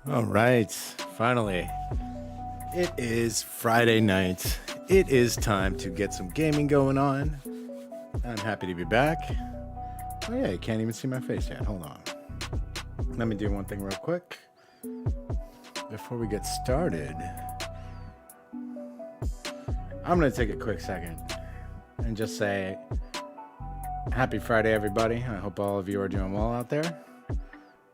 All right, finally, it is Friday night. It is time to get some gaming going on. I'm happy to be back. Oh yeah, you can't even see my face yet. Hold on. Let me do one thing real quick before we get started. I'm gonna take a quick second and just say happy Friday, everybody. I hope all of you are doing well out there.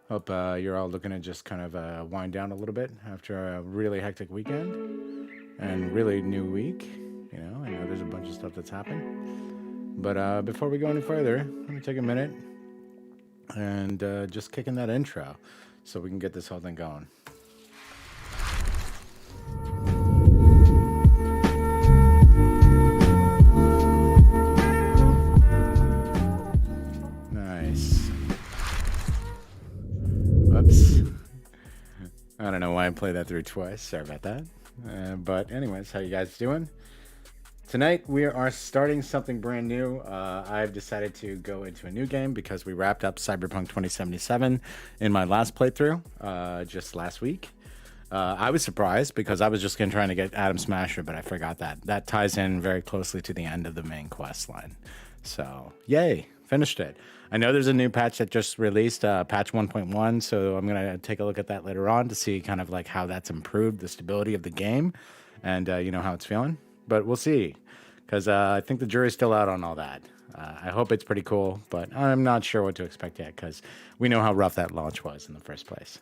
Hope you're all looking to just kind of wind down a little bit after a really hectic weekend and really new week. You know, I know there's a bunch of stuff that's happened. But before we go any further, let me take a minute and just kick in that intro so we can get this whole thing going. I don't know why I played that through twice. Sorry about that. But anyways, how you guys doing? Tonight we are starting something brand new. I've decided to go into a new game because we wrapped up Cyberpunk 2077 in my last playthrough just last week. I was surprised because I was just trying to get Adam Smasher, but I forgot that. That ties in very closely to the end of the main quest line. So, yay, finished it. I know there's a new patch that just released, patch 1.1, so I'm going to take a look at that later on to see kind of like how that's improved the stability of the game and, you know, how it's feeling. But we'll see, because I think the jury's still out on all that. I hope it's pretty cool, but I'm not sure what to expect yet, because we know how rough that launch was in the first place.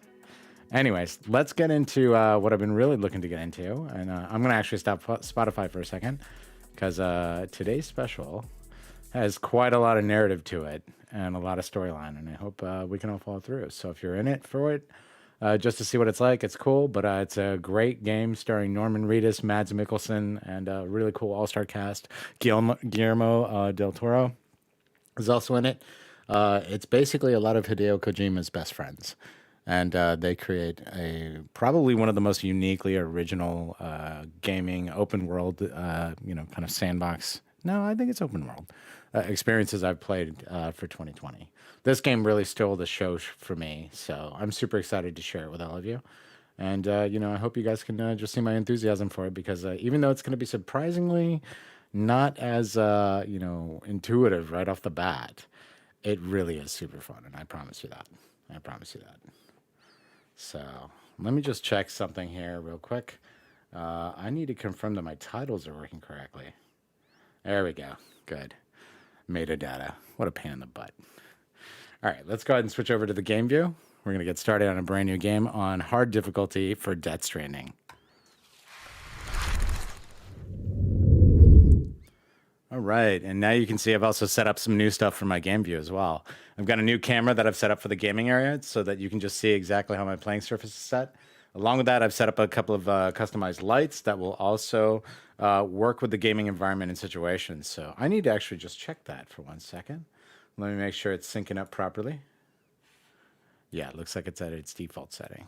Anyways, let's get into what I've been really looking to get into, and I'm going to actually stop Spotify for a second, because today's special has quite a lot of narrative to it and a lot of storyline, and I hope we can all follow through. So if you're in it for it, just to see what it's like, it's cool, but it's a great game starring Norman Reedus, Mads Mikkelsen, and a really cool all-star cast. Guillermo del Toro is also in it. It's basically a lot of Hideo Kojima's best friends, and they create probably one of the most uniquely original gaming open world, kind of sandbox. No, I think it's open world experiences I've played for 2020. This game really stole the show for me, so I'm super excited to share it with all of you. And, I hope you guys can just see my enthusiasm for it, because even though it's going to be surprisingly not as, intuitive right off the bat, it really is super fun, and I promise you that. I promise you that. So let me just check something here real quick. I need to confirm that my titles are working correctly. There we go. Good. Metadata. What a pain in the butt. All right, let's go ahead and switch over to the game view. We're going to get started on a brand new game on hard difficulty for Death Stranding. All right, and now you can see I've also set up some new stuff for my game view as well. I've got a new camera that I've set up for the gaming area so that you can just see exactly how my playing surface is set. Along with that, I've set up a couple of customized lights that will also work with the gaming environment and situations. So I need to actually just check that for 1 second. Let me make sure it's syncing up properly. Yeah, it looks like it's at its default setting.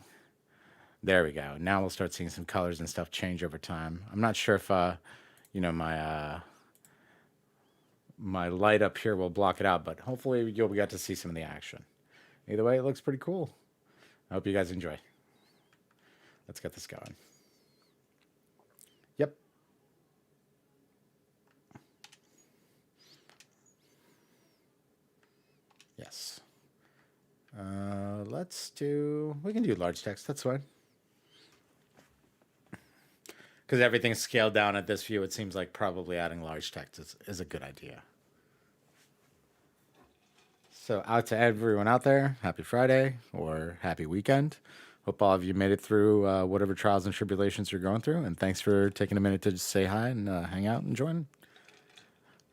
There we go. Now we'll start seeing some colors and stuff change over time. I'm not sure if, my light up here will block it out, but hopefully you'll get to see some of the action. Either way, it looks pretty cool. I hope you guys enjoy. Let's get this going. Yep. Yes. We can do large text, that's fine. Because everything's scaled down at this view, it seems like probably adding large text is a good idea. So, out to everyone out there, happy Friday or happy weekend. Hope all of you made it through whatever trials and tribulations you're going through. And thanks for taking a minute to just say hi and hang out and join.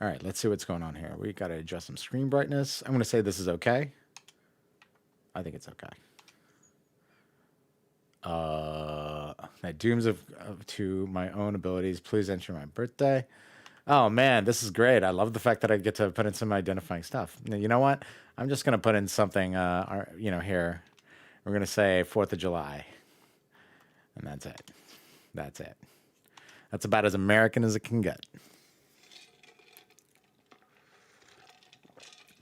All right, let's see what's going on here. We got to adjust some screen brightness. I'm going to say this is okay. I think it's okay. That dooms of to my own abilities. Please enter my birthday. Oh man, this is great. I love the fact that I get to put in some identifying stuff. You know what? I'm just gonna put in something. Here we're gonna say 4th of July, and that's it. That's it. That's about as American as it can get.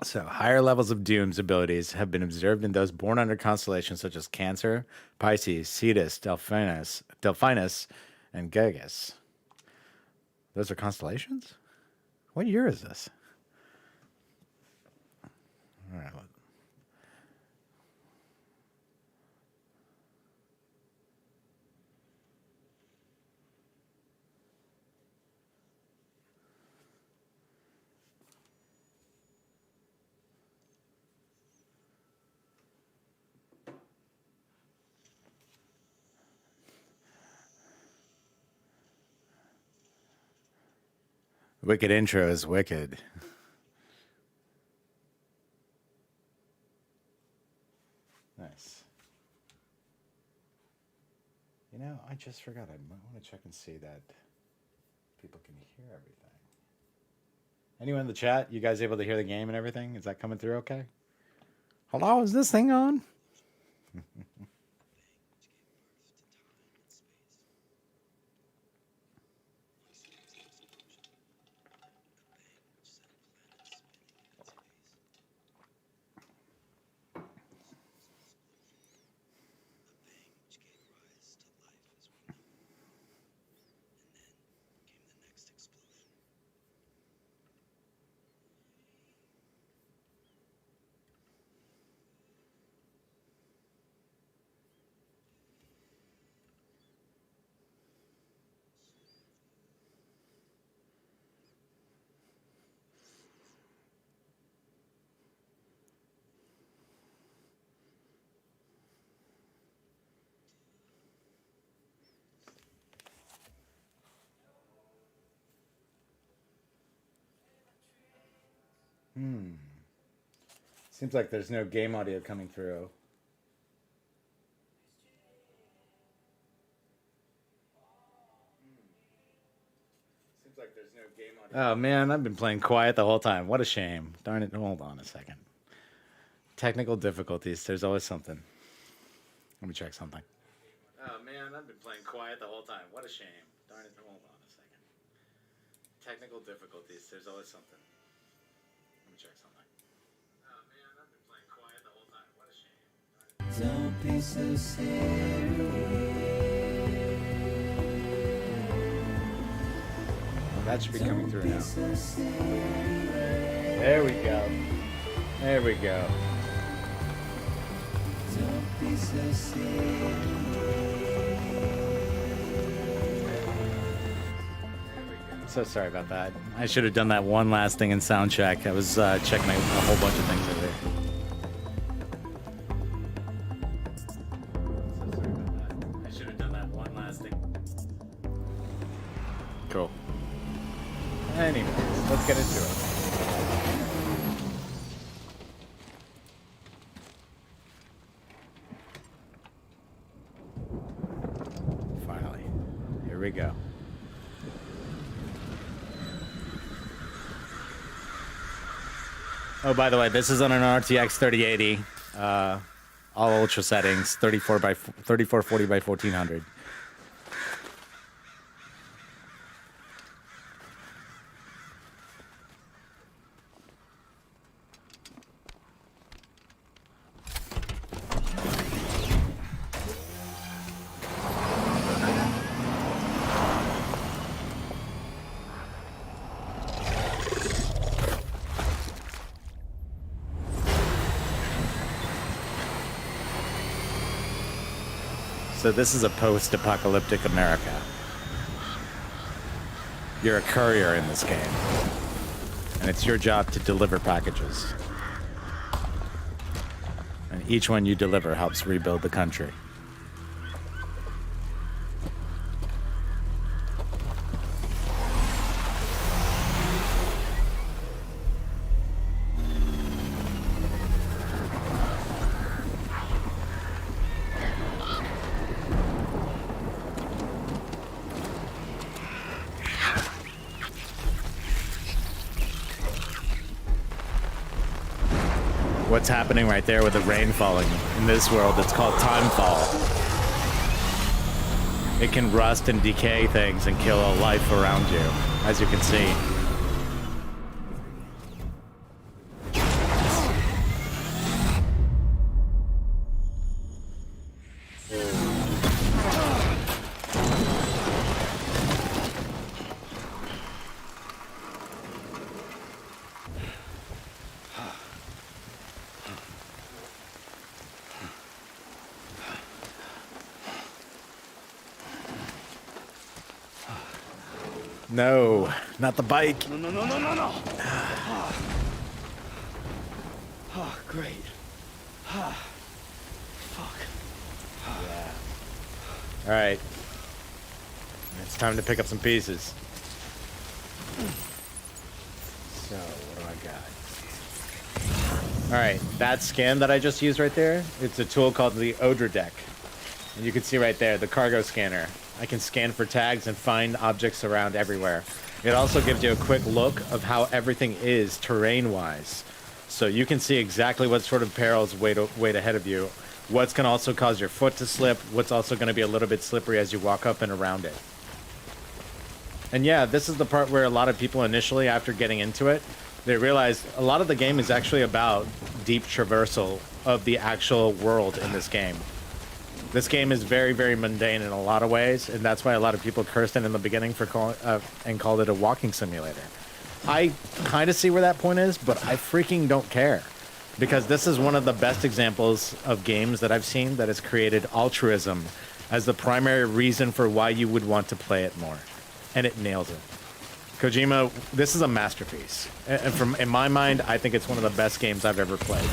So, higher levels of Doom's abilities have been observed in those born under constellations such as Cancer, Pisces, Cetus, Delphinus, and Gygus. Those are constellations? What year is this? All right. Wicked intro is wicked. Nice. You know, I just forgot. I might want to check and see that people can hear everything. Anyone in the chat, you guys able to hear the game and everything? Is that coming through okay? Hello, is this thing on? Seems like there's no game audio coming through. Seems like there's no game audio. Oh man, I've been playing quiet the whole time. What a shame. Darn it. Hold on a second. Technical difficulties. There's always something. Let me check something. Oh man, I've been playing quiet the whole time. What a shame. Darn it. Hold on a second. Technical difficulties. There's always something. Let me check something. Oh man, I've been playing quiet the whole time. What a shame. Don't be so serious. That should be coming through now. There we go. There we go. Don't be so serious. So sorry about that. I should have done that one last thing in sound check. I was checking a whole bunch of things over there. So sorry about that. I should have done that one last thing. Cool. Anyways, let's get into it. Finally. Here we go. Oh, by the way, this is on an RTX 3080, all ultra settings, 3440 by 1400. So this is a post-apocalyptic America. You're a courier in this game, and it's your job to deliver packages. each one you deliver helps rebuild the country. What's happening right there with the rain falling in this world, it's called timefall. It can rust and decay things and kill a life around you, as you can see. No, not the bike. No. Oh, great. Fuck. Yeah. All right. It's time to pick up some pieces. So, what do I got? All right, that scan that I just used right there, it's a tool called the Odra deck. And you can see right there, the cargo scanner. I can scan for tags and find objects around everywhere. It also gives you a quick look of how everything is terrain-wise. So you can see exactly what sort of perils wait ahead of you, what's going to also cause your foot to slip, what's also going to be a little bit slippery as you walk up and around it. And yeah, this is the part where a lot of people initially, after getting into it, they realize a lot of the game is actually about deep traversal of the actual world in this game. This game is very, very mundane in a lot of ways, and that's why a lot of people cursed it in the beginning for and called it a walking simulator. I kind of see where that point is, but I freaking don't care. Because this is one of the best examples of games that I've seen that has created altruism as the primary reason for why you would want to play it more. And it nails it. Kojima, this is a masterpiece. And in my mind, I think it's one of the best games I've ever played.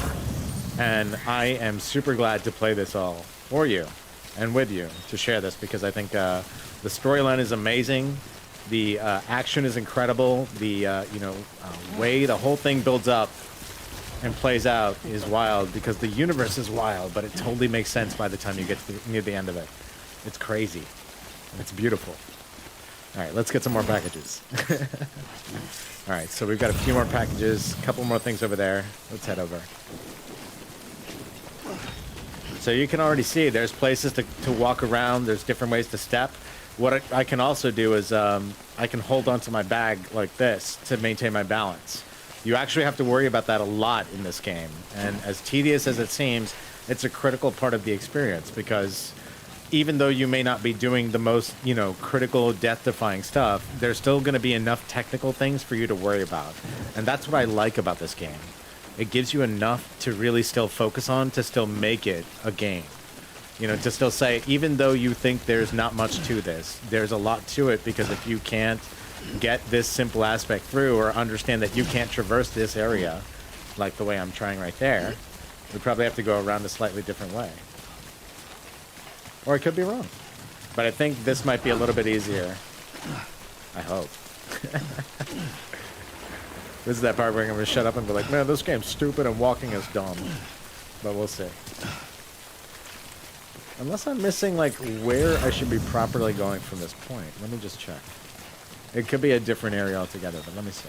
And I am super glad to play this all for you and with you to share this, because I think the storyline is amazing. The action is incredible. The way the whole thing builds up and plays out is wild, because the universe is wild, but it totally makes sense by the time you get to near the end of it. It's crazy. And it's beautiful. All right, let's get some more packages. All right, so we've got a few more packages, a couple more things over there. Let's head over. So you can already see there's places to walk around. There's different ways to step. What I can also do is I can hold onto my bag like this to maintain my balance. You actually have to worry about that a lot in this game. And as tedious as it seems, it's a critical part of the experience, because even though you may not be doing the most, critical, death-defying stuff, there's still going to be enough technical things for you to worry about. And that's what I like about this game. It gives you enough to really still focus on to still make it a game. To still say, even though you think there's not much to this, there's a lot to it, because if you can't get this simple aspect through, or understand that you can't traverse this area like the way I'm trying right there, we probably have to go around a slightly different way. Or I could be wrong. But I think this might be a little bit easier. I hope. This is that part where I'm going to shut up and be like, man, this game's stupid and walking is dumb. But we'll see. Unless I'm missing, where I should be properly going from this point. Let me just check. It could be a different area altogether, but let me see.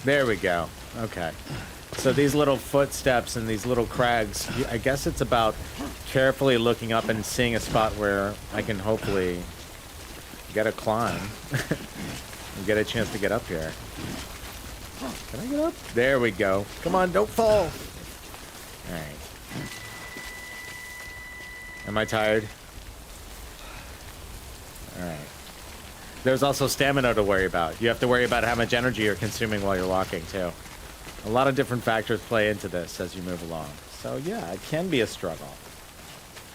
There we go. Okay. So these little footsteps and these little crags, I guess it's about carefully looking up and seeing a spot where I can hopefully get a climb and get a chance to get up here. Can I get up? There we go. Come on, don't fall. All right. Am I tired? All right. There's also stamina to worry about. You have to worry about how much energy you're consuming while you're walking, too. A lot of different factors play into this as you move along. So, yeah, it can be a struggle.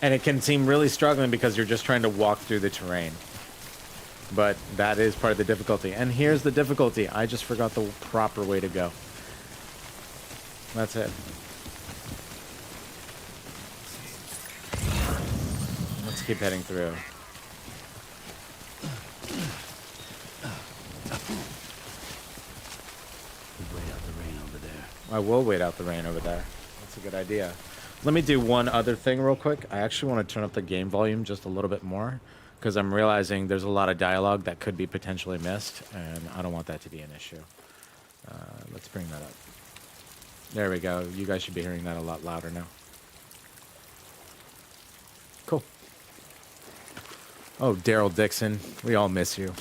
And it can seem really struggling because you're just trying to walk through the terrain. But that is part of the difficulty. And here's the difficulty. I just forgot the proper way to go. That's it. Let's keep heading through. Wait out the rain over there. I will wait out the rain over there. That's a good idea. Let me do one other thing real quick. I actually want to turn up the game volume just a little bit more, because I'm realizing there's a lot of dialogue that could be potentially missed, and I don't want that to be an issue. Let's bring that up. There we go. You guys should be hearing that a lot louder now. Cool. Oh, Daryl Dixon. We all miss you.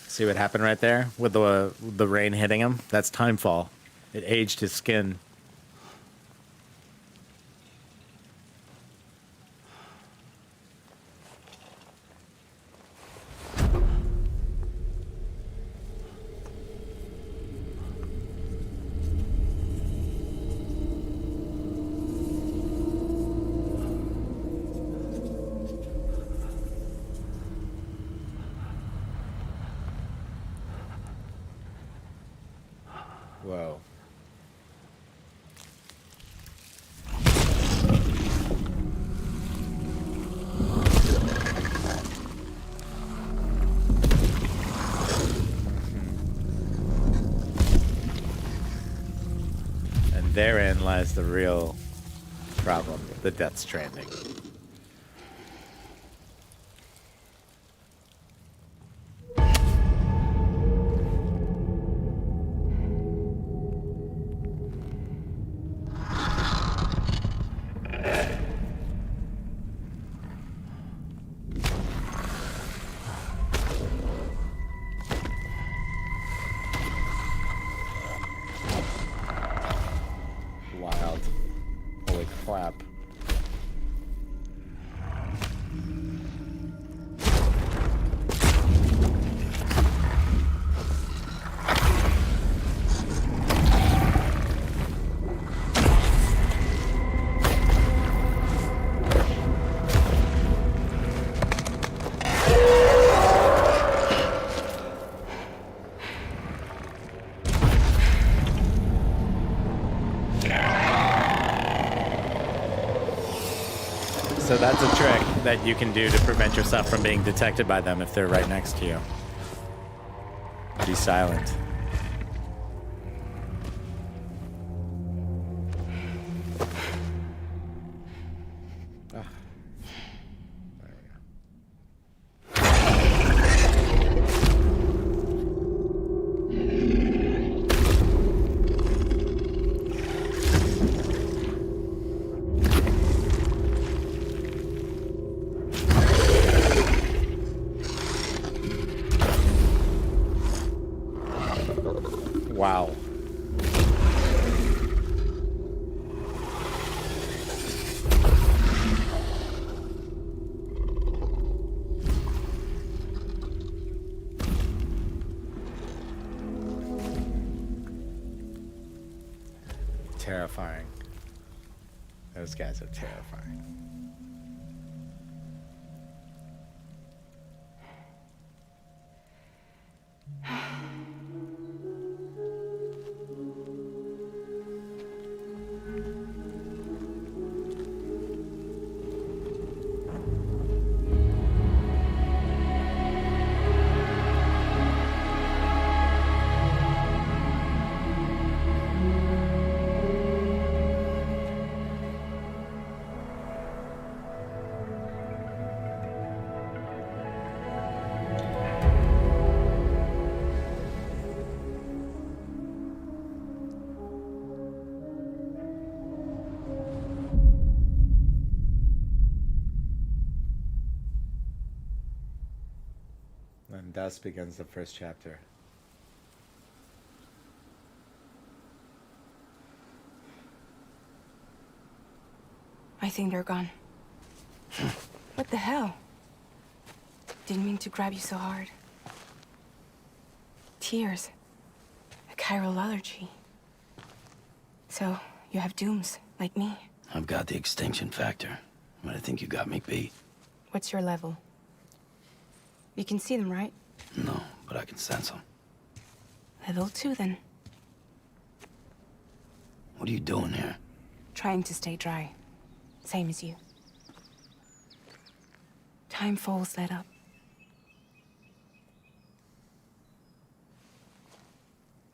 See what happened right there with the rain hitting him? That's timefall. It aged his skin. Whoa. And therein lies the real problem, the Death Stranding. Wild. Holy crap. So that's a trick that you can do to prevent yourself from being detected by them if they're right next to you. Be silent. Ah. There we go. Wow. Terrifying. Those guys are terrifying. thus begins the first chapter. I think they're gone. What the hell? Didn't mean to grab you so hard. Tears. A chiral allergy. So, you have dooms, like me. I've got the extinction factor, but I think you got me beat. What's your level? You can see them, right? No, but I can sense them. Level 2, then. What are you doing here? Trying to stay dry. Same as you. Time falls let up.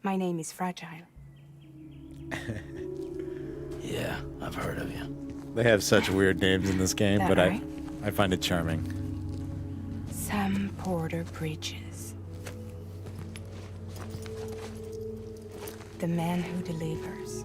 My name is Fragile. Yeah, I've heard of you. They have such weird names in this game, That but right? I find it charming. Sam Porter Bridges. The man who delivers.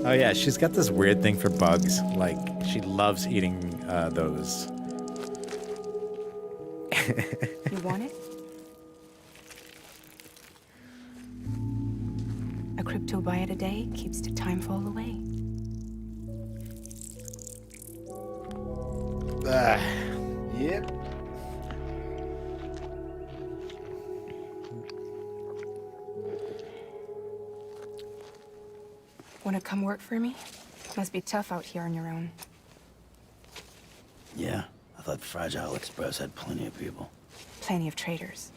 Oh yeah, she's got this weird thing for bugs. Like, she loves eating those. You want it? A crypto bite a day keeps the time fall away. Yep. Wanna come work for me? Must be tough out here on your own. Yeah, I thought Fragile Express had plenty of people. Plenty of traitors.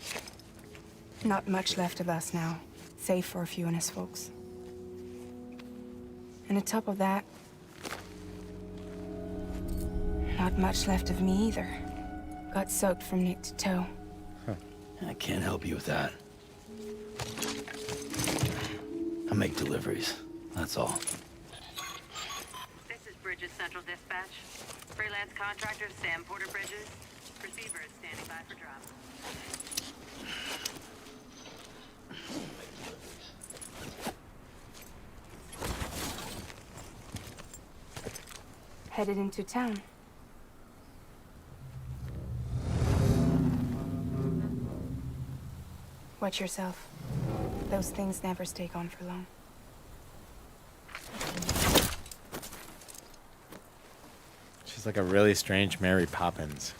Not much left of us now, save for a few honest folks. And on top of that, not much left of me either. Got soaked from neck to toe. I can't help you with that. I make deliveries, that's all. This is Bridges Central Dispatch. Freelance contractor Sam Porter Bridges. Receiver is standing by for drop. Headed into town. Watch yourself. Those things never stay gone for long. She's like a really strange Mary Poppins.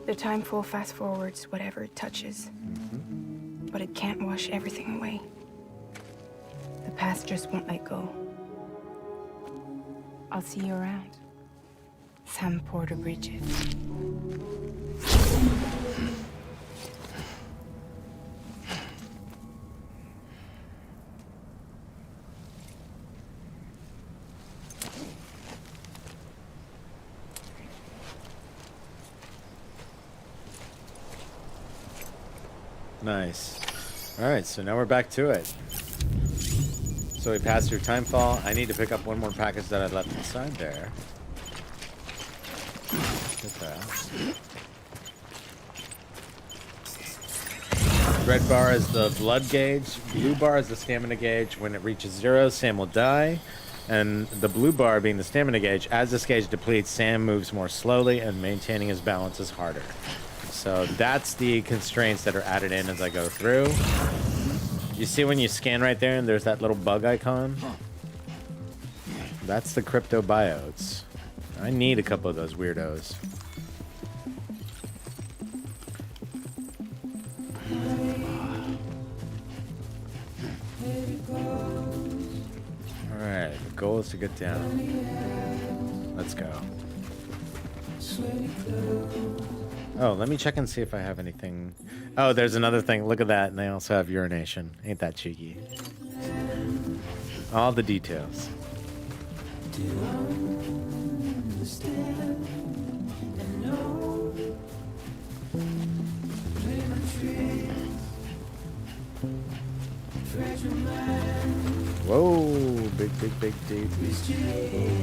The time full fast forwards whatever it touches. But it can't wash everything away. The past just won't let go. I'll see you around. Sam Porter Bridges. Nice. Alright, so now we're back to it. So we passed through Timefall. I need to pick up one more package that I left inside there. Get that. Red bar is the blood gauge. Blue bar is the stamina gauge. When it reaches 0, Sam will die. And the blue bar being the stamina gauge. As this gauge depletes, Sam moves more slowly and maintaining his balance is harder. So that's the constraints that are added in as I go through. You see when you scan right there and there's that little bug icon? That's the crypto biotes. I need a couple of those weirdos. Alright, the goal is to get down. Let's go. Oh, let me check and see if I have anything. Oh, there's another thing. Look at that. And they also have urination. Ain't that cheeky? All the details. Whoa, big,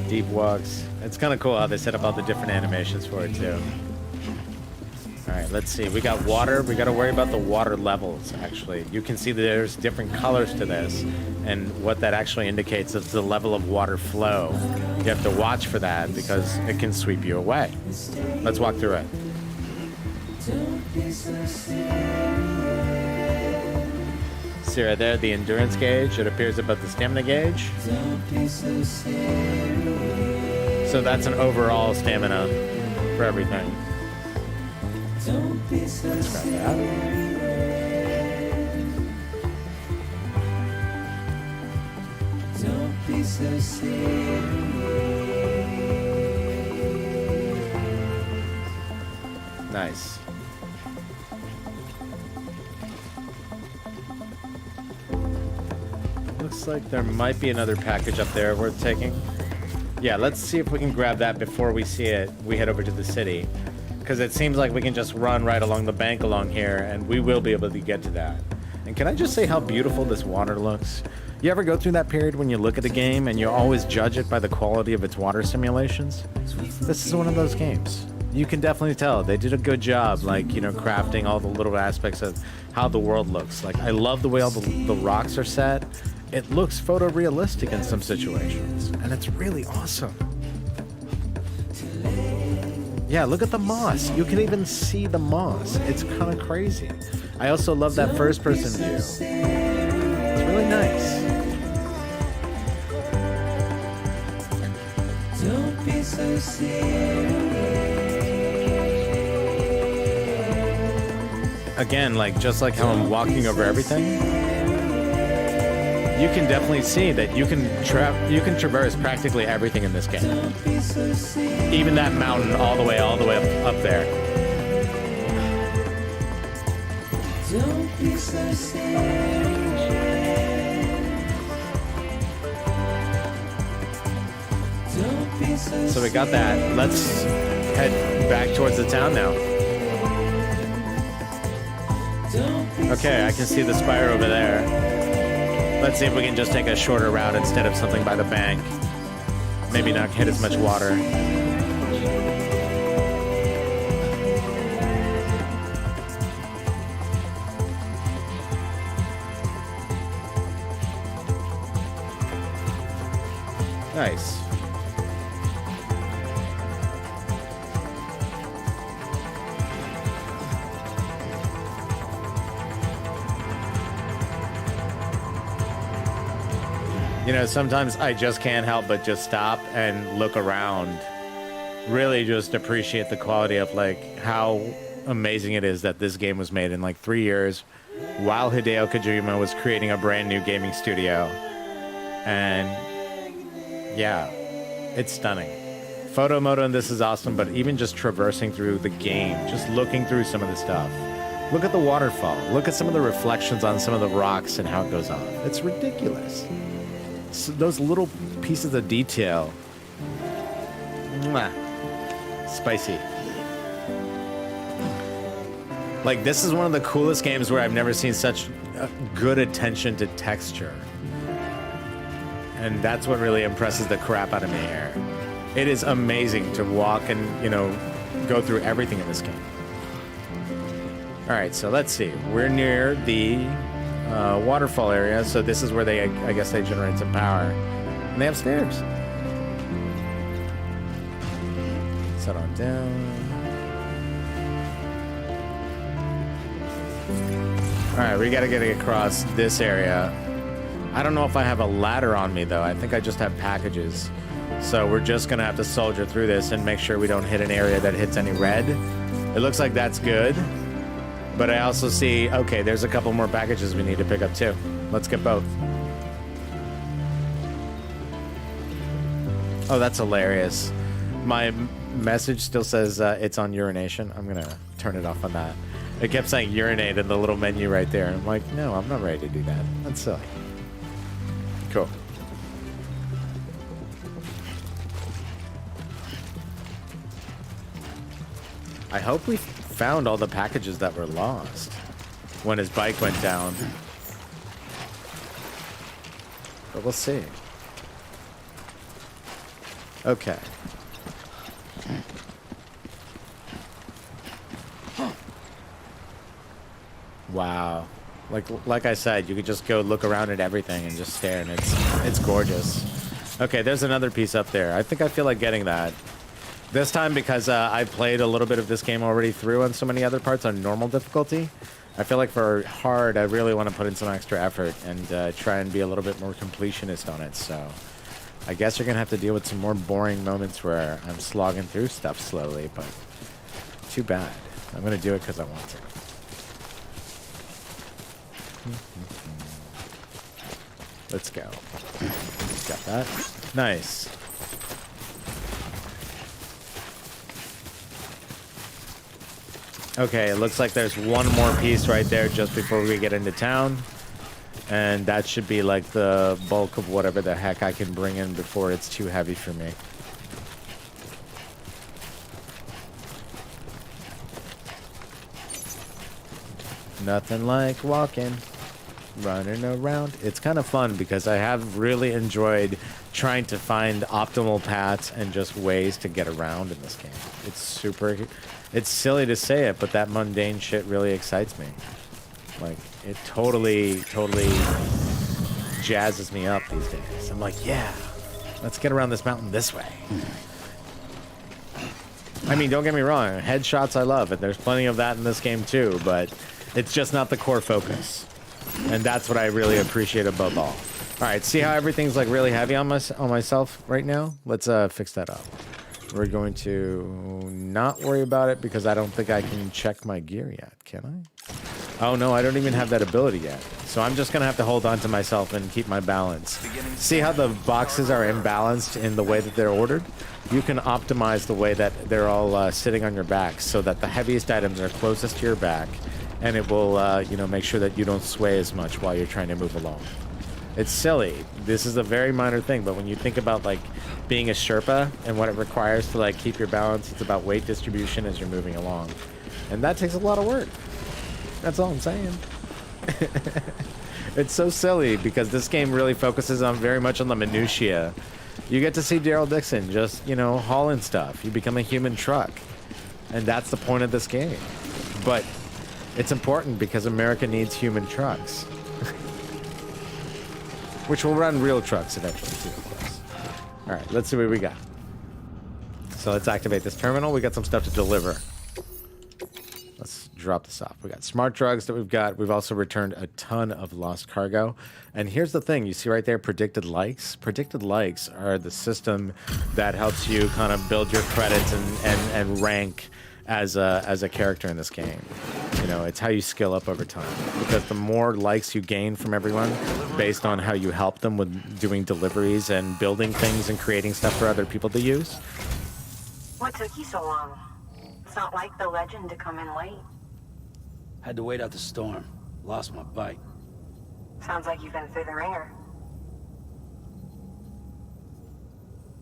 deep walks. It's kind of cool how they set up all the different animations for it too. All right, let's see. We got water. We got to worry about the water levels, actually. You can see that there's different colors to this, and what that actually indicates is the level of water flow. You have to watch for that because it can sweep you away. Let's walk through it. See right there, the endurance gauge. It appears above the stamina gauge. So that's an overall stamina for everything. Let's grab that. Nice. Looks like there might be another package up there worth taking. Yeah, let's see if we can grab that before we see it. We head over to the city. Because it seems like we can just run right along the bank along here, and we will be able to get to that. And can I just say how beautiful this water looks? You ever go through that period when you look at a game and you always judge it by the quality of its water simulations? This is one of those games. You can definitely tell they did a good job, like, you know, crafting all the little aspects of how the world looks. Like, I love the way all the rocks are set. It looks photorealistic in some situations, and it's really awesome. Yeah, look at the moss. You can even see the moss. It's kind of crazy. I also love that first-person view. It's really nice. Don't be so serious. Again, like just like how I'm walking over everything, you can definitely see that you can traverse practically everything in this game. Even that mountain all the way up there. So we got that. Let's head back towards the town now. Okay, I can see the spire over there. Let's see if we can just take a shorter route instead of something by the bank. Maybe not hit as much water. Nice. You know, sometimes I just can't help but just stop and look around. Really just appreciate the quality of, like, how amazing it is that this game was made in, like, 3 years while Hideo Kojima was creating a brand new gaming studio. And, yeah, it's stunning. Photo mode on this is awesome, but even just traversing through the game, just looking through some of the stuff. Look at the waterfall. Look at some of the reflections on some of the rocks and how it goes off. It's ridiculous. So those little pieces of detail. Mwah. Spicy. Like, this is one of the coolest games where I've never seen such good attention to texture. And that's what really impresses the crap out of me here. It is amazing to walk and, you know, go through everything in this game. All right, so let's see. We're near the waterfall area, so this is where they, I guess, they generate some power. And they have stairs. Set on down. All right, we gotta get across this area. I don't know if I have a ladder on me, though. I think I just have packages. So we're just gonna have to soldier through this and make sure we don't hit an area that hits any red. It looks like that's good. But I also see, okay, there's a couple more packages we need to pick up too. Let's get both. Oh, that's hilarious. My message still says it's on urination. I'm gonna turn it off on that. It kept saying urinate in the little menu right there. I'm like, no, I'm not ready to do that. That's silly. Cool. I hope we found all the packages that were lost when his bike went down. but we'll see. Okay. Wow. Like I said, you could just go look around at everything and just stare, and it's gorgeous. Okay, there's another piece up there. I think I feel like getting that. This time, because I played a little bit of this game already through on so many other parts on normal difficulty, I feel like for hard, I really want to put in some extra effort and try and be a little bit more completionist on it. So I guess you're going to have to deal with some more boring moments where I'm slogging through stuff slowly, but too bad. I'm going to do it because I want to. Let's go. Got that. Nice. Okay, it looks like there's one more piece right there just before we get into town. And that should be like the bulk of whatever the heck I can bring in before it's too heavy for me. Nothing like walking, running around. It's kind of fun because I have really enjoyed trying to find optimal paths and just ways to get around in this game. It's super... It's silly to say it, but that mundane shit really excites me. Like, it totally jazzes me up these days. I'm like, yeah, let's get around this mountain this way. I mean, don't get me wrong, headshots I love, and there's plenty of that in this game too, but it's just not the core focus. And that's what I really appreciate above all. Alright, see how everything's like really heavy on myself right now? Let's fix that up. We're going to not worry about it because I don't think I can check my gear yet, can I? Oh no, I don't even have that ability yet. So I'm just going to have to hold on to myself and keep my balance. See how the boxes are imbalanced in the way that they're ordered? You can optimize the way that they're all sitting on your back so that the heaviest items are closest to your back, and it will, you know, make sure that you don't sway as much while you're trying to move along. It's silly. This is a very minor thing, but when you think about like being a Sherpa and what it requires to like keep your balance, it's about weight distribution as you're moving along. And that takes a lot of work. That's all I'm saying. It's so silly because this game really focuses on very much on the minutiae. You get to see Daryl Dixon just, you know, hauling stuff. You become a human truck. And that's the point of this game. But it's important because America needs human trucks. Which will run real trucks eventually too, of course. Alright, let's see what we got. So let's activate this terminal. We got some stuff to deliver. Let's drop this off. We got smart drugs that we've got. We've also returned a ton of lost cargo. And here's the thing. You see right there, predicted likes? Predicted likes are the system that helps you kind of build your credits and rank as a character in this game. You know, it's how you skill up over time. Because the more likes you gain from everyone based on how you help them with doing deliveries and building things and creating stuff for other people to use. What took you so long? It's not like the legend to come in late. Had to wait out the storm. Lost my bike. Sounds like you've been through the ringer.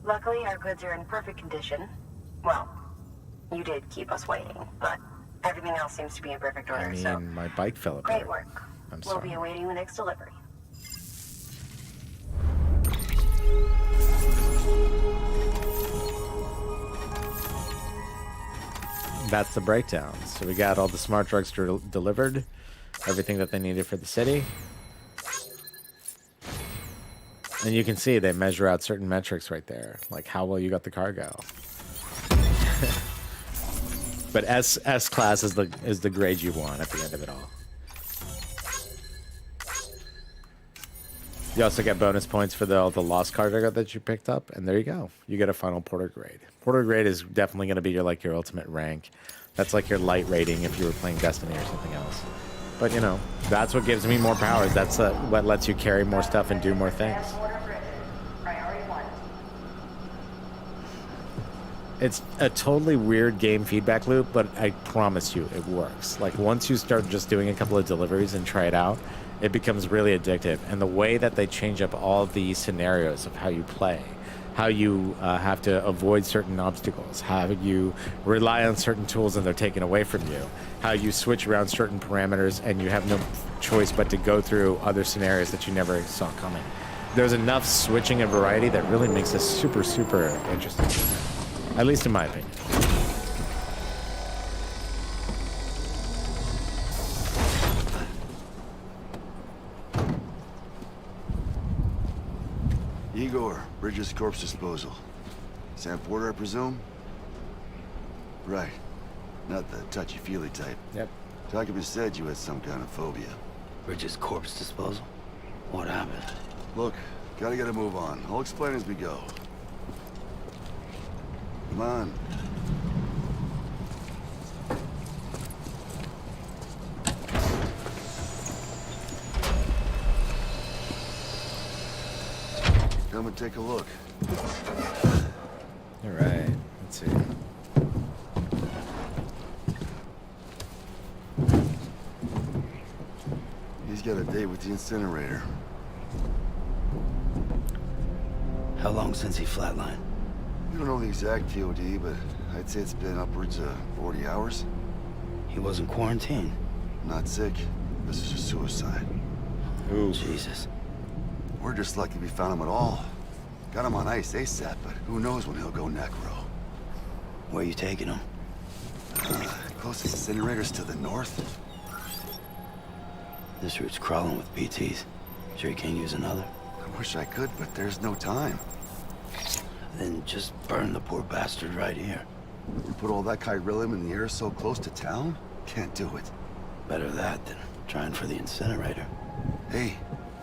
Luckily, our goods are in perfect condition. Well, you did keep us waiting, but everything else seems to be in perfect order, I mean, so... my bike fell apart. Great work. I'm We'll sorry. be awaiting the next delivery. That's the breakdown. So we got all the smart drugs delivered, everything that they needed for the city. And you can see they measure out certain metrics right there, like how well you got the cargo. But S class is the grade you want at the end of it all. You also get bonus points for all the lost cargo that you picked up, and there you go. You get a final porter grade. Porter grade is definitely going to be your ultimate rank. That's like your light rating if you were playing Destiny or something else. But you know, that's what gives me more powers. That's what lets you carry more stuff and do more things. It's a totally weird game feedback loop, but I promise you it works. Like once you start just doing a couple of deliveries and try it out, it becomes really addictive. And the way that they change up all the scenarios of how you play, how you have to avoid certain obstacles, how you rely on certain tools and they're taken away from you, how you switch around certain parameters and you have no choice but to go through other scenarios that you never saw coming. there's enough switching and variety that really makes this super, super interesting. At least in my opinion. Igor, Bridges Corpse Disposal. Sam Porter, I presume? Right. Not the touchy-feely type. Yep. Kojima said you had some kind of phobia. Bridges corpse disposal? What happened? Look, gotta get a move on. I'll explain as we go. Come on. Come and take a look. All right. Let's see. He's got a date with the incinerator. How long since he flatlined? We don't know the exact TOD, but I'd say it's been upwards of 40 hours. He wasn't quarantined. Not sick. This is a suicide. Ooh. Jesus. We're just lucky we found him at all. Got him on ice ASAP, but who knows when he'll go necro. Where you taking him? Closest incinerator's to the north. This route's crawling with BTs. Sure you can't use another? I wish I could, but there's no time. Then just burn the poor bastard right here. You put all that chiralium in the air so close to town? Can't do it. Better that than trying for the incinerator. Hey,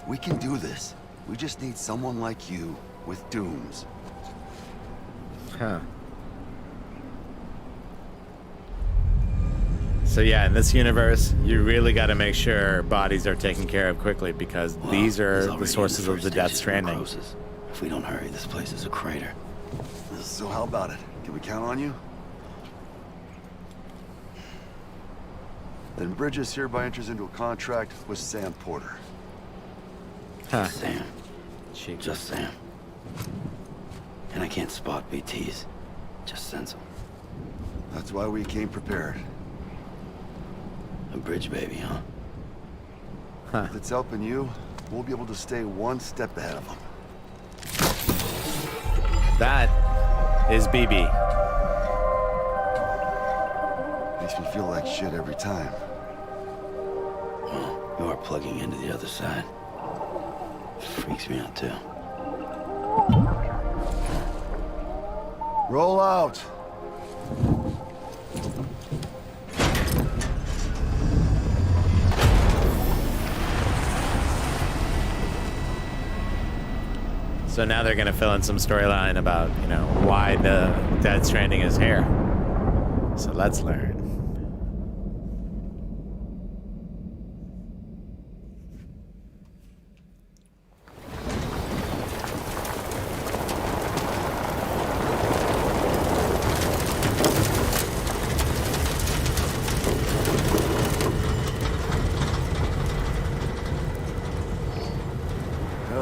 we can do this. We just need someone like you with dooms. Huh. So yeah, in this universe, you really got to make sure bodies are taken care of quickly because Well, these he's are already the sources in of the first Death stages of Stranding. necrosis. If we don't hurry, this place is a crater. So how about it? Can we count on you? Then Bridges hereby enters into a contract with Sam Porter. Huh. Sam. Cheap. Just Sam. And I can't spot BTs. Just sense them. That's why we came prepared. A bridge baby, huh? Huh. If it's helping you, we'll be able to stay one step ahead of them. That is BB. Makes me feel like shit every time. Well, you are plugging into the other side. Freaks me out too. Roll out! So now they're gonna fill in some storyline about, you know, why the Death Stranding is here. So let's learn.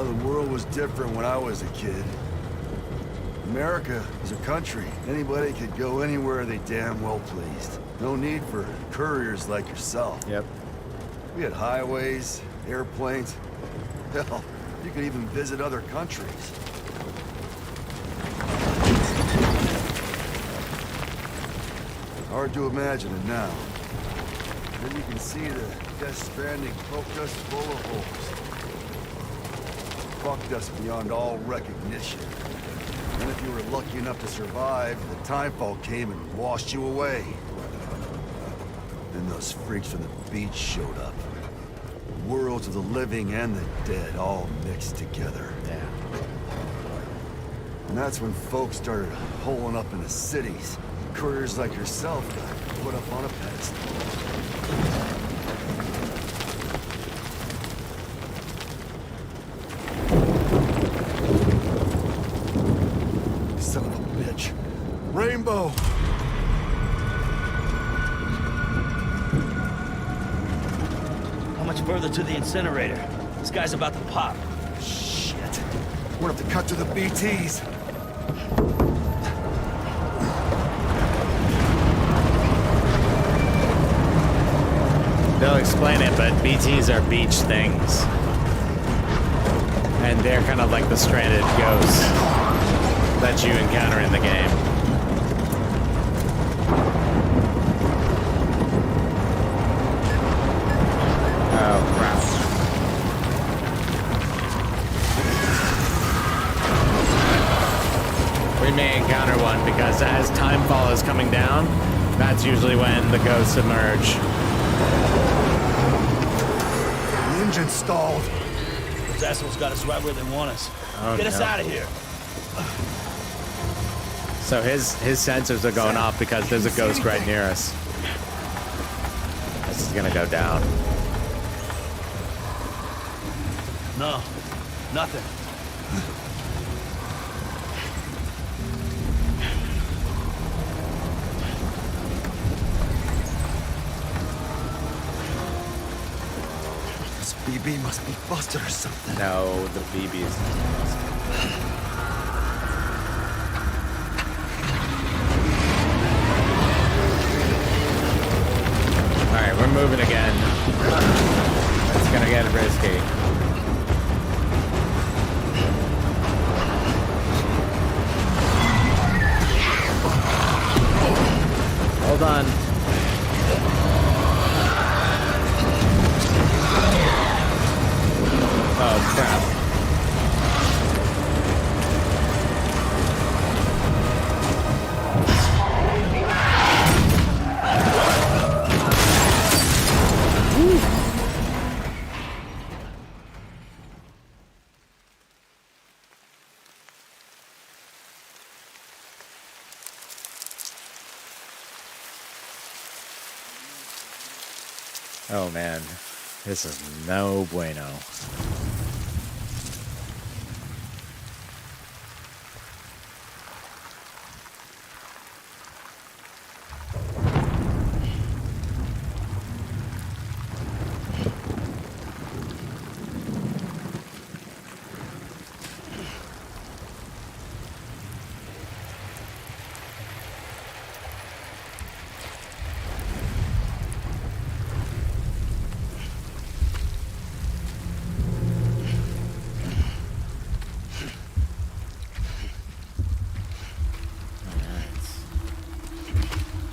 The world was different when I was a kid. America was a country. Anybody could go anywhere they damn well pleased. No need for couriers like yourself. Yep. We had highways, airplanes. Hell, you could even visit other countries. Hard to imagine it now. Then you can see the Death Stranding poked us full of holes. Fucked us beyond all recognition. And if you were lucky enough to survive, the timefall came and washed you away. Then those freaks from the beach showed up. Worlds of the living and the dead all mixed together. Yeah. And that's when folks started holing up in the cities. Couriers like yourself got put up on a pedestal. Son of a bitch. Rainbow! How much further to the incinerator? This guy's about to pop. Shit. We're gonna have to cut to the BTs. They'll explain it, but BTs are beach things. And they're kind of like the stranded ghosts that you encounter in the game. Oh, crap. We may encounter one because as timefall is coming down, that's usually when the ghosts emerge. The engine stalled. Those assholes got us right where they want us. Oh, Get us no. out of here. So his sensors are going off because there's a ghost right near us. This is gonna go down. No, nothing. This BB must be busted or something. No, the BB is. All right, we're moving again. It's gonna get risky. Hold on. Oh, crap. Oh man, this is no bueno.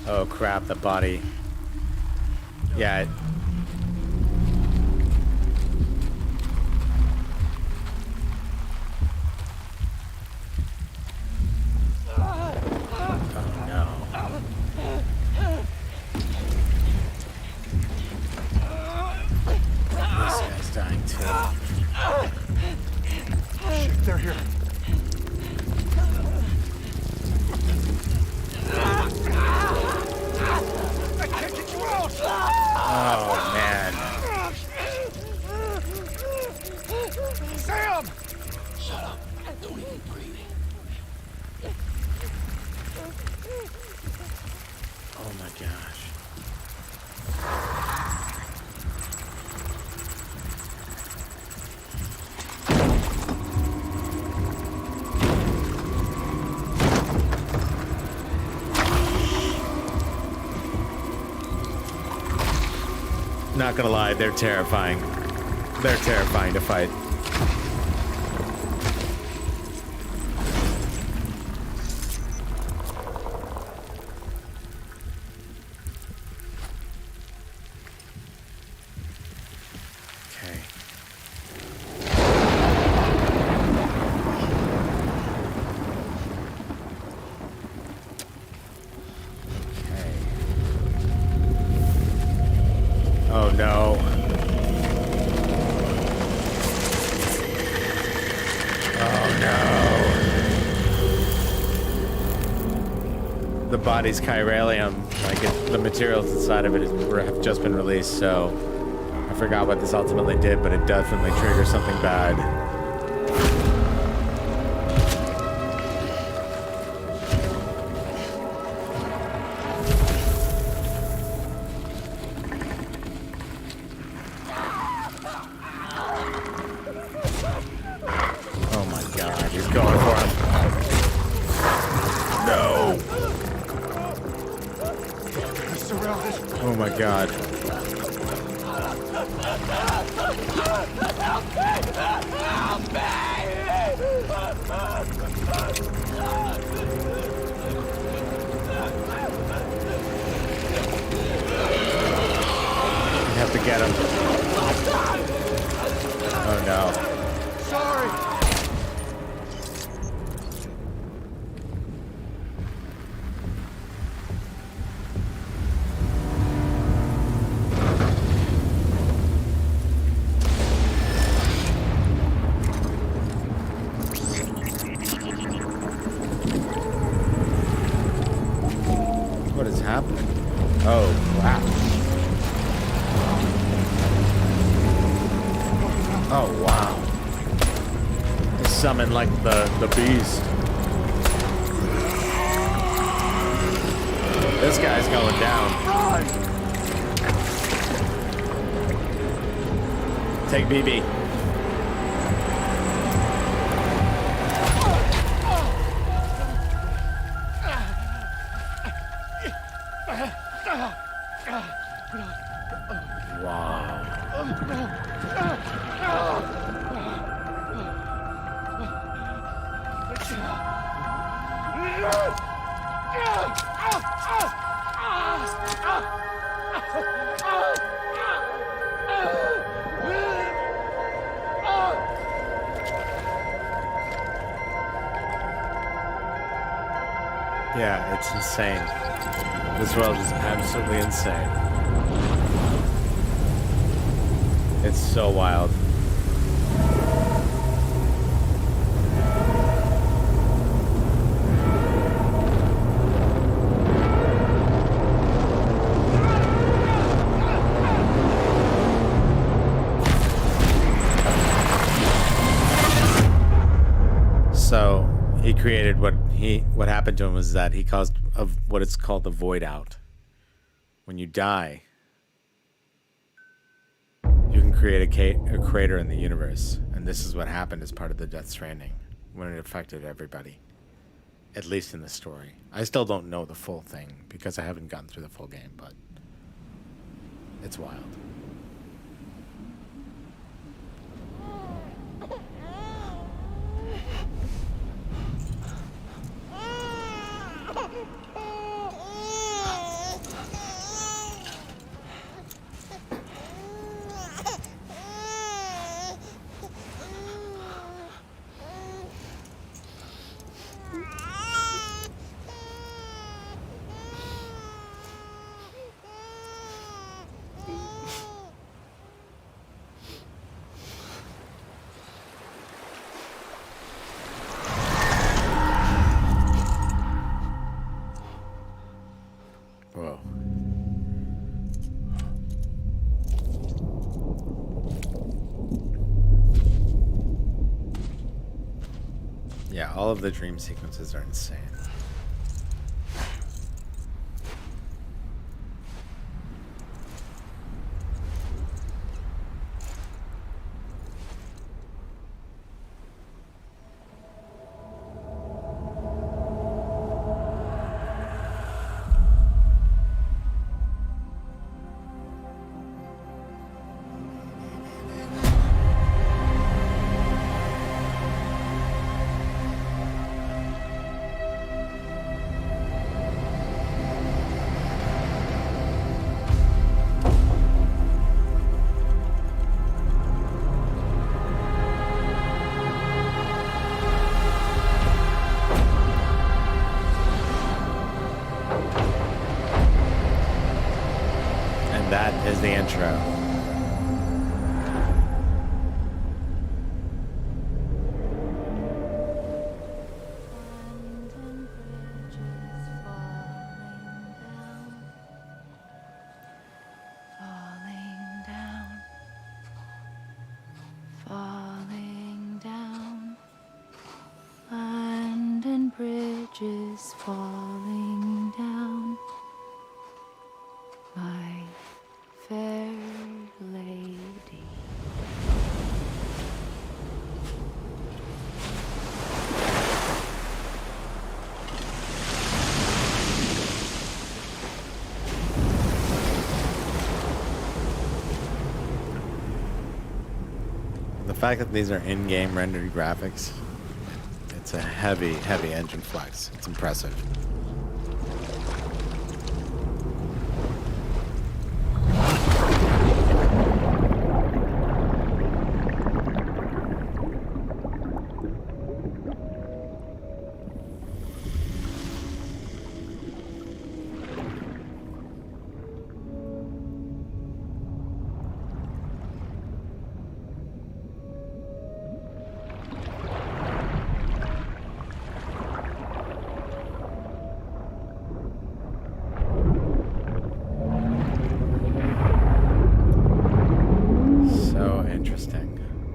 Oh crap, the body. Yeah. Oh no. This guy's dying too. Shit, they're here. I can't get you out! Oh man. Sam! Shut up. Don't even breathe. Oh my gosh. Not gonna lie, they're terrifying. They're terrifying to fight. Okay. Okay. Oh no. Oh no. The body's chiralium, like the materials inside of it have just been released, so I forgot what this ultimately did, but it definitely triggers something bad. Oh my god, he's going for him. No! They're surrounded. Oh my god. You have to get him. Oh no. What is happening? Oh, wow. Oh, wow. They summon like the beast. This guy's going down. Take BB. Yeah, it's insane. This world is absolutely insane. It's so wild. So he created what happened to him was that he caused what it's called the void out. When you die, you can create a crater in the universe, and this is what happened as part of the Death Stranding when it affected everybody, at least in the story. I still don't know the full thing because I haven't gotten through the full game, but it's wild. Whoa. Yeah, all of the dream sequences are insane. That is the intro. Falling down, land and bridges falling down, my fair lady. The fact that these are in-game rendered graphics, it's a heavy, heavy engine flex. It's impressive.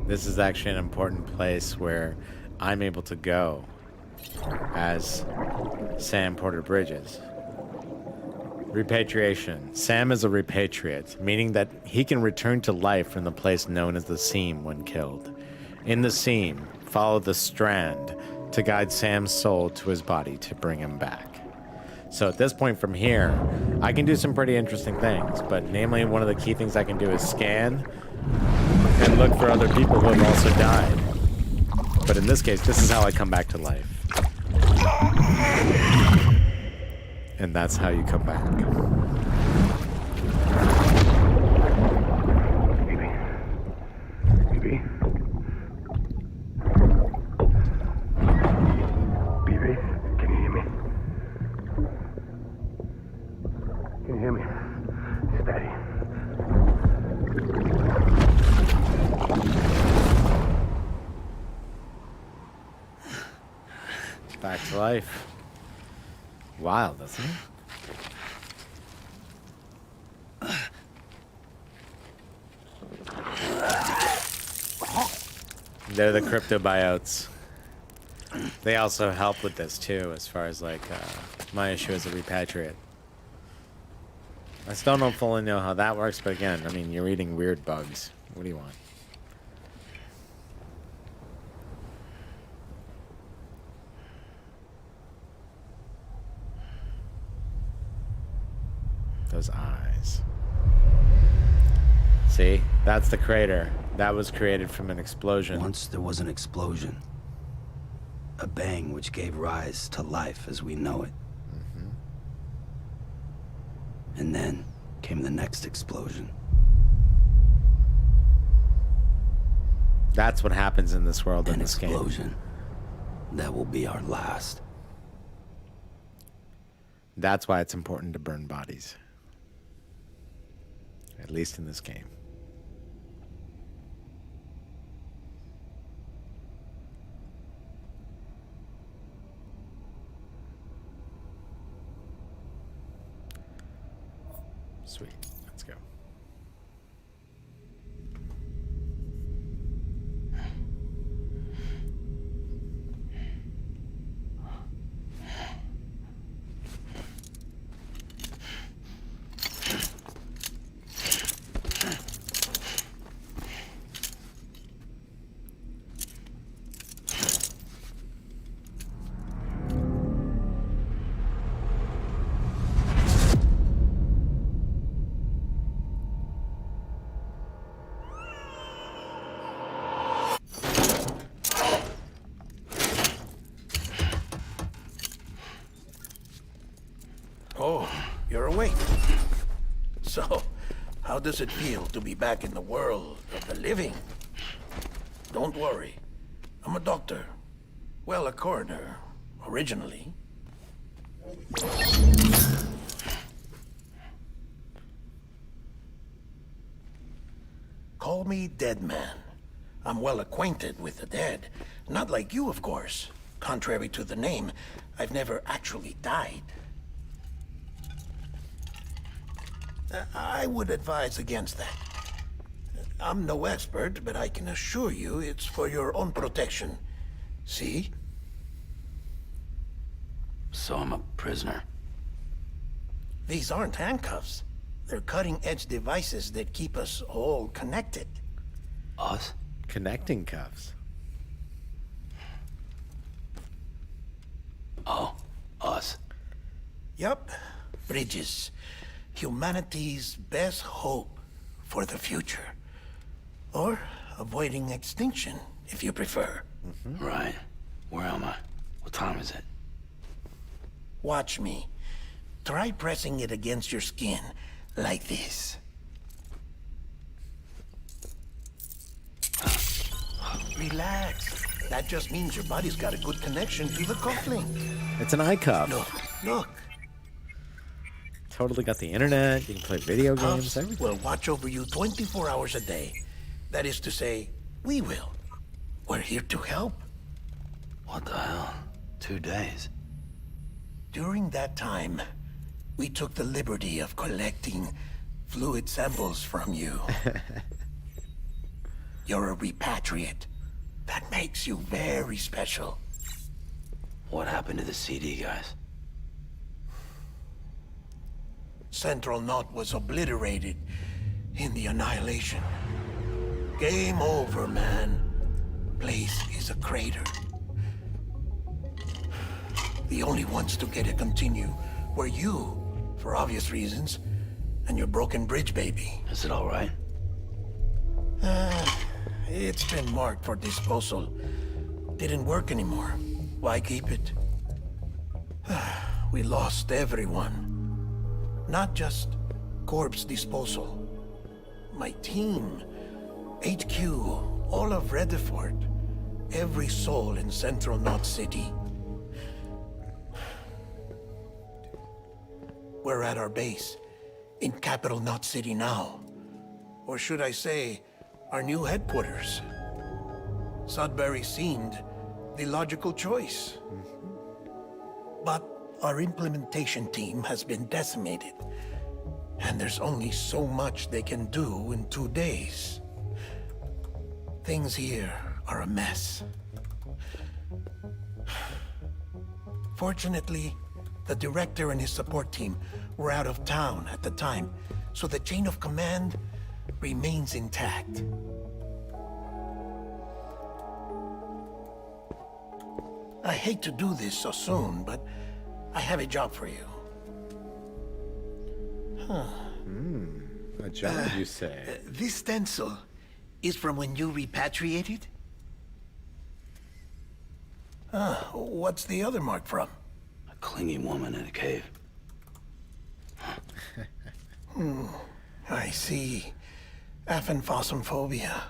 This is actually an important place where I'm able to go as Sam Porter Bridges. Repatriation. Sam is a repatriate, meaning that he can return to life from the place known as the Seam when killed. In the Seam, follow the Strand to guide Sam's soul to his body to bring him back. So at this point from here, I can do some pretty interesting things, but namely one of the key things I can do is scan and look for other people who have also died. But in this case, this is how I come back to life. And that's how you come back. BB? BB, can you hear me? Can you hear me? Steady. Back to life. Wild, isn't it? They're the cryptobiotes. They also help with this too, as far as like my issue as a repatriate. I still don't fully know how that works, but again, I mean, you're eating weird bugs. What do you want? Those eyes. See? That's the crater. That was created from an explosion. Once there was an explosion. A bang which gave rise to life as we know it. Mm-hmm. And then came the next explosion. That's what happens in this world, in this game. An explosion. That will be our last. That's why it's important to burn bodies. At least in this game. Sweet. Let's go. Oh, you're awake. So, how does it feel to be back in the world of the living? Don't worry. I'm a doctor. Well, a coroner, originally. Call me Dead Man. I'm well acquainted with the dead. Not like you, of course. Contrary to the name, I've never actually died. I would advise against that. I'm no expert, but I can assure you it's for your own protection. See? So I'm a prisoner. These aren't handcuffs. They're cutting-edge devices that keep us all connected. Us? Connecting cuffs. Oh, us. Yup. Bridges. Humanity's best hope for the future. Or a avoiding extinction, if you prefer. Right. Where am I? What time is it? Watch me. Try pressing it against your skin, like this. Relax. That just means your body's got a good connection to the cufflink. It's an eye cuff. Look, look. Totally got the internet. You can play video games. Cuffs Everything. will watch over you 24 hours a day. That is to say, we will. We're here to help. What the hell? 2 days. During that time, we took the liberty of collecting fluid samples from you. You're a repatriate. That makes you very special. What happened to the CD guys? Central Knot was obliterated in the Annihilation. Game over, man. Place is a crater. The only ones to get to continue were you, for obvious reasons, and your broken bridge baby. Is it all right? It's been marked for disposal. Didn't work anymore. Why keep it? We lost everyone. Not just corpse disposal. My team, HQ, all of Redford, every soul in Central Knot City. We're at our base, in Capital Knot City now. Or should I say, our new headquarters. Sudbury seemed the logical choice. But our implementation team has been decimated, and there's only so much they can do in 2 days. Things here are a mess. Fortunately, the director and his support team were out of town at the time, so the chain of command remains intact. I hate to do this so soon, but I have a job for you. A job, you say? This stencil is from when you repatriated? What's the other mark from? A clingy woman in a cave. I see. Aphenphosmphobia.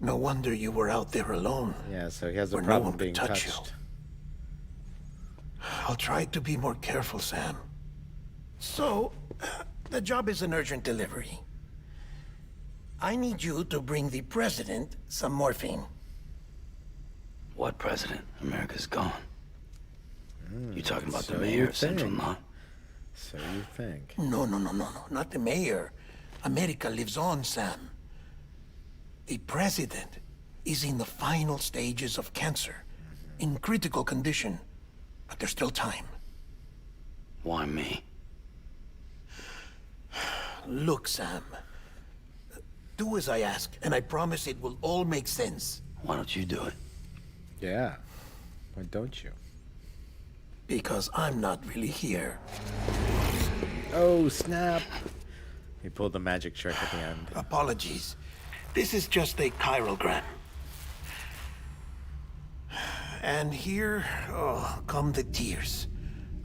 No wonder you were out there alone. Yeah, so he has a where no problem one could being touch touched. I'll try to be more careful, Sam. So, the job is an urgent delivery. I need you to bring the president some morphine. What president? America's gone. You talking about so the you mayor of Central think. Knot? So you think? No, not the mayor. America lives on, Sam. The president is in the final stages of cancer, in critical condition, but there's still time. Why me? Look, Sam. Do as I ask, and I promise it will all make sense. Why don't you do it? Yeah. Why don't you? Because I'm not really here. Oh, snap. He pulled the magic trick at the end. Apologies. This is just a chiralgram. And here, come the tears.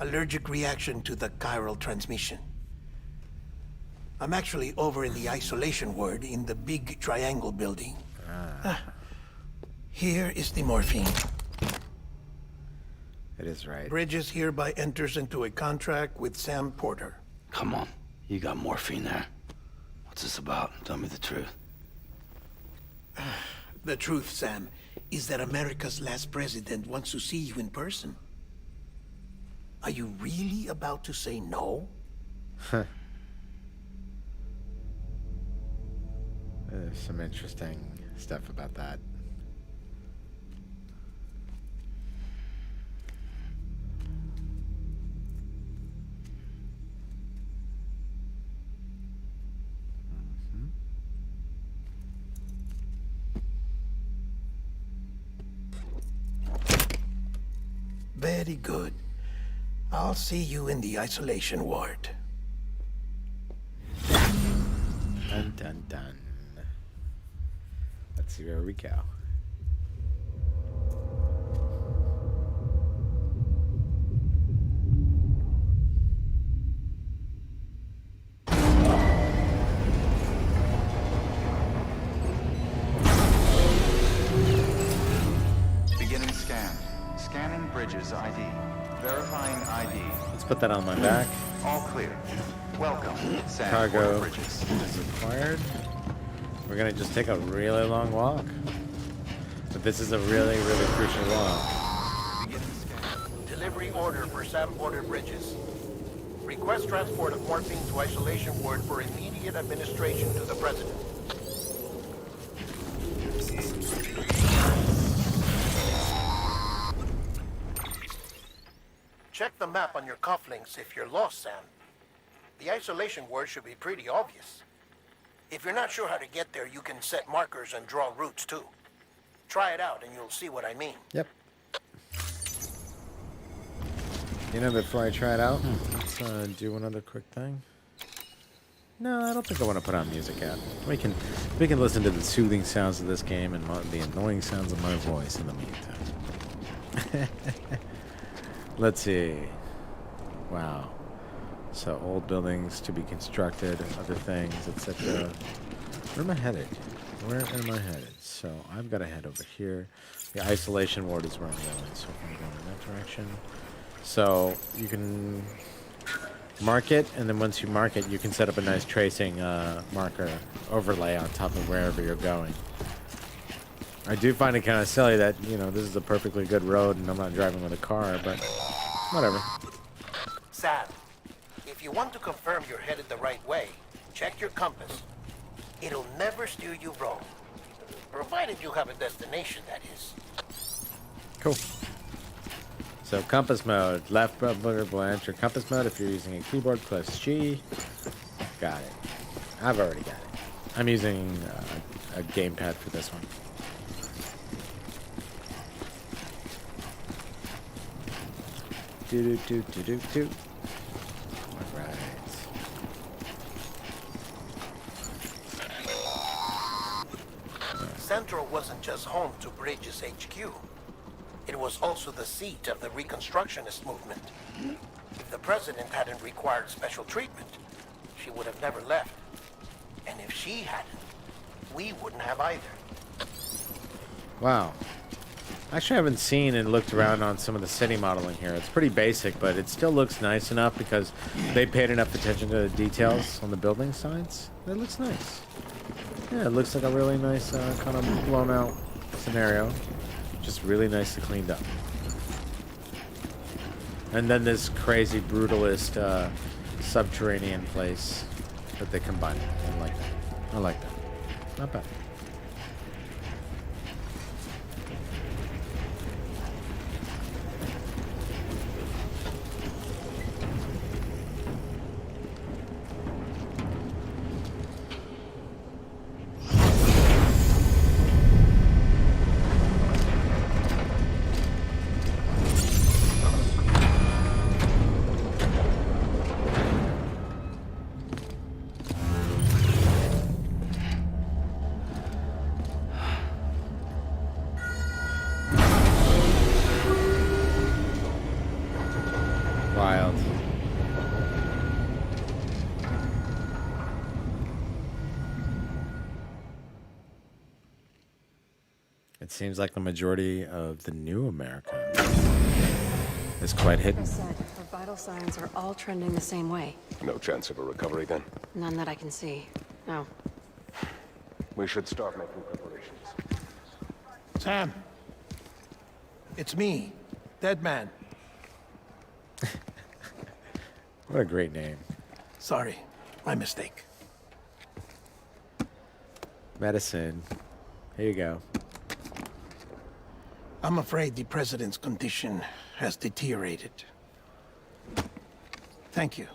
Allergic reaction to the chiral transmission. I'm actually over in the isolation ward in the big triangle building. Here is the morphine. It is right. Bridges hereby enters into a contract with Sam Porter. Come on. You got morphine there. What's this about? Tell me the truth. The truth, Sam, is that America's last president wants to see you in person. Are you really about to say no? There's some interesting stuff about that. Very good. I'll see you in the isolation ward. Dun dun dun. Let's see where we go. Beginning scan. Scanning bridges ID. Verifying ID. Let's put that on my back. All clear. Welcome. Cargo Bridges. is required. We're gonna just take a really long walk. But this is a really, really crucial walk. Beginning scan. Delivery order for Sam-Porter Bridges. Request transport of morphine to isolation ward for immediate administration to the President. Check the map on your cufflinks if you're lost, Sam. The isolation word should be pretty obvious. If you're not sure how to get there, you can set markers and draw routes too. Try it out and you'll see what I mean. Yep. You know, before I try it out, let's do one other quick thing. No, I don't think I want to put on music yet. We can listen to the soothing sounds of this game and the annoying sounds of my voice in the meantime. Let's see. Wow. So old buildings to be constructed, other things, etc. Where am I headed? Where am I headed? So I've got to head over here. The isolation ward is where I'm going. So I'm going in that direction. So you can mark it, and then once you mark it, you can set up a nice tracing marker overlay on top of wherever you're going. I do find it kind of silly that, you know, this is a perfectly good road and I'm not driving with a car, but whatever. Sam, if you want to confirm you're headed the right way, check your compass. It'll never steer you wrong. Provided you have a destination, that is. Cool. So compass mode, left button will enter compass mode. If you're using a keyboard, press G. Got it. I've already got it. I'm using a gamepad for this one. Do. All right. Central wasn't just home to Bridges HQ. It was also the seat of the Reconstructionist movement. If the president hadn't required special treatment, she would have never left. And if she hadn't, we wouldn't have either. Wow. Actually, I haven't seen and looked around on some of the city modeling here. It's pretty basic, but it still looks nice enough because they paid enough attention to the details on the building sides. It looks nice. Yeah, it looks like a really nice kind of blown out scenario. Just really nicely cleaned up. And then this crazy brutalist subterranean place that they combined. I like that. I like that. Not bad. Wild. It seems like the majority of the new America is quite hidden. Like I said, our vital signs are all trending the same way. No chance of a recovery then? None that I can see. No. We should start making preparations. Sam, it's me, Dead Man. What a great name. Sorry, my mistake. Medicine. Here you go. I'm afraid the president's condition has deteriorated. Thank you.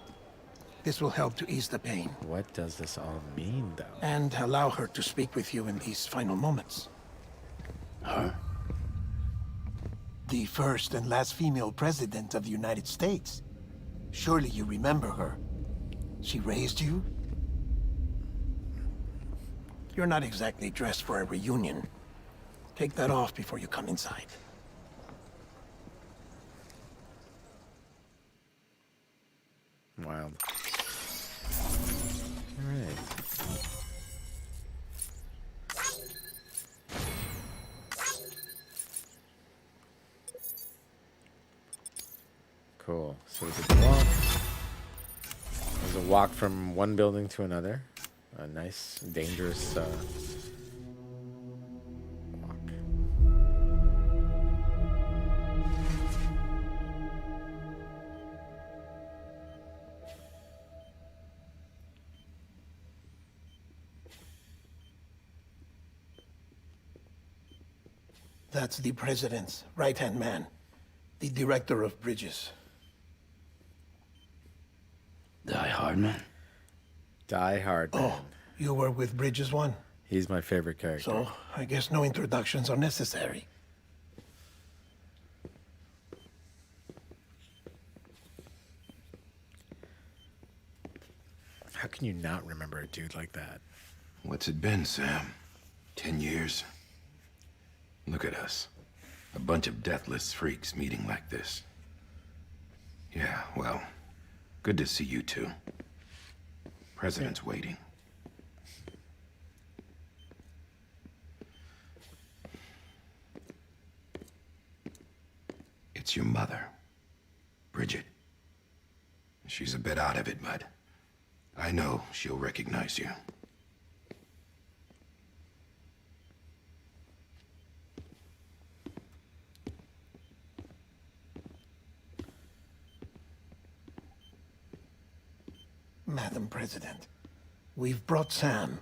This will help to ease the pain. What does this all mean, though? And allow her to speak with you in these final moments. Her? The first and last female president of the United States. Surely you remember her. She raised you? You're not exactly dressed for a reunion. Take that off before you come inside. Wild. All right. Cool. So we did the walk. There's a walk from one building to another. A nice, dangerous walk. That's the president's right-hand man, the director of bridges. Die Hard Man? Die Hard Man. Oh, you were with Bridges one? He's my favorite character. So, I guess no introductions are necessary. How can you not remember a dude like that? What's it been, Sam? 10 years? Look at us. A bunch of deathless freaks meeting like this. Yeah, well, good to see you two. President's waiting. It's your mother, Bridget. She's a bit out of it, but I know she'll recognize you. Madam President, we've brought Sam.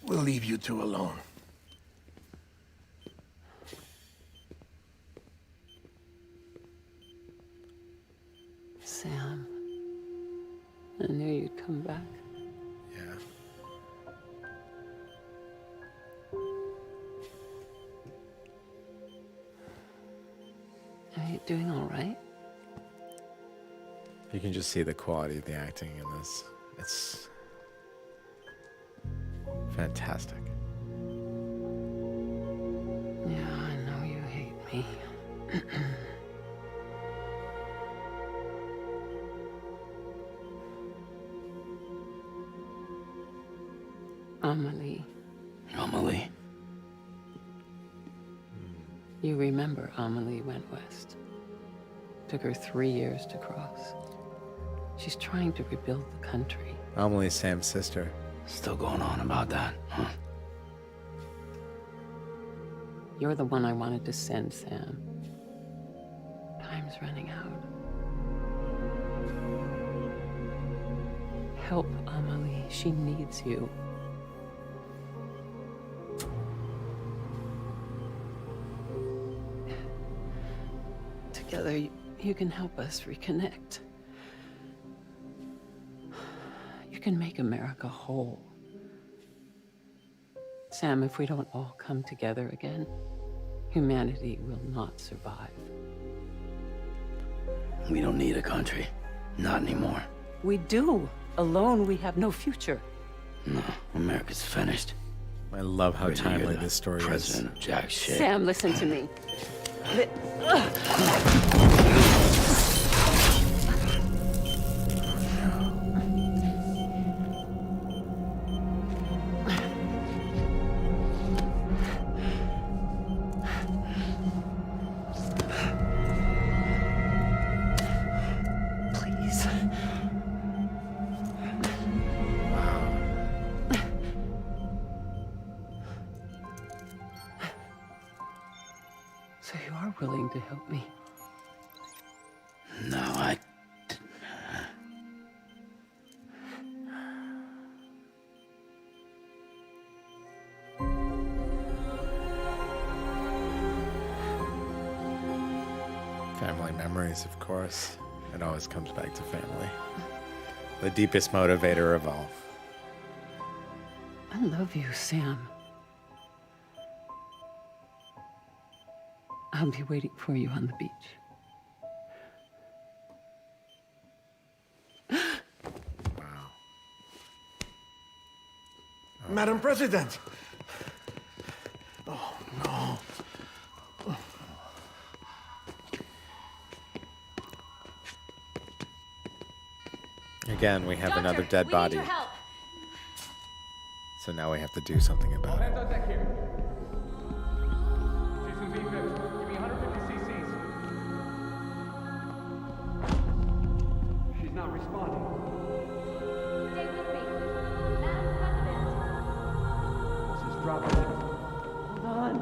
We'll leave you two alone. Sam, I knew you'd come back. Yeah. Are you doing all right? You can just see the quality of the acting in this. It's fantastic. Yeah, I know you hate me. Amelie. Amelie? You remember Amelie went west. Took her 3 years to cross. She's trying to rebuild the country. Amelie's Sam's sister. Still going on about that, huh? You're the one I wanted to send, Sam. Time's running out. Help Amelie. She needs you. Together, you can help us reconnect. You can make America whole. Sam, if we don't all come together again, humanity will not survive. We don't need a country. Not anymore. We do. Alone, we have no future. No, America's finished. I love how Bridget, you're timely the this story president is. of jack shit. Sam, listen to me. Please. So you are willing to help me? No, I... Family memories, of course. It always comes back to family. The deepest motivator of all. I love you, Sam. I'll be waiting for you on the beach. Madam President! Oh, no. Again, we have another dead body. So now we have to do something about it. She's not responding. Stay with me. Madam President. This is dropping. Hold on.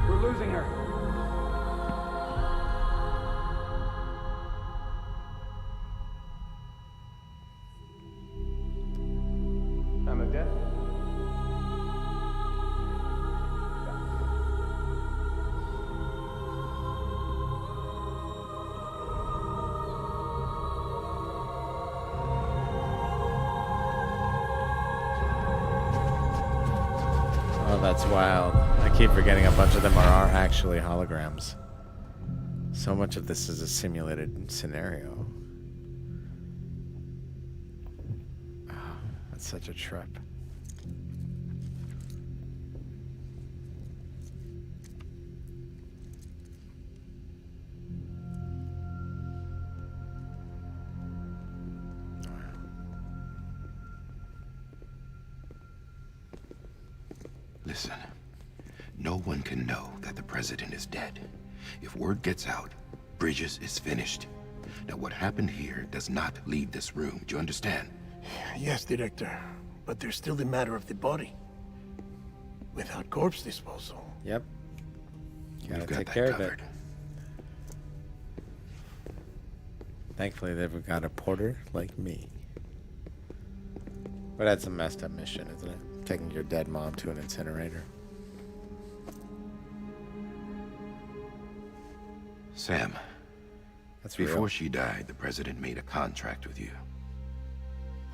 We're losing her. I'm a dead. Oh, that's wild. I keep forgetting a bunch of them are actually holograms. So much of this is a simulated scenario. Oh, that's such a trip. Listen, no one can know that the president is dead. If word gets out, Bridges is finished. Now, what happened here does not leave this room. Do you understand? Yes, Director. But there's still the matter of the body. Without corpse disposal. Yep. Gotta We've got take that care of covered. it. Thankfully, they've got a porter like me. But that's a messed up mission, isn't it? Taking your dead mom to an incinerator. Sam, That's before real. she died, the president made a contract with you.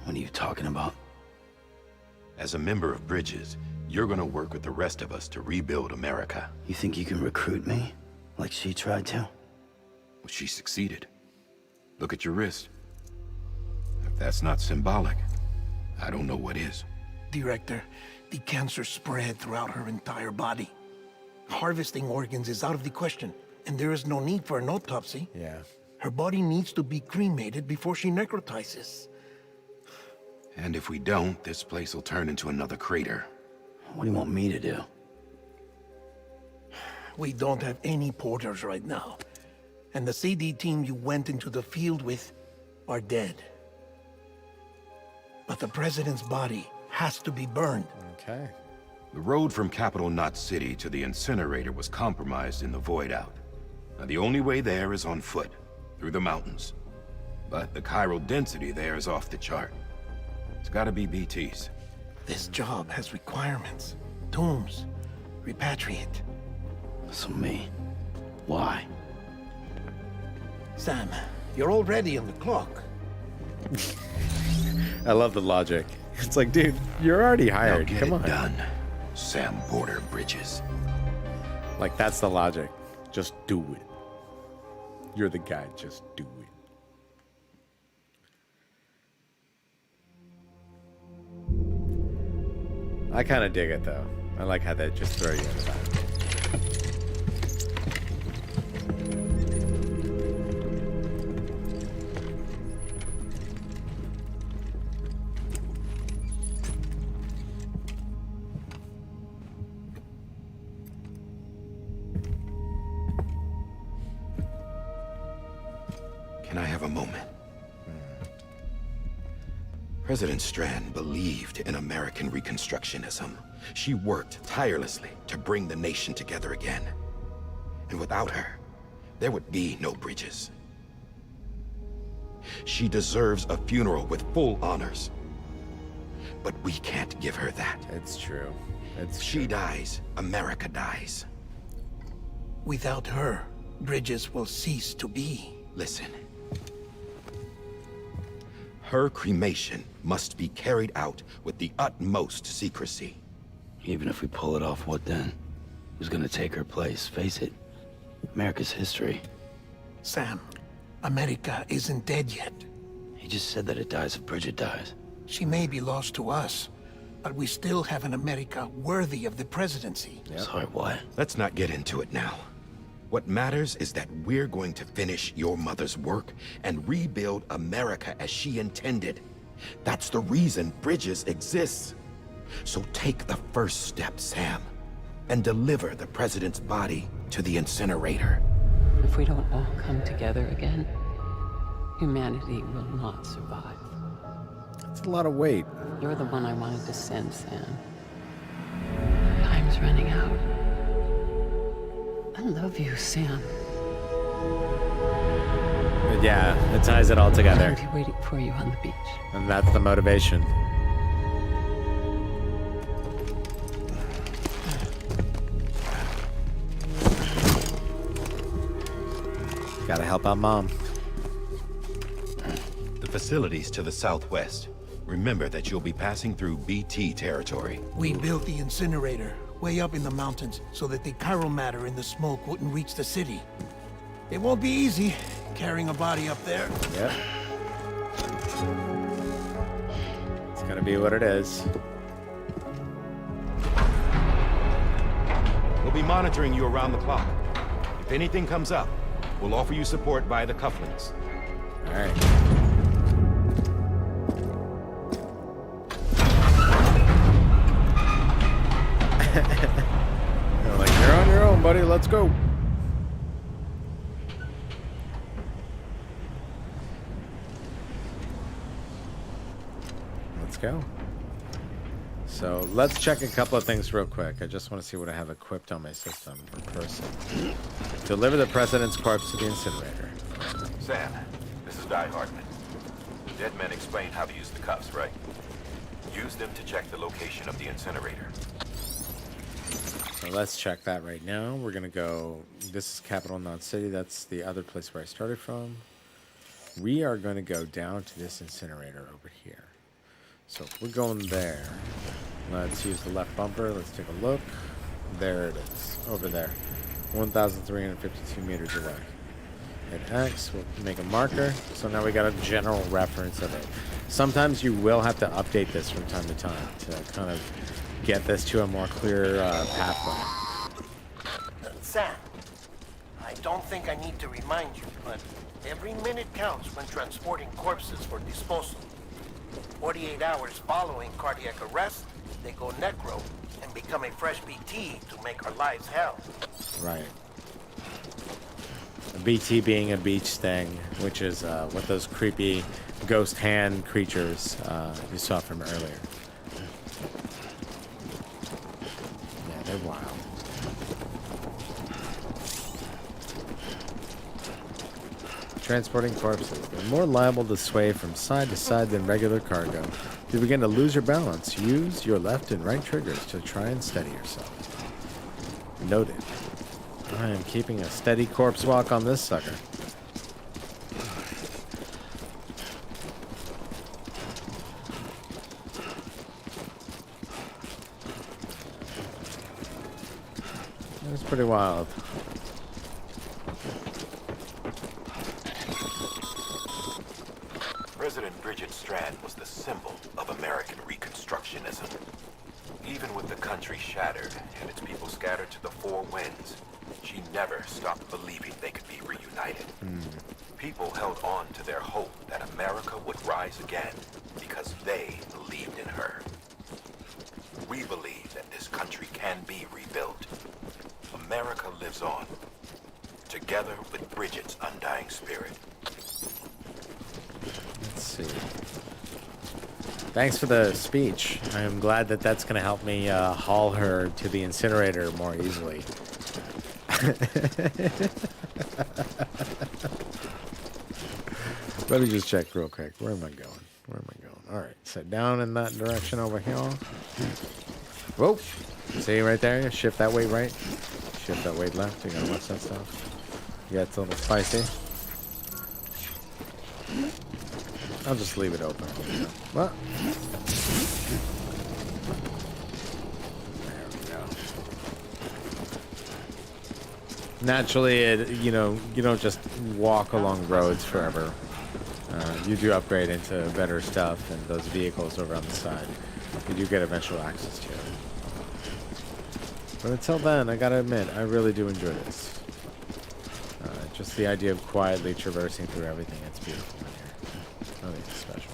What are you talking about? As a member of Bridges, you're gonna work with the rest of us to rebuild America. You think you can recruit me? Like she tried to? Well, she succeeded. Look at your wrist. If that's not symbolic, I don't know what is. Director, the cancer spread throughout her entire body. Harvesting organs is out of the question, and there is no need for an autopsy. Yeah. Her body needs to be cremated before she necrotizes. And if we don't, this place will turn into another crater. What do you want me to do? We don't have any porters right now. And the CD team you went into the field with are dead. But the president's body has to be burned. Okay. The road from Capital Knot City to the incinerator was compromised in the void out. Now, the only way there is on foot, through the mountains. But the chiral density there is off the chart. It's gotta be BTs. This job has requirements. Tombs. Repatriate. So me. Why? Sam, you're already on the clock. I love the logic. It's like, dude, you're already hired. Now get Come it on. done, Sam Porter Bridges. Like, that's the logic. Just do it. You're the guy. Just do it. I kind of dig it, though. I like how they just throw you in the back. Can I have a moment? President Strand believed in American Reconstructionism. She worked tirelessly to bring the nation together again. And without her, there would be no Bridges. She deserves a funeral with full honors. But we can't give her that. It's true. It's If she dies, America dies. Without her, bridges will cease to be. Listen. Her cremation must be carried out with the utmost secrecy. Even if we pull it off, what then? Who's gonna take her place? Face it, America's history. Sam, America isn't dead yet. He just said that it dies if Bridget dies. She may be lost to us, but we still have an America worthy of the presidency. Sorry, what? Let's not get into it now. What matters is that we're going to finish your mother's work and rebuild America as she intended. That's the reason Bridges exists. So take the first step, Sam, and deliver the president's body to the incinerator. If we don't all come together again, humanity will not survive. That's a lot of weight. You're the one I wanted to send, Sam. Time's running out. I love you, Sam. But yeah, it ties it all together. I'll be waiting for you on the beach. And that's the motivation. Gotta help out Mom. The facilities to the southwest. Remember that you'll be passing through BT territory. We built the incinerator way up in the mountains so that the chiral matter in the smoke wouldn't reach the city. It won't be easy carrying a body up there. Yep. It's gonna be what it is. We'll be monitoring you around the clock. If anything comes up, we'll offer you support via the cufflinks. All right. They're like, you're on your own, buddy. Let's go. Let's go. So let's check a couple of things real quick. I just want to see what I have equipped on my system per person. Deliver the president's corpse to the incinerator. Sam, this is Die Hardman. Dead men explained how to use the cuffs, right? Use them to check the location of the incinerator. So let's check that right now. We're gonna go, this is Capital Knot City. That's the other place where I started from. We are gonna go down to this incinerator over here. So if we're going there, let's use the left bumper. Let's take a look. There it is, over there. 1,352 meters away. Hit X, we'll make a marker. So now we got a general reference of it. Sometimes you will have to update this from time to time to kind of get this to a more clear pathway. Sam, I don't think I need to remind you, but every minute counts when transporting corpses for disposal. 48 hours following cardiac arrest, they go necro and become a fresh BT to make our lives hell. Right. A BT being a beach thing, which is what those creepy ghost hand creatures you saw from earlier. Yeah, they're wild. Transporting corpses. They're more liable to sway from side to side than regular cargo. If you begin to lose your balance, use your left and right triggers to try and steady yourself. Noted. I am keeping a steady corpse walk on this sucker. That's pretty wild. President Bridget Strand was the symbol of American Reconstructionism. Even with the country shattered and its people scattered to the four winds, she never stopped believing they could be reunited. People held on to their hope that America would rise again because they believed in her. We believe that this country can be rebuilt. America lives on, together with Bridget's undying spirit. Let's see. Thanks for the speech. I am glad that that's going to help me haul her to the incinerator more easily. Let me just check real quick. Where am I going? Where am I going? All right, so down in that direction over here. Whoa. See right there? Shift that weight right. Shift that weight left. You gotta watch that stuff. Gets a little spicy. I'll just leave it open. Well, there we go. Naturally, you don't just walk along roads forever. You do upgrade into better stuff, and those vehicles over on the side, you do get eventual access to. But until then, I gotta admit, I really do enjoy this. Just the idea of quietly traversing through everything, it's beautiful in here. I think it's special.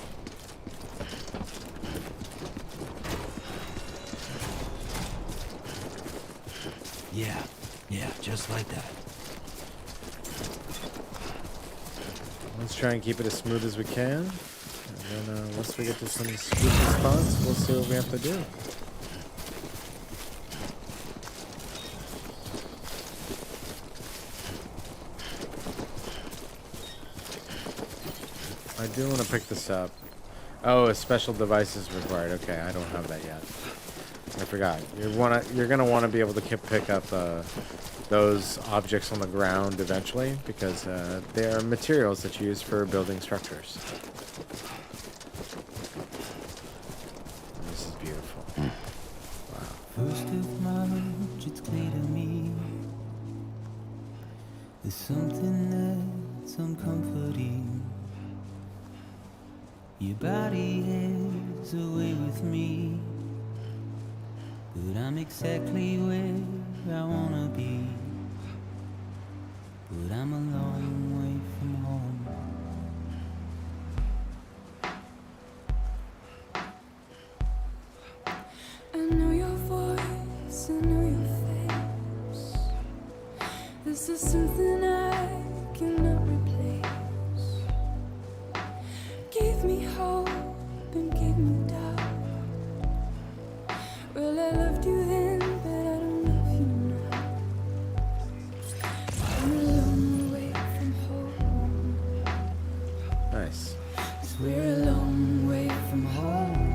Yeah, just like that. Let's try and keep it as smooth as we can. And then once we get to some spooky spots, we'll see what we have to do. I do want to pick this up. Oh, a special device is required. Okay, I don't have that yet. I forgot. You're gonna want to be able to pick up those objects on the ground eventually, because they are materials that you use for building structures. And this is beautiful. Wow. First of March, it's clear to me there's something that's uncomforting. Your body is away with me, but I'm exactly where I wanna be. But I'm a long way from home. I know your voice, I know your face. This is something I cannot replace. Give me hope and give me doubt. Well, I loved you then, but I don't love you now. I'm a long way from home. Nice. 'Cause we're a long way from home.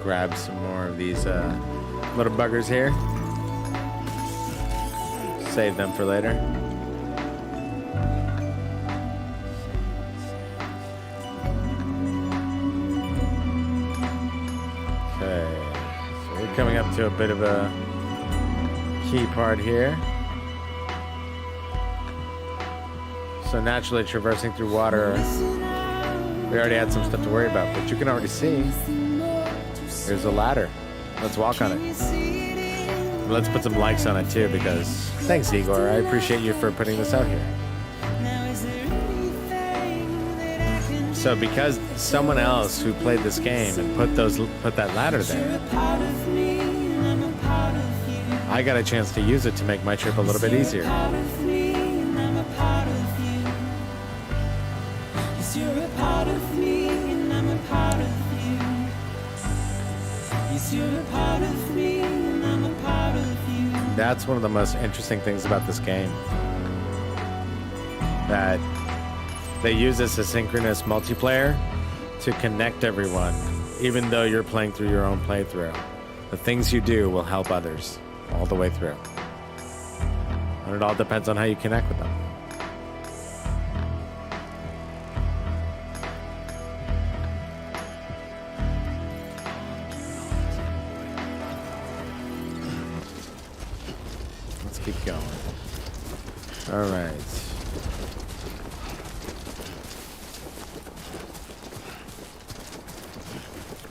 Grab some more of these little buggers here. Save them for later. Okay, so we're coming up to a bit of a key part here. So naturally traversing through water, we already had some stuff to worry about, but you can already see there's a ladder. Let's walk on it. Let's put some likes on it too, because thanks, Igor. I appreciate you for putting this out here. So because someone else who played this game and put that ladder there, I got a chance to use it to make my trip a little bit easier. You're a part of me, and I'm a part of you. That's one of the most interesting things about this game. That they use this asynchronous multiplayer to connect everyone, even though you're playing through your own playthrough. The things you do will help others all the way through. And it all depends on how you connect with them. Keep going. All right.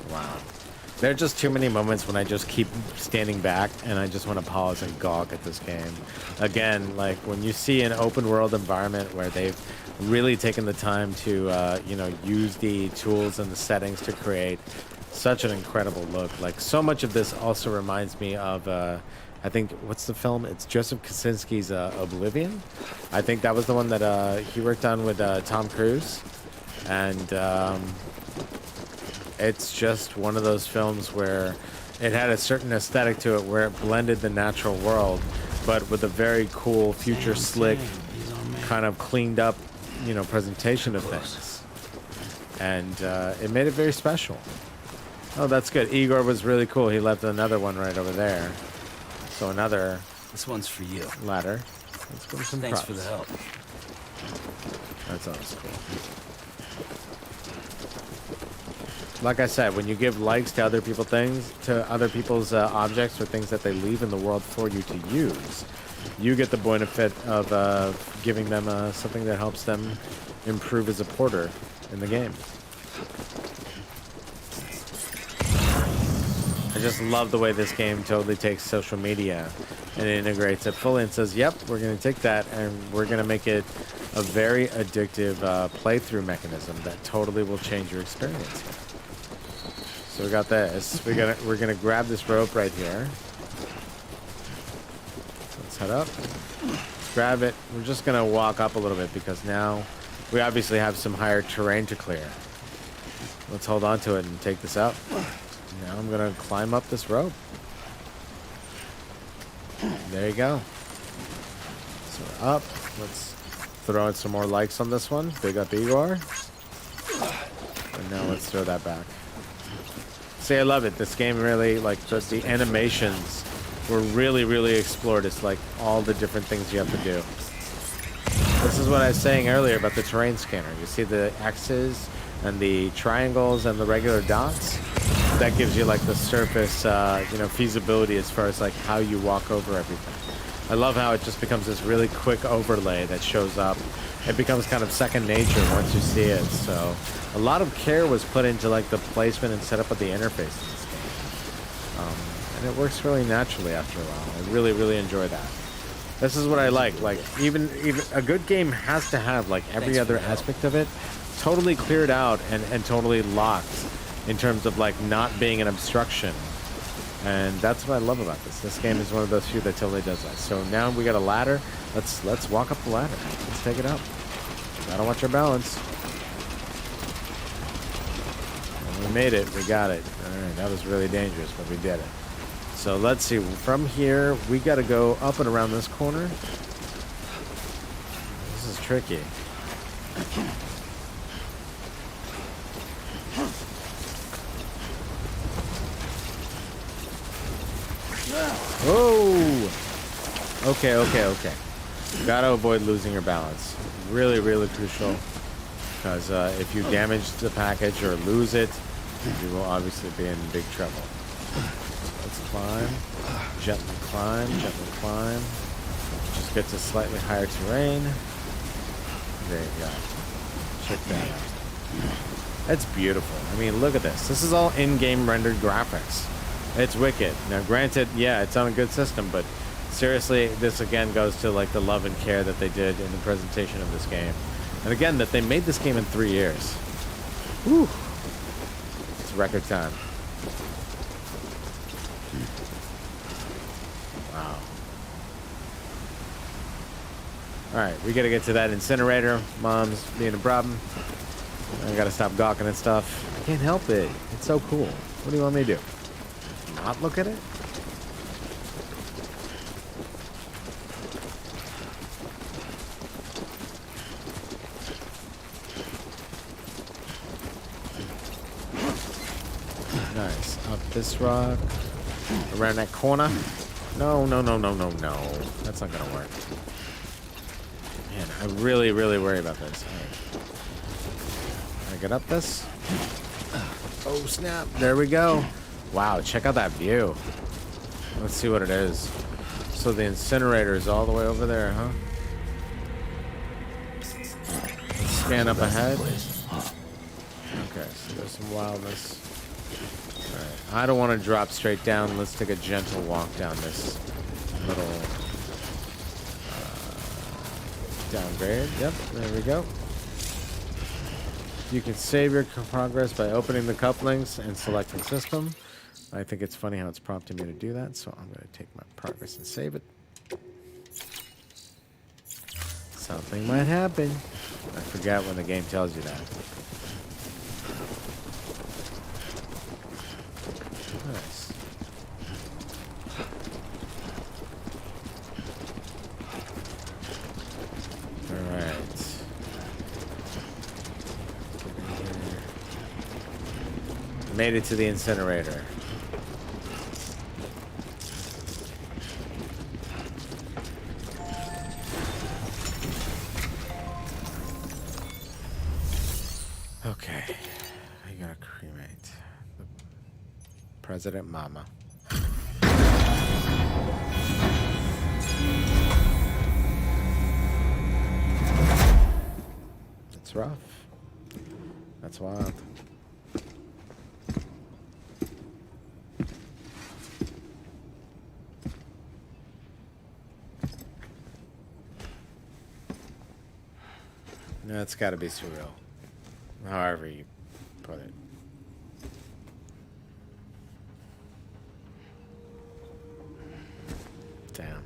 Wow. There are just too many moments when I just keep standing back and I just want to pause and gawk at this game. Again, like when you see an open world environment where they've really taken the time to, use the tools and the settings to create such an incredible look. Like so much of this also reminds me of, I think, what's the film? It's Joseph Kosinski's Oblivion. I think that was the one that he worked on with Tom Cruise. And it's just one of those films where it had a certain aesthetic to it where it blended the natural world, but with a very cool, future slick kind of cleaned up, you know, presentation of things. And it made it very special. Oh, that's good. Igor was really cool. He left another one right over there. So another... This one's for you. Ladder. Let's give him some Thanks props. for the help. That's always cool. Like I said, when you give likes to other people's objects or things that they leave in the world for you to use, you get the benefit of giving them something that helps them improve as a porter in the game. I just love the way this game totally takes social media and integrates it fully and says, yep, we're going to take that and we're going to make it a very addictive playthrough mechanism that totally will change your experience. So we got this. We're gonna grab this rope right here. Let's head up. Let's grab it. We're just gonna walk up a little bit because now we obviously have some higher terrain to clear. Let's hold on to it and take this out. Now I'm gonna climb up this rope. There you go. So we're up. Let's throw in some more likes on this one. Big up Igor. And now let's throw that back. See, I love it. This game really, like, just the animations were really explored. It's like all the different things you have to do. This is what I was saying earlier about the terrain scanner. You see the X's and the triangles and the regular dots? That gives you like the surface, you know, feasibility as far as like how you walk over everything. I love how it just becomes this really quick overlay that shows up. It becomes kind of second nature once you see it. So a lot of care was put into like the placement and setup of the interface in this game. And it works really naturally after a while. I really enjoy that. This is what I like. Like even a good game has to have like every other aspect of it totally cleared out and totally locked in terms of like not being an obstruction. And that's what I love about this. This game is one of those few that totally does that. So now we got a ladder. Let's walk up the ladder. Let's take it up. Gotta watch our balance. And we made it. We got it. All right, that was really dangerous, but we did it. So let's see. From here, we got to go up and around this corner. This is tricky. Oh! Okay. Gotta avoid losing your balance. Really crucial. Because if you damage the package or lose it, you will obviously be in big trouble. Let's climb. Gently climb. Just get to slightly higher terrain. There you go. Check that out. That's beautiful. I mean, look at this. This is all in-game rendered graphics. It's wicked. Now, granted, yeah, it's on a good system, but seriously, this again goes to like the love and care that they did in the presentation of this game. And again, that they made this game in 3 years. Whew. It's record time. Wow. Alright, we gotta get to that incinerator. Mom's being a problem. I gotta stop gawking at stuff. I can't help it. It's so cool. What do you want me to do? Not look at it? Nice. Up this rock. Around that corner. No. That's not gonna work. Man, I really worry about this. All right. Can I get up this? Oh, snap. There we go. Wow, check out that view. Let's see what it is. So the incinerator is all the way over there, huh? Scan up ahead. Okay, so there's some wildness. Alright, I don't want to drop straight down. Let's take a gentle walk down this little downgrade. Yep, there we go. You can save your progress by opening the couplings and selecting system. I think it's funny how it's prompting me to do that, so I'm going to take my progress and save it. Something might happen. I forgot when the game tells you that. Nice. Alright. Made it to the incinerator. Okay, I gotta cremate President Mama. That's rough. That's wild. No, it's gotta be surreal. However you put it. Damn.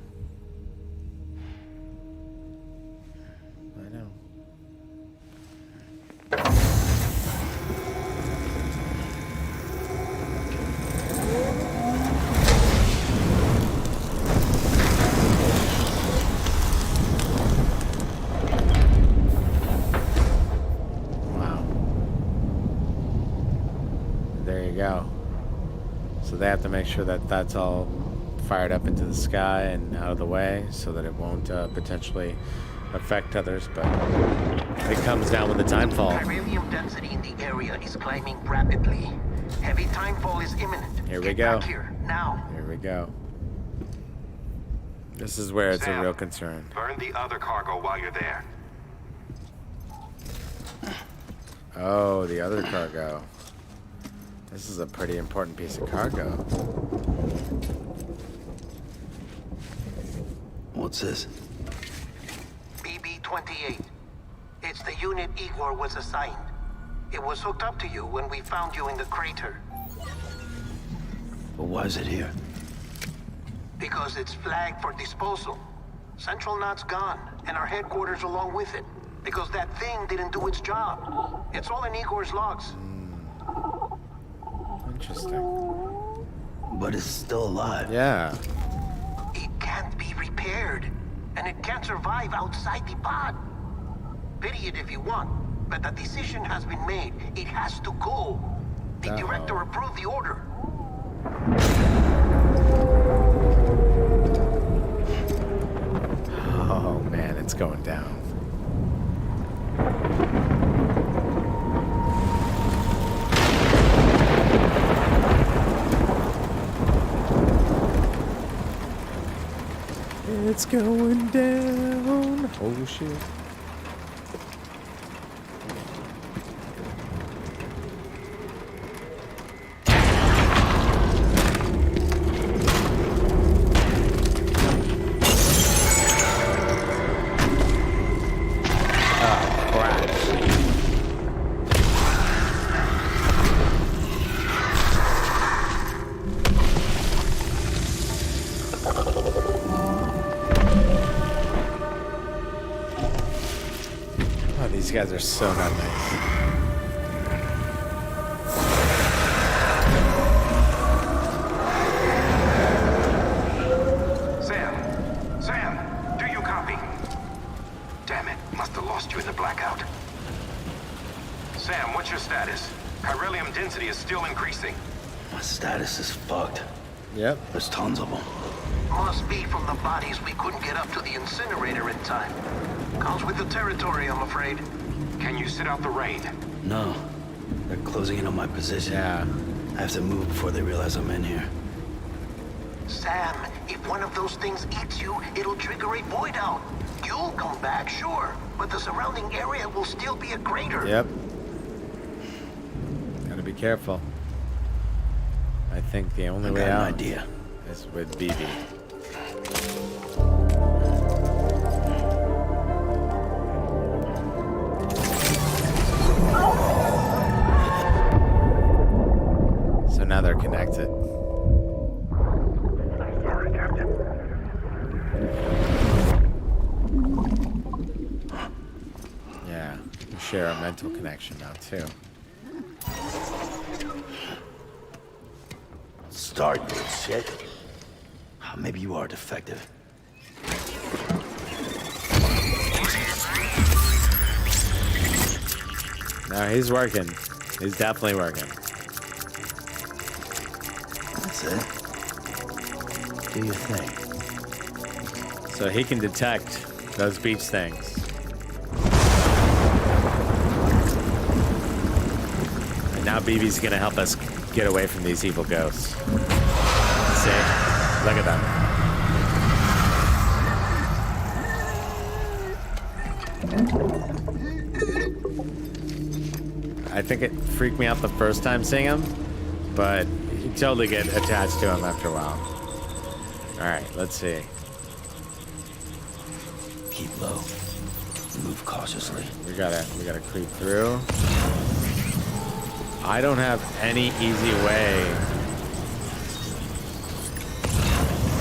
I know. Go. So they have to make sure that that's all fired up into the sky and out of the way so that it won't potentially affect others, but it comes down with the timefall. Chiralium density in the area is climbing rapidly. Heavy timefall is imminent. Here we Get go. back here, now. Here we go. This is where it's a real concern. Burn the other cargo while you're there. Oh, the other cargo. This is a pretty important piece of cargo. What's this? BB-28. It's the unit Igor was assigned. It was hooked up to you when we found you in the crater. But why is it here? Because it's flagged for disposal. Central Knot's gone, and our headquarters along with it. Because that thing didn't do its job. It's all in Igor's logs. Interesting. But it's still alive. Yeah. It can't be repaired, and it can't survive outside the pod. Pity it if you want, but the decision has been made. It has to go. The director approved the order. Oh man, it's going down. It's going down. Oh shit. These guys are so not nice. Sam, do you copy? Damn it, must have lost you in the blackout. Sam, what's your status? Chiralium density is still increasing. My status is fucked. Yep. There's tons of them. Must be from the bodies we couldn't get up to the incinerator in time. Comes with the territory, I'm afraid. Can you sit out the rain? No. They're closing in on my position. Yeah. I have to move before they realize I'm in here. Sam, if one of those things eats you, it'll trigger a void out. You'll come back, sure, but the surrounding area will still be a crater. Yep. Gotta be careful. I think the only way out is with BB. So now they're connected. Sorry, Captain. Yeah, we share a mental connection now too. Start this shit. Maybe you are defective. No, he's working. He's definitely working. That's it. Do your thing. So he can detect those beach things. And now BB's gonna help us get away from these evil ghosts. See? Look at them. I think it freaked me out the first time seeing him, but you totally get attached to him after a while. Alright, let's see. Keep low. Move cautiously. We gotta creep through. I don't have any easy way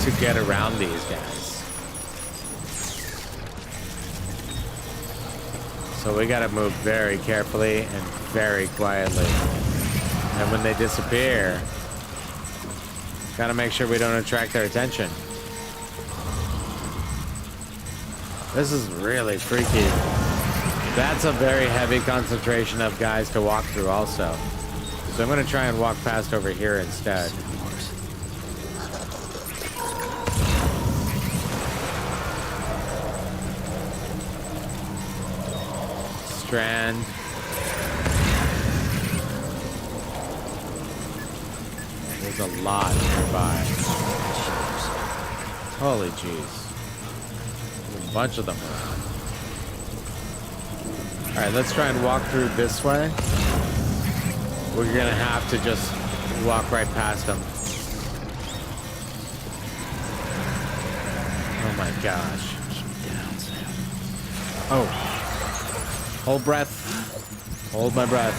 to get around these guys. So we gotta move very carefully and very quietly. And when they disappear, gotta make sure we don't attract their attention. This is really freaky. That's a very heavy concentration of guys to walk through also. So I'm gonna try and walk past over here instead. Strand. There's a lot nearby. Holy jeez. There's a bunch of them around. Alright, let's try and walk through this way. We're gonna have to just walk right past them. Oh my gosh. Oh. Hold breath. Hold my breath.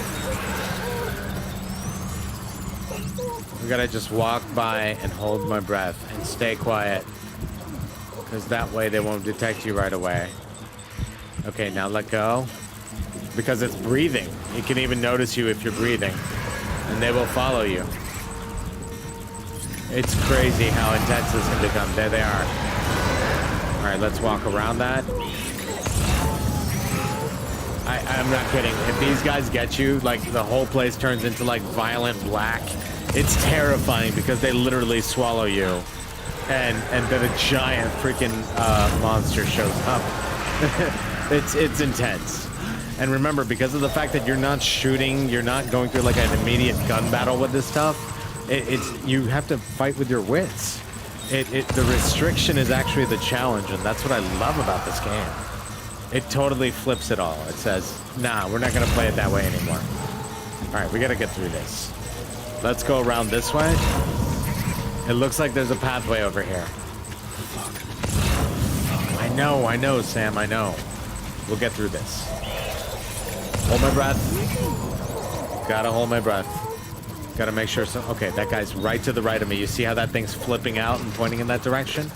We gotta just walk by and hold my breath and stay quiet. Because that way they won't detect you right away. Okay, now let go. Because it's breathing. It can even notice you if you're breathing. And they will follow you. It's crazy how intense this can become. There they are. Alright, let's walk around that. I'm not kidding. If these guys get you, like, the whole place turns into, like, violent black. It's terrifying because they literally swallow you. And then a giant freaking monster shows up. It's intense. And remember, because of the fact that you're not shooting, you're not going through like an immediate gun battle with this stuff, you have to fight with your wits. The restriction is actually the challenge, and that's what I love about this game. It totally flips it all. It says, nah, we're not gonna play it that way anymore. Alright, we gotta get through this. Let's go around this way. It looks like there's a pathway over here. I know, Sam, I know. We'll get through this. Hold my breath. Gotta hold my breath. Gotta make sure so. Okay, that guy's right to the right of me. You see how that thing's flipping out and pointing in that direction?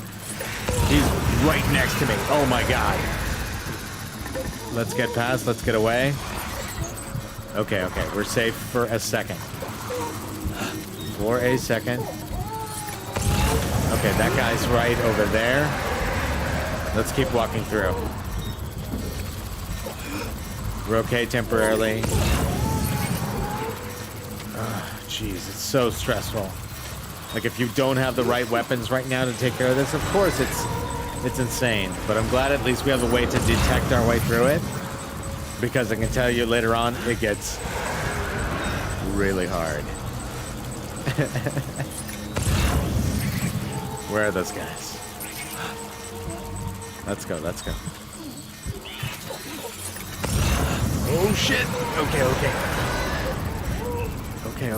He's right next to me. Oh my god. Let's get past. Let's get away. Okay. We're safe for a second. For a second. Okay, that guy's right over there. Let's keep walking through. We're okay temporarily. Jeez, it's so stressful. Like, if you don't have the right weapons right now to take care of this, of course it's insane. But I'm glad at least we have a way to detect our way through it. Because I can tell you later on, it gets really hard. Where are those guys? Let's go. Oh shit! Okay. Okay,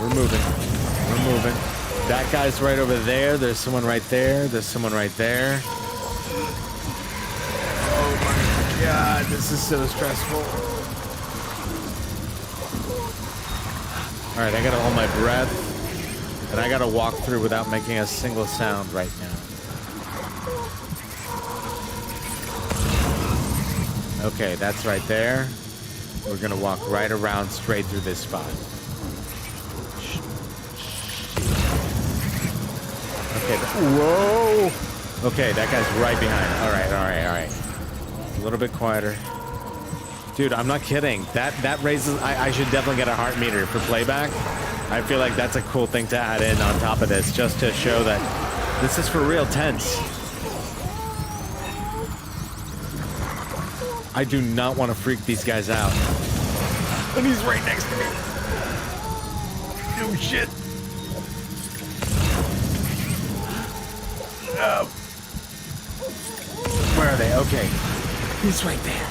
we're moving. That guy's right over there. There's someone right there. Oh my god, this is so stressful. Alright, I gotta hold my breath. And I gotta walk through without making a single sound right now. Okay, that's right there. We're gonna walk right around straight through this spot. Okay, whoa! Okay, that guy's right behind. Alright. A little bit quieter. Dude, I'm not kidding. That raises... I should definitely get a heart meter for playback. I feel like that's a cool thing to add in on top of this, just to show that this is for real tense. I do not want to freak these guys out. And he's right next to me. Oh, shit. Where are they? Okay. He's right there.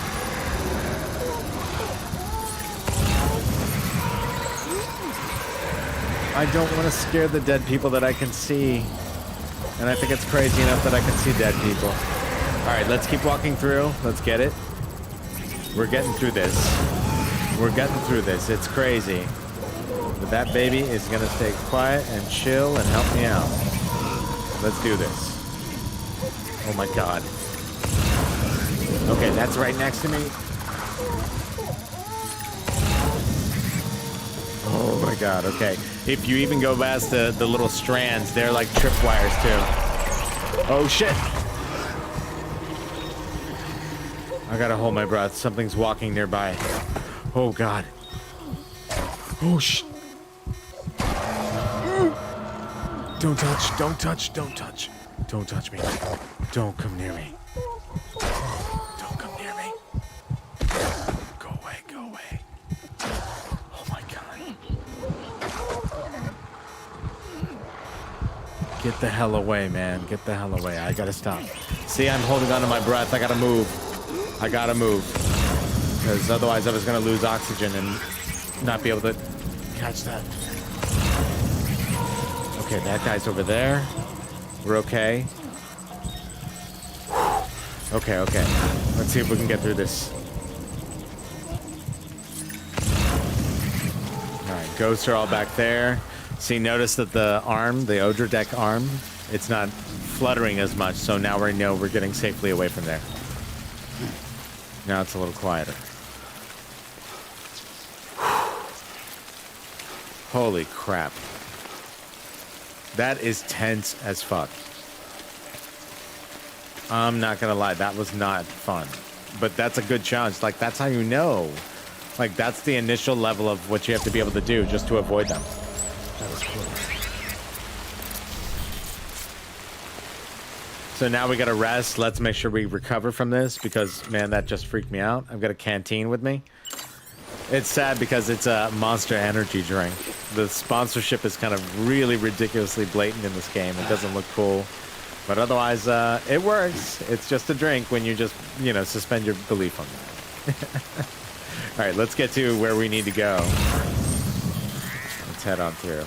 I don't want to scare the dead people that I can see. And I think it's crazy enough that I can see dead people. Alright, let's keep walking through. Let's get it. We're getting through this. We're getting through this. It's crazy. But that baby is going to stay quiet and chill and help me out. Let's do this. Oh my god. Okay, that's right next to me. Oh my god, okay. If you even go past the little strands, they're like tripwires too. Oh shit! I gotta hold my breath. Something's walking nearby. Oh god. Oh sh... Don't touch, don't touch, don't touch. Don't touch me. Don't come near me. Don't come near me. Go away, go away. Oh my god. Get the hell away, man. Get the hell away. I gotta stop. See, I'm holding on to my breath. I gotta move. I gotta move. Because otherwise I was gonna lose oxygen and not be able to catch that. Okay, that guy's over there. We're okay. Okay, okay. Let's see if we can get through this. Alright, ghosts are all back there. See, notice that the arm, the Odra deck arm, it's not fluttering as much, so now we know we're getting safely away from there. Now it's a little quieter. Holy crap. That is tense as fuck. I'm not gonna lie, that was not fun. But that's a good challenge. Like, that's how you know. Like, that's the initial level of what you have to be able to do just to avoid them. That was cool. So now we gotta rest. Let's make sure we recover from this because, man, that just freaked me out. I've got a canteen with me. It's sad because it's a Monster Energy drink. The sponsorship is kind of really ridiculously blatant in this game. It doesn't look cool. But otherwise, it works. It's just a drink when you just, you know, suspend your belief on that. All right, let's get to where we need to go. Let's head on through.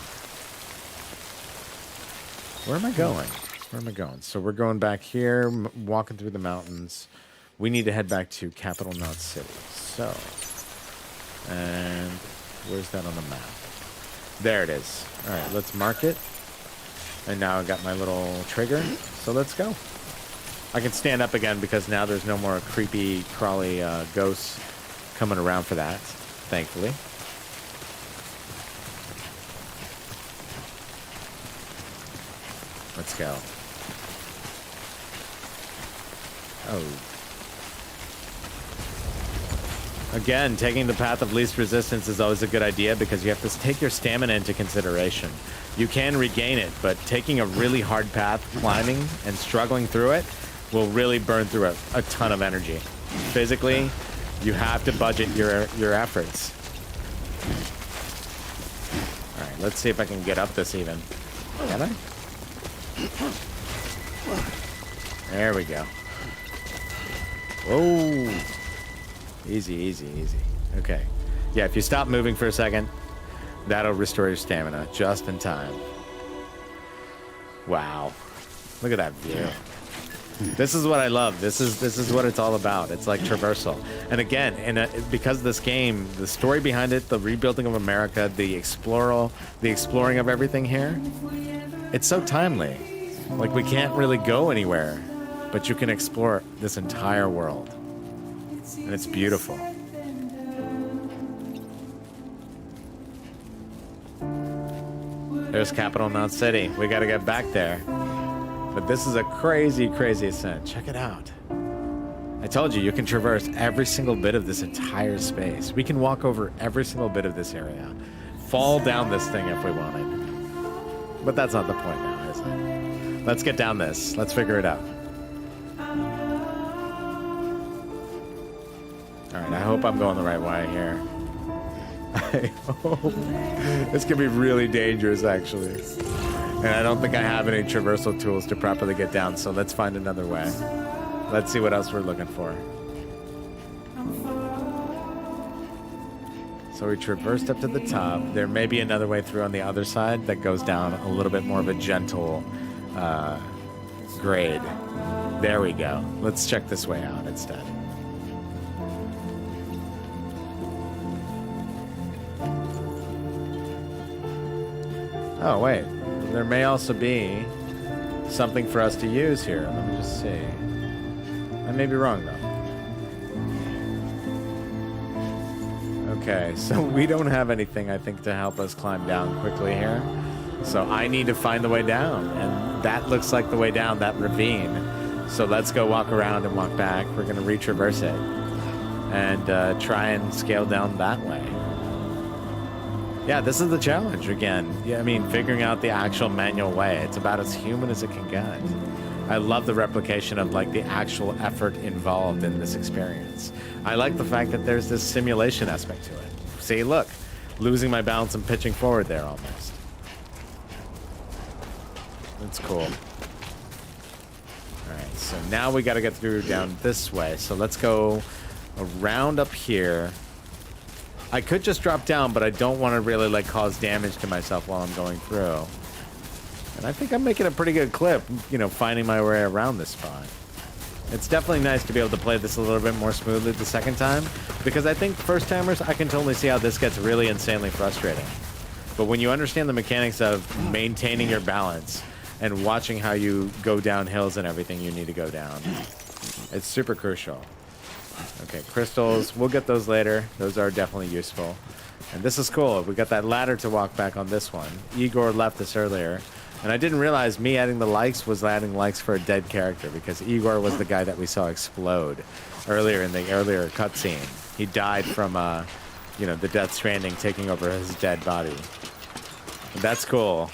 Where am I going? Where am I going? So we're going back here, walking through the mountains. We need to head back to Capital Knot City. So, and where's that on the map? There it is. All right, let's mark it. And now I got my little trigger, so let's go. I can stand up again because now there's no more creepy, crawly ghosts coming around for that, thankfully. Let's go. Oh. Again, taking the path of least resistance is always a good idea because you have to take your stamina into consideration. You can regain it, but taking a really hard path, climbing and struggling through it will really burn through a ton of energy. Physically, you have to budget your efforts. All right, let's see if I can get up this even. Can I? There we go. Whoa. Easy, easy, easy. Okay. Yeah, if you stop moving for a second, that'll restore your stamina just in time. Wow. Look at that view. This is what I love. This is what it's all about. It's like traversal. And again, because this game, the story behind it, the rebuilding of America, the exploring of everything here, it's so timely. Like, we can't really go anywhere, but you can explore this entire world. And it's beautiful. There's Capital Knot City. We gotta get back there. But this is a crazy, crazy ascent. Check it out. I told you, you can traverse every single bit of this entire space. We can walk over every single bit of this area. Fall down this thing if we wanted. But that's not the point now, is it? Let's get down this. Let's figure it out. Alright, I hope I'm going the right way here. I hope. This could be really dangerous, actually. And I don't think I have any traversal tools to properly get down, so let's find another way. Let's see what else we're looking for. So we traversed up to the top. There may be another way through on the other side that goes down a little bit more of a gentle grade. There we go. Let's check this way out instead. Oh, wait. There may also be something for us to use here. Let me just see. I may be wrong, though. Okay, so we don't have anything, I think, to help us climb down quickly here. So I need to find the way down. And that looks like the way down, that ravine. So let's go walk around and walk back. We're going to retraverse it. And try and scale down that way. Yeah, this is the challenge again. Yeah, I mean, figuring out the actual manual way. It's about as human as it can get. I love the replication of like the actual effort involved in this experience. I like the fact that there's this simulation aspect to it. See, look, losing my balance and pitching forward there almost. That's cool. All right, so now we got to get through down this way. So let's go around up here. I could just drop down, but I don't want to really like cause damage to myself while I'm going through. And I think I'm making a pretty good clip, you know, finding my way around this spot. It's definitely nice to be able to play this a little bit more smoothly the second time, because I think first timers, I can totally see how this gets really insanely frustrating. But when you understand the mechanics of maintaining your balance and watching how you go down hills and everything you need to go down, it's super crucial. Okay, crystals. We'll get those later. Those are definitely useful. And this is cool. We got that ladder to walk back on this one. Igor left this earlier. And I didn't realize me adding the likes was adding likes for a dead character, because Igor was the guy that we saw explode earlier in the earlier cutscene. He died from, you know, the Death Stranding taking over his dead body. And that's cool.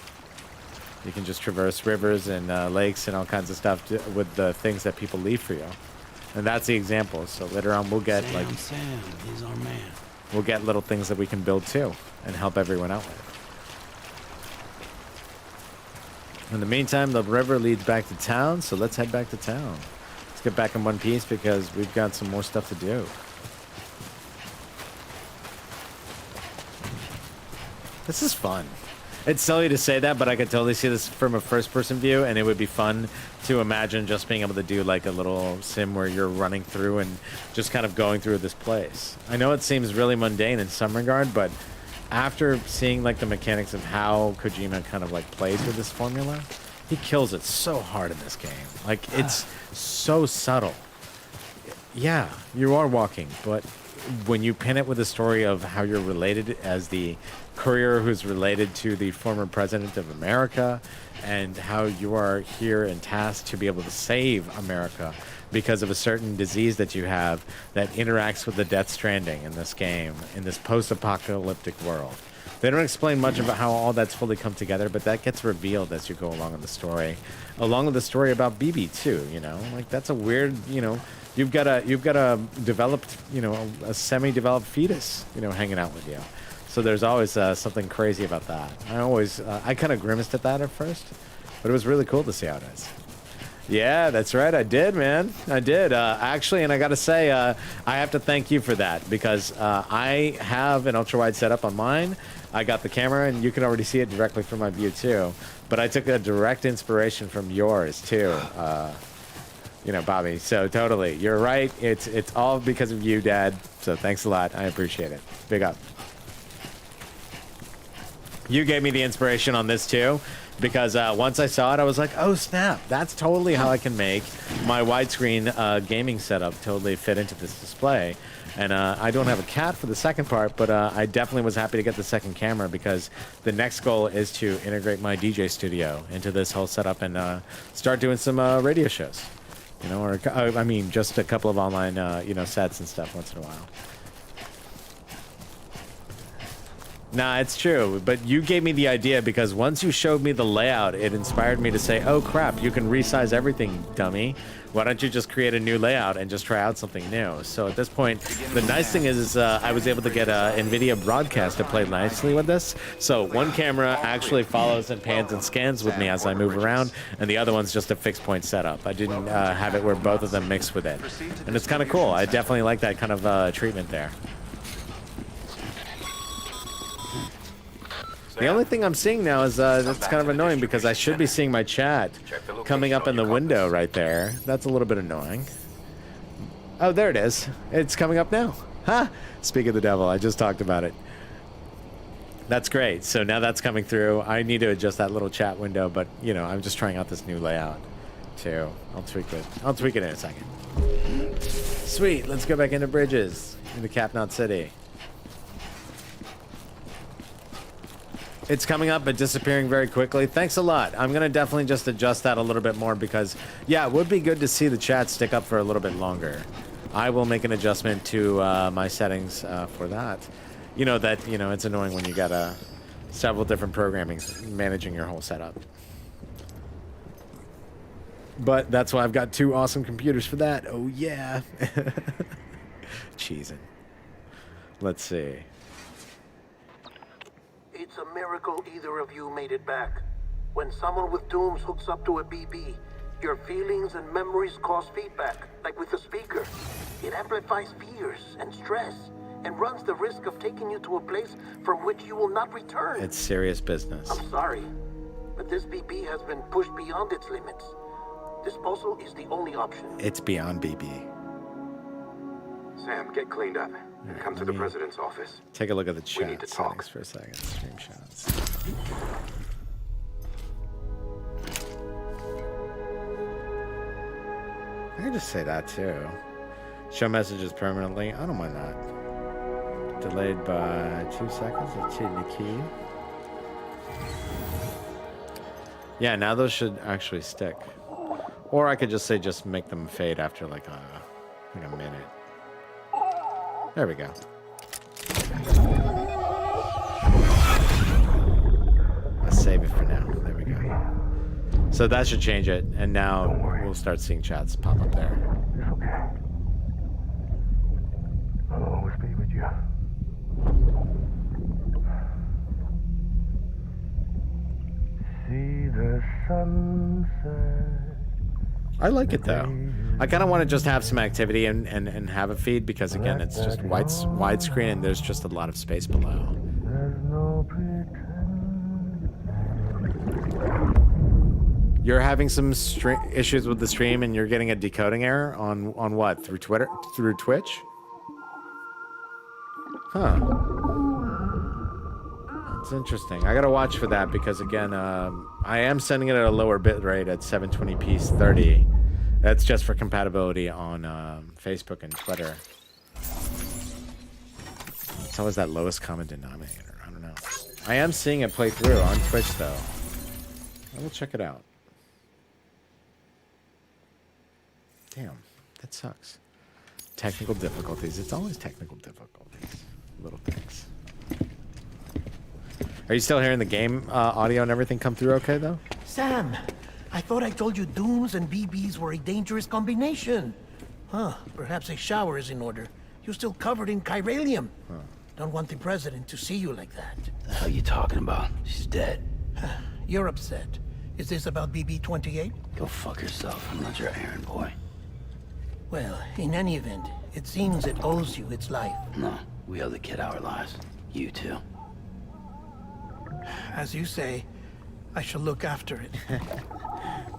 You can just traverse rivers and lakes and all kinds of stuff with the things that people leave for you. And that's the example. So later on, we'll get Sam is our man. We'll get little things that we can build too, and help everyone out with. In the meantime, the river leads back to town, so let's head back to town. Let's get back in one piece because we've got some more stuff to do. This is fun. It's silly to say that, but I could totally see this from a first-person view, and it would be fun to imagine just being able to do like a little sim where you're running through and just kind of going through this place. I know it seems really mundane in some regard, but after seeing like the mechanics of how Kojima kind of like plays with this formula, he kills it so hard in this game. Like, it's so subtle. Yeah, you are walking, but when you pin it with the story of how you're related as the courier who's related to the former president of America, and how you are here and tasked to be able to save America because of a certain disease that you have that interacts with the Death Stranding in this game, in this post-apocalyptic world. They don't explain much about how all that's fully come together, but that gets revealed as you go along in the story. Along with the story about BB too, you know? Like, that's a weird, you know, you've got a developed, you know, a semi-developed fetus, you know, hanging out with you. So there's always something crazy about that. I kind of grimaced at that at first, but it was really cool to see how it is. Yeah, that's right. I did, man. I did. Actually, and I got to say, I have to thank you for that, because I have an ultra-wide setup on mine. I got the camera, and you can already see it directly from my view, too. But I took a direct inspiration from yours, too. You know, Bobby. So totally. You're right. It's all because of you, Dad. So thanks a lot. I appreciate it. Big up. You gave me the inspiration on this too, because once I saw it, I was like, oh snap, that's totally how I can make my widescreen gaming setup totally fit into this display. And I don't have a cat for the second part, but I definitely was happy to get the second camera, because the next goal is to integrate my DJ studio into this whole setup and start doing some radio shows. You know, or I mean, just a couple of online, you know, sets and stuff once in a while. Nah, it's true, but you gave me the idea because once you showed me the layout, it inspired me to say, oh crap, you can resize everything, dummy. Why don't you just create a new layout and just try out something new? So at this point, the nice thing is I was able to get a NVIDIA broadcast to play nicely with this. So one camera actually follows and pans and scans with me as I move around, and the other one's just a fixed point setup. I didn't have it where both of them mix with it. And it's kind of cool. I definitely like that kind of treatment there. The only thing I'm seeing now is that's kind of annoying because I should be seeing my chat coming up in the window right there. That's a little bit annoying. Oh, there it is. It's coming up now. Huh? Speak of the devil, I just talked about it. That's great. So now that's coming through. I need to adjust that little chat window, but you know, I'm just trying out this new layout too. I'll tweak it. I'll tweak it in a second. Sweet. Let's go back into Bridges, into Capnot City. It's coming up but disappearing very quickly. Thanks a lot. I'm going to definitely just adjust that a little bit more because, yeah, it would be good to see the chat stick up for a little bit longer. I will make an adjustment to my settings for that. You know that, you know, it's annoying when you got several different programmings managing your whole setup. But that's why I've got 2 awesome computers for that. Oh, yeah. Cheesing. Let's see. It's a miracle either of you made it back. When someone with dooms hooks up to a BB, your feelings and memories cause feedback, like with the speaker. It amplifies fears and stress, and runs the risk of taking you to a place from which you will not return. It's serious business. I'm sorry, but this BB has been pushed beyond its limits. Disposal is the only option. It's beyond BB. Sam, get cleaned up and come to the president's office. Take a look at the chat settings for a second. Stream shots. I can just say that too. Show messages permanently. I don't mind that. Delayed by 2 seconds. Let's see the key. Yeah, now those should actually stick. Or I could just say just make them fade after like a minute. There we go. Let's save it for now. There we go. So that should change it, and now we'll start seeing chats pop up there. It's okay. I'll always be with you. See the sunset. I like it though. I kind of want to just have some activity and have a feed because again, it's just widescreen and there's just a lot of space below. You're having some issues with the stream and you're getting a decoding error on what? Through Twitter? Through Twitch? Huh. That's interesting. I gotta watch for that because again, I am sending it at a lower bit rate at 720p 30. That's just for compatibility on Facebook and Twitter. It's always that lowest common denominator. I don't know. I am seeing it play through on Twitch though. I will check it out. Damn, that sucks. Technical difficulties. It's always technical difficulties. Little things. Are you still hearing the game audio and everything come through okay though? Sam, I thought I told you dooms and BBs were a dangerous combination. Huh, perhaps a shower is in order. You're still covered in chiralium. Huh. Don't want the president to see you like that. The hell are you talking about? She's dead. You're upset. Is this about BB-28? Go fuck yourself. I'm not your errand boy. Well, in any event, it seems it owes you its life. No, we owe the kid our lives. You too. As you say, I shall look after it.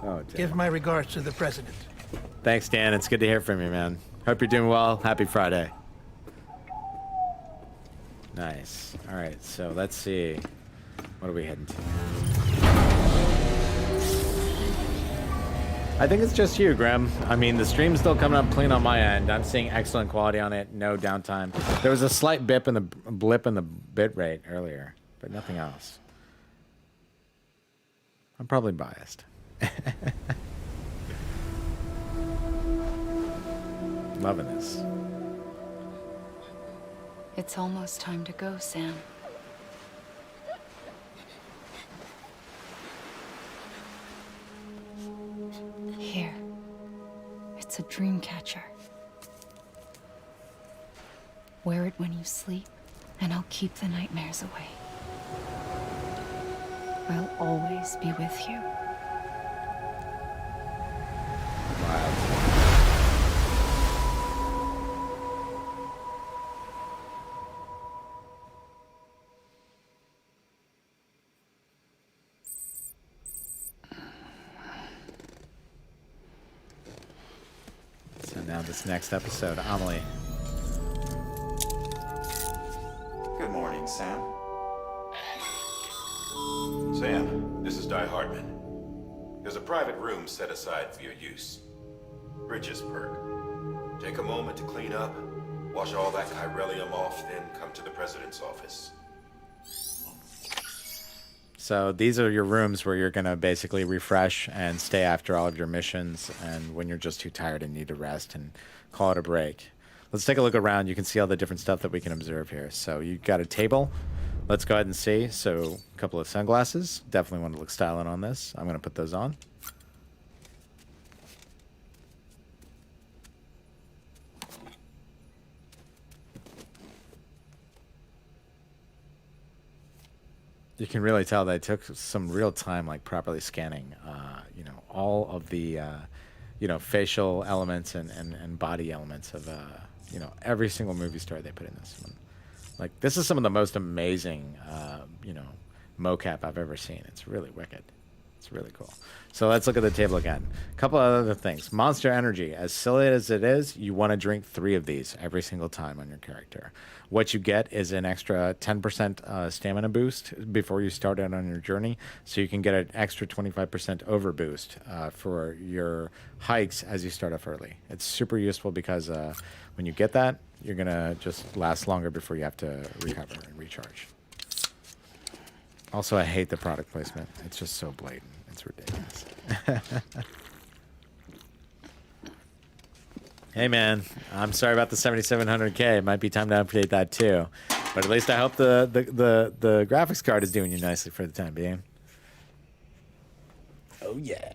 Oh, damn. Give my regards to the president. Thanks, Dan. It's good to hear from you, man. Hope you're doing well. Happy Friday. Nice. All right, so let's see. What are we heading to? I think it's just you, Graham. I mean, the stream's still coming up clean on my end. I'm seeing excellent quality on it, no downtime. There was a slight blip in the bit rate earlier, but nothing else. I'm probably biased. Loving this. It's almost time to go, Sam. Here. It's a dream catcher. Wear it when you sleep, and I'll keep the nightmares away. I'll always be with you. So now this next episode, Amelie. Good morning, Sam. Sam, this is Di Hartman. There's a private room set aside for your use. Bridges perk. Take a moment to clean up, wash all that chiralium off, then come to the president's office. So these are your rooms where you're going to basically refresh and stay after all of your missions, and when you're just too tired and need to rest, and call it a break. Let's take a look around. You can see all the different stuff that we can observe here. So you got a table. Let's go ahead and see. So a couple of sunglasses. Definitely want to look styling on this. I'm going to put those on. You can really tell they took some real time, like properly scanning, you know, all of the, you know, facial elements and body elements of, you know, every single movie star they put in this one. Like, this is some of the most amazing, you know, mocap I've ever seen. It's really wicked. It's really cool. So let's look at the table again. A couple of other things. Monster Energy. As silly as it is, you want to drink 3 of these every single time on your character. What you get is an extra 10% stamina boost before you start out on your journey. So you can get an extra 25% over boost for your hikes as you start off early. It's super useful because when you get that, you're going to just last longer before you have to recover and recharge. Also, I hate the product placement. It's just so blatant. It's ridiculous. Hey, man. I'm sorry about the 7700K. It might be time to update that, too. But at least I hope the graphics card is doing you nicely for the time being. Oh, yeah.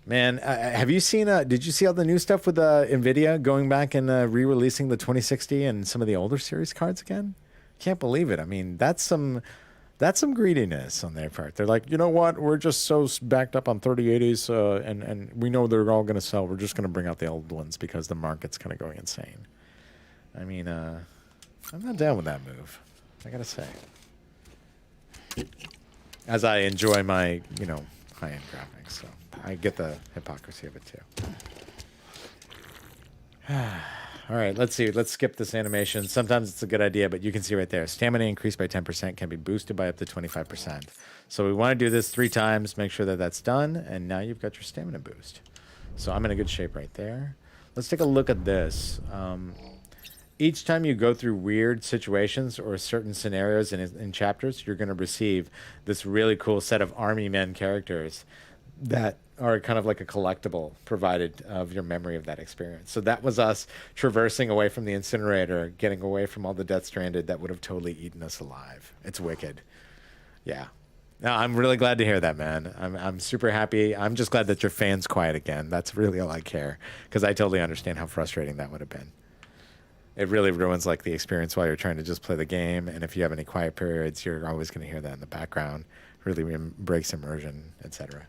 Man, have you seen... did you see all the new stuff with NVIDIA going back and re-releasing the 2060 and some of the older series cards again? Can't believe it. I mean, that's some greediness on their part. They're like, you know what? We're just so backed up on 3080s, and we know they're all going to sell. We're just going to bring out the old ones because the market's kind of going insane. I mean, I'm not down with that move, I got to say. As I enjoy my, you know, high-end graphics, so I get the hypocrisy of it too. All right, let's see. Let's skip this animation. Sometimes it's a good idea, but you can see right there, stamina increased by 10% can be boosted by up to 25%. So we want to do this 3 times, make sure that that's done, and now you've got your stamina boost. So I'm in a good shape right there. Let's take a look at this. Each time you go through weird situations or certain scenarios in chapters, you're going to receive this really cool set of army men characters that are kind of like a collectible provided of your memory of that experience. So that was us traversing away from the incinerator, getting away from all the Death Stranded that would have totally eaten us alive. It's wicked. Yeah. No, I'm really glad to hear that, man. I'm super happy. I'm just glad that your fan's quiet again. That's really all I care, because I totally understand how frustrating that would have been. It really ruins like the experience while you're trying to just play the game, and if you have any quiet periods, you're always going to hear that in the background. Really breaks immersion, etc.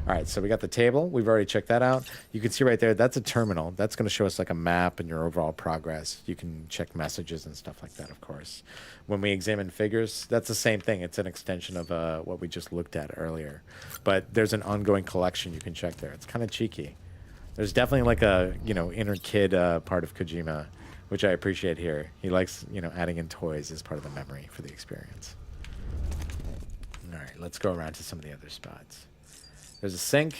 All right, so we got the table. We've already checked that out. You can see right there, that's a terminal. That's going to show us like a map and your overall progress. You can check messages and stuff like that, of course. When we examine figures, that's the same thing. It's an extension of what we just looked at earlier. But there's an ongoing collection you can check there. It's kind of cheeky. There's definitely like a, you know, inner kid part of Kojima, which I appreciate here. He likes, you know, adding in toys as part of the memory for the experience. All right, let's go around to some of the other spots. There's a sink.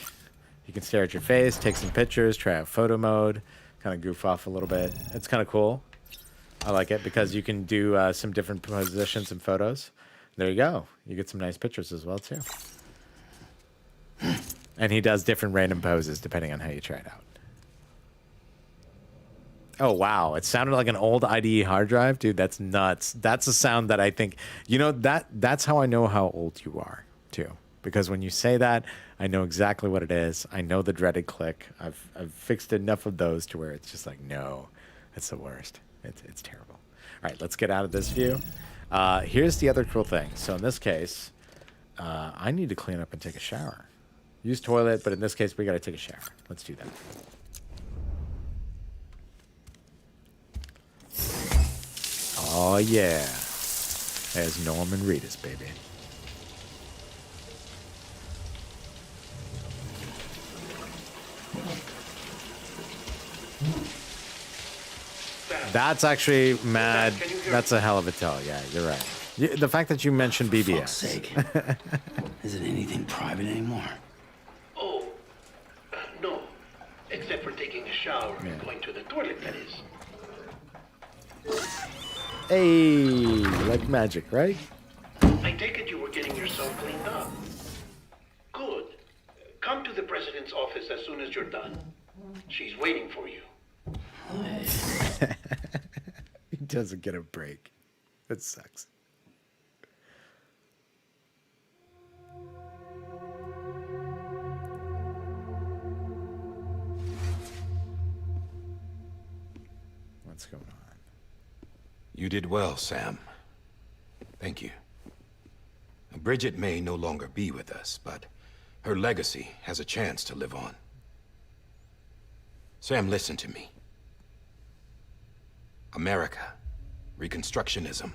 You can stare at your face, take some pictures, try out photo mode, kind of goof off a little bit. It's kind of cool. I like it because you can do some different positions and photos. There you go. You get some nice pictures as well, too. And he does different random poses depending on how you try it out. Oh, wow. It sounded like an old IDE hard drive. Dude, that's nuts. That's a sound that I think, you know, that's how I know how old you are, too. Because when you say that, I know exactly what it is. I know the dreaded click. I've fixed enough of those to where it's just like, no, it's the worst. It's terrible. All right, let's get out of this view. Here's the other cool thing. So in this case, I need to clean up and take a shower. Use toilet, but in this case, we got to take a shower. Let's do that. Oh, yeah. There's Norman Reedus, baby. That's actually mad. That's a hell of a tell. Yeah, you're right. The fact that you mentioned BBS. For fuck's sake. Isn't anything private anymore? Oh, no. Except for taking a shower and going to the toilet, that is. Hey, like magic, right? I take it you were getting yourself cleaned up. Good. Come to the president's office as soon as you're done. She's waiting for you. He doesn't get a break. That sucks. What's going on? You did well, Sam. Thank you. Bridget may no longer be with us, but her legacy has a chance to live on. Sam, listen to me. America, Reconstructionism,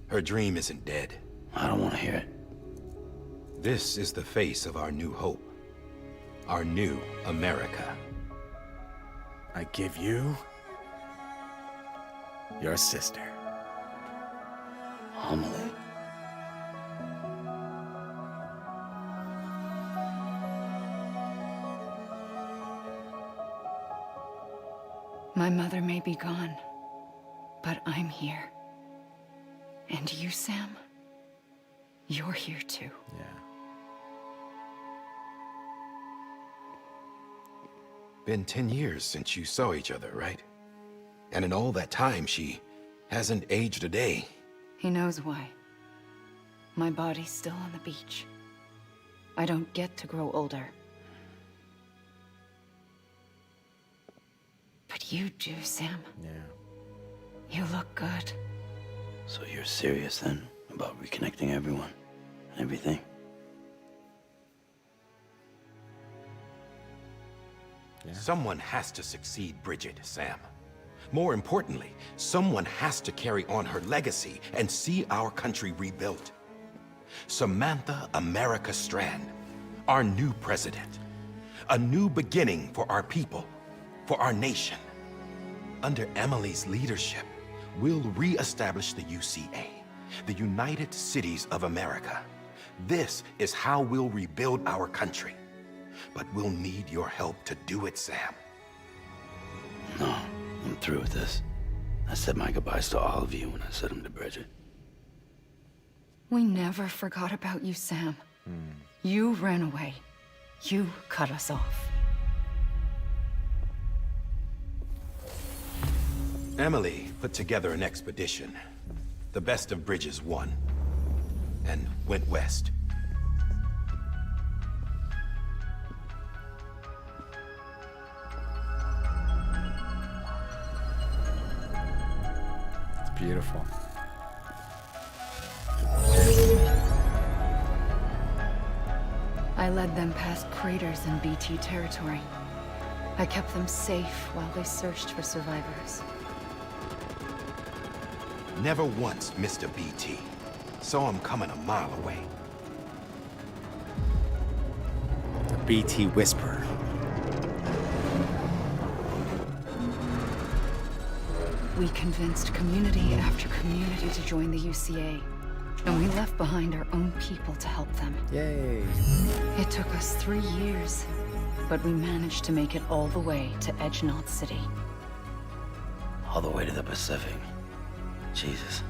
her dream isn't dead. I don't want to hear it. This is the face of our new hope. Our new America. I give you your sister. Amelie. My mother may be gone, but I'm here. And you, Sam, you're here too. Yeah. Been 10 years since you saw each other, right? And in all that time, she hasn't aged a day. He knows why. My body's still on the beach. I don't get to grow older. But you do, Sam. Yeah. You look good. So you're serious then about reconnecting everyone and everything? Yeah. Someone has to succeed Bridget, Sam. More importantly, someone has to carry on her legacy and see our country rebuilt. Samantha America Strand, our new president. A new beginning for our people, for our nation. Under Emily's leadership, we'll re-establish the UCA, the United Cities of America. This is how we'll rebuild our country. But we'll need your help to do it, Sam. No, I'm through with this. I said my goodbyes to all of you when I said them to Bridget. We never forgot about you, Sam. You ran away. You cut us off. Emily put together an expedition. The best of Bridges won. And went west. It's beautiful. I led them past craters in BT territory. I kept them safe while they searched for survivors. Never once missed a BT. Saw him coming a mile away. The BT Whisperer. We convinced community after community to join the UCA. And we left behind our own people to help them. Yay. It took us 3 years, but we managed to make it all the way to Edge Knot City. All the way to the Pacific. Jesus.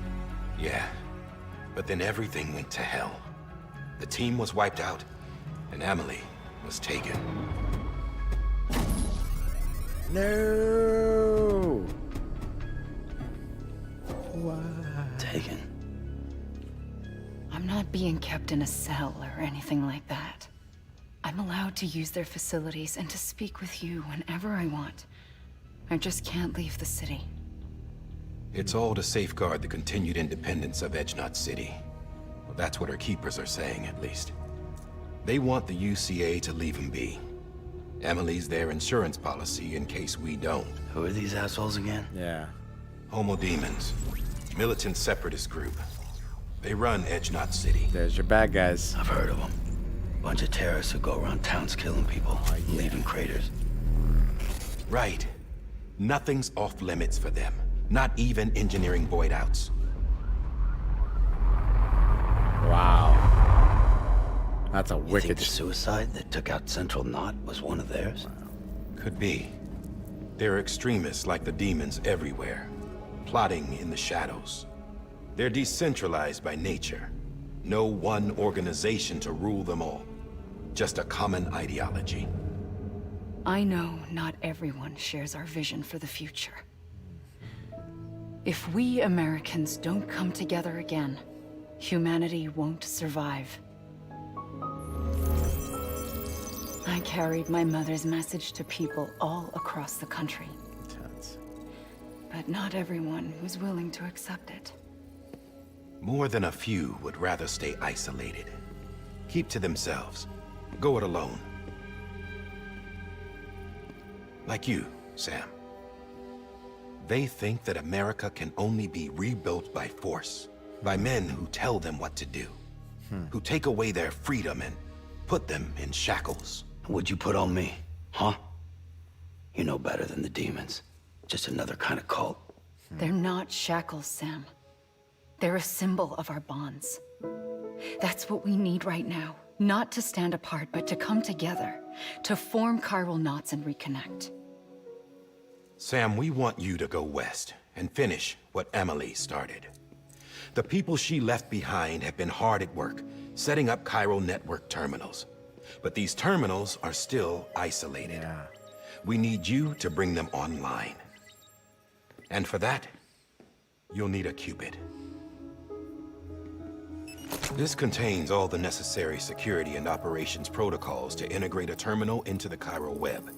Yeah. But then everything went to hell. The team was wiped out, and Emily was taken. No. Taken. I'm not being kept in a cell or anything like that. I'm allowed to use their facilities and to speak with you whenever I want. I just can't leave the city. It's all to safeguard the continued independence of Edge-Knot City. Well, that's what our keepers are saying, at least. They want the UCA to leave him be. Emily's their insurance policy in case we don't. Who are these assholes again? Yeah. Homo Demons. Militant separatist group. They run Edge-Knot City. There's your bad guys. I've heard of them. Bunch of terrorists who go around towns killing people, leaving craters. Right. Nothing's off limits for them. Not even engineering void outs. Wow. That's a You wicked... think the suicide that took out Central Knot was one of theirs? Could be. There are extremists like the demons everywhere, plotting in the shadows. They're decentralized by nature. No one organization to rule them all. Just a common ideology. I know not everyone shares our vision for the future. If we Americans don't come together again, humanity won't survive. I carried my mother's message to people all across the country. Intense. But not everyone was willing to accept it. More than a few would rather stay isolated. Keep to themselves. Go it alone. Like you, Sam. They think that America can only be rebuilt by force, by men who tell them what to do, who take away their freedom and put them in shackles. What'd you put on me, huh? You know better than the demons. Just another kind of cult. They're not shackles, Sam. They're a symbol of our bonds. That's what we need right now. Not to stand apart, but to come together. To form chiral knots and reconnect. Sam, we want you to go west and finish what Emily started. The people she left behind have been hard at work, setting up chiral network terminals. But these terminals are still isolated. Yeah. We need you to bring them online. And for that, you'll need a Cupid. This contains all the necessary security and operations protocols to integrate a terminal into the chiral web.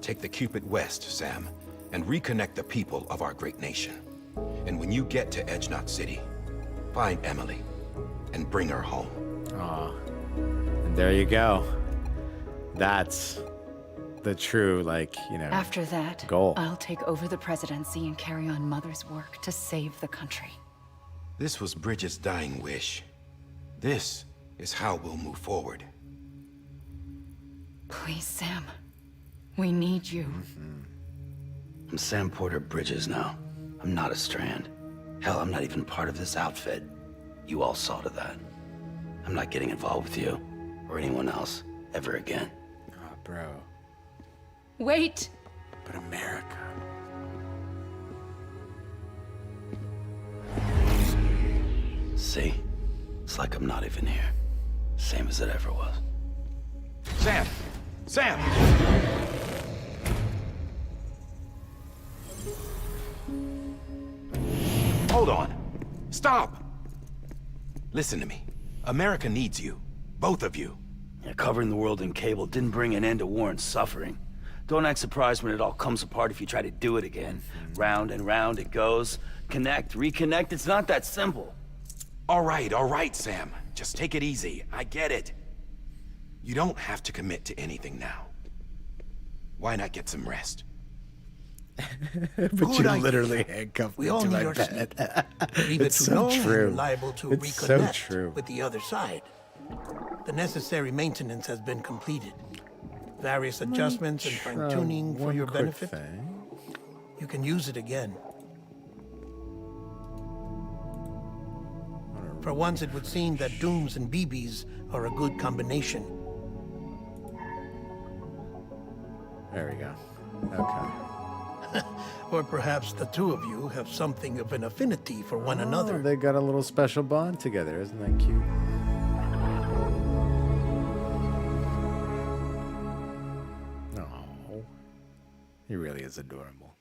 Take the Cupid west, Sam, and reconnect the people of our great nation. And when you get to Edge-Knot City, find Emily and bring her home. Aw. And there you go. That's the true, After that, goal. I'll take over the presidency and carry on Mother's work to save the country. This was Bridget's dying wish. This is how we'll move forward. Please, Sam. We need you. I'm Sam Porter Bridges now. I'm not a Strand. Hell, I'm not even part of this outfit. You all saw to that. I'm not getting involved with you, or anyone else, ever again. Oh, bro. Wait! But America. See? It's like I'm not even here. Same as it ever was. Sam! Sam! Hold on. Stop! Listen to me. America needs you. Both of you. Yeah, covering the world in cable didn't bring an end to war and suffering. Don't act surprised when it all comes apart if you try to do it again. Round and round it goes. Connect, reconnect, it's not that simple. All right, Sam. Just take it easy. I get it. You don't have to commit to anything now. Why not get some rest? But you literally handcuffed me to my bed. It's so true. Liable to It's so reconnect true. with the other side. The necessary maintenance has been completed. Various adjustments and fine-tuning for your benefit. You can use it again. For once, it would seem that Dooms and BBs are a good combination. There we go. Okay. Or perhaps the two of you have something of an affinity for one another. They got a little special bond together. Isn't that cute? No. He really is adorable.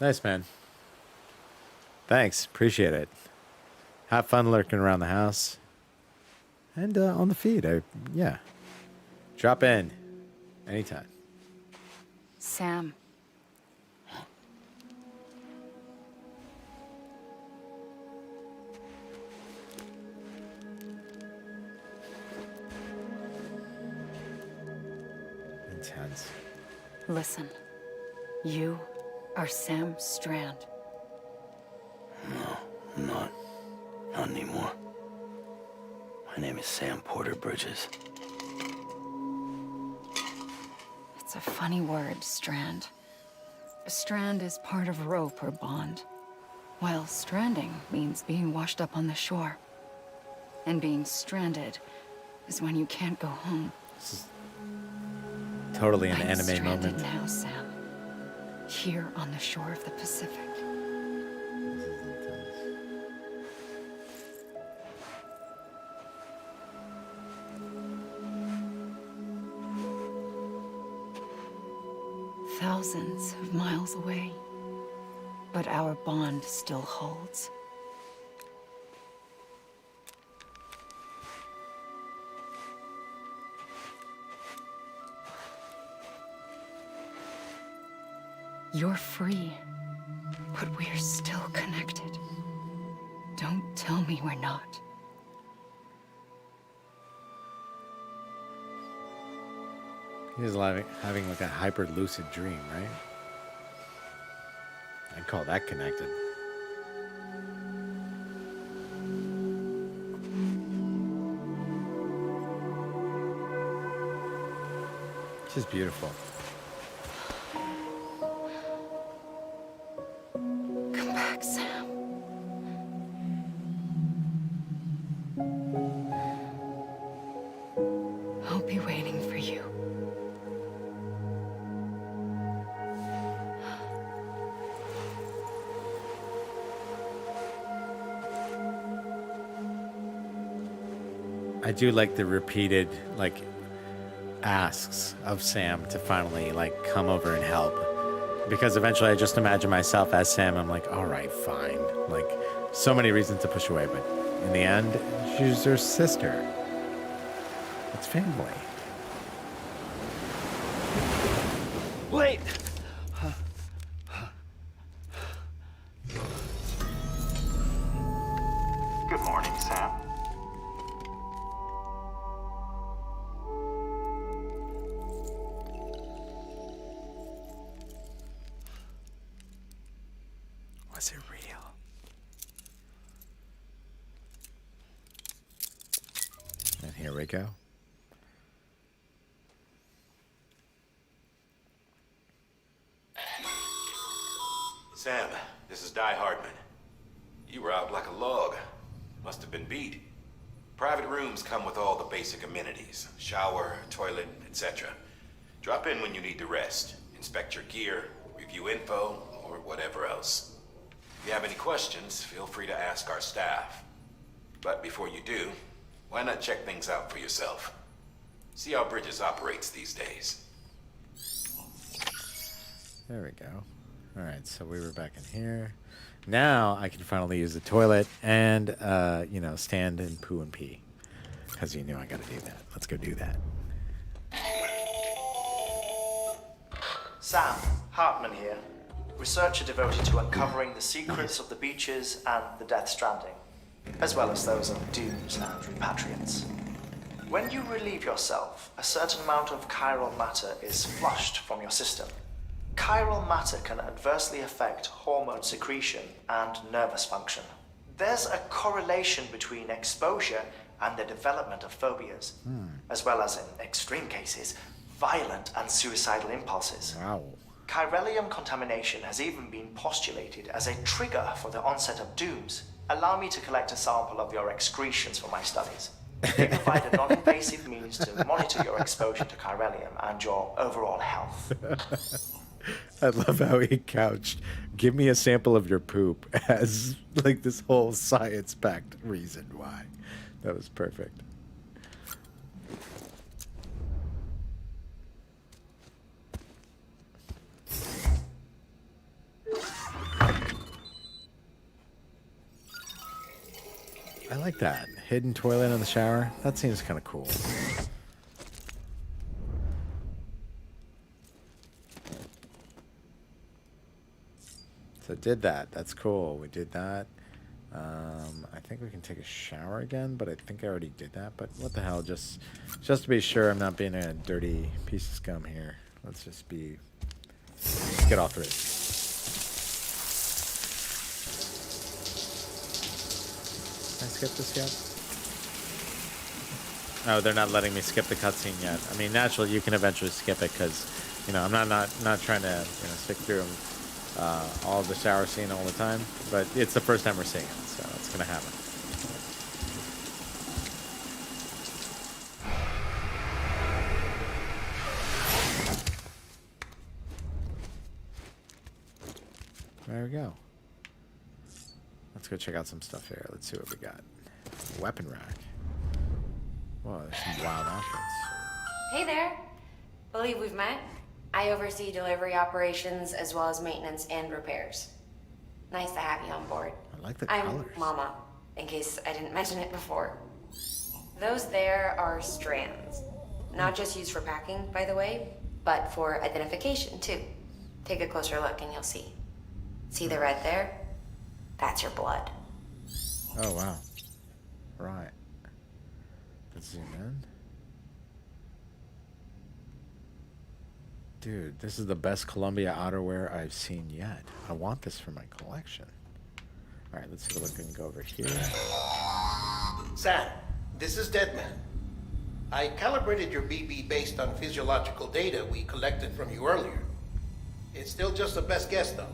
Nice, man. Thanks. Appreciate it. Have fun lurking around the house. And on the feed. Yeah. Drop in. Anytime. Sam. Intense. Listen. You are Sam Strand. No, I'm not. Not anymore. My name is Sam Porter Bridges. It's a funny word, Strand. A strand is part of rope or bond, while stranding means being washed up on the shore. And being stranded is when you can't go home. This is totally an I'm anime stranded moment. now, Sam. Here on the shore of the Pacific. This is intense. Thousands of miles away. But our bond still holds. You're free, but we're still connected. Don't tell me we're not. He's having like a hyper lucid dream, right? I'd call that connected. She's beautiful. Come back, Sam. I'll be waiting for you. I do like the repeated, like, asks of Sam to finally, like, come over and help. Because eventually I just imagine myself as Sam. I'm like, all right, fine. Like, so many reasons to push away, but in the end, she's her sister. It's family. Wait! Good morning, Sam. Was it real? And here we go. Sam, this is Di Hardman. You were out like a log. Must have been beat. Private rooms come with all the basic amenities. Shower, toilet, etc. Drop in when you need to rest. Inspect your gear, review info, or whatever else. If you have any questions, feel free to ask our staff. But before you do, why not check things out for yourself? See how Bridges operates these days. There we go. All right, so we were back in here. Now I can finally use the toilet and, you know, stand and poo and pee. Because you knew I got to do that. Let's go do that. Sam, Hartman here. Researcher devoted to uncovering the secrets of the beaches and the Death Stranding, as well as those of dooms and repatriants. When you relieve yourself, a certain amount of chiral matter is flushed from your system. Chiral matter can adversely affect hormone secretion and nervous function. There's a correlation between exposure and the development of phobias, as well as, in extreme cases, violent and suicidal impulses. Wow. Chiralium contamination has even been postulated as a trigger for the onset of dooms. Allow me to collect a sample of your excretions for my studies. They provide a non-invasive means to monitor your exposure to chiralium and your overall health. I love how he couched, give me a sample of your poop, as like this whole science-backed reason why. That was perfect. I like that. Hidden toilet in the shower. That seems kind of cool. So did that. That's cool. We did that. I think we can take a shower again, but I think I already did that. But what the hell? Just to be sure I'm not being a dirty piece of scum here. Let's just be... Let's get all through it. Can I skip this yet? Oh, they're not letting me skip the cutscene yet. I mean, naturally, you can eventually skip it because, you know, I'm not trying to, stick through all of the shower scene all the time. But it's the first time we're seeing it, so it's gonna happen. There we go. Let's go check out some stuff here. Let's see what we got. Weapon rack. Whoa, there's some wild outfits. Hey there. Believe we've met. I oversee delivery operations as well as maintenance and repairs. Nice to have you on board. I like the I'm colors. Mama, in case I didn't mention it before. Those there are strands. Not just used for packing, by the way, but for identification too. Take a closer look and you'll see. See the red there? That's your blood. Oh, wow. Right. Let's zoom in. Dude, this is the best Columbia outerwear I've seen yet. I want this for my collection. All right, let's take a look and go over here. Sam, this is Deadman. I calibrated your BB based on physiological data we collected from you earlier. It's still just a best guess, though.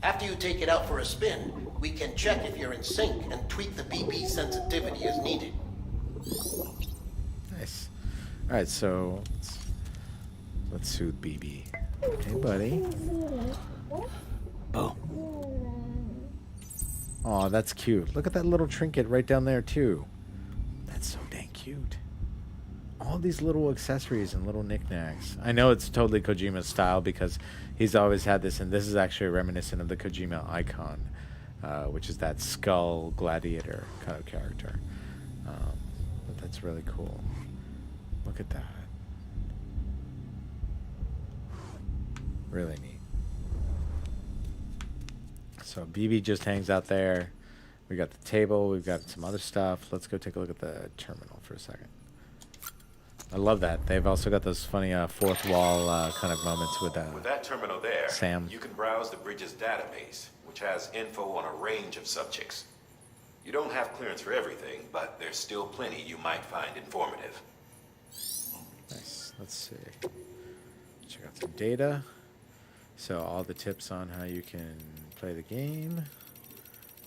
After you take it out for a spin, we can check if you're in sync and tweak the BB sensitivity as needed. Nice. All right, so let's soothe BB. Hey, buddy. Oh. Oh, that's cute. Look at that little trinket right down there, too. That's so dang cute. All these little accessories and little knickknacks. I know it's totally Kojima's style because he's always had this, and this is actually reminiscent of the Kojima icon, which is that skull gladiator kind of character. But that's really cool. Look at that. Really neat. So BB just hangs out there. We got the table. We've got some other stuff. Let's go take a look at the terminal for a second. I love that. They've also got those funny fourth wall kind of moments with that terminal there, Sam. You can browse the bridge's database, which has info on a range of subjects. You don't have clearance for everything, but there's still plenty you might find informative. Nice. Let's see. Check out some data. So all the tips on how you can play the game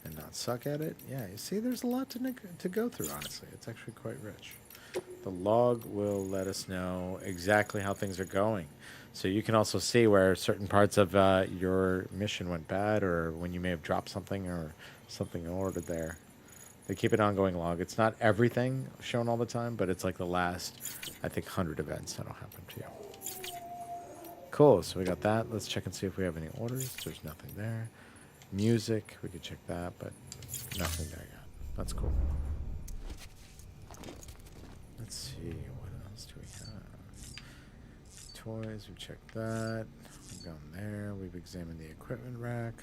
and not suck at it. Yeah, you see, there's a lot to go through, honestly. It's actually quite rich. The log will let us know exactly how things are going. So you can also see where certain parts of your mission went bad or when you may have dropped something or something ordered there. They keep an ongoing log. It's not everything shown all the time, but it's like the last, I think, 100 events that'll happen to you. Cool, so we got that. Let's check and see if we have any orders. There's nothing there. Music, we could check that, but nothing there yet. That's cool. Let's see, what else do we have? Toys, we checked that. We've gone there. We've examined the equipment rack.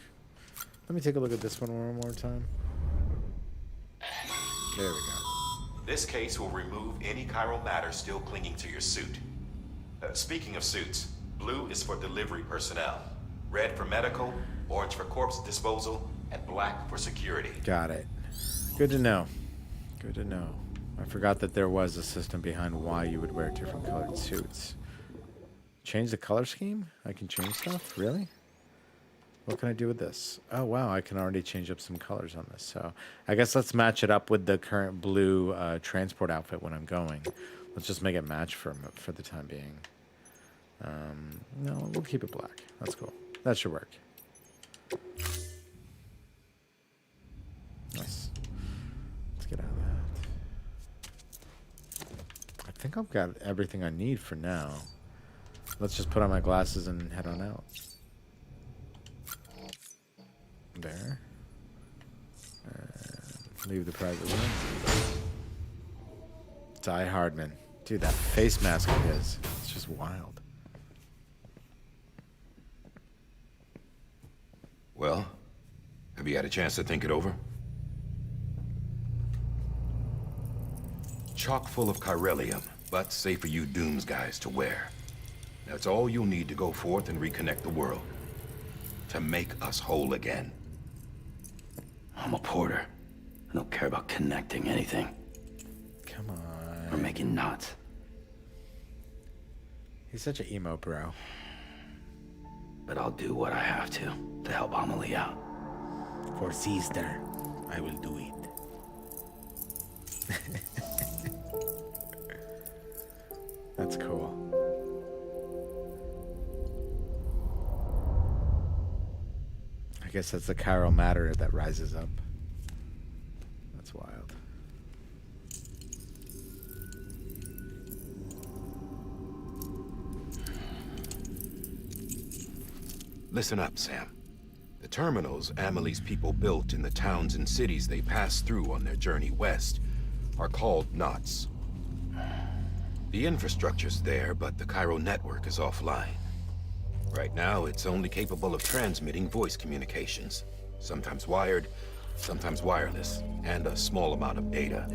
Let me take a look at this one more time. There we go. This case will remove any chiral matter still clinging to your suit. Speaking of suits, blue is for delivery personnel, red for medical, orange for corpse disposal, and black for security. Got it. Good to know. Good to know. I forgot that there was a system behind why you would wear different colored suits. Change the color scheme? I can change stuff? Really? What can I do with this? Oh, wow, I can already change up some colors on this. So I guess let's match it up with the current blue transport outfit when I'm going. Let's just make it match for the time being. No, we'll keep it black. That's cool. That should work. Nice. Let's get out of that. I think I've got everything I need for now. Let's just put on my glasses and head on out. There. And Leave the private room. Die Hardman. Dude, that face mask of his. It's just wild. Well, have you had a chance to think it over? Chock full of chiralium, but safe for you Dooms guys to wear. That's all you'll need to go forth and reconnect the world. To make us whole again. I'm a porter. I don't care about connecting anything. Come on. Or making knots. He's such an emo bro. But I'll do what I have to help Amelie out. For sister, I will do it. That's cool. I guess that's the chiral matter that rises up. That's wild. Listen up, Sam. The terminals Amelie's people built in the towns and cities they passed through on their journey west are called knots. The infrastructure's there, but the chiral network is offline. Right now, it's only capable of transmitting voice communications. Sometimes wired, sometimes wireless, and a small amount of data.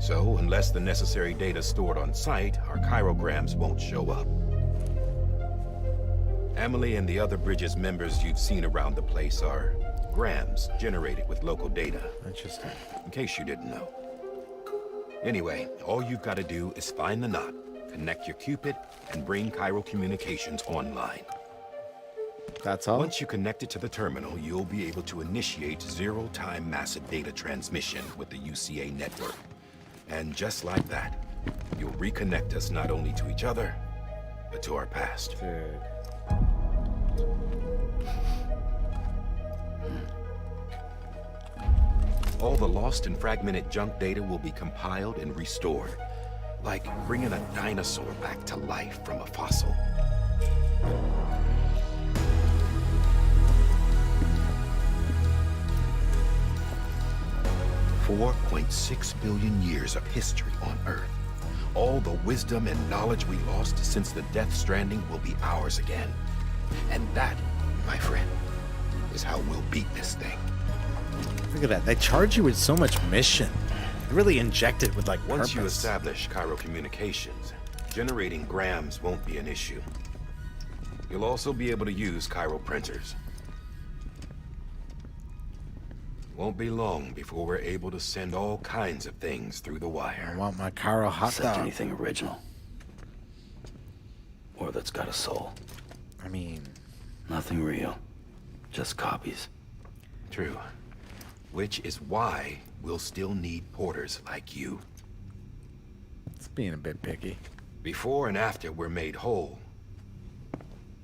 So, unless the necessary data is stored on site, our chirograms won't show up. Amelie and the other Bridges members you've seen around the place are grams generated with local data. Interesting. In case you didn't know. Anyway, all you've got to do is find the knot, connect your Cupid, and bring chiral communications online. That's all? Once you connect it to the terminal, you'll be able to initiate zero-time massive data transmission with the UCA network. And just like that, you'll reconnect us not only to each other, but to our past. Dude. All the lost and fragmented junk data will be compiled and restored, like bringing a dinosaur back to life from a fossil. $4.6 billion years of history on Earth. All the wisdom and knowledge we lost since the Death Stranding will be ours again. And that, my friend, is how we'll beat this thing. Look at that. They charge you with so much mission. They really inject it with, like, Once purpose. you establish chiral communications, generating grams won't be an issue. You'll also be able to use chiral printers. Won't be long before we're able to send all kinds of things through the wire. I want my chiral hot Except dog. anything original. Or that's got a soul. I mean... Nothing real. Just copies. True. Which is why we'll still need porters like you. It's being a bit picky. Before and after we're made whole,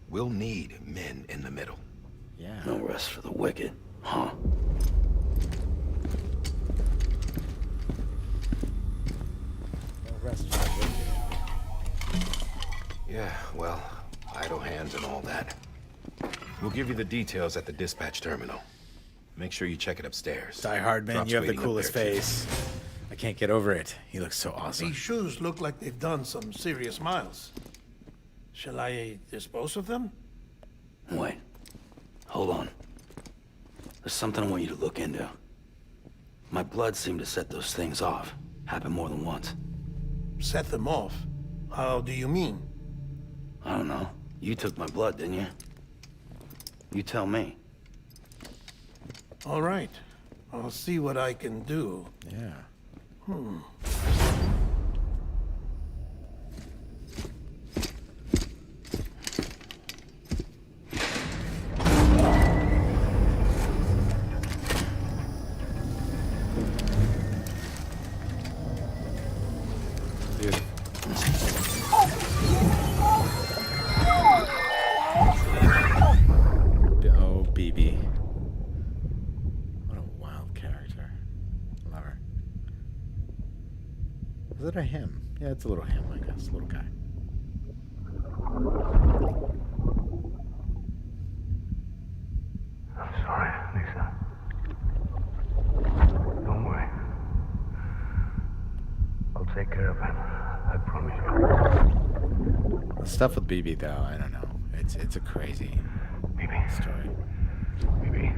we'll need men in the middle. Yeah. No rest for the wicked, huh? No rest for the wicked. Yeah, well, idle hands and all that. We'll give you the details at the dispatch terminal. Make sure you check it upstairs. Die Hardman, Drop's you have the waiting up coolest there, too. face. I can't get over it. He looks so awesome. These shoes look like they've done some serious miles. Shall I dispose of them? Wait. Hold on. There's something I want you to look into. My blood seemed to set those things off. Happened more than once. Set them off? How do you mean? I don't know. You took my blood, didn't you? You tell me. All right. I'll see what I can do. Yeah. Dude. Oh, BB. What a wild character. Love her. Is it a him? Yeah, it's a little him, I guess. Little guy. take care of him. I promise you. The stuff with BB though, I don't know. It's a crazy story. BB.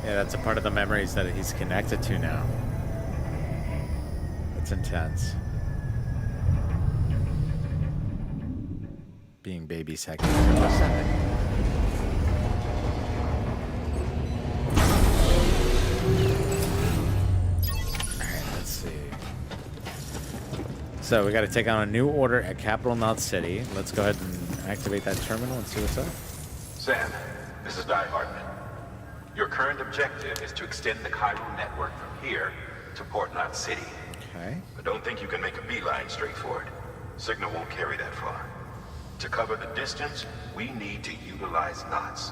Yeah, that's a part of the memories that he's connected to now. It's intense. Being babysat. Alright, let's see. So we got to take on a new order at Capital Knot City. Let's go ahead and activate that terminal and see what's up. Sam, this is Di Hartman. Your current objective is to extend the Cairo network from here to Port Knot City. Okay. But don't think you can make a beeline straight for it. Signal won't carry that far. To cover the distance, we need to utilize knots.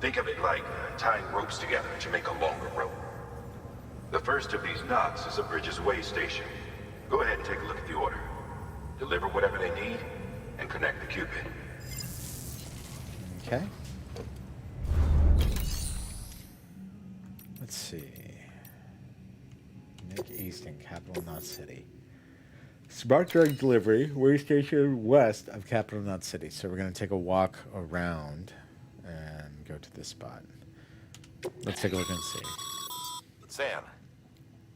Think of it like tying ropes together to make a longer rope. The first of these knots is a Bridges way station. Go ahead and take a look at the order. Deliver whatever they need, and connect the Cupid. Okay. Let's see. Nick Easton, Capital Knot City. Smart drug delivery, way station west of Capital Knot City. So we're going to take a walk around and go to this spot. Let's take a look and see. Sam,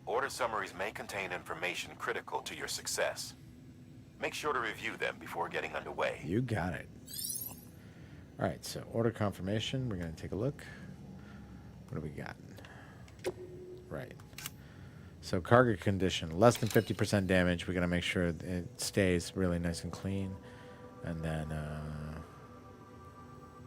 order summaries may contain information critical to your success. Make sure to review them before getting underway. You got it. All right, so order confirmation. We're going to take a look. What do we got? Right. So cargo condition, less than 50% damage. We're going to make sure it stays really nice and clean. And then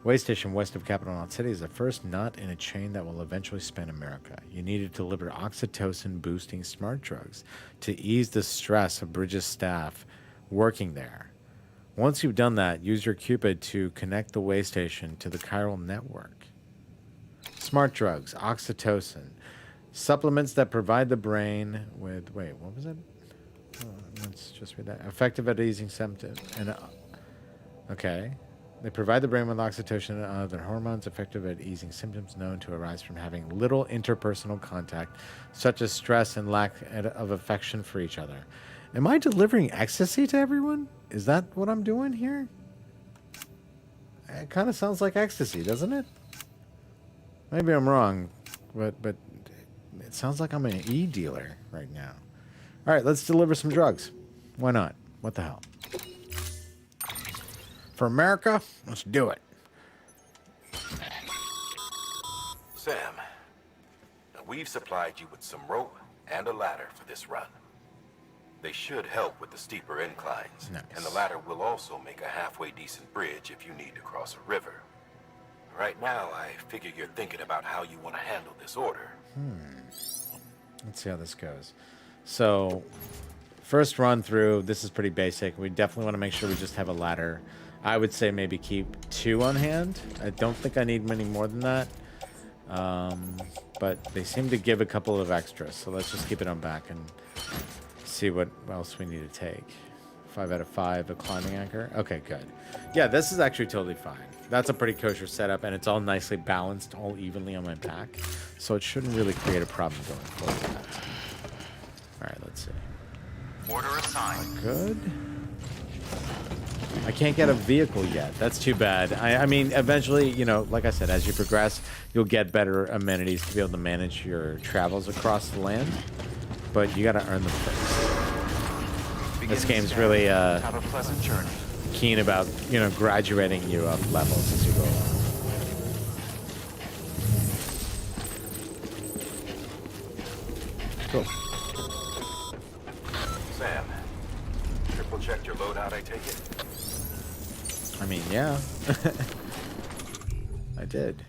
way station west of Capital Knot City is the first knot in a chain that will eventually span America. You need to deliver oxytocin boosting smart drugs to ease the stress of Bridges staff working there. Once you've done that, use your Cupid to connect the way station to the chiral network. Smart drugs, oxytocin, supplements that provide the brain with, wait, what was it? Let's just read that. Effective at easing symptoms. And okay. They provide the brain with oxytocin and other hormones effective at easing symptoms known to arise from having little interpersonal contact, such as stress and lack of affection for each other. Am I delivering ecstasy to everyone? Is that what I'm doing here? It kind of sounds like ecstasy, doesn't it? Maybe I'm wrong, but it sounds like I'm an e-dealer right now. All right, let's deliver some drugs. Why not? What the hell? For America, let's do it. Sam, we've supplied you with some rope and a ladder for this run. They should help with the steeper inclines, nice. And the ladder will also make a halfway decent bridge if you need to cross a river. Right now, I figure you're thinking about how you want to handle this order. Let's see how this goes. So, first run through, this is pretty basic. We definitely want to make sure we just have a ladder. I would say maybe keep 2 on hand. I don't think I need many more than that. But they seem to give a couple of extras, so let's just keep it on back and see what else we need to take. 5 out of 5, a climbing anchor. Okay, good. Yeah, this is actually totally fine. That's a pretty kosher setup, and it's all nicely balanced, all evenly on my pack. So it shouldn't really create a problem going forward. All right, let's see. Order assigned. Good. I can't get a vehicle yet. That's too bad. I mean, eventually, you know, like I said, as you progress, you'll get better amenities to be able to manage your travels across the land. But you got to earn them first. This game's really Have a pleasant journey. keen about, you know, graduating you up levels as you go along. Cool. Sam, triple checked your loadout, I take it? I mean, yeah. I did.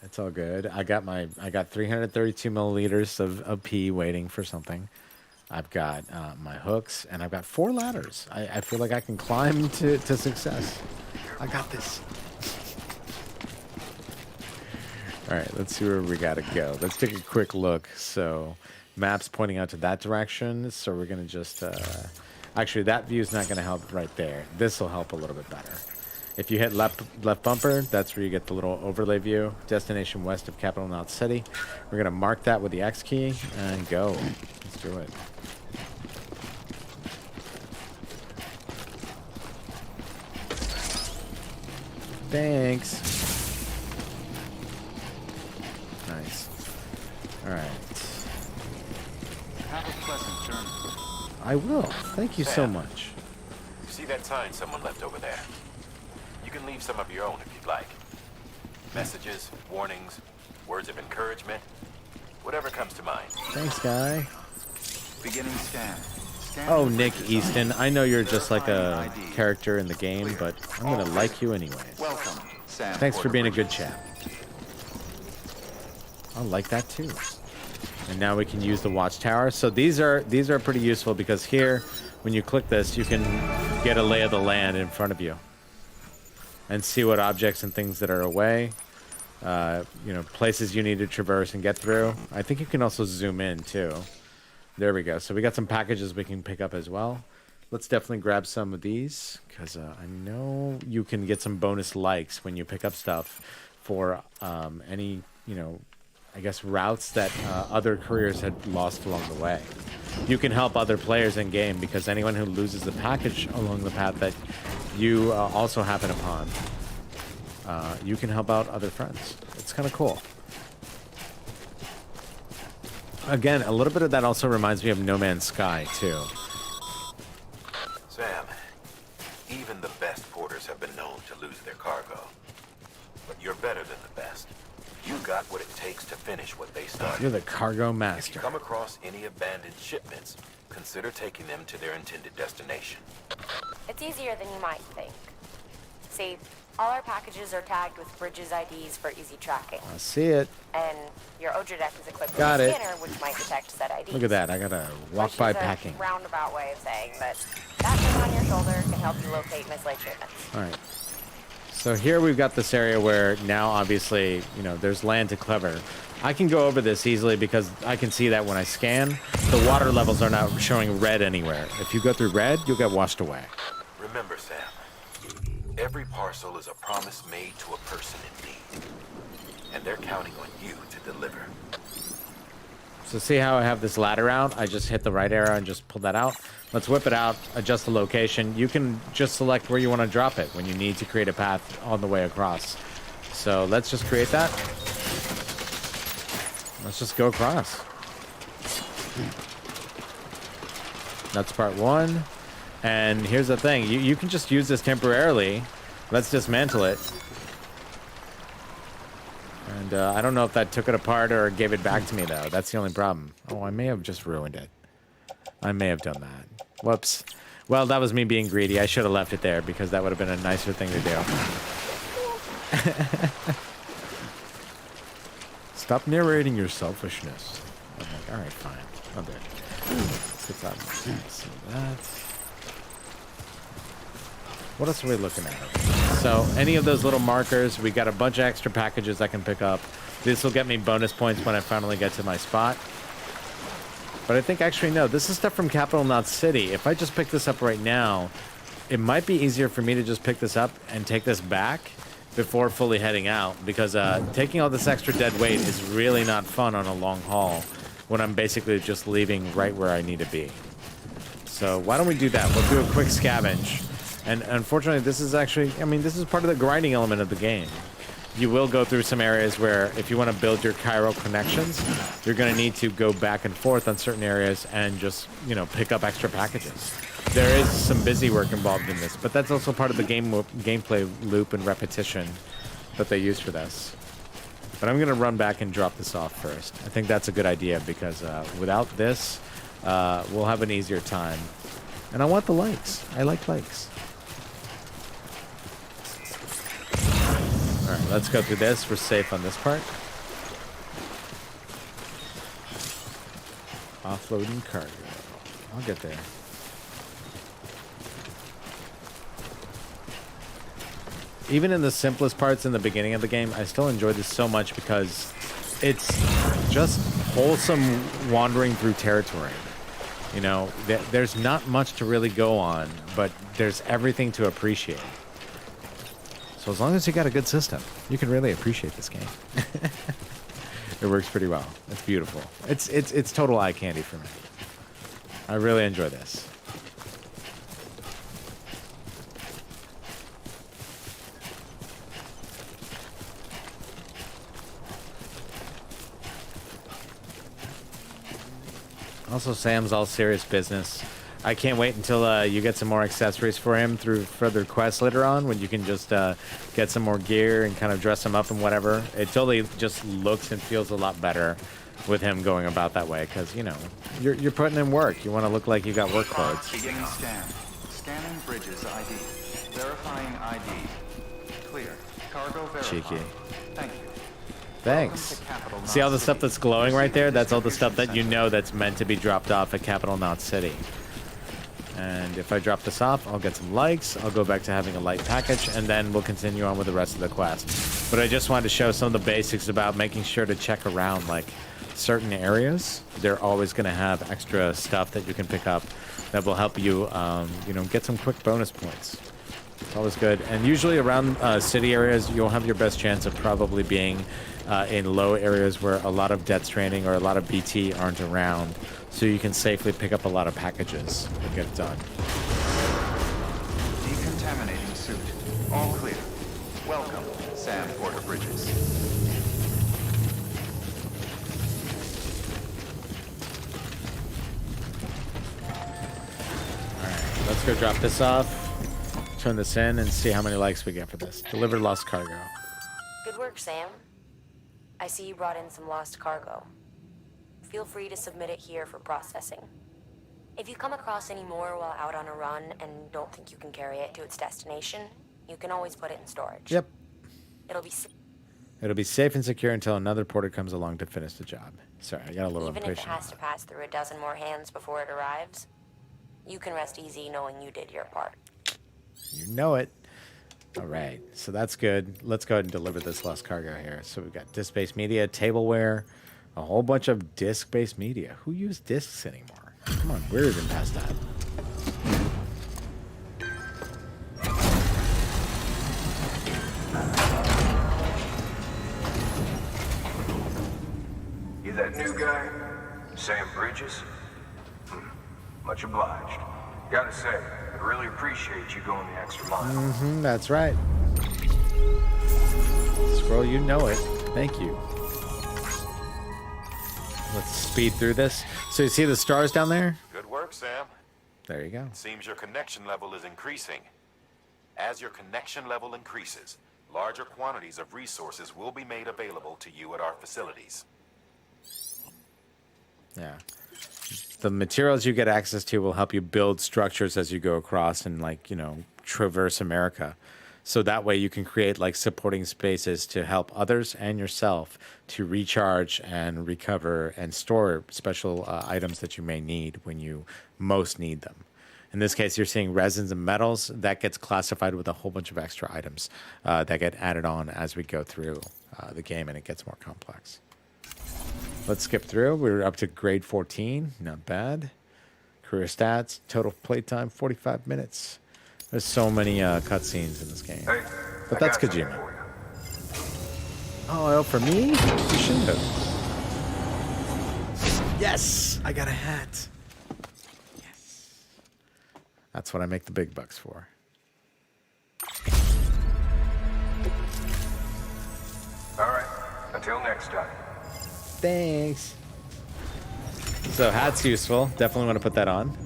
It's all good. I got 332 milliliters of pee waiting for something. I've got my hooks, and I've got 4 ladders. I feel like I can climb to success. I got this. All right, let's see where we gotta go. Let's take a quick look. So, map's pointing out to that direction. So we're gonna just, actually, that view is not gonna help right there. This will help a little bit better. If you hit left bumper, that's where you get the little overlay view. Destination west of Capital Knot City. We're gonna mark that with the X key and go. Let's do it. Thanks. Nice. All right. Have a pleasant journey. I will. Thank you so much. See that sign someone left over there? You can leave some of your own if you'd like. Messages, warnings, words of encouragement, whatever comes to mind. Thanks, guy. Beginning scan. Oh, Nick Easton. I know you're just like a character in the game, but I'm gonna like you anyways. Welcome, Sam. Thanks for being a good chap. I like that too. And now we can use the watchtower. So these are pretty useful because here, when you click this, you can get a lay of the land in front of you and see what objects and things that are away. You know, places you need to traverse and get through. I think you can also zoom in too. There we go. So we got some packages we can pick up as well. Let's definitely grab some of these because I know you can get some bonus likes when you pick up stuff for any, you know, I guess routes that other couriers had lost along the way. You can help other players in game because anyone who loses the package along the path that you also happen upon, you can help out other friends. It's kind of cool. Again, a little bit of that also reminds me of No Man's Sky, too. Sam, even the best porters have been known to lose their cargo. But you're better than the best. You got what it takes to finish what they started. You're the cargo If master. you come across any abandoned shipments, consider taking them to their intended destination. It's easier than you might think. See, all our packages are tagged with Bridges IDs for easy tracking. I see it. And your Odra deck is equipped Got with it. a scanner which might detect said IDs. Look at that. I got a walk by packing. Roundabout way of saying that thing on your shoulder can help you locate mislaid shipments. All right. So here we've got this area where now obviously, you know, there's land to cover. I can go over this easily because I can see that when I scan, the water levels are not showing red anywhere. If you go through red, you'll get washed away. Remember, Sam, every parcel is a promise made to a person in need. And they're counting on you to deliver. So see how I have this ladder out? I just hit the right arrow and just pull that out. Let's whip it out, adjust the location. You can just select where you want to drop it when you need to create a path on the way across. So let's just create that. Let's just go across. That's part one. And here's the thing. You can just use this temporarily. Let's dismantle it. And I don't know if that took it apart or gave it back to me, though. That's the only problem. Oh, I may have just ruined it. I may have done that. Whoops. Well, that was me being greedy. I should have left it there because that would have been a nicer thing to do. Stop narrating your selfishness. I'm like, all right, fine. I'll do it. Let's get that. So that. What else are we looking at? So any of those little markers, we got a bunch of extra packages I can pick up. This will get me bonus points when I finally get to my spot. But I think actually, no, this is stuff from Capital Knot City. If I just pick this up right now, it might be easier for me to just pick this up and take this back before fully heading out. Because taking all this extra dead weight is really not fun on a long haul when I'm basically just leaving right where I need to be. So why don't we do that? We'll do a quick scavenge. And unfortunately, this is actually, I mean, this is part of the grinding element of the game. You will go through some areas where if you want to build your chiral connections, you're going to need to go back and forth on certain areas and just, you know, pick up extra packages. There is some busy work involved in this, but that's also part of the gameplay loop and repetition that they use for this. But I'm going to run back and drop this off first. I think that's a good idea because without this, we'll have an easier time. And I want the likes. I like likes. Alright, let's go through this. We're safe on this part. Offloading cargo. I'll get there. even in the simplest parts in the beginning of the game, I still enjoy this so much because it's just wholesome wandering through territory. You know, there's not much to really go on, but there's everything to appreciate. So as long as you got a good system, you can really appreciate this game. It works pretty well. It's beautiful. It's total eye candy for me. I really enjoy this. Also, Sam's all serious business. I can't wait until you get some more accessories for him through further quests later on, when you can just get some more gear and kind of dress him up and whatever. It totally just looks and feels a lot better with him going about that way, because, you know, you're putting in work. You want to look like you got work clothes. Beginning scan. Scanning bridges ID. Verifying ID. Clear. Cargo verified. Cheeky. Thank you. Thanks. See all the stuff that's glowing right there? That's all the stuff that you know that's meant to be dropped off at Capital Knot City. And if I drop this off, I'll get some likes, I'll go back to having a light package, and then we'll continue on with the rest of the quest. But I just wanted to show some of the basics about making sure to check around, like, certain areas. They're always going to have extra stuff that you can pick up that will help you, you know, get some quick bonus points. It's always good. And usually around city areas, you'll have your best chance of probably being in low areas where a lot of Death Stranding or a lot of BT aren't around, so you can safely pick up a lot of packages and get it done. Decontaminating suit. All clear. Welcome, Sam Porter Bridges. Alright, let's go drop this off. Turn this in and see how many likes we get for this. Delivered lost cargo. Good work, Sam. I see you brought in some lost cargo. Feel free to submit it here for processing. If you come across any more while out on a run and don't think you can carry it to its destination, you can always put it in storage. Yep. It'll be safe and secure until another porter comes along to finish the job. Sorry, I got a little Even if it impatient. has to pass through a dozen more hands before it arrives, you can rest easy knowing you did your part. You know it. All right, so that's good. Let's go ahead and deliver this lost cargo here. So we've got disc-based media, tableware, a whole bunch of disc-based media. Who uses discs anymore? Come on, we're even past that. You that new guy? Sam Bridges? Much obliged. Gotta say, I really appreciate you going the extra mile. That's right. Scroll, you know it. Thank you. Let's speed through this. So you see the stars down there? Good work, Sam. There you go. It seems your connection level is increasing. As your connection level increases, larger quantities of resources will be made available to you at our facilities. Yeah. The materials you get access to will help you build structures as you go across and, like, you know, traverse America. So that way you can create, like, supporting spaces to help others and yourself to recharge and recover and store special items that you may need when you most need them. In this case, you're seeing resins and metals. That gets classified with a whole bunch of extra items that get added on as we go through the game, and it gets more complex. Let's skip through. We're up to grade 14. Not bad. Career stats. Total playtime, 45 minutes. There's so many cutscenes in this game. But that's Kojima. Oh, for me? You shouldn't have. Yes! I got a hat. Yes. That's what I make the big bucks for. All right, until next time. Thanks. So hat's useful. Definitely want to put that on.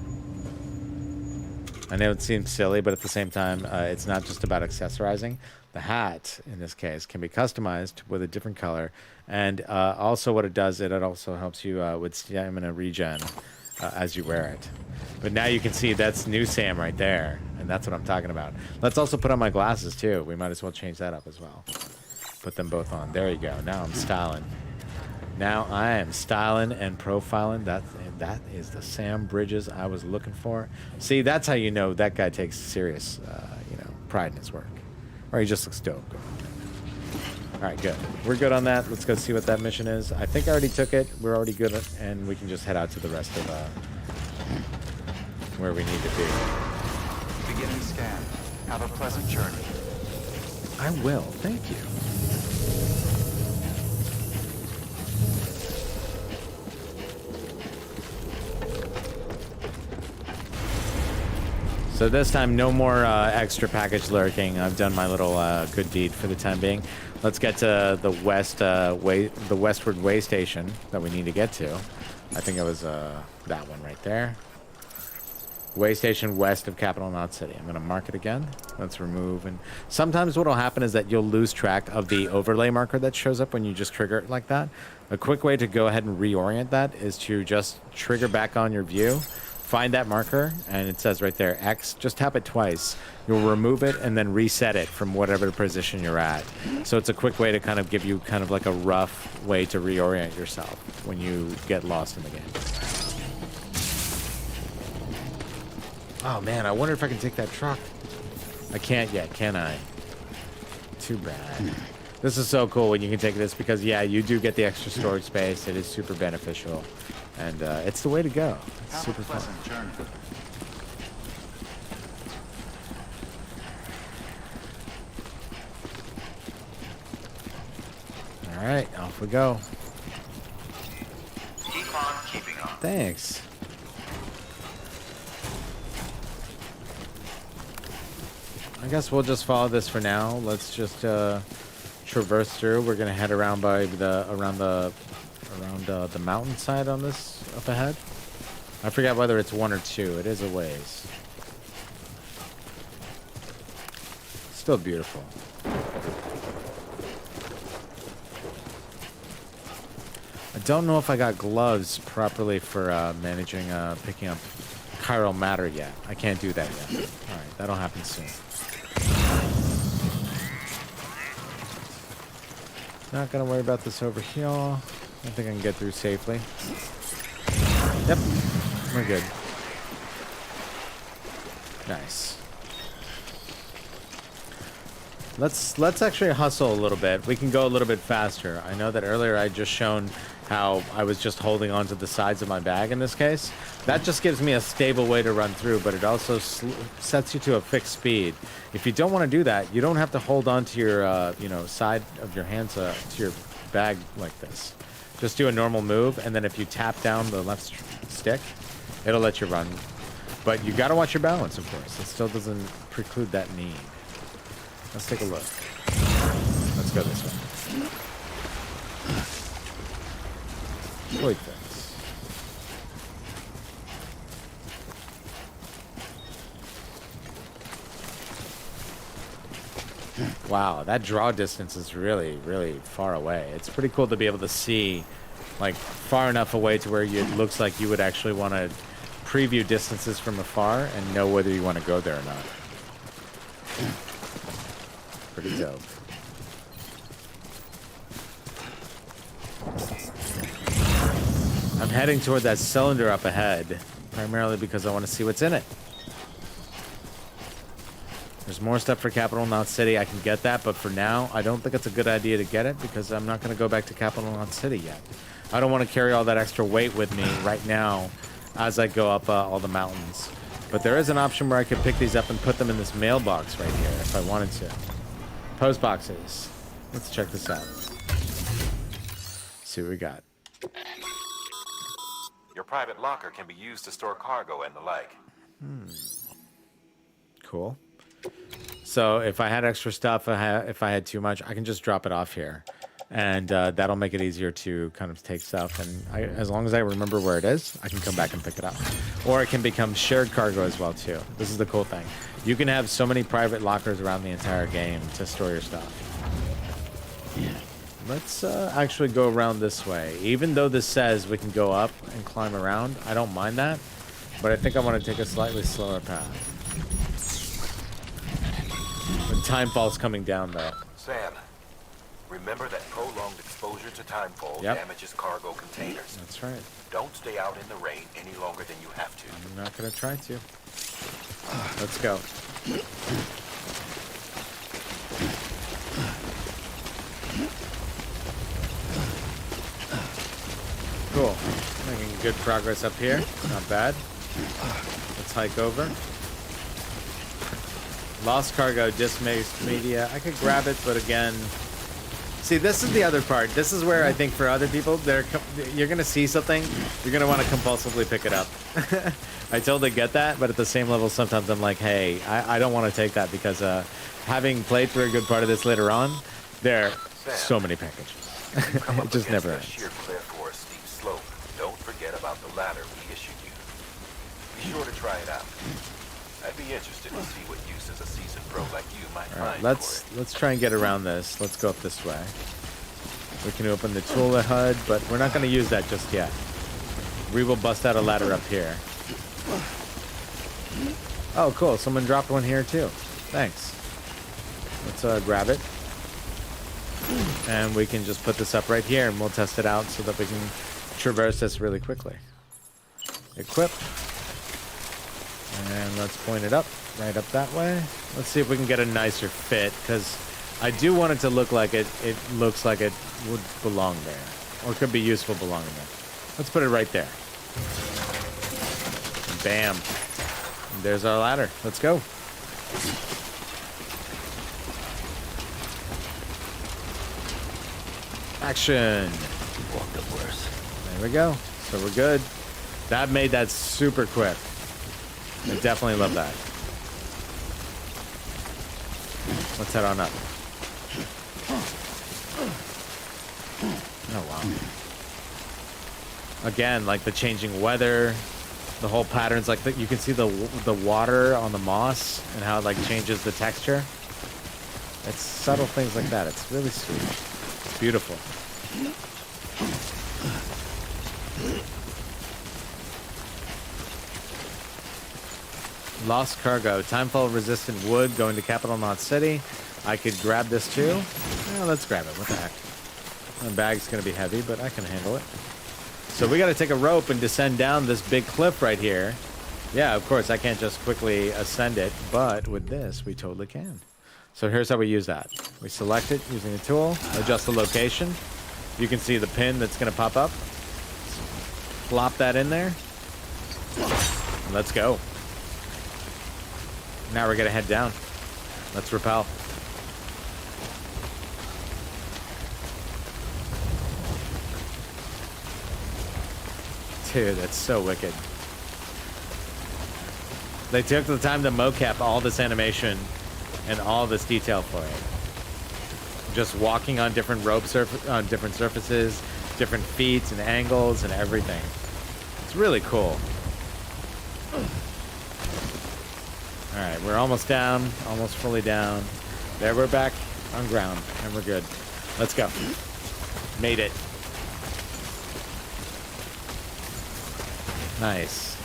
I know it seems silly, but at the same time, it's not just about accessorizing. The hat, in this case, can be customized with a different color. And also what it does, it also helps you with stamina regen as you wear it. But now you can see that's new Sam right there. And that's what I'm talking about. Let's also put on my glasses, too. We might as well change that up as well. Put them both on. There you go. Now I'm styling. Now I am styling and profiling. That is the Sam Bridges I was looking for. See, that's how you know that guy takes serious, pride in his work. Or he just looks dope. Alright, good. We're good on that. Let's go see what that mission is. I think I already took it. We're already good at, and we can just head out to the rest of where we need to be. Beginning scan. Have a pleasant journey. I will. Thank you. So this time, no more extra package lurking. I've done my little good deed for the time being. Let's get to the westward way station that we need to get to. I think it was that one right there. Way station west of Capital Knot City. I'm gonna mark it again. Let's remove, and sometimes what'll happen is that you'll lose track of the overlay marker that shows up when you just trigger it like that. A quick way to go ahead and reorient that is to just trigger back on your view, find that marker, and it says right there X. Just tap it twice. You'll remove it and then reset it from whatever position you're at. So it's a quick way to kind of give you kind of like a rough way to reorient yourself when you get lost in the game. Oh man, I wonder if I can take that truck. I can't yet, can I? Too bad. This is so cool when you can take this because, yeah, you do get the extra storage space. It is super beneficial. And it's the way to go. It's super fun. All right, off we go. Keep on keeping on. Thanks. I guess we'll just follow this for now. Let's just traverse through. We're gonna head around by around the mountainside on this up ahead. I forget whether it's one or two. It is a ways. Still beautiful. I don't know if I got gloves properly for managing picking up chiral matter yet. I can't do that yet. All right, that'll happen soon. Not gonna worry about this over here. I think I can get through safely. Yep, we're good. Nice. Let's actually hustle a little bit. We can go a little bit faster. I know that earlier I just shown how I was just holding onto the sides of my bag in this case. That just gives me a stable way to run through, but it also sets you to a fixed speed. If you don't want to do that, you don't have to hold on to your, side of your hands to your bag like this. Just do a normal move, and then if you tap down the left stick, it'll let you run. But you gotta watch your balance, of course. It still doesn't preclude that need. Let's take a look. Let's go this way. Avoid things. Wow, that draw distance is really, really far away. It's pretty cool to be able to see, like, far enough away to where it looks like you would actually want to preview distances from afar and know whether you want to go there or not. Pretty dope. I'm heading toward that cylinder up ahead, primarily because I want to see what's in it. There's more stuff for Capital Knot City. I can get that, but for now, I don't think it's a good idea to get it because I'm not going to go back to Capital Knot City yet. I don't want to carry all that extra weight with me right now as I go up all the mountains. But there is an option where I could pick these up and put them in this mailbox right here if I wanted to. Post boxes. Let's check this out. See what we got. Your private locker can be used to store cargo and the like. Cool. So if I had extra stuff, if I had too much, I can just drop it off here. And that'll make it easier to kind of take stuff. And as long as I remember where it is, I can come back and pick it up. Or it can become shared cargo as well, too. This is the cool thing. You can have so many private lockers around the entire game to store your stuff. Yeah. Let's actually go around this way. Even though this says we can go up and climb around, I don't mind that. But I think I want to take a slightly slower path. When timefall's coming down, though. Sam, remember that prolonged exposure to timefall damages cargo containers. That's right. Don't stay out in the rain any longer than you have to. I'm not going to try to. Let's go. cool. Making good progress up here. Not bad. Let's hike over. Lost cargo, dismaced media. I could grab it, but again... See, this is the other part. This is where I think for other people, you're going to see something, you're going to want to compulsively pick it up. I totally get that, but at the same level, sometimes I'm like, hey, I don't want to take that because having played through a good part of this later on, there are so many packages. It just never ends. Sheer cliff or a steep slope. Don't forget about the ladder we issued you. Be sure to try it out. I'd be interested to see what use as a seasoned pro like you might find. Let's try and get around this. Let's go up this way. We can open the tool HUD, but we're not going to use that just yet. We will bust out a ladder up here. Oh, cool. Someone dropped one here too. Thanks. Let's grab it. And we can just put this up right here and we'll test it out so that we can traverse this really quickly. Equip. And let's point it up, right up that way. Let's see if we can get a nicer fit, because I do want it to look like it looks like it would belong there. Or could be useful belonging there. Let's put it right there. Bam. And there's our ladder. Let's go. Action. Walked up worse. There we go. So we're good. That made that super quick. I definitely love that. Let's head on up. Oh, wow. Again, like the changing weather, the whole patterns, like you can see the water on the moss and how it like changes the texture. It's subtle things like that. It's really sweet. It's beautiful. Lost cargo. Timefall resistant wood going to Capital Knot City. I could grab this too. Yeah, let's grab it. What the heck? My bag's going to be heavy, but I can handle it. So we got to take a rope and descend down this big cliff right here. Yeah, of course, I can't just quickly ascend it, but with this, we totally can. So here's how we use that. We select it using a tool, adjust the location. You can see the pin that's going to pop up. Flop that in there. And let's go. Now we're going to head down. Let's rappel. Dude, that's so wicked. They took the time to mocap all this animation and all this detail for it. Just walking on different on different surfaces, different feet and angles and everything. It's really cool. All right, we're almost down, almost fully down. There, we're back on ground, and we're good. Let's go. Made it. Nice.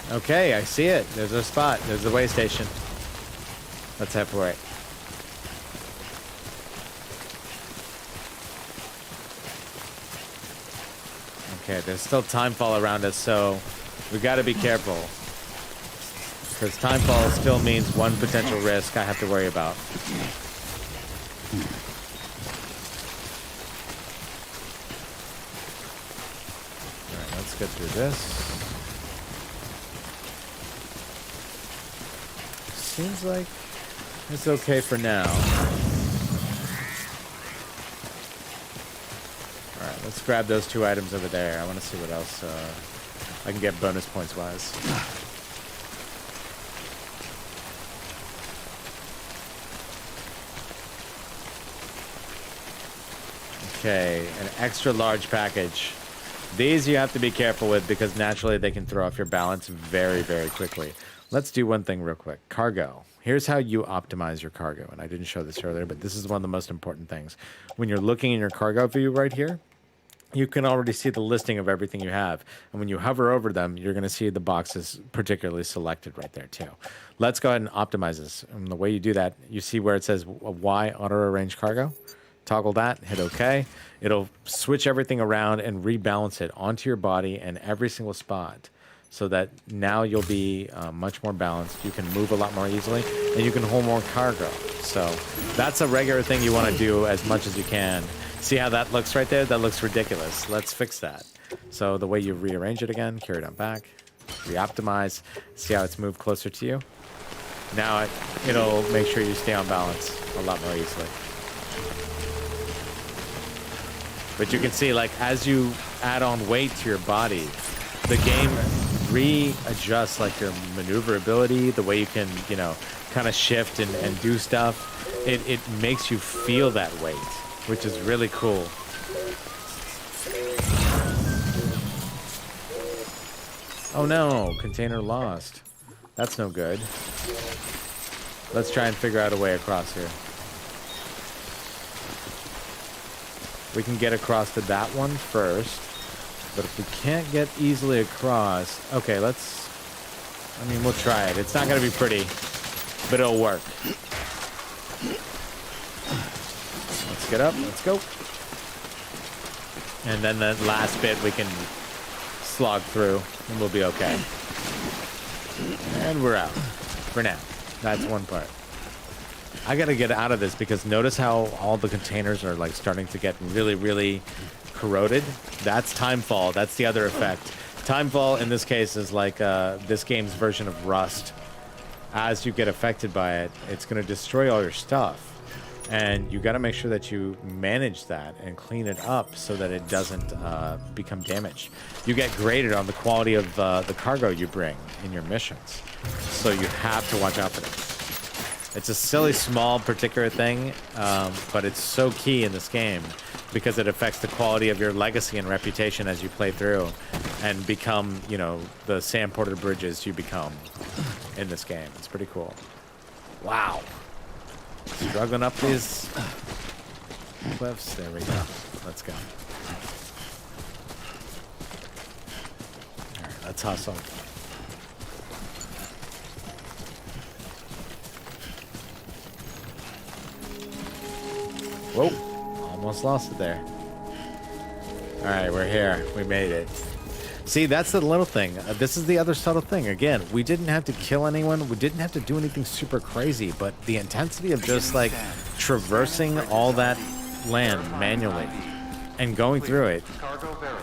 Okay, I see it. There's our spot. There's the way station. Let's head for it. Okay, there's still timefall around us, so we got to be careful. Because timefall still means one potential risk I have to worry about. Alright, let's get through this. Seems like it's okay for now. Alright, let's grab those 2 items over there. I want to see what else I can get bonus points wise. Okay, an extra large package. These you have to be careful with because naturally they can throw off your balance very, very quickly. Let's do one thing real quick. Cargo. Here's how you optimize your cargo. And I didn't show this earlier, but this is one of the most important things. When you're looking in your cargo view right here, you can already see the listing of everything you have. And when you hover over them, you're going to see the boxes particularly selected right there too. Let's go ahead and optimize this. And the way you do that, you see where it says Y auto arrange cargo. Toggle that, hit OK. It'll switch everything around and rebalance it onto your body and every single spot so that now you'll be much more balanced. You can move a lot more easily and you can hold more cargo. So that's a regular thing you want to do as much as you can. See how that looks right there? That looks ridiculous. Let's fix that. So the way you rearrange it again, carry it on back, re-optimize. See how it's moved closer to you? Now it'll make sure you stay on balance a lot more easily. But you can see, like, as you add on weight to your body, the game readjusts, like, your maneuverability, the way you can, you know, kind of shift and do stuff. It makes you feel that weight, which is really cool. Oh no, container lost. That's no good. Let's try and figure out a way across here. We can get across to that one first. But if we can't get easily across... Okay, I mean, we'll try it. It's not going to be pretty, but it'll work. Let's get up. Let's go. And then the last bit we can slog through, and we'll be okay. And we're out. For now. That's one part. I gotta get out of this because notice how all the containers are like starting to get really, really corroded. That's timefall. That's the other effect. Timefall in this case is like this game's version of Rust. As you get affected by it, it's gonna destroy all your stuff. And you gotta make sure that you manage that and clean it up so that it doesn't become damaged. You get graded on the quality of the cargo you bring in your missions. So you have to watch out for them. It's a silly, small, particular thing, but it's so key in this game because it affects the quality of your legacy and reputation as you play through and become, you know, the Sam Porter Bridges you become in this game. It's pretty cool. Wow. Struggling up these cliffs. There we go. Let's go. All right, let's hustle. Whoa, almost lost it there. All right, we're here. We made it. See, that's the little thing. This is the other subtle thing. Again, we didn't have to kill anyone. We didn't have to do anything super crazy, but the intensity of just like traversing all that land manually and going through it,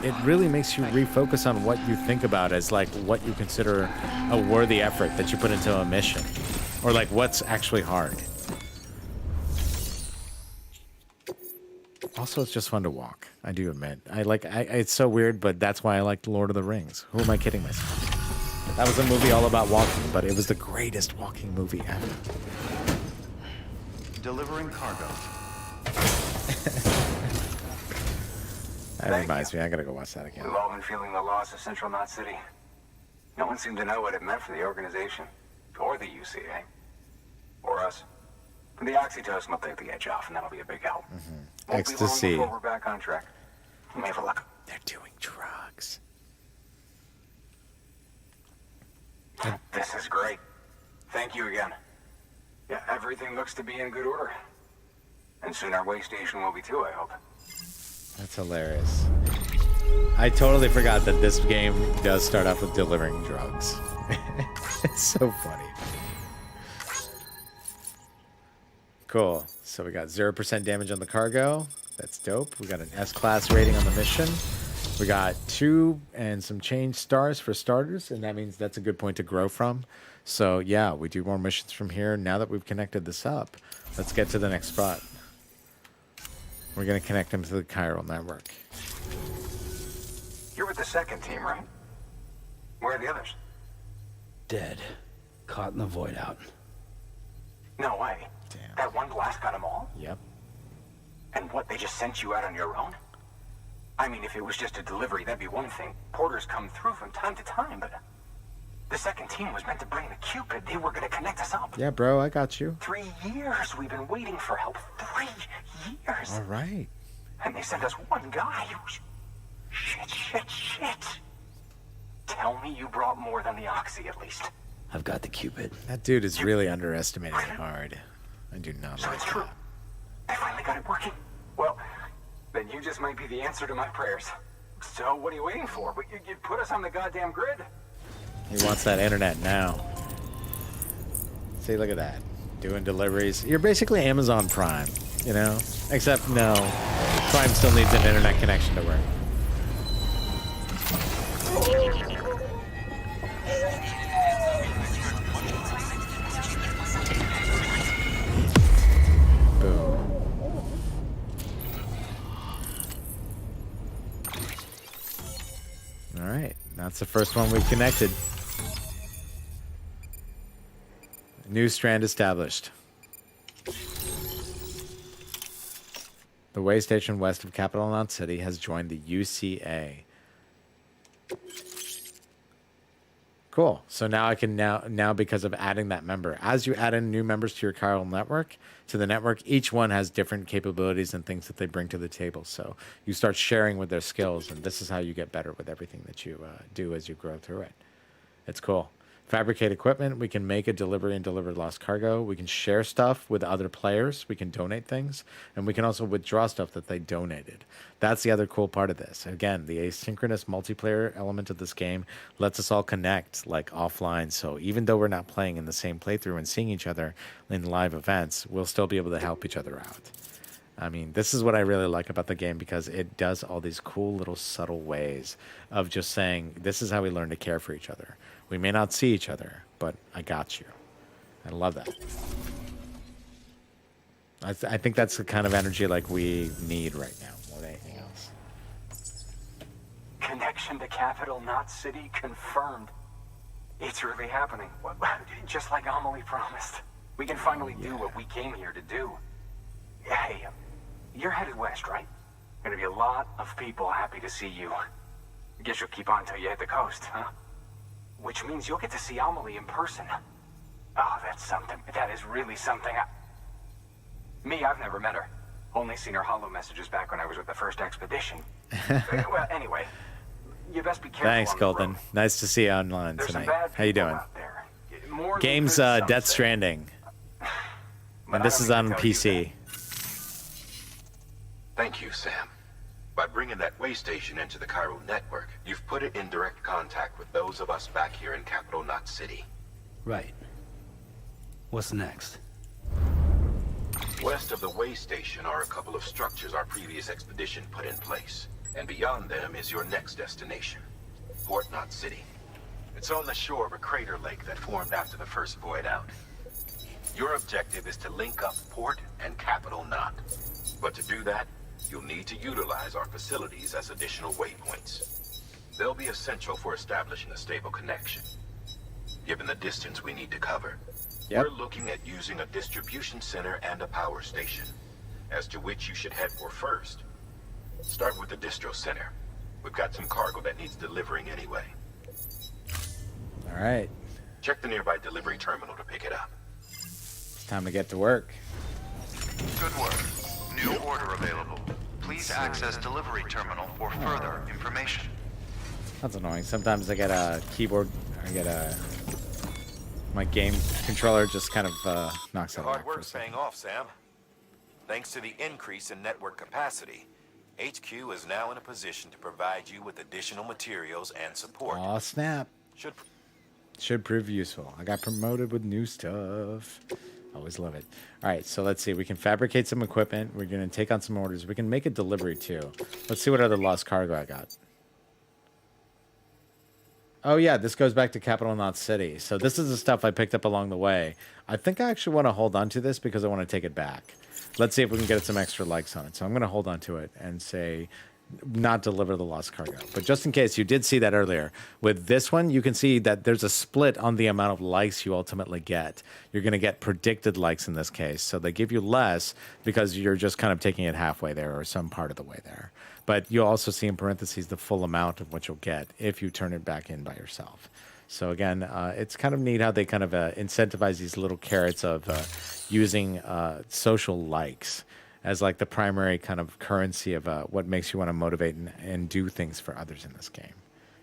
it really makes you refocus on what you think about as like what you consider a worthy effort that you put into a mission or like what's actually hard. Also, it's just fun to walk. I do admit. It's so weird, but that's why I like Lord of the Rings. Who am I kidding myself? That was a movie all about walking, but it was the greatest walking movie ever. Delivering cargo. That reminds me, I gotta go watch that again. We've all been feeling the loss of Central Knot City. No one seemed to know what it meant for the organization, or the UCA, or us. The oxytocin will take the edge off, and that'll be a big help. Ecstasy. Won't be long before we're back on track. You may have a luck. They're doing drugs. This is great. Thank you again. Yeah, everything looks to be in good order. And soon our way station will be too, I hope. That's hilarious. I totally forgot that this game does start off with delivering drugs. It's so funny. Cool. So we got 0% damage on the cargo. That's dope. We got an S-class rating on the mission. We got 2 and some change stars for starters, and that means that's a good point to grow from. So yeah, we do more missions from here. Now that we've connected this up, let's get to the next spot. We're going to connect them to the chiral network. You're with the second team, right? Where are the others? Dead. Caught in the void out. No way. Damn. That one blast got them all? Yep. And what, they just sent you out on your own? I mean, if it was just a delivery, that'd be one thing. Porters come through from time to time, but the second team was meant to bring the Cupid. They were going to connect us up. Yeah, bro, I got you. 3 years we've been waiting for help. 3 years. All right. And they sent us one guy. Shit. Tell me you brought more than the Oxy, at least. I've got the Cupid. That dude is really underestimating it hard. I do not So like it's true. I finally got it working. Well, then you just might be the answer to my prayers. So what are you waiting for? You put us on the goddamn grid. He wants that internet now. See, look at that. Doing deliveries. You're basically Amazon Prime, you know? Except, no. climb still needs an internet connection to work. Boom. All right, that's the first one we connected. New strand established. The way station west of Capital Knot City has joined the UCA. Cool. So now I can now because of adding that member, as you add in new members to your chiral network, each one has different capabilities and things that they bring to the table. So you start sharing with their skills, and this is how you get better with everything that you do as you grow through it. It's cool. Fabricate equipment. We can make a delivery and deliver lost cargo. We can share stuff with other players. We can donate things. And we can also withdraw stuff that they donated. That's the other cool part of this. Again, the asynchronous multiplayer element of this game lets us all connect like offline. So even though we're not playing in the same playthrough and seeing each other in live events, we'll still be able to help each other out. I mean, this is what I really like about the game because it does all these cool little subtle ways of just saying, this is how we learn to care for each other. We may not see each other, but I got you. I love that. I think that's the kind of energy like we need right now more than anything else. Connection to Capital Knot City confirmed. It's really happening. Just like Amelie promised. We can finally do what we came here to do. Hey, you're headed west, right? Gonna be a lot of people happy to see you. Guess you'll keep on till you hit the coast, huh? Which means you'll get to see Amelie in person. Oh, that's something. That is really something. Me, I've never met her. Only seen her holo messages back when I was with the first expedition. Well, anyway, you best be careful. Thanks, Golden. Nice to see you online tonight. How you doing? Game's Death Stranding. And this is on PC. Thank you, Sam. By bringing that way station into the chiral network, you've put it in direct contact with those of us back here in Capital Knot City. Right. What's next? West of the way station are a couple of structures our previous expedition put in place. And beyond them is your next destination, Port Knot City. It's on the shore of a crater lake that formed after the first void out. Your objective is to link up Port and Capital Knot. But to do that, you'll need to utilize our facilities as additional waypoints. They'll be essential for establishing a stable connection. Given the distance we need to cover, we're looking at using a distribution center and a power station, as to which you should head for first. Start with the distro center. We've got some cargo that needs delivering anyway. All right. Check the nearby delivery terminal to pick it up. It's time to get to work. Good work. New order available. Please access delivery terminal for further information. That's annoying. Sometimes I get a keyboard, my game controller just kind of knocks Your out. hard work's paying off, Sam. Thanks to the increase in network capacity, HQ is now in a position to provide you with additional materials and support. Aw, snap. Should prove useful. I got promoted with new stuff. Always love it. All right, so let's see. We can fabricate some equipment. We're going to take on some orders. We can make a delivery, too. Let's see what other lost cargo I got. Oh, yeah, this goes back to Capital Knot City. So this is the stuff I picked up along the way. I think I actually want to hold on to this because I want to take it back. Let's see if we can get some extra likes on it. So I'm going to hold on to it and say not deliver the lost cargo. But just in case, you did see that earlier. With this one, you can see that there's a split on the amount of likes you ultimately get. You're going to get predicted likes in this case. So they give you less because you're just kind of taking it halfway there or some part of the way there. But you'll also see in parentheses the full amount of what you'll get if you turn it back in by yourself. So again, it's kind of neat how they kind of incentivize these little carrots of using social likes as like the primary kind of currency of what makes you want to motivate and do things for others in this game.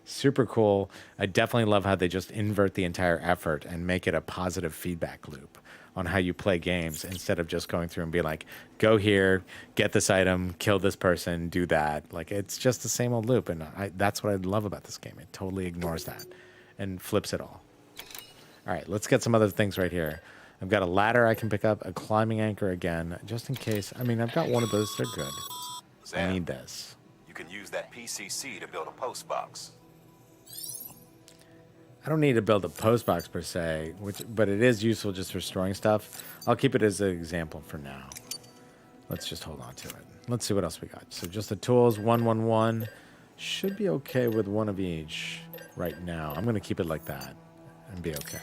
Super cool. I definitely love how they just invert the entire effort and make it a positive feedback loop on how you play games instead of just going through and be like, go here, get this item, kill this person, do that. Like, it's just the same old loop. And that's what I love about this game. It totally ignores that and flips it all. All right, let's get some other things right here. I've got a ladder I can pick up, a climbing anchor again, just in case. I mean, I've got one of those. They're good. I need this. You can use that PCC to build a post box. I don't need to build a post box per se, but it is useful just for storing stuff. I'll keep it as an example for now. Let's just hold on to it. Let's see what else we got. So just the tools, 111. Should be okay with one of each right now. I'm going to keep it like that and be okay.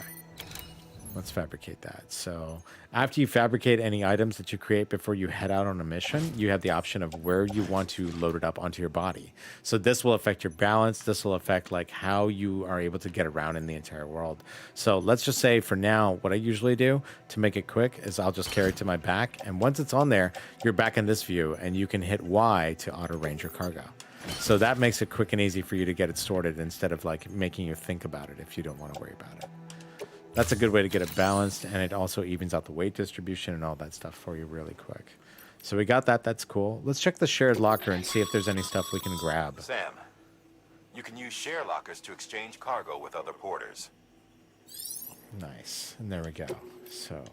Let's fabricate that. So after you fabricate any items that you create before you head out on a mission, you have the option of where you want to load it up onto your body. So this will affect your balance. This will affect like how you are able to get around in the entire world. So let's just say for now, what I usually do to make it quick is I'll just carry it to my back. And once it's on there, you're back in this view and you can hit Y to auto range your cargo. So that makes it quick and easy for you to get it sorted instead of like making you think about it if you don't want to worry about it. That's a good way to get it balanced, and it also evens out the weight distribution and all that stuff for you really quick. So we got that. That's cool. Let's check the shared locker and see if there's any stuff we can grab. Sam, you can use share lockers to exchange cargo with other porters. Nice. And there we go. So,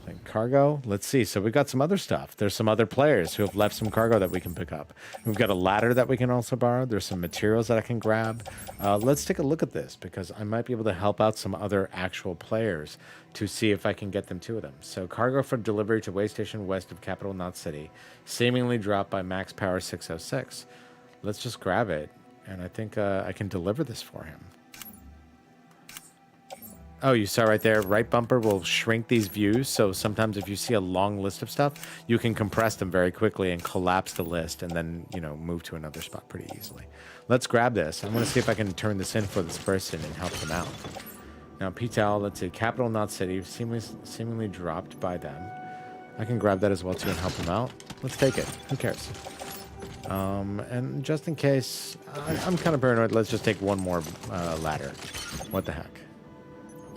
think cargo. Let's see. So we got some other stuff. There's some other players who have left some cargo that we can pick up. We've got a ladder that we can also borrow. There's some materials that I can grab. Let's take a look at this because I might be able to help out some other actual players to see if I can get them to them. So cargo for delivery to way station west of Capital Knot City, seemingly dropped by Max Power 606. Let's just grab it, and I think I can deliver this for him. Oh, you saw right there, right bumper will shrink these views. So sometimes if you see a long list of stuff, you can compress them very quickly and collapse the list and then, you know, move to another spot pretty easily. Let's grab this. I'm going to see if I can turn this in for this person and help them out. Now, PTAL, let's see, Capital Knot City, seemingly dropped by them. I can grab that as well too and help them out. Let's take it. Who cares? And just in case, I'm kind of paranoid. Let's just take one more ladder. What the heck?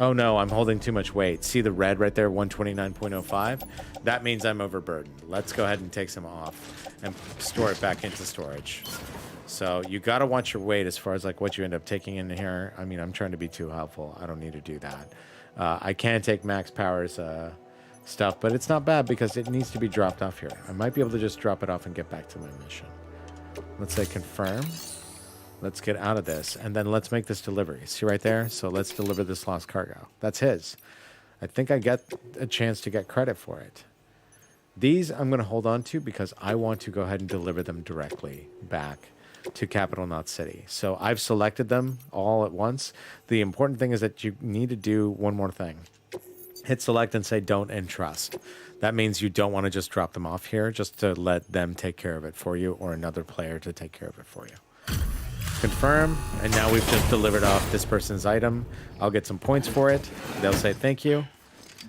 Oh no, I'm holding too much weight. See the red right there, 129.05? That means I'm overburdened. Let's go ahead and take some off and store it back into storage. So you got to watch your weight as far as like what you end up taking in here. I mean, I'm trying to be too helpful. I don't need to do that. I can take Max Power's stuff, but it's not bad because it needs to be dropped off here. I might be able to just drop it off and get back to my mission. Let's say confirm. Let's get out of this, and then let's make this delivery. See right there? So let's deliver this lost cargo. That's his. I think I get a chance to get credit for it. These I'm going to hold on to because I want to go ahead and deliver them directly back to Capital Knot City. So I've selected them all at once. The important thing is that you need to do one more thing. Hit select and say don't entrust. That means you don't want to just drop them off here just to let them take care of it for you or another player to take care of it for you. Confirm, and now we've just delivered off this person's item. I'll get some points for it. They'll say thank you.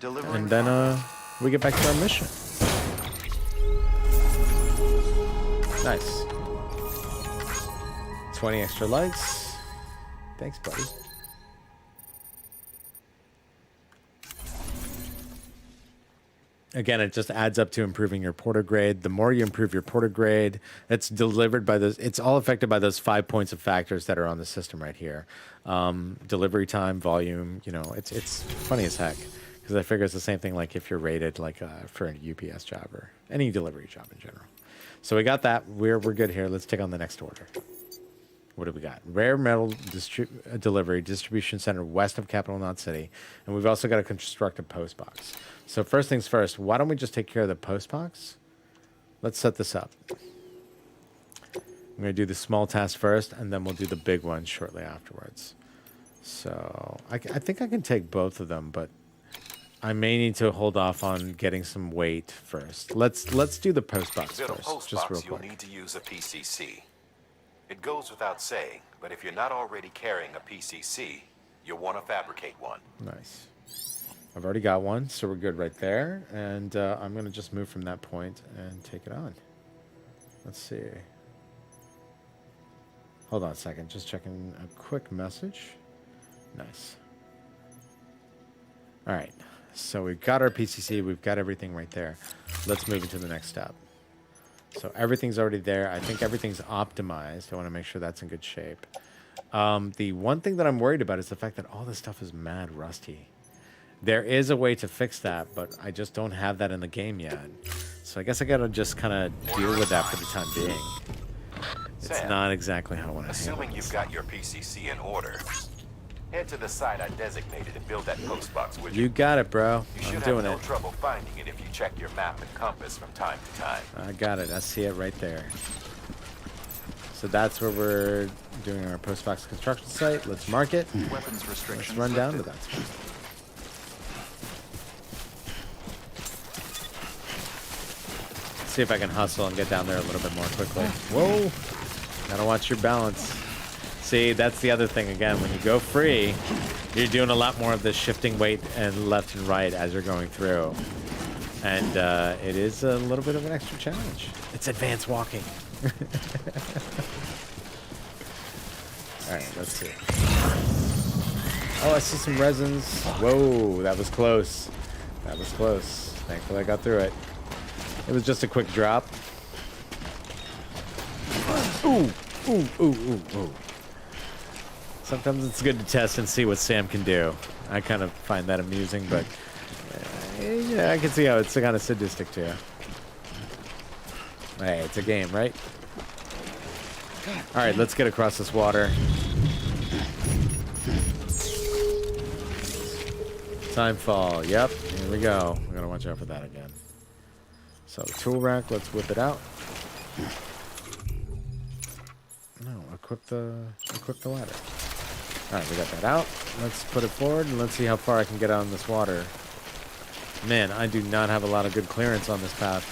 And then we get back to our mission. Nice. 20 extra lights. Thanks, buddy. Again, it just adds up to improving your porter grade. The more you improve your porter grade, it's delivered by those. It's all affected by those 5 points of factors that are on the system right here. Delivery time, volume. You know, it's funny as heck because I figure it's the same thing like if you're rated like for a UPS job or any delivery job in general. So we got that. We're good here. Let's take on the next order. What do we got? Rare metal delivery distribution center west of Capital Knot City, and we've also got to construct a post box. So first things first, why don't we just take care of the post box? Let's set this up. I'm going to do the small task first, and then we'll do the big one shortly afterwards. So I think I can take both of them, but I may need to hold off on getting some weight first. Let's do the post box To build a first, post just box, real quick. you'll need to use a PCC. It goes without saying, but if you're not already carrying a PCC, you'll want to fabricate one. Nice. I've already got one, so we're good right there. And I'm going to just move from that point and take it on. Let's see. Hold on a second. Just checking a quick message. Nice. All right. So we've got our PCC. We've got everything right there. Let's move into the next step. So everything's already there. I think everything's optimized. I want to make sure that's in good shape. The one thing that I'm worried about is the fact that all this stuff is mad rusty. There is a way to fix that, but I just don't have that in the game yet. So I guess I gotta just kind of deal with that for the time being. It's Sam, not exactly how I want to handle assuming this. you've got your PCC in order, head to the site I designated and build that post box with You got it, bro. You I'm should doing have no it. trouble finding it if you check your map and compass from time to time. I got it. I see it right there. So that's where we're doing our post-box construction site. Let's mark it. Weapons Let's restrictions run down to lifted. that spot. See if I can hustle and get down there a little bit more quickly. Whoa! Gotta watch your balance. See, that's the other thing again. When you go free, you're doing a lot more of this shifting weight and left and right as you're going through. And it is a little bit of an extra challenge. It's advanced walking. Alright, let's see. Oh, I see some resins. Whoa, that was close. That was close. Thankfully I got through it. It was just a quick drop. Ooh, ooh, ooh, ooh, ooh. Sometimes it's good to test and see what Sam can do. I kind of find that amusing, but yeah, I can see how it's kind of sadistic too. Hey, it's a game, right? All right, let's get across this water. Timefall. Yep, here we go. We gotta watch out for that again. So tool rack, let's whip it out. No, equip the ladder. All right, we got that out. Let's put it forward and let's see how far I can get on this water. Man, I do not have a lot of good clearance on this path.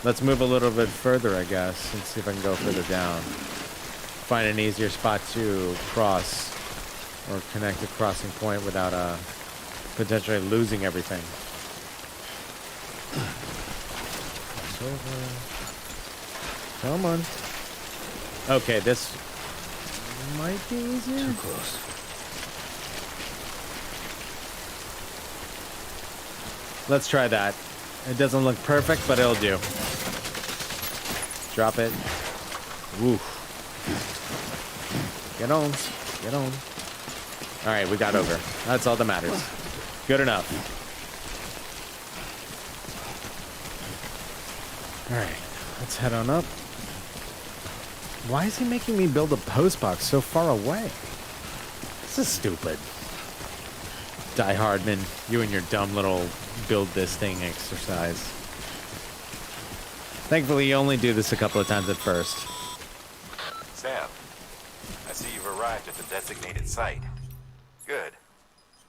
Let's move a little bit further, I guess, and see if I can go further down. Find an easier spot to cross or connect a crossing point without potentially losing everything. Come on. Okay, this might be easier. Too close. Let's try that. It doesn't look perfect, but it'll do. Drop it. Woo. Get on. Get on. All right, we got over. That's all that matters. Good enough. All right, let's head on up. Why is he making me build a post box so far away? This is stupid. Die Hardman, you and your dumb little build this thing exercise. Thankfully, you only do this a couple of times at first. Sam, I see you've arrived at the designated site. Good.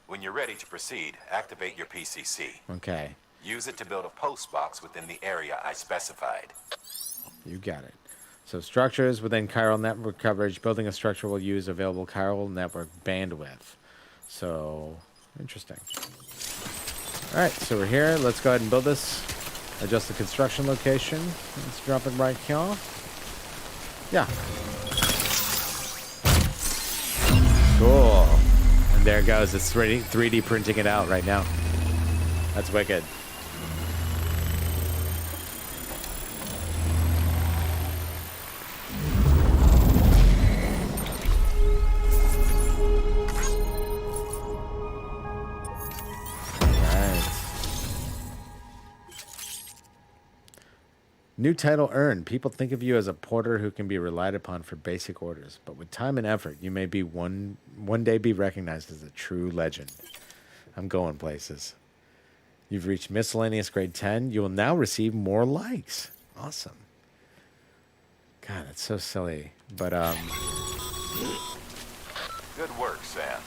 When you're ready to proceed, activate your PCC. Okay, Use it to build a post box within the area I specified. you got it. So structures within chiral network coverage. Building a structure will use available chiral network bandwidth. So, interesting. All right, so we're here. Let's go ahead and build this. Adjust the construction location. Let's drop it right here. Yeah. Cool. And there it goes. It's 3D printing it out right now. That's wicked. New title earned. People think of you as a porter who can be relied upon for basic orders, but with time and effort, you may be one day be recognized as a true legend. I'm going places. You've reached miscellaneous grade 10. You will now receive more likes. Awesome. God, that's so silly. But Good work, Sam.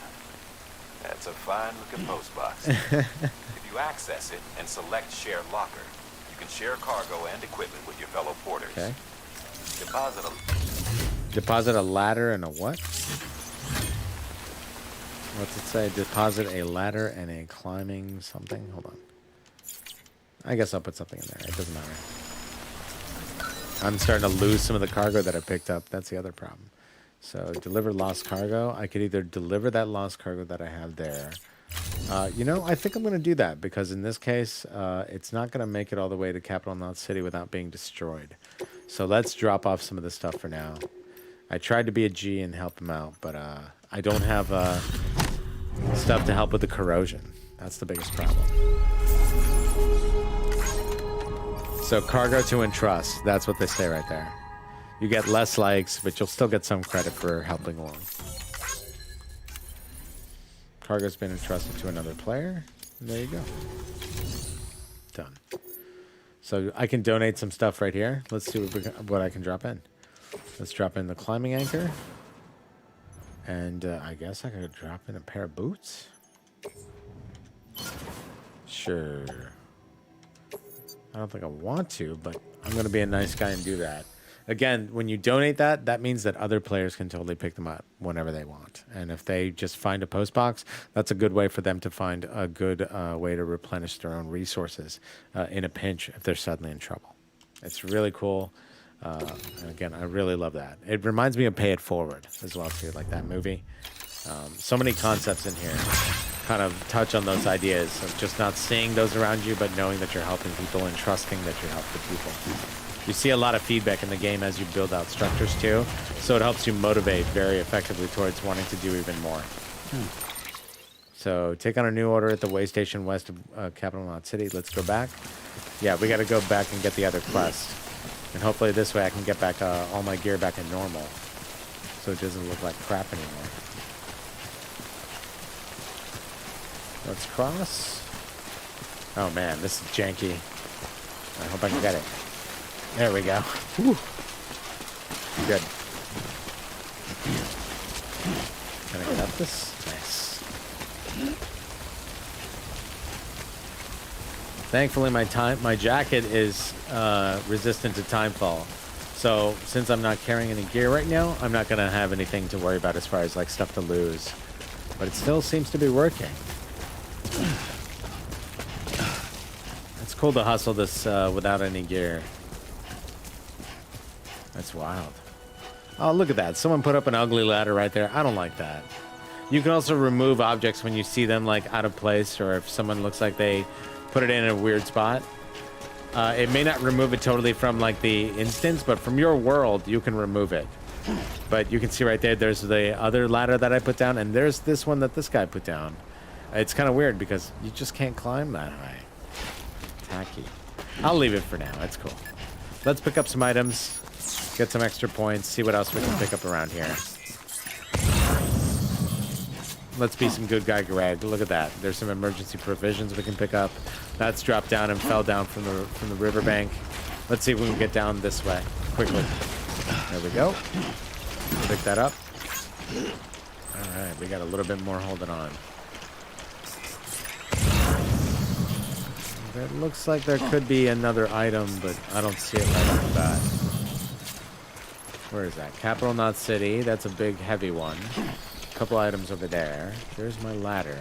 That's a fine-looking post box. If you access it and select Share Locker, you can share cargo and equipment with your fellow porters. okay. Deposit Deposit a ladder and a what? What's it say? Deposit a ladder and a climbing something. Hold on. I guess I'll put something in there. It doesn't matter. I'm starting to lose some of the cargo that I picked up. That's the other problem. So deliver lost cargo. I could either deliver that lost cargo that I have there. You know, I think I'm going to do that because in this case, it's not going to make it all the way to Capital Knot City without being destroyed. So let's drop off some of this stuff for now. I tried to be a G and help him out, but I don't have stuff to help with the corrosion. That's the biggest problem. So cargo to entrust. That's what they say right there. You get less likes, but you'll still get some credit for helping along. Cargo's been entrusted to another player. And there you go. Done. So I can donate some stuff right here. Let's see what I can drop in. Let's drop in the climbing anchor. And I guess I could drop in a pair of boots. Sure. I don't think I want to, but I'm going to be a nice guy and do that. Again, when you donate that, that means that other players can totally pick them up whenever they want. And if they just find a post box, that's a good way for them to find a good way to replenish their own resources in a pinch if they're suddenly in trouble. It's really cool. And again, I really love that. It reminds me of Pay It Forward as well, too, like that movie. So many concepts in here kind of touch on those ideas of just not seeing those around you, but knowing that you're helping people and trusting that you're helping people. You see a lot of feedback in the game as you build out structures too, so it helps you motivate very effectively towards wanting to do even more. So take on a new order at the way station west of Capital Knot City. Let's go back. Yeah, we got to go back and get the other quest. And hopefully this way I can get back all my gear back in normal, so it doesn't look like crap anymore. Let's cross. Oh man, this is janky. I hope I can get it. There we go. Whew. Good. Can I get up this? Nice. Thankfully, my jacket is resistant to timefall. So since I'm not carrying any gear right now, I'm not gonna have anything to worry about as far as like stuff to lose. But it still seems to be working. It's cool to hustle this without any gear. That's wild. Oh, look at that. Someone put up an ugly ladder right there. I don't like that. You can also remove objects when you see them like out of place, or if someone looks like they put it in a weird spot. It may not remove it totally from like the instance, but from your world, you can remove it. But you can see right there, there's the other ladder that I put down, and there's this one that this guy put down. It's kind of weird because you just can't climb that high. Tacky. I'll leave it for now. That's cool. Let's pick up some items, get some extra points, see what else we can pick up around here. Let's be some good guy Greg. Look at that. There's some emergency provisions we can pick up. That's dropped down and fell down from the riverbank. Let's see if we can get down this way quickly. There we go. Pick that up. All right, we got a little bit more holding on. It looks like there could be another item, but I don't see it right off the bat. Where is that? Capital Knot City. That's a big, heavy one. A couple items over there. There's my ladder.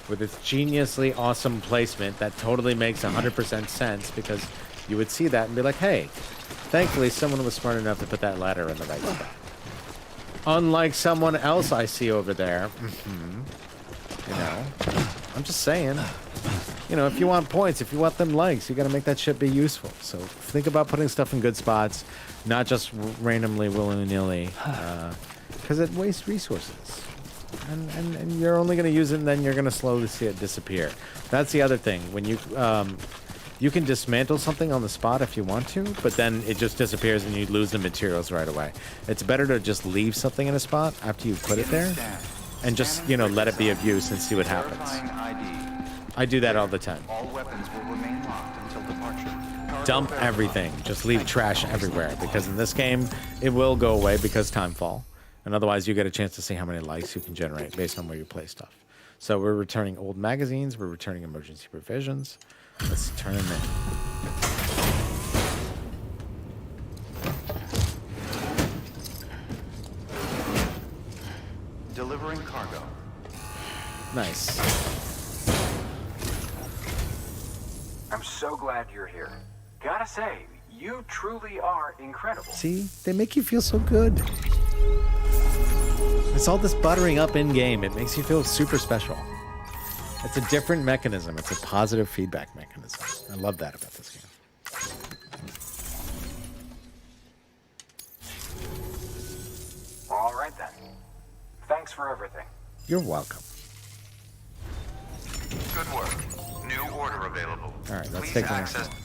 With its geniusly awesome placement that totally makes 100% sense, because you would see that and be like, hey, thankfully someone was smart enough to put that ladder in the right spot. Unlike someone else I see over there. You know, I'm just saying. You know, if you want points, if you want them likes, you got to make that shit be useful. So think about putting stuff in good spots, not just randomly, willy-nilly, because it wastes resources. And you're only going to use it, and then you're going to slowly see it disappear. That's the other thing. When you you can dismantle something on the spot if you want to, but then it just disappears and you lose the materials right away. It's better to just leave something in a spot after you put it there, and just, you know, let it be of use and see what happens. I do that all the time. All weapons will remain locked until departure. Dump everything. Just leave trash everywhere, because in this game, it will go away because timefall. And otherwise, you get a chance to see how many likes you can generate based on where you play stuff. So we're returning old magazines. We're returning emergency provisions. Let's turn them in. Delivering cargo. Nice. I'm so glad you're here. Gotta say, you truly are incredible. See? They make you feel so good. It's all this buttering up in-game. It makes you feel super special. It's a different mechanism. It's a positive feedback mechanism. I love that about this game. All right then. Thanks for everything. You're welcome. Good work. New order available. All right, let's Please take the next access. one.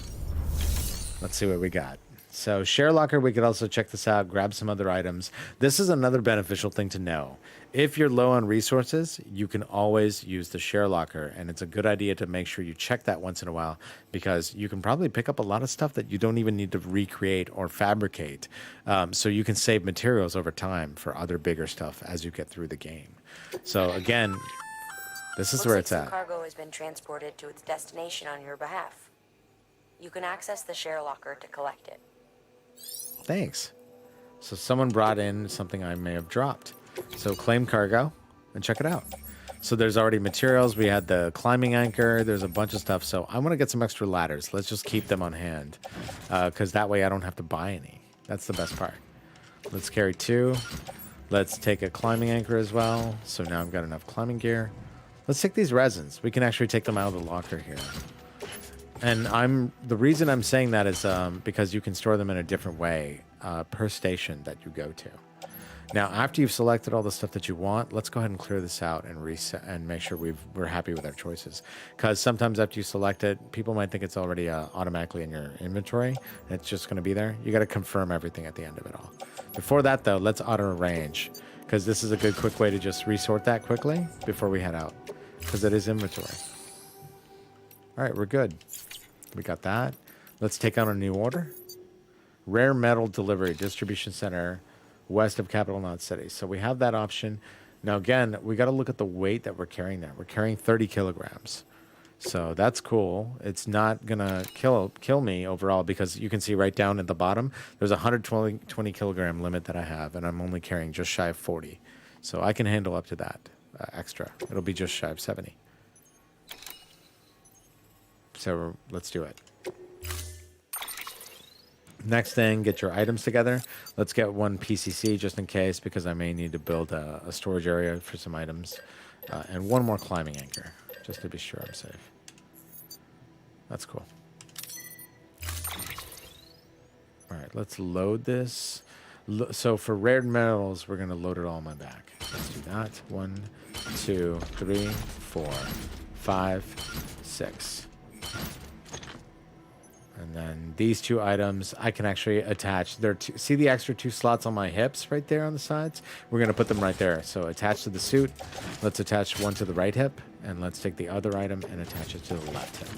Let's see what we got. So share locker, we could also check this out, grab some other items. This is another beneficial thing to know. If you're low on resources, you can always use the share locker, and it's a good idea to make sure you check that once in a while, because you can probably pick up a lot of stuff that you don't even need to recreate or fabricate. So you can save materials over time for other bigger stuff as you get through the game. So again, this is where it's at. Cargo has been transported to its destination on your behalf. You can access the share locker to collect it. Thanks. So someone brought in something I may have dropped. So claim cargo and check it out. So there's already materials. We had the climbing anchor. There's a bunch of stuff. So I want to get some extra ladders. Let's just keep them on hand, because that way I don't have to buy any. That's the best part. Let's carry 2. Let's take a climbing anchor as well. So now I've got enough climbing gear. Let's take these resins. We can actually take them out of the locker here. And the reason I'm saying that is because you can store them in a different way per station that you go to. Now, after you've selected all the stuff that you want, let's go ahead and clear this out and reset and make sure we're happy with our choices. Because sometimes after you select it, people might think it's already automatically in your inventory, and it's just going to be there. You got to confirm everything at the end of it all. Before that, though, let's auto arrange, because this is a good quick way to just resort that quickly before we head out, because it is inventory. All right, we're good. We got that. Let's take on a new order. Rare metal delivery, distribution center, west of Capital Knot City. So we have that option. Now, again, we got to look at the weight that we're carrying there. We're carrying 30 kilograms. So that's cool. It's not going to kill me overall, because you can see right down at the bottom, there's a 120 kilogram limit that I have, and I'm only carrying just shy of 40. So I can handle up to that extra. It'll be just shy of 70. So let's do it. Next thing, get your items together. Let's get 1 PCC just in case, because I may need to build a storage area for some items. And 1 more climbing anchor, just to be sure I'm safe. That's cool. All right, let's load this. So for rare metals, we're going to load it all on my back. Let's do that. 1, 2, 3, 4, 5, 6. And then these 2 items I can actually attach. See the extra 2 slots on my hips right there on the sides? We're going to put them right there. So attach to the suit. Let's attach 1 to the right hip. And let's take the other item and attach it to the left hip.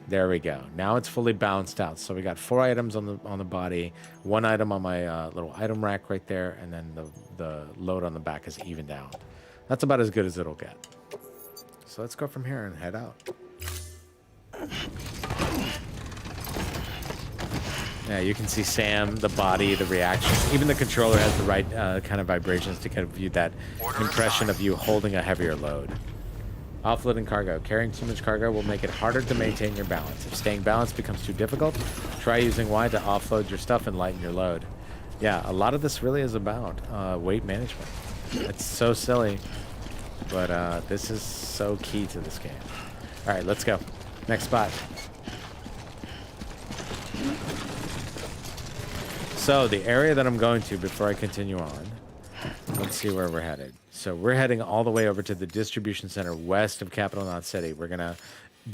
There we go. Now it's fully balanced out. So we got 4 items on the body. 1 item on my little item rack right there. And then the load on the back is evened out. That's about as good as it'll get. So let's go from here and head out. Yeah, you can see Sam, the body, the reaction. Even the controller has the right kind of vibrations to kind of give you that impression of you holding a heavier load. Offloading cargo. Carrying too much cargo will make it harder to maintain your balance. If staying balanced becomes too difficult, try using Y to offload your stuff and lighten your load. Yeah, a lot of this really is about weight management. It's so silly, but this is so key to this game. All right, let's go. Next spot. So the area that I'm going to before I continue on, let's see where we're headed. So we're heading all the way over to the distribution center west of Capital Knot City. We're going to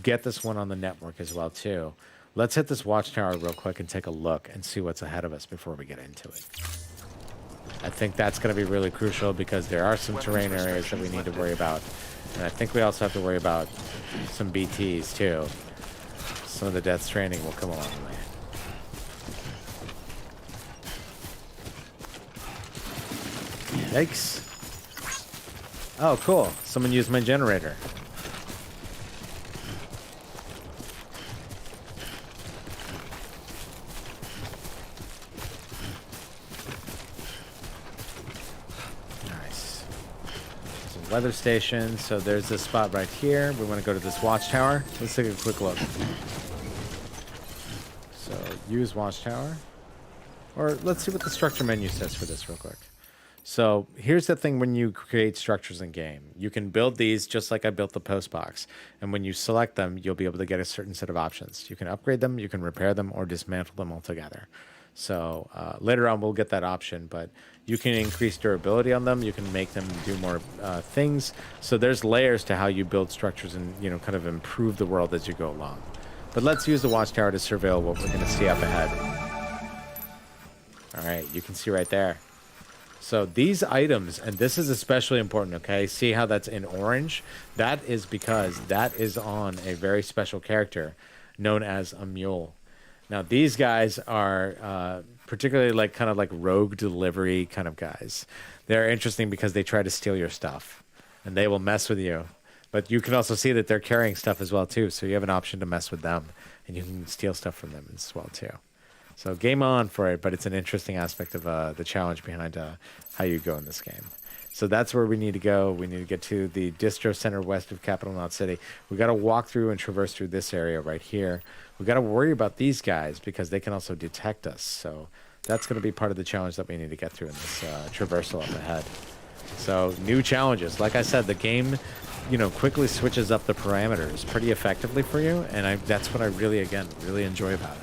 get this one on the network as well, too. Let's hit this watchtower real quick and take a look and see what's ahead of us before we get into it. I think that's going to be really crucial, because there are some terrain areas that we need to worry about. And I think we also have to worry about some BTs, too. Some of the Death Stranding will come along the way. Yikes. Oh, cool. Someone used my generator. Nice. There's a weather station. So there's this spot right here. We want to go to this watchtower. Let's take a quick look. So use watchtower. Or let's see what the structure menu says for this real quick. So here's the thing when you create structures in game. You can build these just like I built the post box. And when you select them, you'll be able to get a certain set of options. You can upgrade them, you can repair them, or dismantle them altogether. So later on, we'll get that option. But you can increase durability on them. You can make them do more things. So there's layers to how you build structures and, kind of improve the world as you go along. But let's use the watchtower to surveil what we're going to see up ahead. All right, you can see right there. So these items, and this is especially important, okay? See how that's in orange? That is because that is on a very special character known as a mule. Now, these guys are particularly like kind of like rogue delivery kind of guys. They're interesting because they try to steal your stuff, and they will mess with you. But you can also see that they're carrying stuff as well, too. So you have an option to mess with them, and you can steal stuff from them as well, too. So game on for it, but it's an interesting aspect of the challenge behind how you go in this game. So that's where we need to go. We need to get to the distro center west of Capital Knot City. We got to walk through and traverse through this area right here. We got to worry about these guys because they can also detect us. So that's going to be part of the challenge that we need to get through in this traversal up ahead. So new challenges. Like I said, the game, you know, quickly switches up the parameters pretty effectively for you, and that's what I really enjoy about it.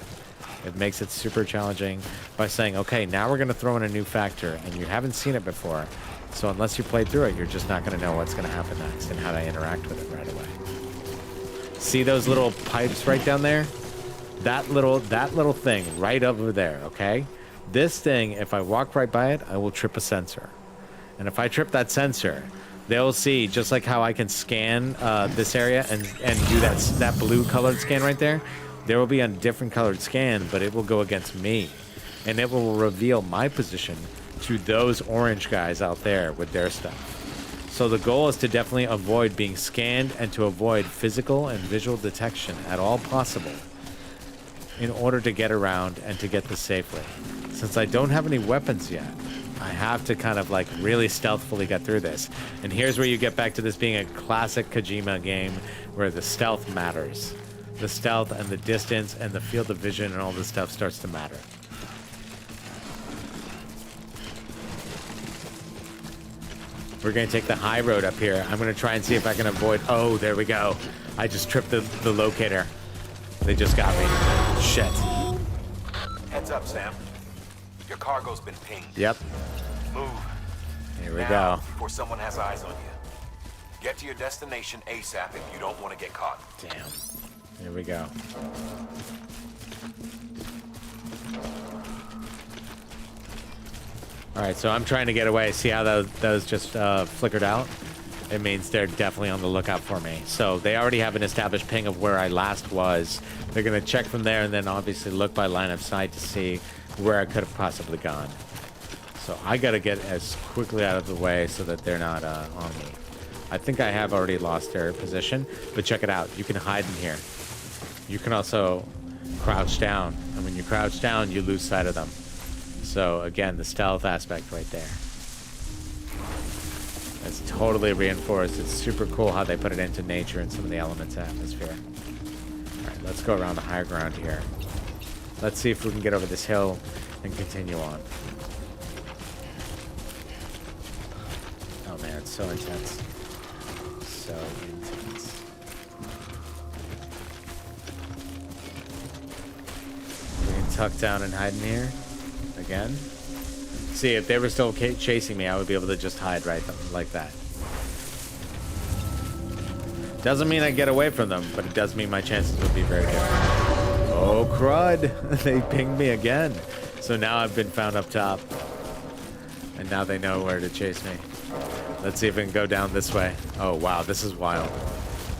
It makes it super challenging by saying, okay, now we're going to throw in a new factor, and you haven't seen it before. So unless you played through it, you're just not going to know what's going to happen next and how to interact with it right away. See those little pipes right down there? That little thing right over there, okay? This thing, if I walk right by it, I will trip a sensor. And if I trip that sensor, they'll see, just like how I can scan this area and do that blue colored scan right there, there will be a different colored scan, but it will go against me. And it will reveal my position to those orange guys out there with their stuff. So the goal is to definitely avoid being scanned and to avoid physical and visual detection at all possible in order to get around and to get this safely. Since I don't have any weapons yet, I have to kind of like really stealthily get through this. And here's where you get back to this being a classic Kojima game where the stealth matters. The stealth and the distance and the field of vision and all this stuff starts to matter. We're going to take the high road up here. I'm going to try and see if I can avoid... Oh, there we go. I just tripped the locator. They just got me. Shit. Heads up, Sam. Your cargo's been pinged. Yep. Move. Here we now, go. Before someone has eyes on you. Get to your destination ASAP if you don't want to get caught. Damn. Here we go. Alright, so I'm trying to get away. See how those just flickered out? It means they're definitely on the lookout for me. So they already have an established ping of where I last was. They're going to check from there and then obviously look by line of sight to see where I could have possibly gone. So I got to get as quickly out of the way so that they're not on me. I think I have already lost their position, but check it out. You can hide in here. You can also crouch down, and when you crouch down, you lose sight of them. So again, the stealth aspect right there. It's totally reinforced. It's super cool how they put it into nature and some of the elements of atmosphere. All right, let's go around the higher ground here. Let's see if we can get over this hill and continue on. Oh man, it's so intense. So intense. We can tuck down and hide in here again. See, if they were still chasing me, I would be able to just hide right like that. Doesn't mean I get away from them, but it does mean my chances would be very good. Oh, crud. They pinged me again. So now I've been found up top. And now they know where to chase me. Let's see if we can go down this way. Oh, wow, this is wild.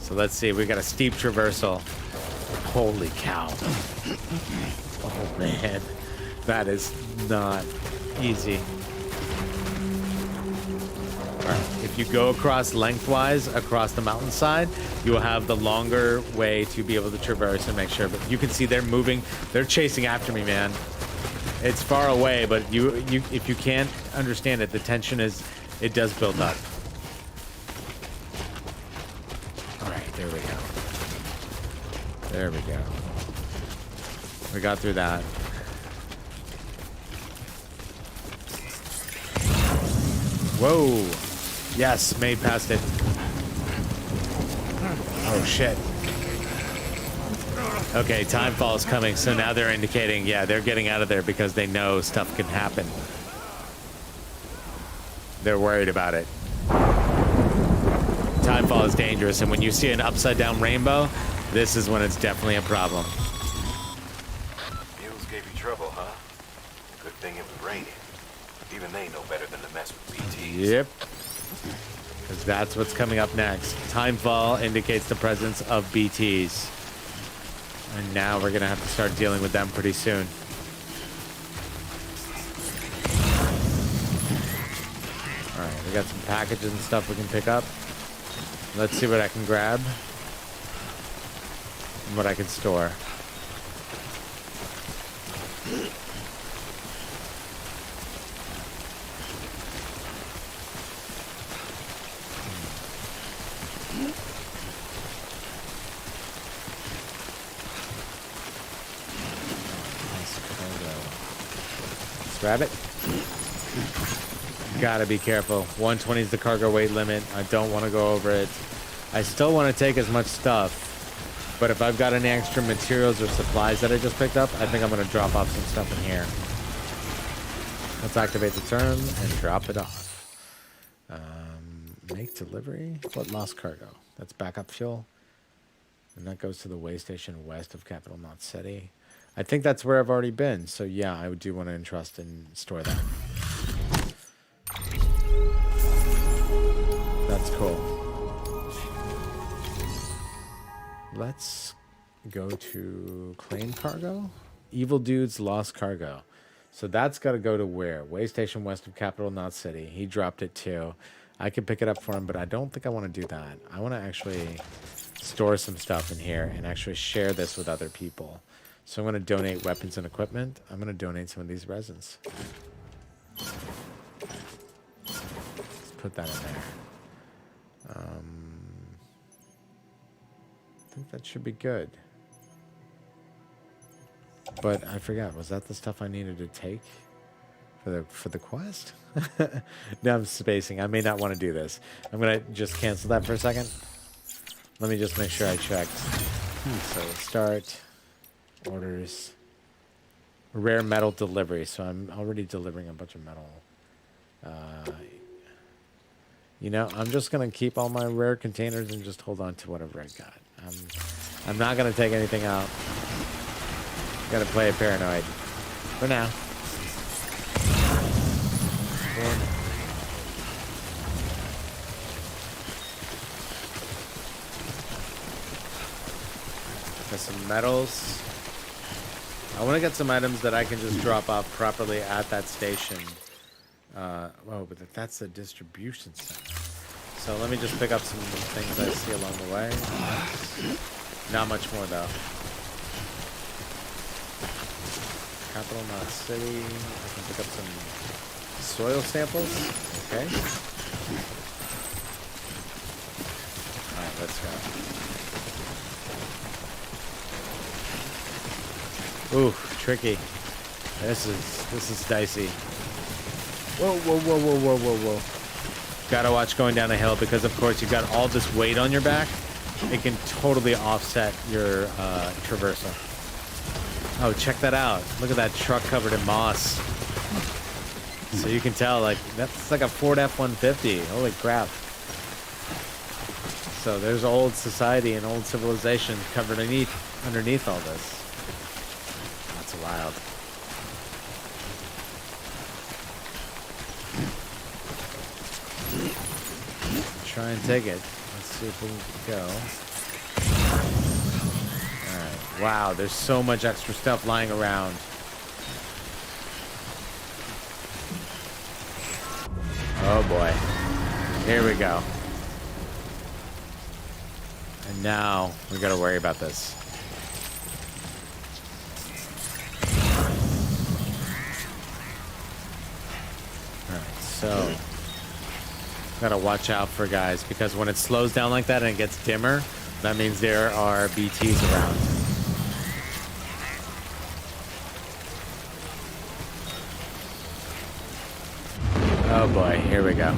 So let's see. We got a steep traversal. Holy cow. Oh, man. That is not easy. All right. If you go across lengthwise across the mountainside, you will have the longer way to be able to traverse and make sure. But you can see they're moving. They're chasing after me, man. It's far away, but if you can't understand it, the tension it does build up. All right, there we go. There we go. We got through that. Whoa. Yes, made past it. Oh, shit. Okay, timefall is coming, so now they're indicating, yeah, they're getting out of there because they know stuff can happen. They're worried about it. Timefall is dangerous, and when you see an upside-down rainbow, this is when it's definitely a problem. Mules gave you trouble, huh? Good thing it was raining. Even they know better than to mess with BTs. Yep. Because that's what's coming up next. Timefall indicates the presence of BTs. And now we're going to have to start dealing with them pretty soon. Alright, we got some packages and stuff we can pick up. Let's see what I can grab. And what I can store. Let's grab it. Gotta be careful. 120 is the cargo weight limit. I don't want to go over it. I still want to take as much stuff, but if I've got any extra materials or supplies that I just picked up, I think I'm going to drop off some stuff in here. Let's activate the term and drop it off. Make delivery. What lost cargo? That's backup fuel. And that goes to the way station west of Capital Knot City. I think that's where I've already been. So yeah, I do want to entrust and store that. That's cool. Let's go to claim cargo. Evil Dude's lost cargo. So that's got to go to where? Way station west of Capital Knot City. He dropped it too. I could pick it up for him, but I don't think I want to do that. I want to actually store some stuff in here and actually share this with other people. So I'm going to donate weapons and equipment. I'm going to donate some of these resins. Let's put that in there. I think that should be good. But I forgot, was that the stuff I needed to take for the quest? No, I'm spacing. I may not want to do this. I'm gonna just cancel that for a second. Let me just make sure I checked. So start orders, rare metal delivery. So I'm already delivering a bunch of metal. You know, I'm just gonna keep all my rare containers and just hold on to whatever I got. I'm not gonna take anything out. Gotta play it paranoid for now. Got some metals. I want to get some items that I can just drop off properly at that station. Oh, but that's the distribution center. So let me just pick up some things I see along the way. Not much more though. Capital Knot City. I can pick up some soil samples. Okay. Alright, let's go. Ooh, tricky. This is dicey. Whoa, whoa, whoa, whoa, whoa, whoa, whoa. Gotta watch going down a hill because of course you've got all this weight on your back. It can totally offset your traversal. Oh, check that out. Look at that truck covered in moss. So you can tell, like, that's like a Ford F-150. Holy crap. So there's old society and old civilization covered underneath all this. That's wild. Try and take it. Let's see if we can go. Alright. Wow, there's so much extra stuff lying around. Oh boy. Here we go. And now we gotta worry about this. Alright, so gotta watch out for guys because when it slows down like that and it gets dimmer, that means there are BTs around. Oh boy, here we go.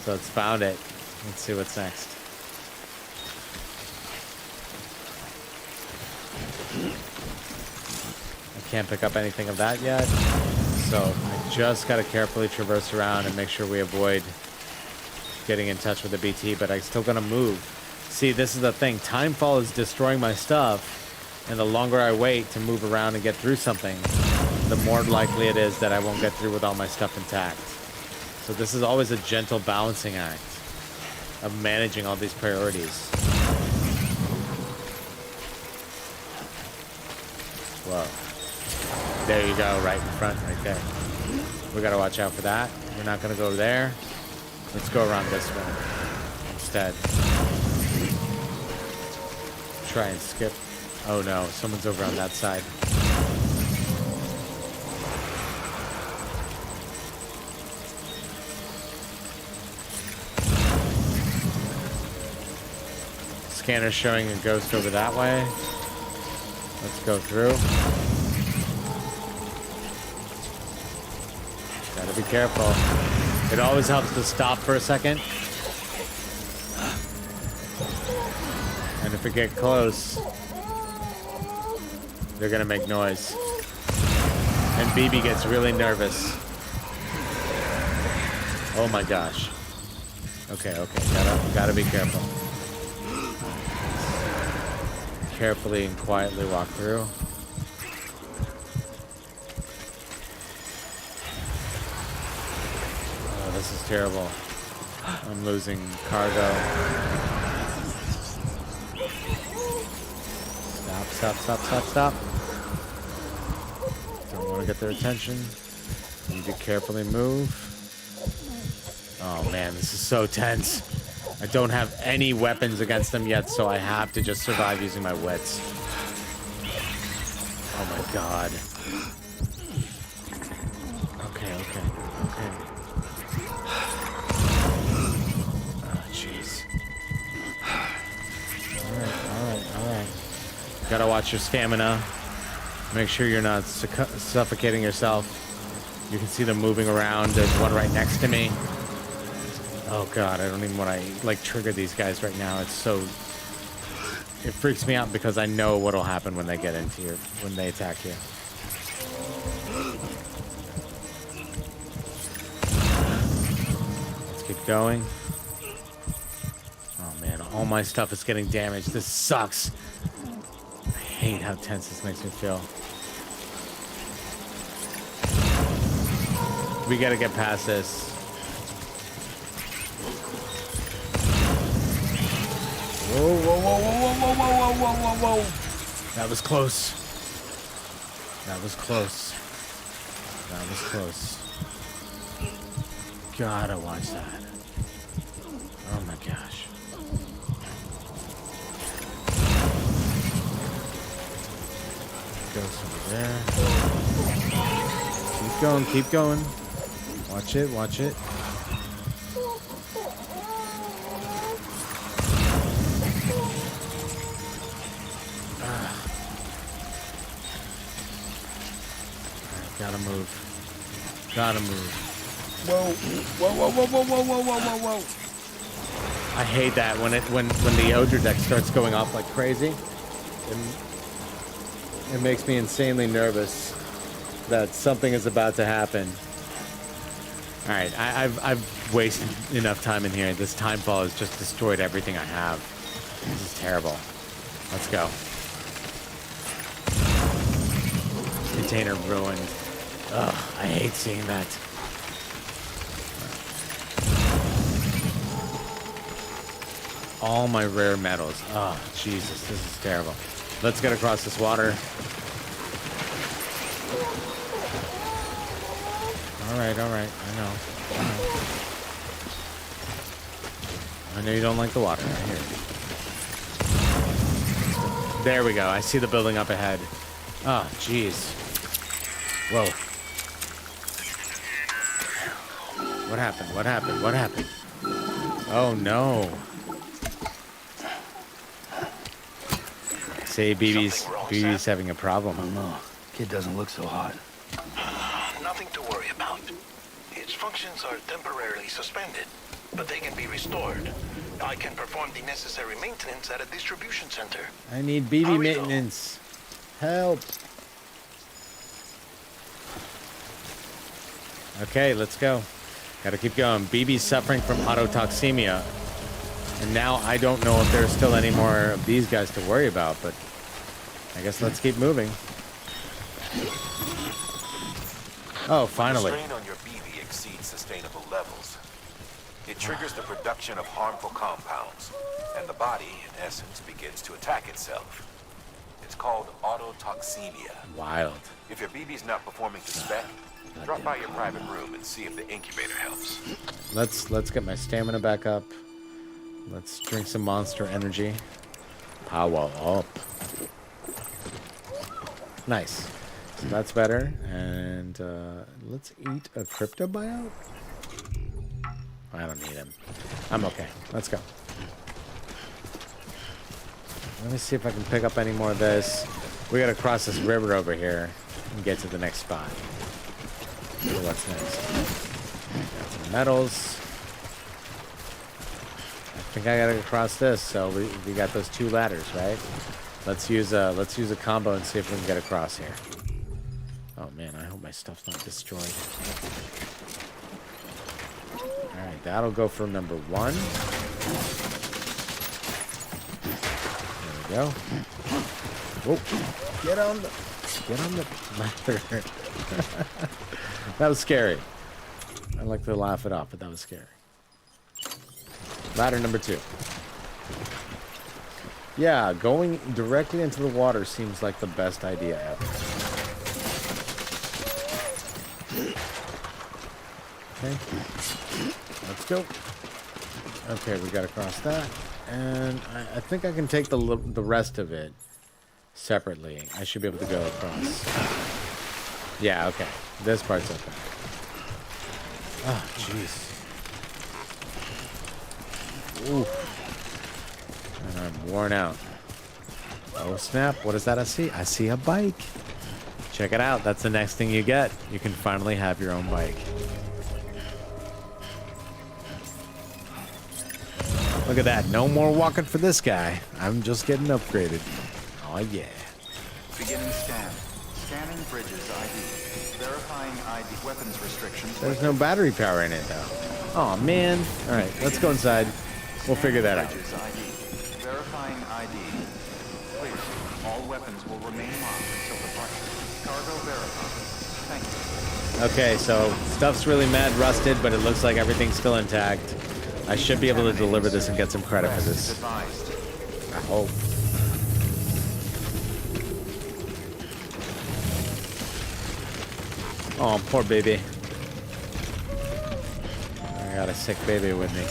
So it's found it. Let's see what's next. Can't pick up anything of that yet. So I just got to carefully traverse around and make sure we avoid getting in touch with the BT, but I'm still going to move. See, this is the thing. Timefall is destroying my stuff, and the longer I wait to move around and get through something, the more likely it is that I won't get through with all my stuff intact. So this is always a gentle balancing act of managing all these priorities. Whoa. There you go, right in front, right there. We gotta watch out for that. We're not gonna go there. Let's go around this one instead. Try and skip. Oh no, someone's over on that side. Scanner showing a ghost over that way. Let's go through. Gotta be careful. It always helps to stop for a second. And if we get close, they're gonna make noise. And BB gets really nervous. Oh my gosh. Okay, gotta be careful. Carefully and quietly walk through. Oh, this is terrible. I'm losing cargo. Stop. Don't want to get their attention. Need to carefully move. Oh man, this is so tense. I don't have any weapons against them yet, so I have to just survive using my wits. Oh my god. Okay. Oh jeez. Alright. Gotta watch your stamina. Make sure you're not suffocating yourself. You can see them moving around. There's one right next to me. Oh god, I don't even want to like trigger these guys right now. It's so, it freaks me out because I know what'll happen when they get into you, when they attack you. Let's keep going. Oh man, all my stuff is getting damaged. This sucks. I hate how tense this makes me feel. We gotta get past this. Whoa. That was close. Gotta watch that. Oh my gosh. Goes over there. Keep going. Watch it. Gotta move. Whoa. I hate that when the Odra deck starts going off like crazy. It makes me insanely nervous that something is about to happen. Alright, I've wasted enough time in here. This timefall has just destroyed everything I have. This is terrible. Let's go. Container ruined. Ugh, I hate seeing that. All my rare metals. Oh, Jesus, this is terrible. Let's get across this water. Alright, I know you don't like the water. I hear you. There we go. I see the building up ahead. Oh, jeez. Whoa. What happened? Oh, no. Say BB's having a problem. Oh, no. Kid doesn't look so hot. Nothing to worry about. Its functions are temporarily suspended, but they can be restored. I can perform the necessary maintenance at a distribution center. I need BB maintenance. Help. Okay, let's go. Gotta keep going. BB's suffering from autotoxemia. And now I don't know if there's still any more of these guys to worry about, but I guess let's keep moving. Oh, finally. The strain on your BB exceeds sustainable levels. It triggers the production of harmful compounds, and the body, in essence, begins to attack itself. It's called autotoxemia. Wild. If your BB's not performing to spec, drop by your private room and see if the incubator helps. Let's get my stamina back up. Let's drink some monster energy. Power up. Nice. So that's better. And let's eat a crypto buyout. I don't need him. I'm okay. Let's go. Let me see if I can pick up any more of this. We gotta cross this river over here and get to the next spot. So what's next? Got some metals. I think I gotta cross this. So we got those two ladders, right? Let's use a combo and see if we can get across here. Oh man, I hope my stuff's not destroyed. All right, that'll go for number 1. There we go. Whoa! Get on the ladder. That was scary. I like to laugh it off, but that was scary. Ladder number 2. Yeah, going directly into the water seems like the best idea ever. Okay. Let's go. Okay, we gotta cross that. And I think I can take the rest of it separately. I should be able to go across. Yeah, okay. This part's okay. Oh, jeez. Oof. And I'm worn out. Oh, snap. What is that I see? I see a bike. Check it out. That's the next thing you get. You can finally have your own bike. Look at that. No more walking for this guy. I'm just getting upgraded. Oh, yeah. Beginning scan. Scanning bridges ID. Verifying ID. Weapons restrictions. There's no battery power in it, though. Oh, man. All right. Let's go inside. We'll figure that out. Bridges ID. Verifying ID. Clear. All weapons will remain locked until departure. Cargo verified. Thank you. Okay, so stuff's really mad rusted, but it looks like everything's still intact. I should be able to deliver this and get some credit for this. I hope. Oh, poor baby. I got a sick baby with me.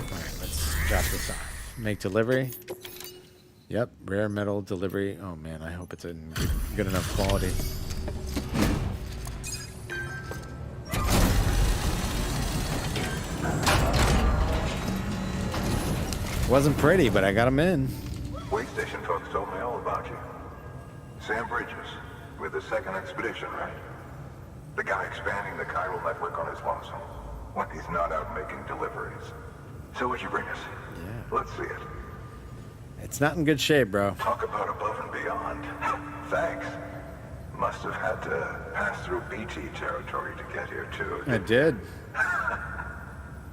Alright, let's drop this off. Make delivery. Yep, rare metal delivery. Oh man, I hope it's in good enough quality. Wasn't pretty, but I got him in. Wait station folks told me all about you. Sam Bridges, with the second expedition, right? The guy expanding the chiral network on his lonesome, when he's not out making deliveries. So what'd you bring us? Yeah. Let's see it. It's not in good shape, bro. Talk about above and beyond. Thanks. Must have had to pass through BT territory to get here, too. I did.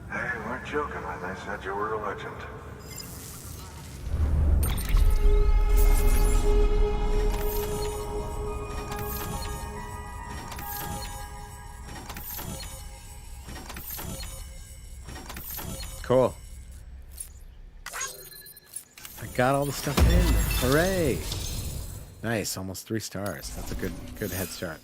They weren't joking when they said you were a legend. Cool. I got all the stuff in. Hooray! Nice, almost 3 stars. That's a good head start.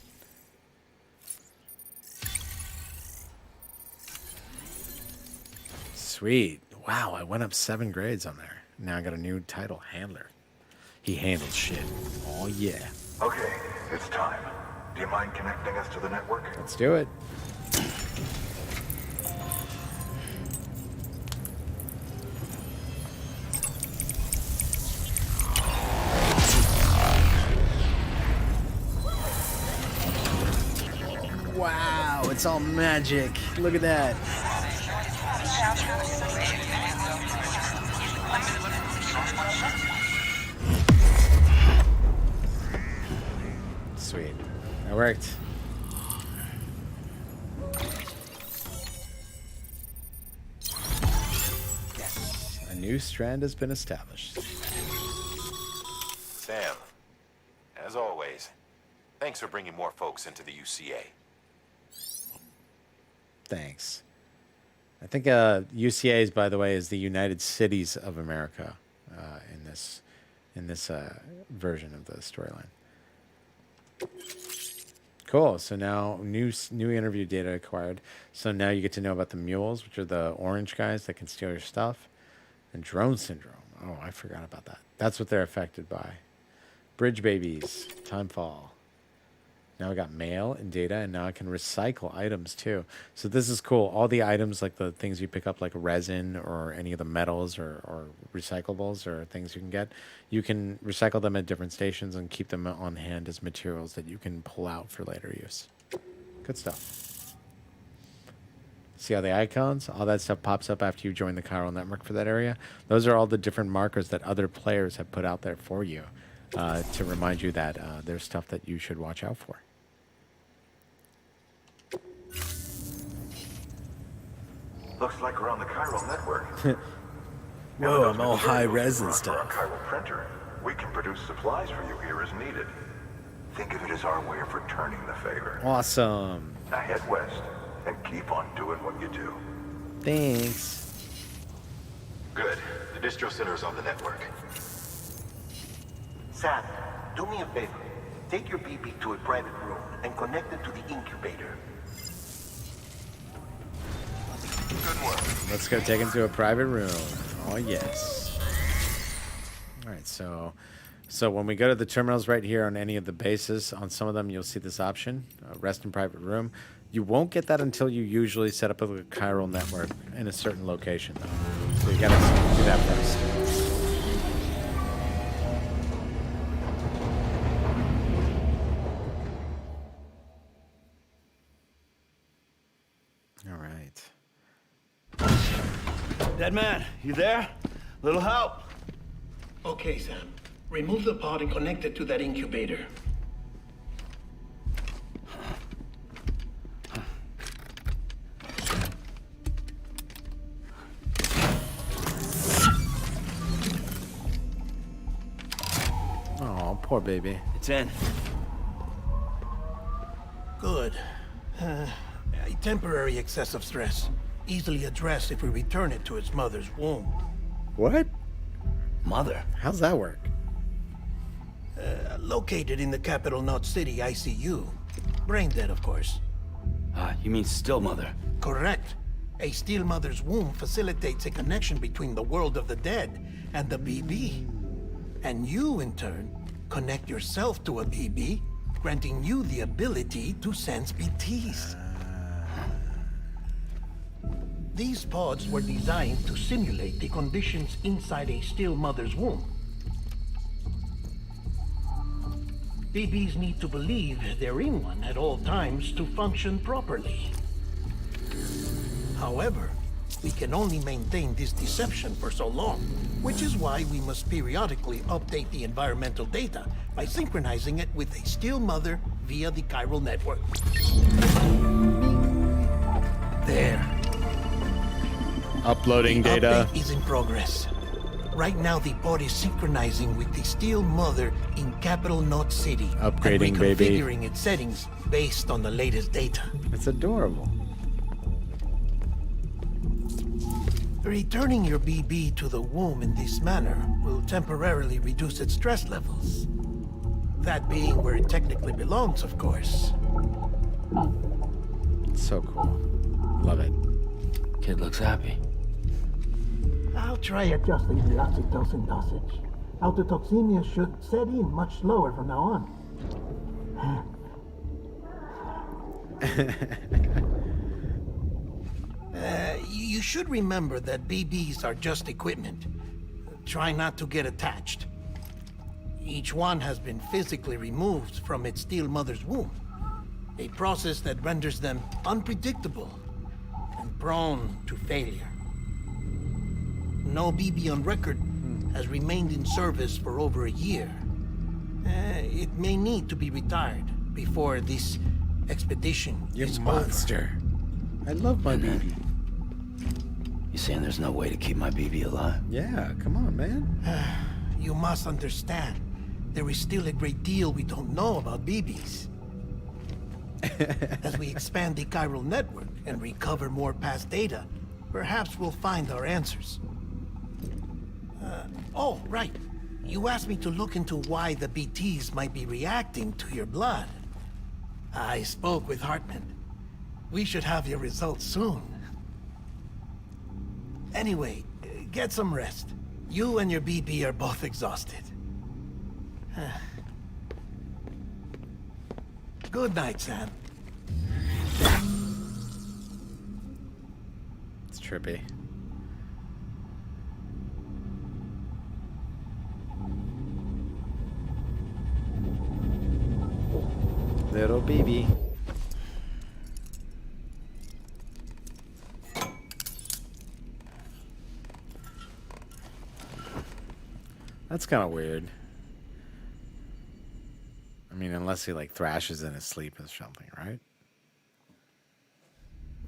Sweet. Wow, I went up 7 grades on there. Now I got a new title, Handler. He handles shit. Oh yeah. Okay, it's time. Do you mind connecting us to the network? Let's do it. Wow, it's all magic. Look at that. Sweet. That worked. new strand has been established. Sam, as always, thanks for bringing more folks into the UCA. Thanks. I think UCA's, by the way, is the United Cities of America in this version of the storyline. Cool. So now new interview data acquired. So now you get to know about the mules, which are the orange guys that can steal your stuff, and drone syndrome. Oh, I forgot about that. That's what they're affected by. Bridge babies, timefall. Now I got mail and data, and now I can recycle items too. So this is cool. All the items, like the things you pick up, like resin or any of the metals or recyclables or things you can recycle them at different stations and keep them on hand as materials that you can pull out for later use. Good stuff. See how the icons, all that stuff pops up after you join the chiral network for that area? Those are all the different markers that other players have put out there for you to remind you that there's stuff that you should watch out for. Looks like we're on the chiral network. Whoa, I'm all high res and For stuff. our chiral printer, we can produce supplies for you here as needed. Think of it as our way of returning the favor. Awesome. Now head west and keep on doing what you do. Thanks. Good. The distro center is on the network. Sam, do me a favor. Take your BB to a private room and connect it to the incubator. Good work. Let's go take him to a private room. Oh, yes. All right, so when we go to the terminals right here on any of the bases, on some of them you'll see this option, rest in private room. You won't get that until you usually set up a chiral network in a certain location, though. So you gotta do that first. All right. Dead man, you there? Little help? Okay, Sam. Remove the pod and connect it to that incubator. Oh, poor baby. It's in. Good. A temporary excessive stress. Easily addressed if we return it to its mother's womb. What? Mother? How's that work? Located in the capital Knot City ICU. Brain dead, of course. You mean still mother? Correct. A steel mother's womb facilitates a connection between the world of the dead and the BB. And you, in turn, connect yourself to a BB, granting you the ability to sense BTs. These pods were designed to simulate the conditions inside a still mother's womb. BBs need to believe they're in one at all times to function properly. However, we can only maintain this deception for so long, which is why we must periodically update the environmental data by synchronizing it with a still mother via the chiral network. There. Uploading The data. update is in progress. Right now, the pod is synchronizing with the steel mother in capital Knot City. Upgrading, and baby. reconfiguring its settings based on the latest data. It's adorable. Returning your BB to the womb in this manner will temporarily reduce its stress levels. That being where it technically belongs, of course. So cool. Love it. Kid looks happy. I'll try adjusting the oxytocin dosage. Autotoxemia should set in much slower from now on. You should remember that BBs are just equipment. Try not to get attached. Each one has been physically removed from its steel mother's womb. A process that renders them unpredictable and prone to failure. No BB on record has remained in service for over a year. It may need to be retired before this expedition You is monster. I love my baby. You saying there's no way to keep my BB alive? Yeah, come on, man. You must understand, there is still a great deal we don't know about BBs. As we expand the chiral network and recover more past data, perhaps we'll find our answers. Oh, right. You asked me to look into why the BTs might be reacting to your blood. I spoke with Hartman. We should have your results soon. Anyway, get some rest. You and your BB are both exhausted. Good night, Sam. It's trippy. Little BB. That's kind of weird. I mean, unless he like thrashes in his sleep or something, right?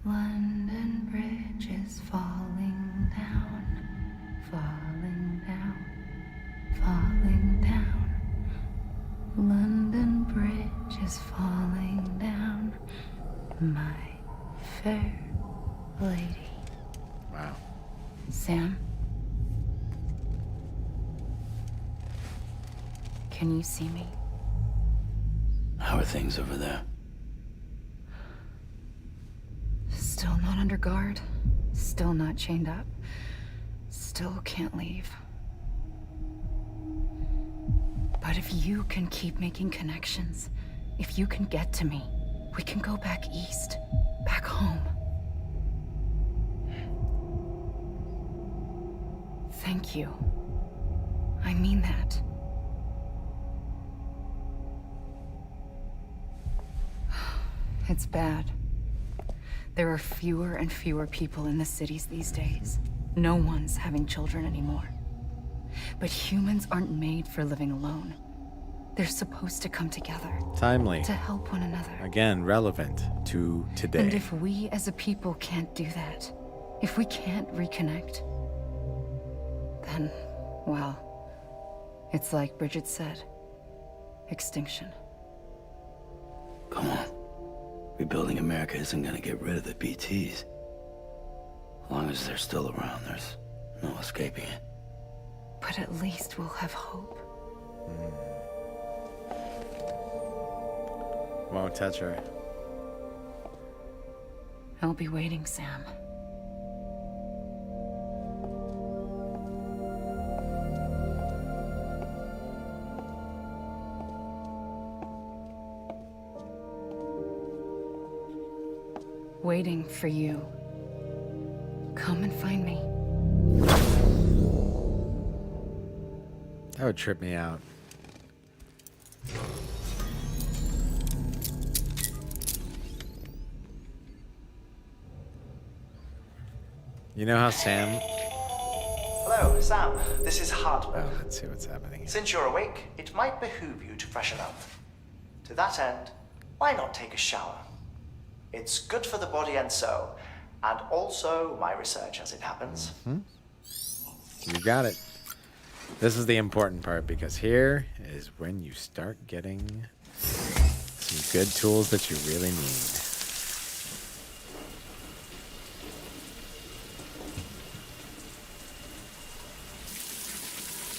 London Bridge is falling down, falling down, falling down. London Bridge is falling down, my fair lady. Wow. Sam? Can you see me? How are things over there? Still not under guard. Still not chained up. Still can't leave. But if you can keep making connections, if you can get to me, we can go back east, back home. Thank you. I mean that. It's bad. There are fewer and fewer people in the cities these days. No one's having children anymore. But humans aren't made for living alone. They're supposed to come together. Timely. To help one another. Again, relevant to today. And if we as a people can't do that, if we can't reconnect, then, well, it's like Bridget said, extinction. Come on. Rebuilding America isn't gonna get rid of the BTs. As long as they're still around, there's no escaping it. But at least we'll have hope. Won't touch her. I'll be waiting, Sam. Waiting for you. Come and find me. That would trip me out. You know how Sam... Hello, Sam. This is Hartman. Oh, let's see what's happening here. Since you're awake, it might behoove you to freshen up. To that end, why not take a shower? It's good for the body and soul, and also my research as it happens. You got it. This is the important part, because here is when you start getting some good tools that you really need.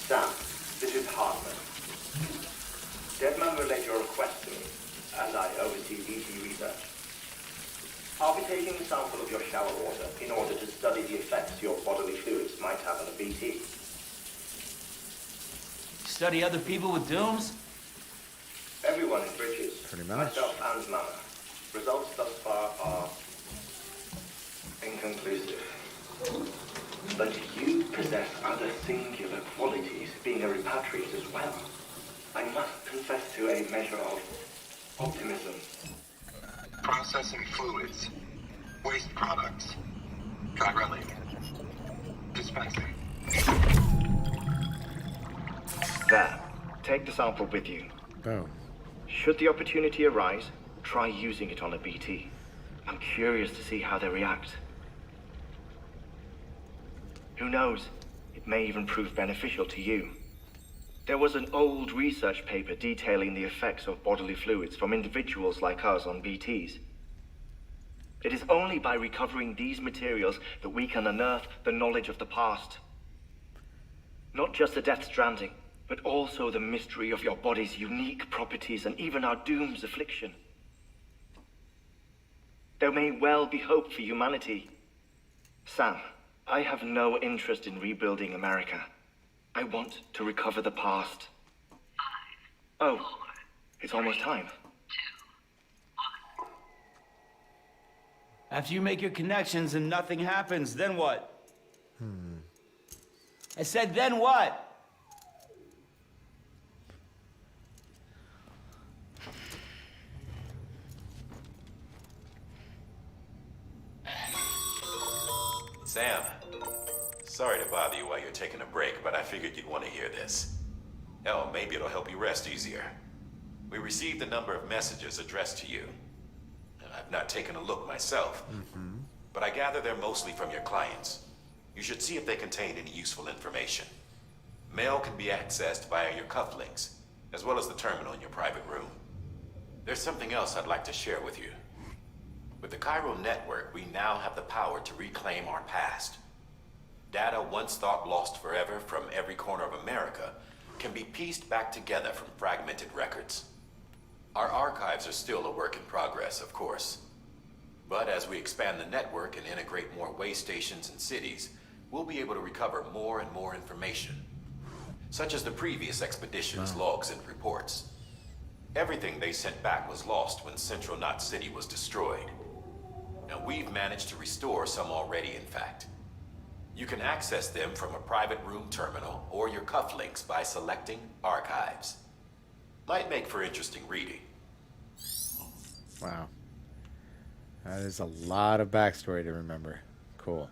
Sam, this is Hartman. Deadman relayed your request to me, and I oversee BT research. I'll be taking a sample of your shower water in order to study the effects your bodily fluids might have on a BT. Study other people with dooms? Everyone in Bridges, pretty much, myself and Mama. Results thus far are inconclusive. But you possess other singular qualities, being a repatriate as well. I must confess to a measure of optimism. Processing fluids. Waste products. Try relay. Dispensing. There. Take the sample with you. Boom. Should the opportunity arise, try using it on a BT. I'm curious to see how they react. Who knows? It may even prove beneficial to you. There was an old research paper detailing the effects of bodily fluids from individuals like us on BTs. It is only by recovering these materials that we can unearth the knowledge of the past. Not just the Death Stranding, but also the mystery of your body's unique properties and even our doom's affliction. There may well be hope for humanity. Sam, I have no interest in rebuilding America. I want to recover the past. Oh, it's almost time. After you make your connections and nothing happens, then what? I said, then what? Sam, sorry to bother you while you're taking a break, but I figured you'd want to hear this. Hell, maybe it'll help you rest easier. We received a number of messages addressed to you. I've not taken a look myself, but I gather they're mostly from your clients. You should see if they contain any useful information. Mail can be accessed via your cufflinks, as well as the terminal in your private room. There's something else I'd like to share with you. With the Cairo network, we now have the power to reclaim our past. Data once thought lost forever from every corner of America can be pieced back together from fragmented records. Our archives are still a work in progress, of course. But as we expand the network and integrate more way stations and cities, we'll be able to recover more and more information, such as the previous expedition's logs and reports. Everything they sent back was lost when Central Knot City was destroyed. Now we've managed to restore some already, in fact. You can access them from a private room terminal or your cufflinks by selecting Archives. Might make for interesting reading. Wow. That is a lot of backstory to remember. Cool.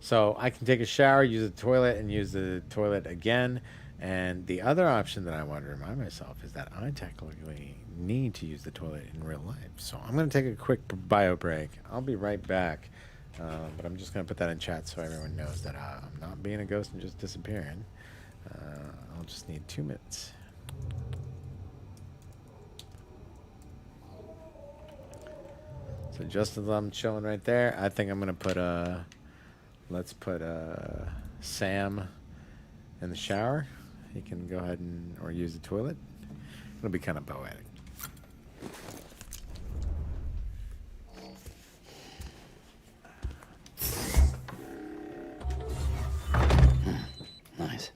So I can take a shower, use the toilet, and use the toilet again. And the other option that I want to remind myself is that I technically need to use the toilet in real life. So I'm going to take a quick bio break. I'll be right back. But I'm just going to put that in chat so everyone knows that I'm not being a ghost and just disappearing. I'll just need 2 minutes. So just as I'm chilling right there, I think I'm going to put let's put Sam in the shower. He can go ahead and or use the toilet. It'll be kind of poetic. Nice.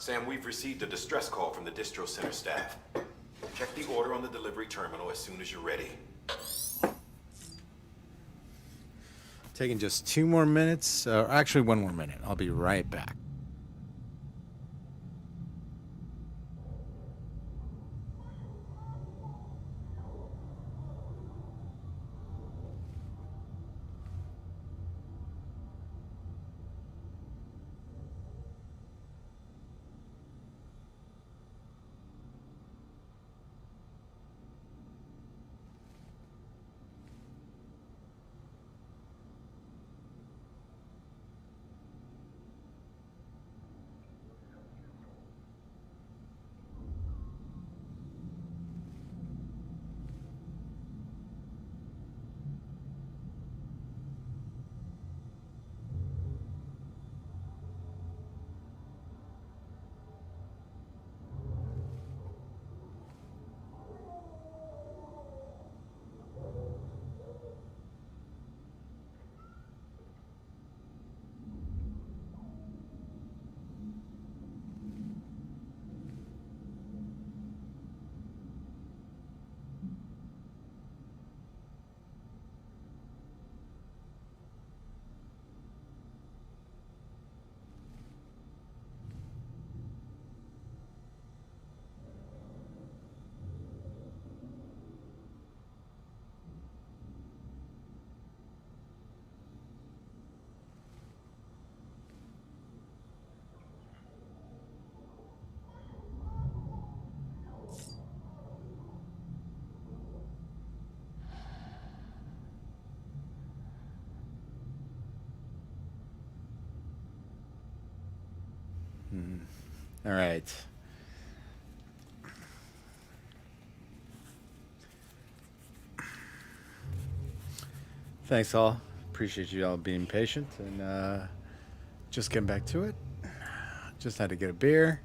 Sam, we've received a distress call from the distro center staff. Check the order on the delivery terminal as soon as you're ready. Taking just 2 more minutes, actually 1 more minute. I'll be right back. All right. Thanks all. Appreciate you all being patient and just getting back to it. Just had to get a beer.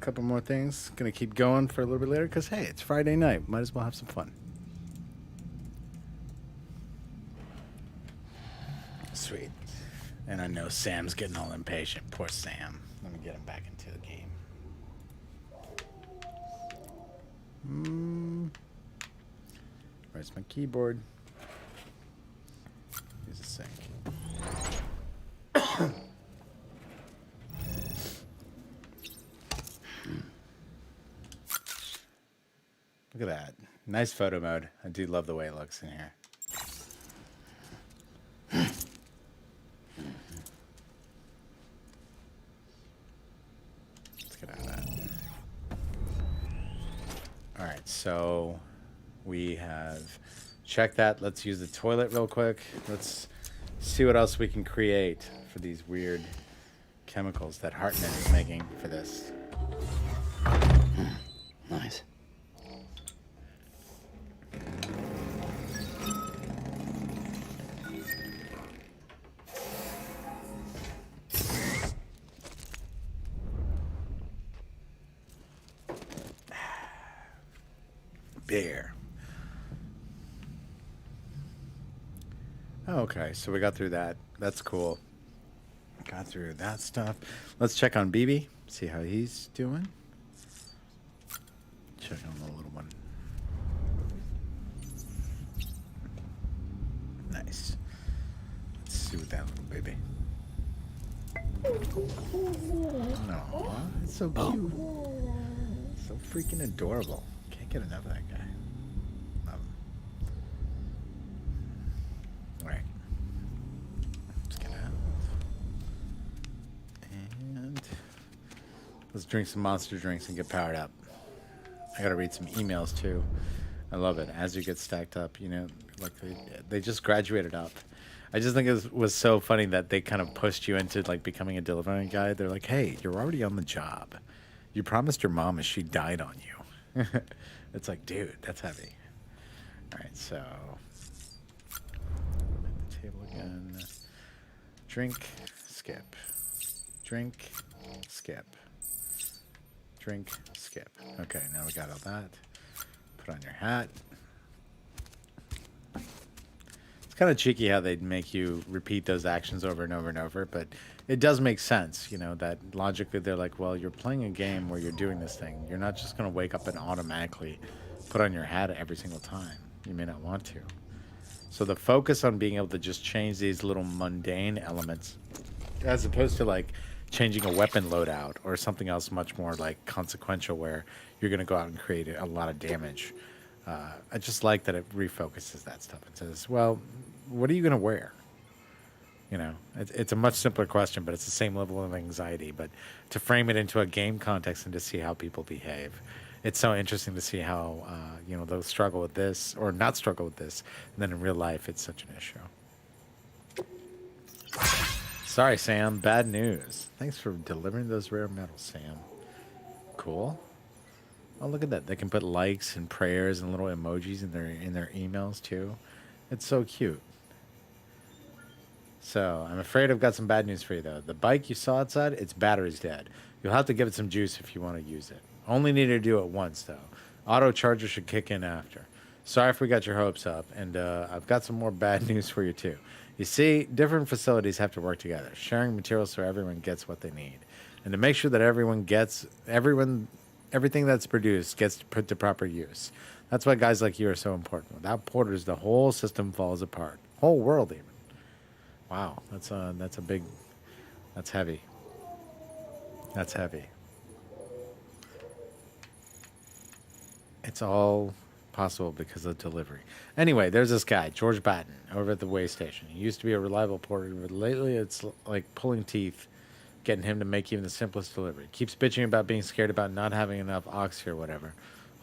A couple more things. Gonna keep going for a little bit later because hey, it's Friday night. Might as well have some fun. Sweet. And I know Sam's getting all impatient. Poor Sam. Let me get him back into the game. Where's my keyboard? Here's a sink. Look at that. Nice photo mode. I do love the way it looks in here. Let's get out of that. All right, so we have checked that. Let's use the toilet real quick. Let's see what else we can create for these weird chemicals that Hartman is making for this. Nice. Beer. Okay, so we got through that. That's cool. Got through that stuff. Let's check on BB. See how he's doing. Check on the little one. Nice. Let's see what that little baby. No, it's so cute. So freaking adorable. Can't get enough of that guy. Love him. All right. Let's get out. And let's drink some monster drinks and get powered up. I gotta read some emails too. I love it. As you get stacked up, you know, like they just graduated up. I just think it was so funny that they kind of pushed you into like becoming a delivery guy. They're like, hey, you're already on the job. You promised your mom as she died on you. It's like, dude, that's heavy. All right, so at the table again. Drink, skip. Drink, skip. Drink, skip. Okay, now we got all that. Put on your hat. It's kind of cheeky how they'd make you repeat those actions over and over and over, but it does make sense, you know, that logically they're like, well, you're playing a game where you're doing this thing. You're not just going to wake up and automatically put on your hat every single time. You may not want to. So the focus on being able to just change these little mundane elements, as opposed to like changing a weapon loadout or something else much more like consequential where you're going to go out and create a lot of damage. I just like that it refocuses that stuff. It says, well, what are you going to wear? You know, it's a much simpler question, but it's the same level of anxiety. But to frame it into a game context and to see how people behave, it's so interesting to see how, you know, they'll struggle with this or not struggle with this. And then in real life, it's such an issue. Sorry, Sam. Bad news. Thanks for delivering those rare metals, Sam. Cool. Oh, look at that. They can put likes and prayers and little emojis in their emails, too. It's so cute. So, I'm afraid I've got some bad news for you, though. The bike you saw outside, its battery's dead. You'll have to give it some juice if you want to use it. Only need to do it once, though. Auto charger should kick in after. Sorry if we got your hopes up, and I've got some more bad news for you, too. You see, different facilities have to work together, sharing materials so everyone gets what they need. And to make sure that everything that's produced gets put to proper use. That's why guys like you are so important. Without porters, the whole system falls apart. Whole world, even. Wow, that's heavy. That's heavy. It's all possible because of delivery. Anyway, there's this guy, George Batten, over at the way station. He used to be a reliable porter, but lately it's like pulling teeth getting him to make even the simplest delivery. Keeps bitching about being scared about not having enough oxy or whatever.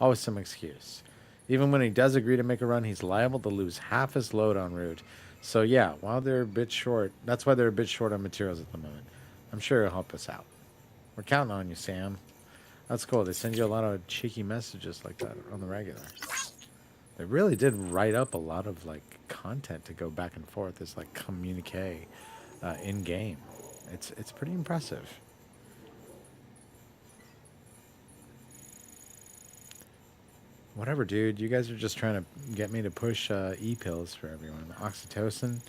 Always some excuse. Even when he does agree to make a run, he's liable to lose half his load en route. So yeah, while they're a bit short, that's why they're a bit short on materials at the moment. I'm sure he'll help us out. We're counting on you, Sam. That's cool. They send you a lot of cheeky messages like that on the regular. They really did write up a lot of like content to go back and forth as like communique in game. It's pretty impressive. Whatever, dude. You guys are just trying to get me to push e-pills for everyone. Oxytocin.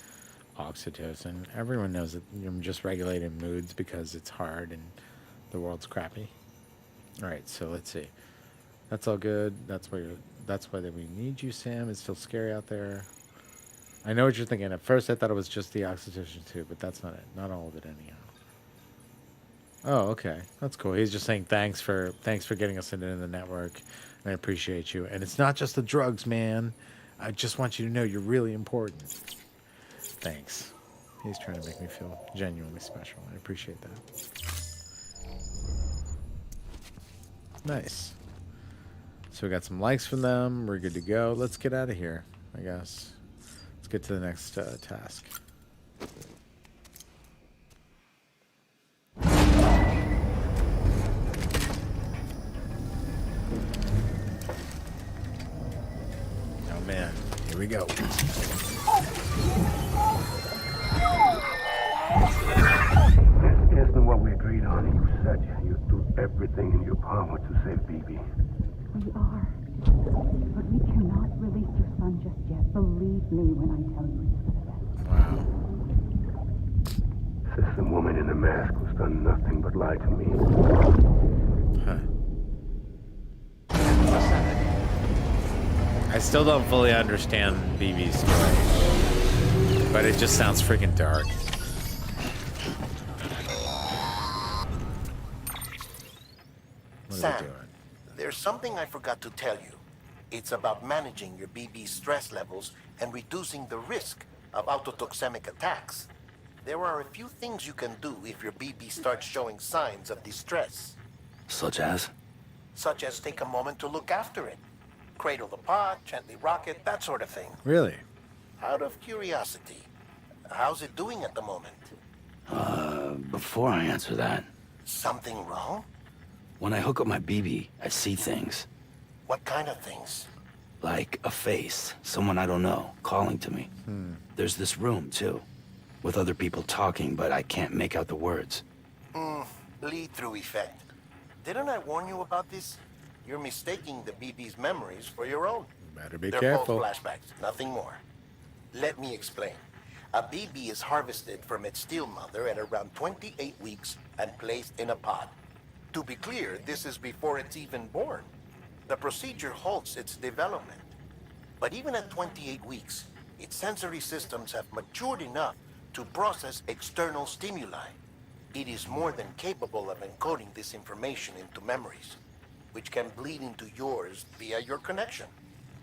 Everyone knows that I'm just regulating moods because it's hard and the world's crappy. All right, so let's see. That's all good. That's why we need you, Sam. It's still scary out there. I know what you're thinking. At first, I thought it was just the oxytocin too, but that's not it. Not all of it, anyhow. Oh, okay. That's cool. He's just saying thanks for getting us into the network, and I appreciate you. And it's not just the drugs, man. I just want you to know you're really important. Thanks. He's trying to make me feel genuinely special. I appreciate that. Nice. So we got some likes from them. We're good to go. Let's get out of here, I guess. Let's get to the next task. Oh man, here we go. This isn't what we agreed on. You said you'd do everything in your power to save BB. We are. But we cannot release your son just yet. Believe me when I tell you it's for the best. Wow. System woman in the mask who's done nothing but lie to me. Huh. I still don't fully understand BB's story, but it just sounds freaking dark. Sam, there's something I forgot to tell you. It's about managing your BB stress levels and reducing the risk of autotoxemic attacks. There are a few things you can do if your BB starts showing signs of distress. Such as? Such as take a moment to look after it. Cradle the pod, gently rock it, that sort of thing. Really? Out of curiosity, how's it doing at the moment? Before I answer that, Something wrong? when I hook up my BB, I see things. What kind of things? Like a face, someone I don't know, calling to me. There's this room, too, with other people talking, but I can't make out the words. Lead-through effect. Didn't I warn you about this? You're mistaking the BB's memories for your own. Better be They're careful. false flashbacks, nothing more. Let me explain. A BB is harvested from its steel mother at around 28 weeks and placed in a pod. To be clear, this is before it's even born. The procedure halts its development. But even at 28 weeks, its sensory systems have matured enough to process external stimuli. It is more than capable of encoding this information into memories, which can bleed into yours via your connection.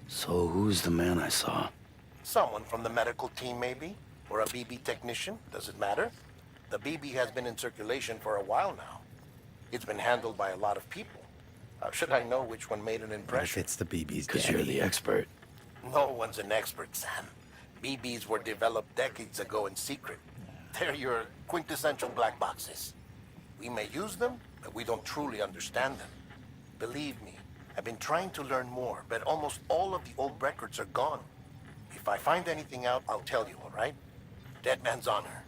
So who's the man I saw? Someone from the medical team, maybe? Or a BB technician? Does it matter? The BB has been in circulation for a while now. It's been handled by a lot of people. How should I know which one made an impression? It's the BB's Because you're the expert. No one's an expert, Sam. BBs were developed decades ago in secret. They're your quintessential black boxes. We may use them, but we don't truly understand them. Believe me, I've been trying to learn more, but almost all of the old records are gone. If I find anything out, I'll tell you, all right? Dead man's honor.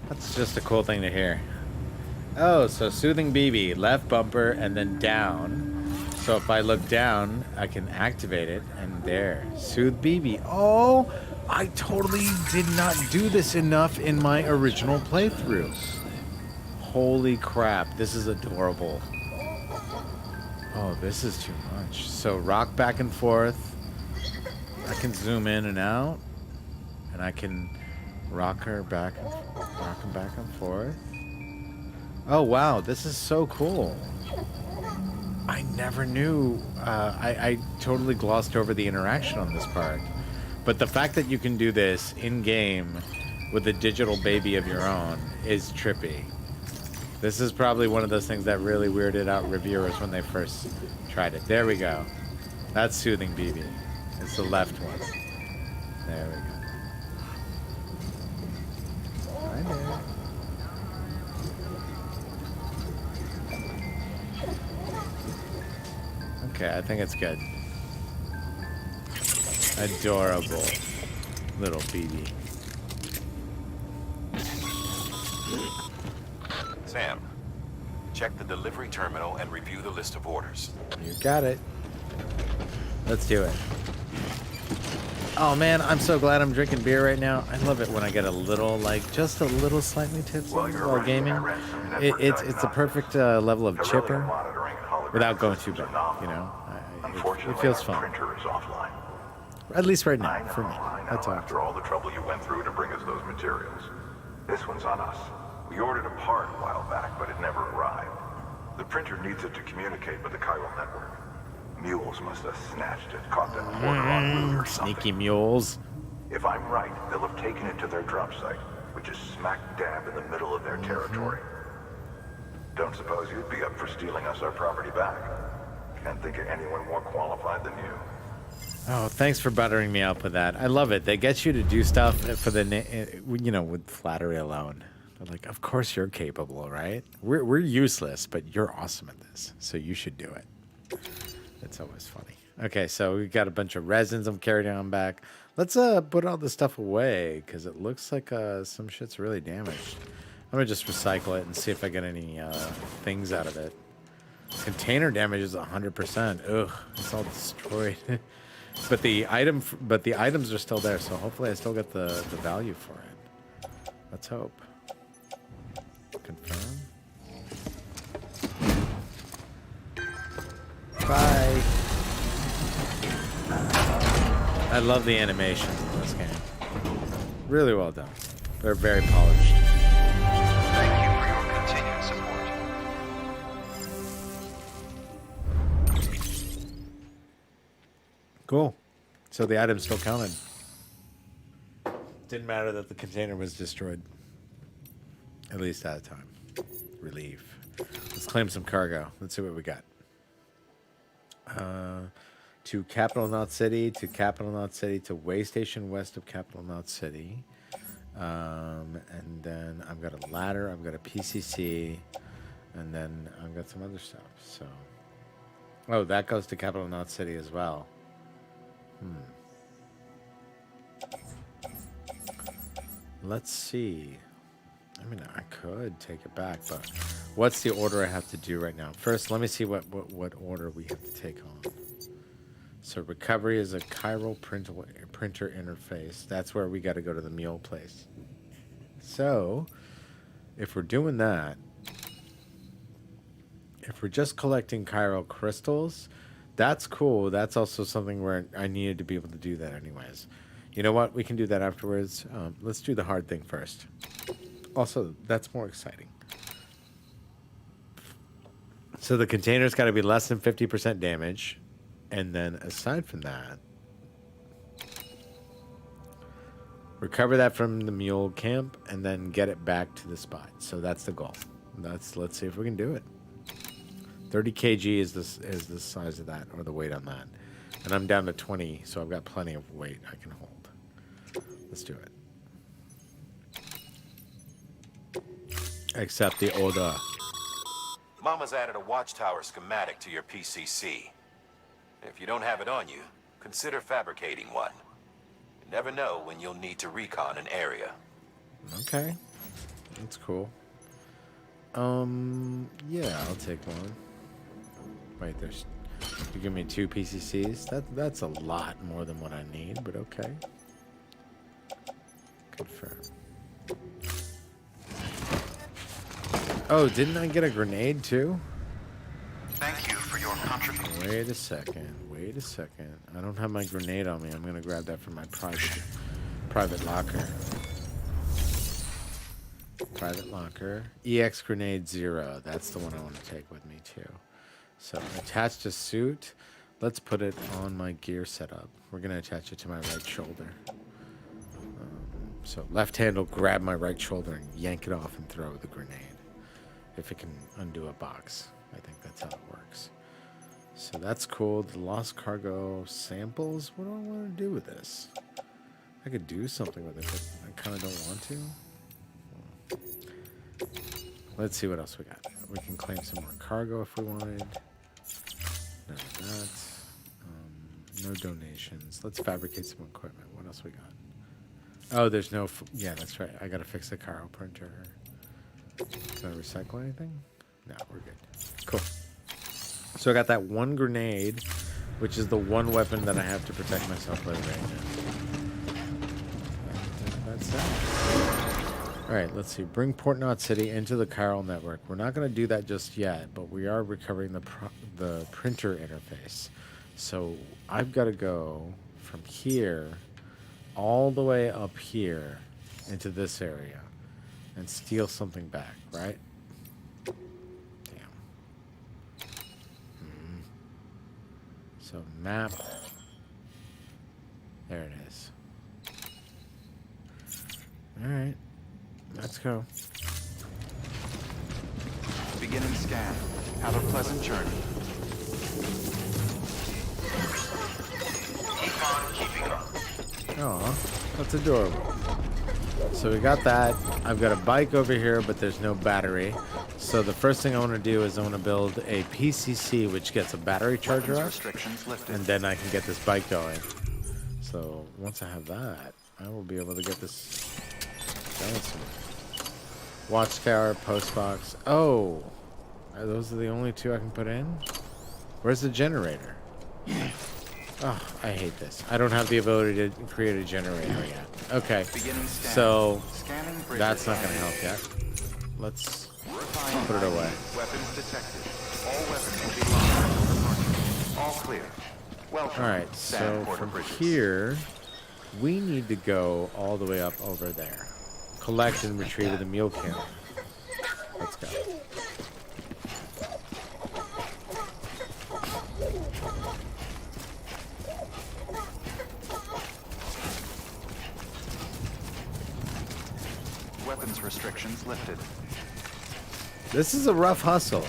That's just a cool thing to hear. Oh, so soothing BB, left bumper and then down. So if I look down, I can activate it, and there, soothe BB. Oh, I totally did not do this enough in my original playthrough. Holy crap, this is adorable. Oh, this is too much. So rock back and forth. I can zoom in and out, and I can rock him back and forth. Oh wow, this is so cool. I never knew. I totally glossed over the interaction on this part. But the fact that you can do this in-game with a digital baby of your own is trippy. This is probably one of those things that really weirded out reviewers when they first tried it. There we go. That's soothing BB. It's the left one. There we go. Hi there. Okay, I think it's good. Adorable little BB. Sam, check the delivery terminal and review the list of orders. You got it. Let's do it. Oh man, I'm so glad I'm drinking beer right now. I love it when I get a little, like, just a little slightly tipsy while gaming. It's a perfect level of chipper without going too bad, you know? It feels fun. Printer is offline. At least right now, for me. That's all. After all the trouble you went through to bring us those materials. This one's on us. We ordered a part a while back, but it never arrived. The printer needs it to communicate with the chiral network. Mules must have snatched it, caught them on route or something. Sneaky mules. If I'm right, they'll have taken it to their drop site, which is smack dab in the middle of their territory. Don't suppose you'd be up for stealing us our property back? Can't think of anyone more qualified than you. Oh, thanks for buttering me up with that. I love it. They get you to do stuff for the, you know, with flattery alone. They're like, of course you're capable, right? We're useless, but you're awesome at this, so you should do it. It's always funny. Okay, so we've got a bunch of resins I'm carrying on back. Let's put all this stuff away, because it looks like some shit's really damaged. I'm going to just recycle it and see if I get any things out of it. Container damage is 100%. Ugh, it's all destroyed. but the items are still there, so hopefully I still get the value for it. Let's hope. Confirm. Bye. I love the animation in this game. Really well done. They're very polished. Thank you for your continued support. Cool. So the item still counted. Didn't matter that the container was destroyed. At least at a time. Relief. Let's claim some cargo. Let's see what we got. To Capital Knot City, to Capital Knot City, to Way Station west of Capital Knot City. And then I've got a ladder, I've got a PCC, and then I've got some other stuff. So, oh, that goes to Capital Knot City as well. Let's see. I mean, I could take it back, but what's the order I have to do right now? First, let me see what order we have to take on. So recovery is a chiral printer interface. That's where we got to go to the mule place. So if we're doing that, if we're just collecting chiral crystals, that's cool. That's also something where I needed to be able to do that anyways. You know what? We can do that afterwards. Let's do the hard thing first. Also, that's more exciting. So the container's got to be less than 50% damage. And then aside from that, recover that from the mule camp and then get it back to the spot. So that's the goal. Let's see if we can do it. 30 kg is the size of that, or the weight on that. And I'm down to 20, so I've got plenty of weight I can hold. Let's do it. Accept the order. Mama's added a watchtower schematic to your PCC. If you don't have it on you, consider fabricating one. You never know when you'll need to recon an area. Okay. That's cool. Yeah, I'll take one. Wait, you give me 2 PCCs? That's a lot more than what I need, but okay. Confirm. Oh, didn't I get a grenade too? Thank you for your contribution. Wait a second. Wait a second. I don't have my grenade on me. I'm gonna grab that from my private locker. Private locker. EX grenade 0. That's the one I want to take with me too. So attach to suit. Let's put it on my gear setup. We're gonna attach it to my right shoulder. So left hand will grab my right shoulder and yank it off and throw the grenade. If it can undo a box. I think that's how it works. So that's cool. The lost cargo samples. What do I want to do with this? I could do something with it, but I kind of don't want to. Let's see what else we got. We can claim some more cargo if we wanted. None of that. No donations. Let's fabricate some equipment. What else we got? Oh, there's no... yeah, that's right. I got to fix the chiral printer. Can I recycle anything? No, we're good. Cool. So I got that one grenade, which is the one weapon that I have to protect myself with right now. That's that. All right, let's see. Bring Port Knot City into the chiral network. We're not going to do that just yet, but we are recovering the printer interface. So I've got to go from here all the way up here into this area and steal something back, right? Damn. So map. There it is. All right. Let's go. Beginning scan. Have a pleasant journey. Keep on keeping up. Aw, that's adorable. So we got that. I've got a bike over here, but there's no battery. So the first thing I want to do is I want to build a PCC, which gets a battery charger up, and then I can get this bike going. So once I have that, I will be able to get this going. Watchtower, post box. Oh, those are the only 2 I can put in? Where's the generator? Oh, I hate this. I don't have the ability to create a generator yet. Okay, so that's not going to help yet. Let's put it away. Weapons detected. All weapons will be locked. All clear. Welcome. All right, so from here, we need to go all the way up over there. Collect and retrieve the mule camp. Let's go. Weapons restrictions lifted. This is a rough hustle.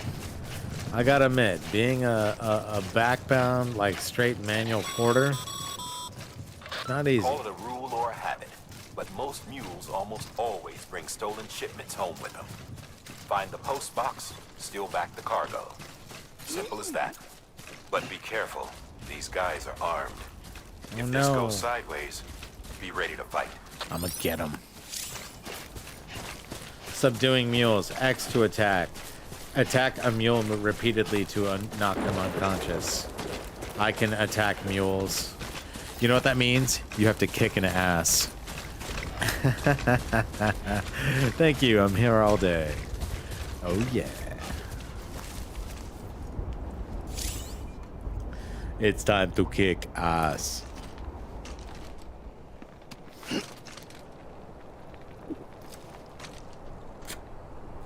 I gotta admit, being a backbound, like straight manual porter, not easy. Call it a rule or a habit, but most mules almost always bring stolen shipments home with them. Find the post box, steal back the cargo. Simple as that. But be careful. These guys are armed. If this goes sideways, be ready to fight. I'ma get him. Subduing mules. X to attack. Attack a mule repeatedly to knock them unconscious. I can attack mules. You know what that means? You have to kick an ass. Thank you. I'm here all day. Oh, yeah. It's time to kick ass.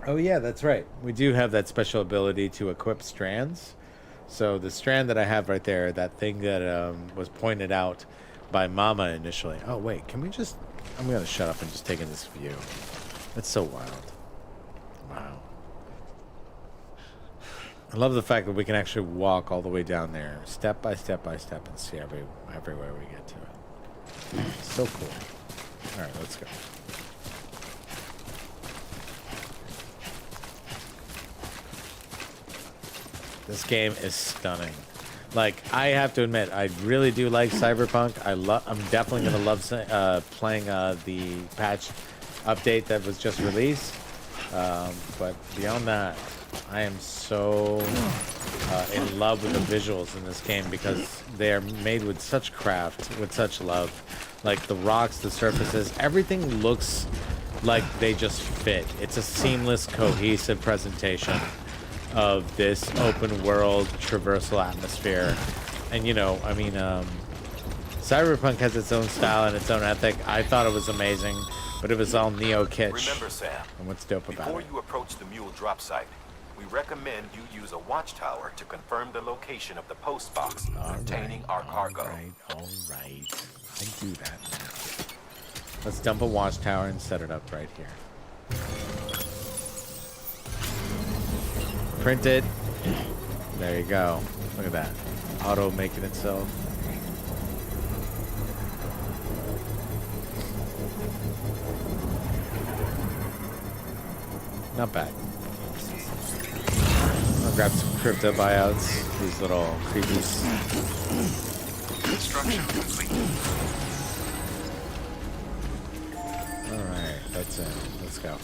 Oh, yeah, that's right. We do have that special ability to equip strands. So the strand that I have right there, that thing that was pointed out by Mama initially. Oh, wait, can we just... I'm going to shut up and just take in this view. That's so wild. Wow. I love the fact that we can actually walk all the way down there, step by step by step, and see everywhere we get to it. So cool. All right, let's go. This game is stunning. Like, I have to admit, I really do like Cyberpunk. I'm definitely gonna love playing the patch update that was just released. But beyond that, I am so in love with the visuals in this game because they are made with such craft, with such love. Like the rocks, the surfaces, everything looks like they just fit. It's a seamless, cohesive presentation of this open world traversal atmosphere. And you know, I mean, Cyberpunk has its own style and its own ethic. I thought it was amazing, but it was all neo-kitsch. Remember, Sam, and what's dope about before it? you approach the mule drop site, we recommend you use a watchtower to confirm the location of the post box containing our cargo. All right. I'll do that now. Let's dump a watchtower and set it up right here. Print it. There you go. Look at that. Auto making itself. Not bad. I'll grab some crypto buyouts. These little creepies. Construction complete. Alright, that's it. Let's go.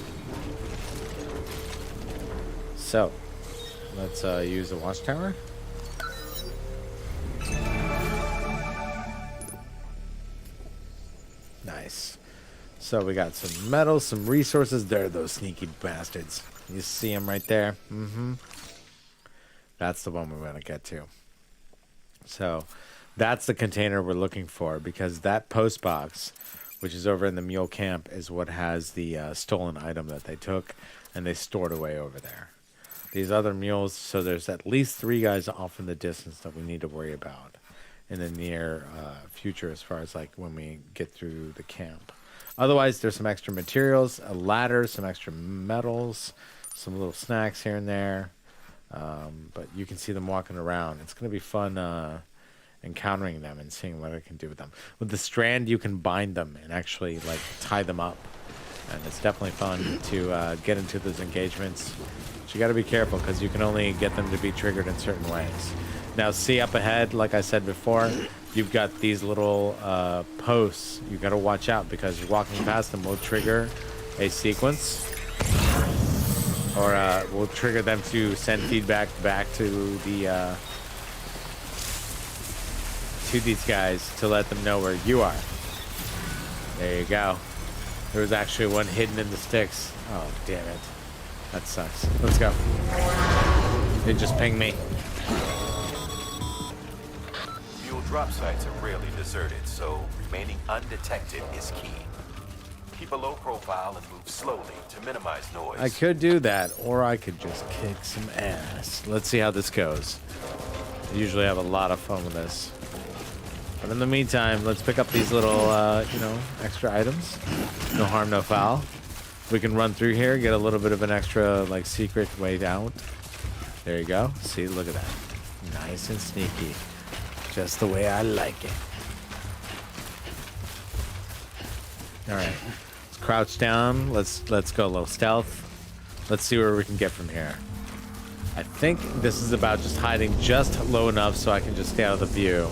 So, let's use the watchtower. Nice. So we got some metals, some resources. There are those sneaky bastards. You see them right there? Mm-hmm. That's the one we're going to get to. So that's the container we're looking for because that post box, which is over in the mule camp, is what has the stolen item that they took and they stored away over there. These other mules, so there's at least 3 guys off in the distance that we need to worry about in the near future as far as like when we get through the camp. Otherwise, there's some extra materials, a ladder, some extra metals, some little snacks here and there. But you can see them walking around. It's going to be fun encountering them and seeing what I can do with them. With the strand, you can bind them and actually like tie them up. And it's definitely fun to get into those engagements. But you got to be careful because you can only get them to be triggered in certain ways. Now, see up ahead, like I said before, you've got these little posts. You got to watch out because walking past them will trigger a sequence, or will trigger them to send feedback back to the to these guys to let them know where you are. There you go. There was actually one hidden in the sticks. Oh, damn it. That sucks. Let's go. They just pinged me. Mule drop sites are rarely deserted, so remaining undetected is key. Keep a low profile and move slowly to minimize noise. I could do that, or I could just kick some ass. Let's see how this goes. I usually have a lot of fun with this. But in the meantime, let's pick up these little, you know, extra items. No harm, no foul. We can run through here, get a little bit of an extra, like, secret way out. There you go. See, look at that. Nice and sneaky. Just the way I like it. All right. Let's crouch down. Let's go a little stealth. Let's see where we can get from here. I think this is about just hiding just low enough so I can just stay out of the view.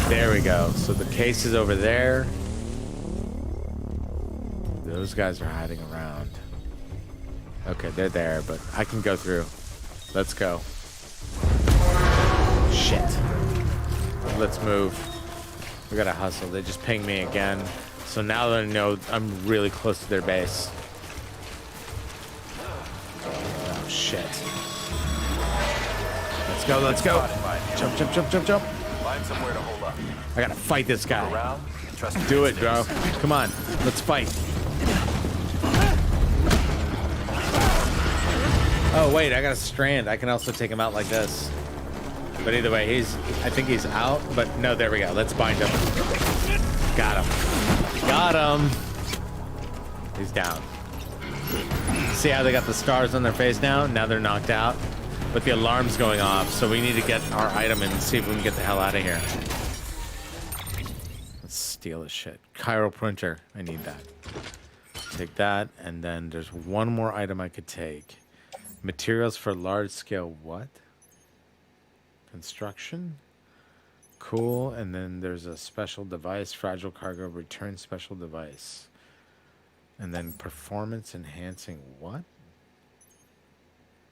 There we go. So the case is over there. Those guys are hiding around. Okay, they're there, but I can go through. Let's go. Shit. Let's move. We gotta hustle. They just pinged me again. So now that I know I'm really close to their base. Oh, shit. Let's go, let's go. Jump, jump, jump, jump, jump. Find somewhere to hold up. I gotta fight this guy. Around, trust me. Do it, bro. Come on, let's fight. Oh, wait, I got a strand. I can also take him out like this. But either way, I think he's out. But no, there we go. Let's bind him. Got him. Got him. He's down. See how they got the scars on their face now? Now they're knocked out. But the alarm's going off, so we need to get our item and see if we can get the hell out of here. Let's steal this shit. Chiral printer. I need that. Take that, and then there's one more item I could take. Materials for large scale what? Construction? Cool, and then there's a special device, fragile cargo, return special device. And then performance enhancing what?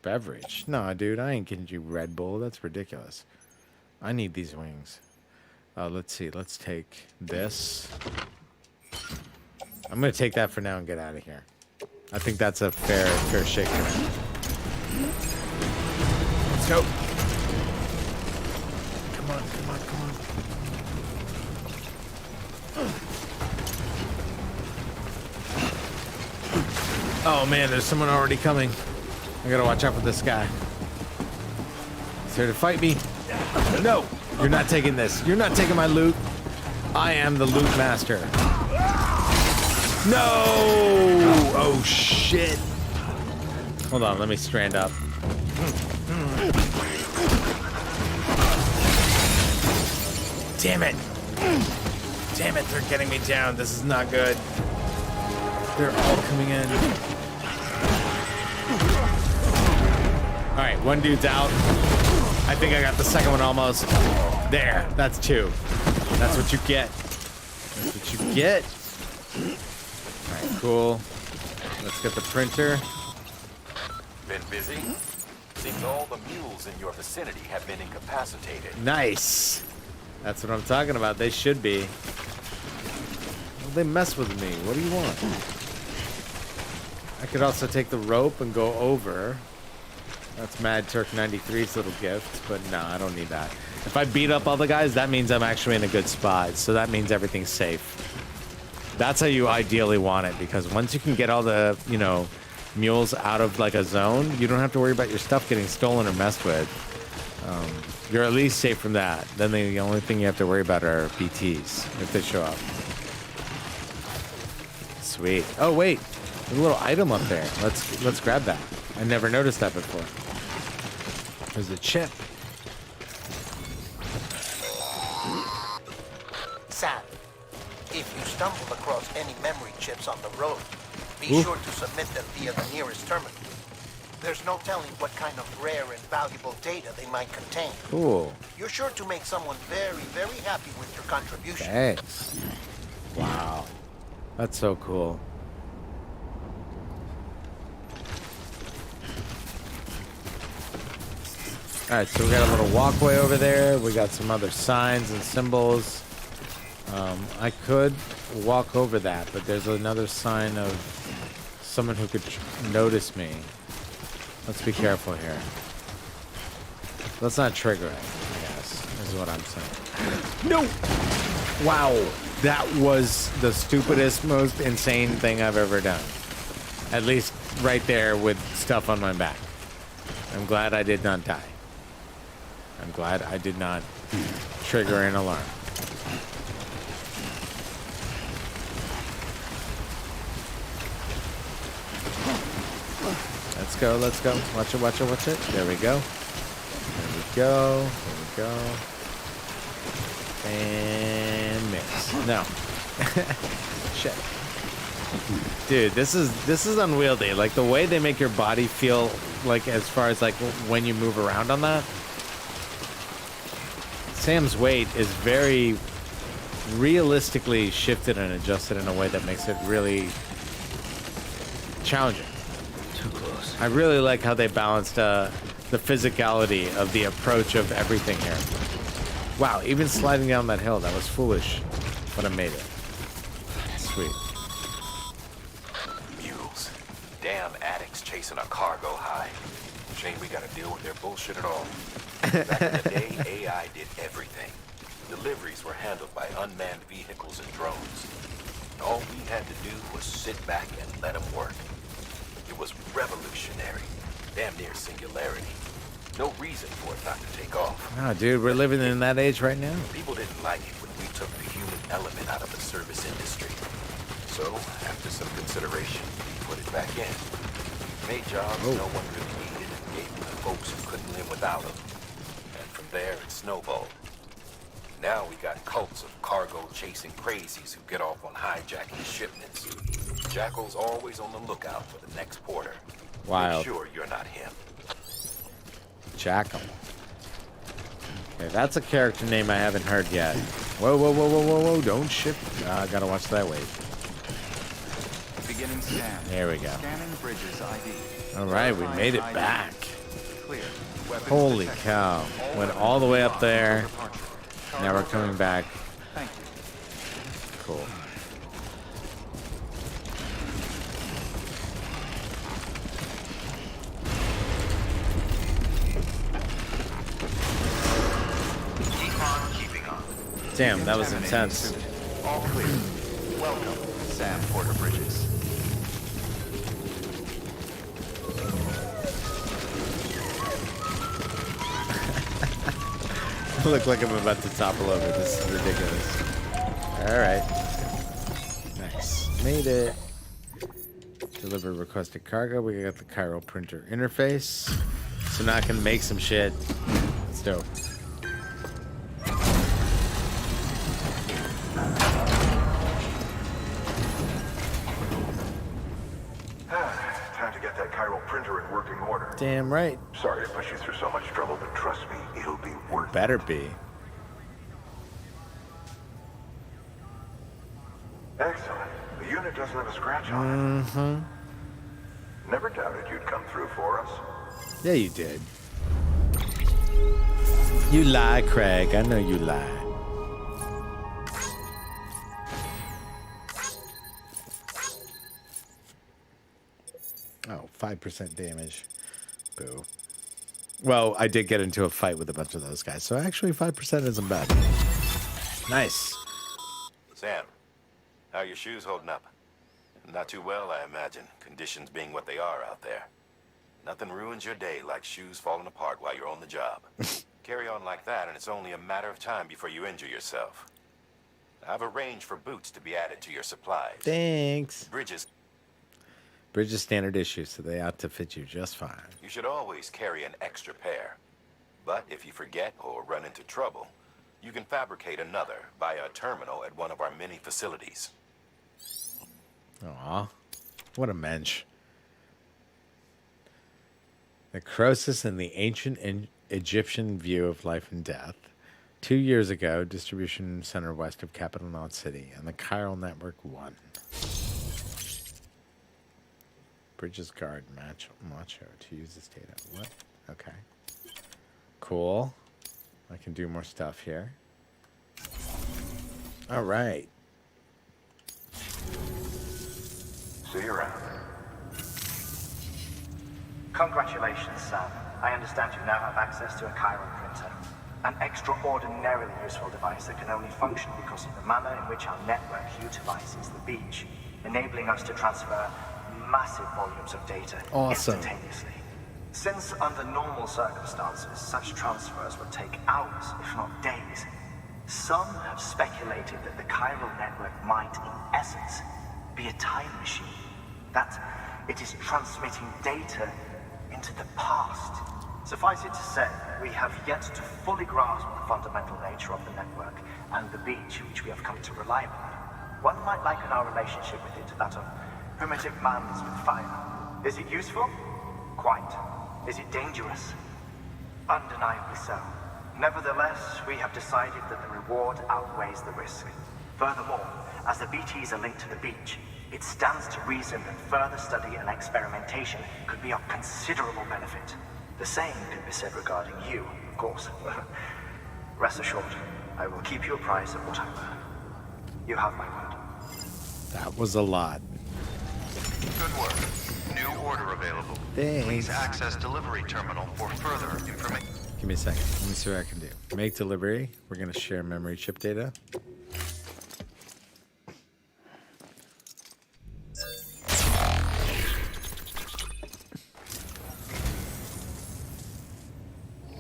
Beverage. No, dude, I ain't getting you Red Bull. That's ridiculous. I need these wings. Let's see. Let's take this. I'm going to take that for now and get out of here. I think that's a fair shake for now. Let's go. Come on, come on, come on. Oh man, there's someone already coming. I gotta watch out for this guy. He's here to fight me. No, you're not taking this. You're not taking my loot. I am the loot master. No! Oh shit. Hold on, let me strand up. Damn it. Damn it, they're getting me down. This is not good. They're all coming in. Alright, one dude's out. I think I got the second one almost. There, that's two. That's what you get. That's what you get. Alright, cool. Let's get the printer. Been busy? Seems all the mules in your vicinity have been incapacitated. Nice. That's what I'm talking about. They should be. Well, they mess with me. What do you want? I could also take the rope and go over. That's Mad Turk 93's little gift, but no, I don't need that. If I beat up all the guys, that means I'm actually in a good spot. So that means everything's safe. That's how you ideally want it, because once you can get all the, you know, mules out of like a zone, you don't have to worry about your stuff getting stolen or messed with. You're at least safe from that. Then the only thing you have to worry about are BTs if they show up. Sweet. Oh wait, there's a little item up there. Let's grab that. I never noticed that before. There's a chip. Sam, if you stumble across any memory chips on the road, be sure to submit them via the nearest terminal. There's no telling what kind of rare and valuable data they might contain. Cool. You're sure to make someone very, very happy with your contribution. Thanks. Wow. That's so cool. Alright, so we got a little walkway over there. We got some other signs and symbols. I could walk over that, but there's another sign of someone who could notice me. Let's be careful here. Let's not trigger it, I guess, is what I'm saying. No! Wow, that was the stupidest, most insane thing I've ever done. At least right there with stuff on my back. I'm glad I did not die. I'm glad I did not trigger an alarm. Let's go, let's go. Watch it, watch it, watch it. There we go. There we go. There we go. And miss. No. Shit. Dude, this is unwieldy. Like the way they make your body feel, like as far as like when you move around on that. Sam's weight is very realistically shifted and adjusted in a way that makes it really challenging. Too close. I really like how they balanced the physicality of the approach of everything here. Wow, even sliding down that hill, that was foolish, but I made it. Sweet. Mules. Damn addicts chasing a cargo high. Shame we gotta deal with their bullshit at all. Back in the day, AI did everything. Deliveries were handled by unmanned vehicles and drones. All we had to do was sit back and let them work. It was revolutionary. Damn near singularity. No reason for it not to take off. Oh, dude, we're living in that age right now. People didn't like it when we took the human element out of the service industry. So, after some consideration, we put it back in. Made jobs no one really needed and gave them to folks who couldn't live without them. And from there, it snowballed. Now we got cults of cargo-chasing crazies who get off on hijacking shipments. Jackal's always on the lookout for the next porter. Wild. Make sure you're not him. Jackal. Okay, that's a character name I haven't heard yet. Whoa, whoa, whoa, whoa, whoa, whoa, don't shift. Gotta watch that wave. Beginning scan. There we go. Scanning bridges ID. Alright, we made it ID. back. Clear. Weapons Holy detected. cow. Went all the way up there. Now we're coming back. Thank you. Cool. Damn, that was intense. All clear. Welcome, Sam Porter Bridges. I look like I'm about to topple over. This is ridiculous. Alright. Nice. Made it. Deliver requested cargo. We got the chiral printer interface. So now I can make some shit. Let's dope. Time to get that chiral printer in working order. Damn right. Sorry to push you through so much trouble, but trust me, it'll be worth it. Better be. Excellent. The unit doesn't have a scratch on it. Mm-hmm. Never doubted you'd come through for us. Yeah, you did. You lie, Craig. I know you lie. Oh, 5% damage. Boo. Well, I did get into a fight with a bunch of those guys, so actually 5% isn't bad. Nice. Sam, how are your shoes holding up? Not too well, I imagine, conditions being what they are out there. Nothing ruins your day like shoes falling apart while you're on the job. Carry on like that, and it's only a matter of time before you injure yourself. I've arranged for boots to be added to your supplies. Thanks. Bridges. Bridges standard issue, so they ought to fit you just fine. You should always carry an extra pair. But if you forget or run into trouble, you can fabricate another via a terminal at one of our many facilities. Aw, what a mensch. Necrosis and the ancient Egyptian view of life and death. 2 years ago, distribution center west of Capital Knot City, and the chiral network 1. Bridges guard macho to use this data. What? Okay. Cool. I can do more stuff here. All right. See you around. Congratulations, Sam. I understand you now have access to a chiral printer. An extraordinarily useful device that can only function because of the manner in which our network utilizes the beach, enabling us to transfer massive volumes of data instantaneously. Since under normal circumstances, such transfers would take hours, if not days, some have speculated that the chiral network might, in essence, be a time machine. That it is transmitting data into the past. Suffice it to say, we have yet to fully grasp the fundamental nature of the network and the beach which we have come to rely upon. One might liken our relationship with it to that of primitive mans with fire. Is it useful? Quite. Is it dangerous? Undeniably so. Nevertheless, we have decided that the reward outweighs the risk. Furthermore, as the BTs are linked to the beach, it stands to reason that further study and experimentation could be of considerable benefit. The same can be said regarding you, of course. Rest assured, I will keep you apprised of what I learn. You have my word. That was a lot. Good work. New order available. Thanks. Please access delivery terminal for further information. Give me a second. Let me see what I can do. Make delivery. We're going to share memory chip data.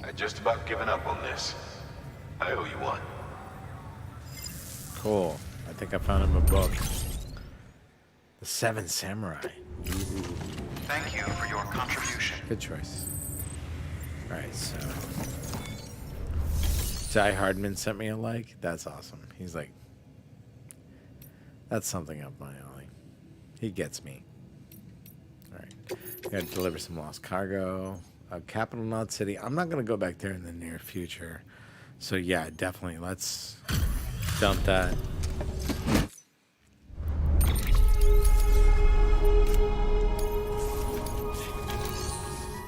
I just about given up on this. I owe you one. Cool. I think I found him a book. The Seven Samurai. Ooh. Thank you for your contribution. Good choice. Alright, so Jai Hardman sent me a like. That's awesome. He's like, that's something up my alley. He gets me. Alright. Gotta deliver some lost cargo. Capital Knot City. I'm not gonna go back there in the near future. So yeah, definitely let's dump that.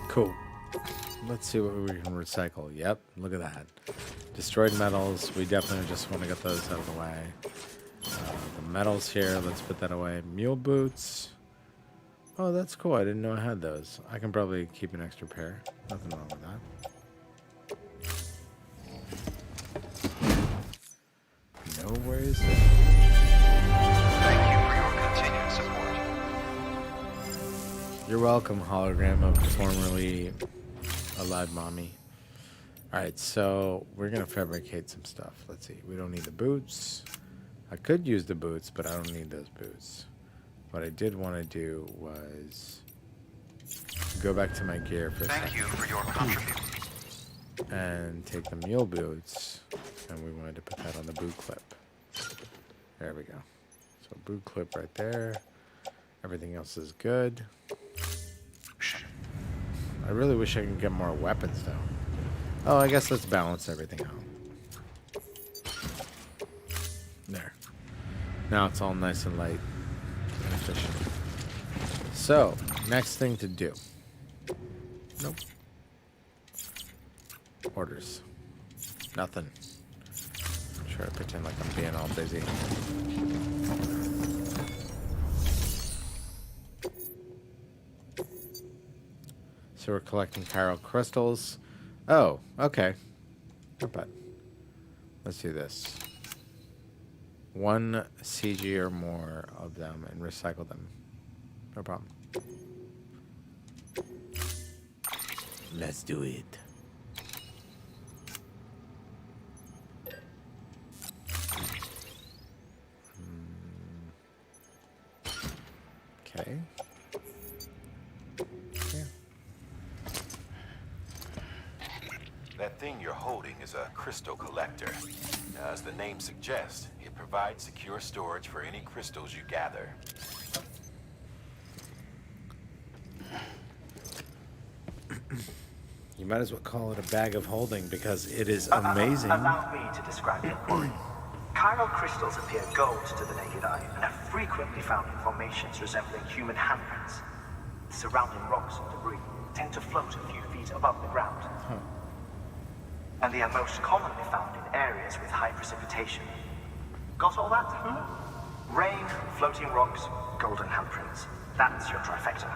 Cool. Let's see what we can recycle. Yep, look at that. Destroyed metals. We definitely just want to get those out of the way. The metals here, let's put that away. Mule boots. Oh, that's cool. I didn't know I had those. I can probably keep an extra pair. Nothing wrong with that. No worries there. Thank you for your continued support. You're welcome, hologram of formerly alive mommy. Alright, so we're going to fabricate some stuff. Let's see. We don't need the boots. I could use the boots, but I don't need those boots. What I did want to do was go back to my gear for a second. Thank you for your contribution. And take the mule boots, and we wanted to put that on the boot clip. There we go. So boot clip right there. Everything else is good. I really wish I could get more weapons, though. Oh, I guess let's balance everything out. There. Now it's all nice and light and efficient. So, next thing to do. Nope. Orders. Nothing. Try to pretend like I'm being all busy. So we're collecting chiral crystals. Oh, okay. Not bad. Let's do this. 1 CG or more of them and recycle them. No problem. Let's do it. Okay. Yeah. That thing you're holding is a crystal collector. As the name suggests, it provides secure storage for any crystals you gather. You might as well call it a bag of holding because it is amazing. Allow me to describe your quarry. Chiral crystals appear gold to the naked eye and are frequently found in formations resembling human handprints. The surrounding rocks and debris tend to float a few feet above the ground. Huh. And they are most commonly found in areas with high precipitation. Got all that? Rain, floating rocks, golden handprints. That's your trifecta.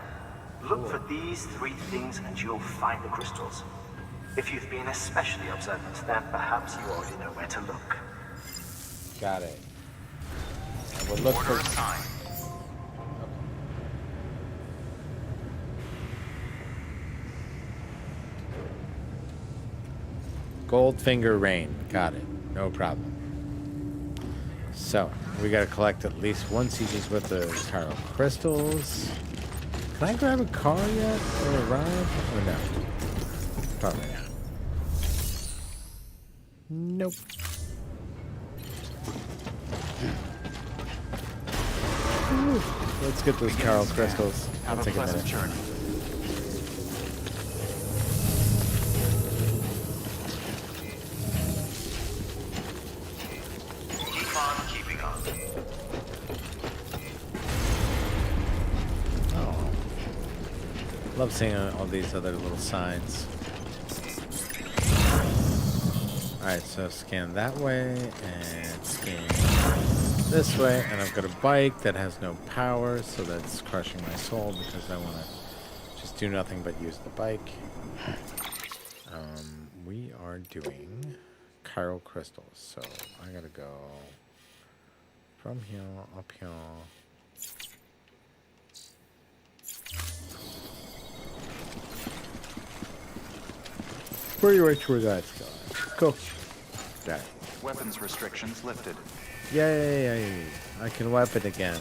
Look for these 3 things and you'll find the crystals. If you've been especially observant, then perhaps you already know where to look. Got it. I will look for... Goldfinger Rain. Got it. No problem. So, we gotta collect at least 1 CG's worth of chiral crystals. Can I grab a car yet? Or arrive? Or no? Probably not. Nope. Whew. Let's get those chiral crystals. Have a pleasant journey. Keep on keeping on. Love seeing all these other little signs. Alright, so scan that way and scan this way. And I've got a bike that has no power, so that's crushing my soul because I want to just do nothing but use the bike. We are doing chiral crystals, so I gotta go from here up here. Pretty much where that's going. Cool. Got it. Weapons restrictions lifted. Yay! I can weapon again.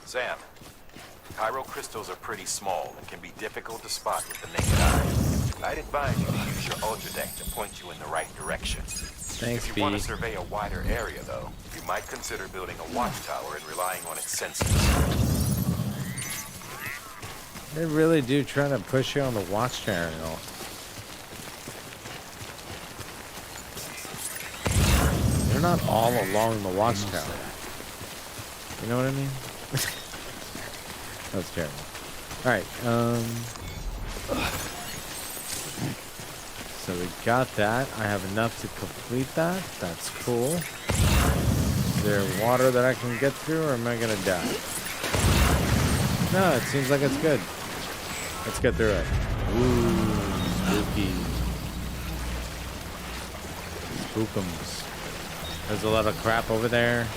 Sam, chiral crystals are pretty small and can be difficult to spot with the naked eye. I'd advise you to use your ultra deck to point you in the right direction. Thanks, If you want to survey a wider area, though, you might consider building a watchtower and relying on its sensors. They really do try to push you on the watchtower. They're not all along the watchtower. You know what I mean? That's terrible. Alright, so we got that. I have enough to complete that. That's cool. Is there water that I can get through, or am I gonna die? No, it seems like it's good. Let's get through it. Ooh, spooky. Spookums. There's a lot of crap over there.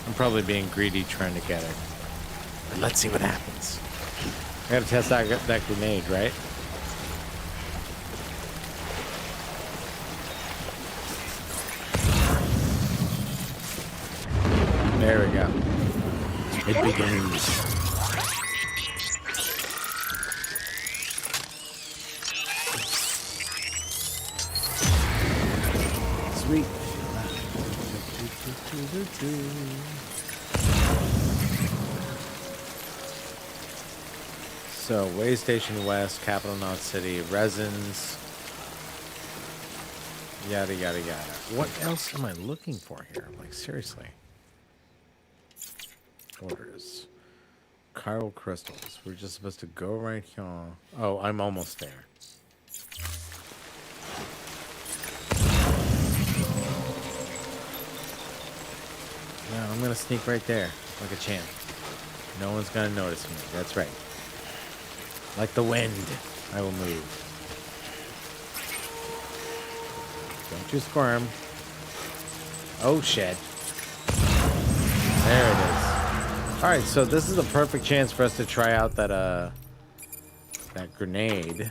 I'm probably being greedy trying to get it. But let's see what happens. I gotta test that grenade, right? There we go. It begins. Sweet. So, Way Station West, Capital Knot City, resins, yada yada yada. What else am I looking for here? Like, seriously. Orders. Chiral crystals. We're just supposed to go right here. Oh, I'm almost there. Yeah, I'm gonna sneak right there, like a champ. No one's gonna notice me. That's right. Like the wind, I will move. Don't you squirm. Oh shit. There it is. Alright, so this is a perfect chance for us to try out that grenade.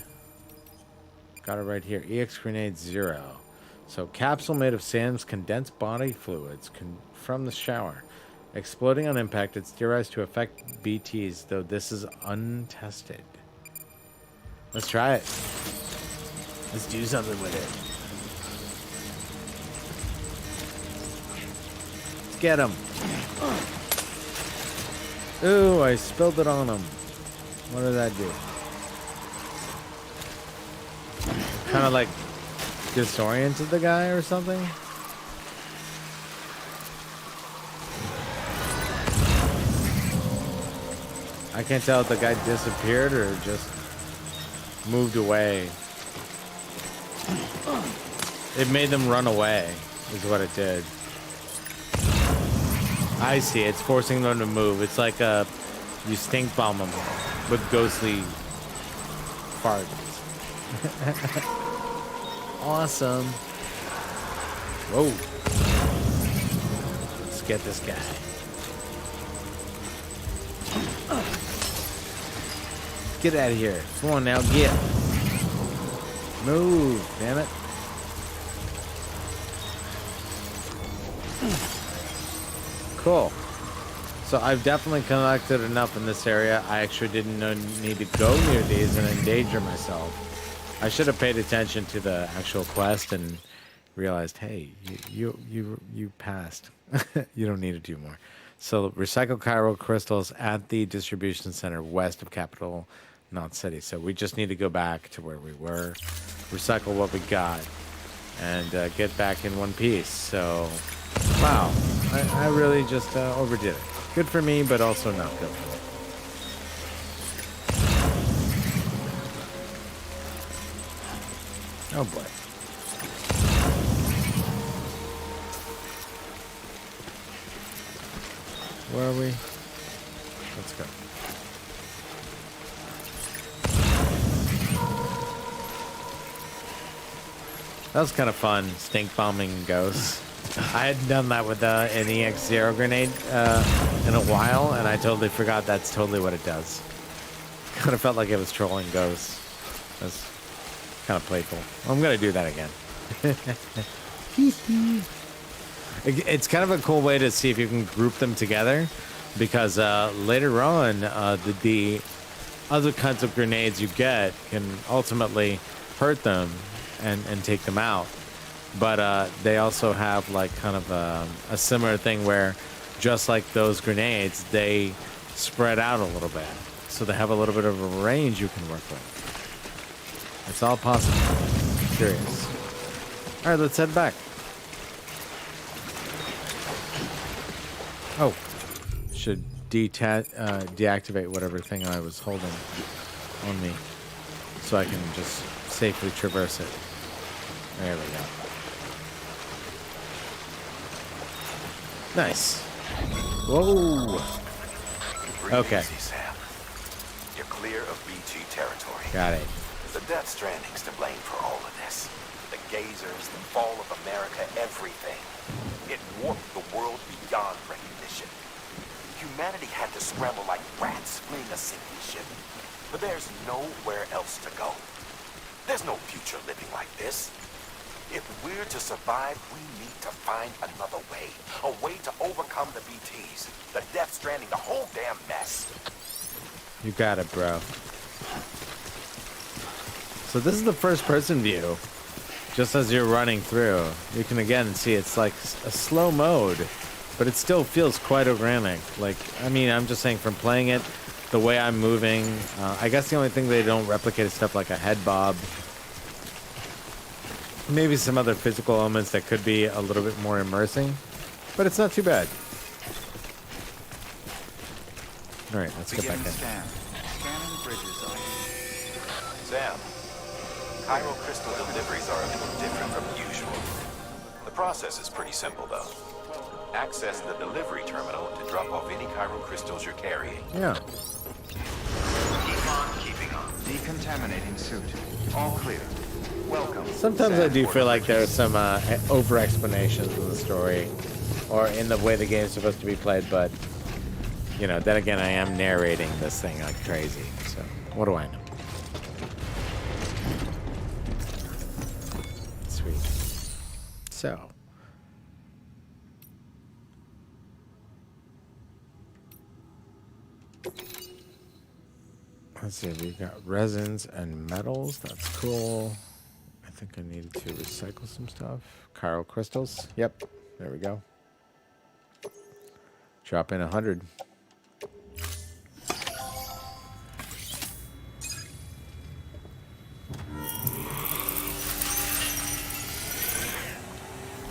Got it right here. EX grenade 0. So capsule made of Sam's condensed body fluids from the shower. Exploding on impact, it's theorized to affect BTs, though this is untested. Let's try it. Let's do something with it. Let's get him. Ooh, I spilled it on him. What did that do? Kind of like disoriented the guy or something? I can't tell if the guy disappeared or just moved away. It made them run away, is what it did. I see, it's forcing them to move. It's like you stink bomb them with ghostly farts. Awesome. Whoa. Let's get this guy. Get out of here. Come on now, get. Move, damn it. Cool. So I've definitely collected enough in this area. I actually didn't need to go near these and endanger myself. I should have paid attention to the actual quest and realized, hey, you passed. You don't need to do more. So recycle chiral crystals at the distribution center west of Capital Knot City. So we just need to go back to where we were, recycle what we got, and get back in one piece. So, wow. I really just overdid it. Good for me, but also not good for me. Oh boy. Where are we? Let's go. That was kind of fun, stink bombing ghosts. I hadn't done that with an EX0 grenade in a while, and I totally forgot that's totally what it does. Kind of felt like it was trolling ghosts. That's kind of playful. I'm gonna do that again. It's kind of a cool way to see if you can group them together, because later on, the other kinds of grenades you get can ultimately hurt them and take them out. But they also have like kind of a similar thing where, just like those grenades, they spread out a little bit, so they have a little bit of a range you can work with. It's all possible. I'm curious. All right, let's head back. Oh, should deactivate whatever thing I was holding on me, so I can just safely traverse it. There we go. Nice. Whoa. Okay. Easy, Sam. You're clear of BG territory. Got it. The Death Stranding's to blame for all of this. The gazers, the fall of America, everything. It warped the world beyond recognition. Humanity had to scramble like rats fleeing a sinking ship. But there's nowhere else to go. There's no future living like this. If we're to survive, we need to find another way. A way to overcome the BTs, the Death Stranding, the whole damn mess. You got it, bro. So this is the first person view. Just as you're running through, you can again see it's like a slow mode, but it still feels quite organic. Like, I mean, I'm just saying from playing it, the way I'm moving, I guess the only thing they don't replicate is stuff like a head bob. Maybe some other physical elements that could be a little bit more immersing, but it's not too bad. All right, let's get back in. Scanning bridges ID. Sam, Chiral crystal deliveries are a little different from usual. The process is pretty simple, though. Access the delivery terminal to drop off any chiral crystals you're carrying. Yeah. Keep on keeping on. Decontaminating suit. All clear. Welcome. Sometimes I do feel like there's some over explanations in the story, or in the way the game's supposed to be played, but you know, then again, I am narrating this thing like crazy, so what do I know? Sweet. So. Let's see, we got resins and metals. That's cool. I think I needed to recycle some stuff. Chiral crystals. Yep. There we go. Drop in 100.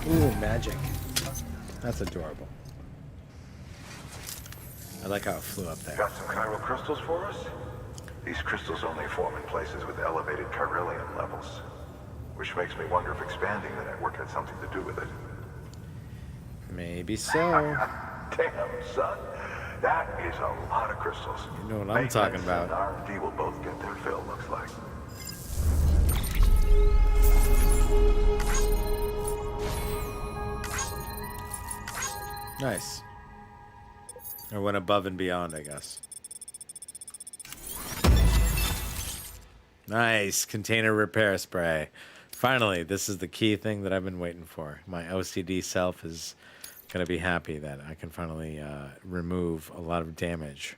Ooh, magic. That's adorable. I like how it flew up there. Got some chiral crystals for us? These crystals only form in places with elevated chiralium levels, which makes me wonder if expanding the network had something to do with it. Maybe so. Damn, son. That is a lot of crystals. You know what I'm talking about. And R&D will both get their fill, looks like. Nice. I went above and beyond, I guess. Nice. Container repair spray. Finally, this is the key thing that I've been waiting for. My OCD self is going to be happy that I can finally remove a lot of damage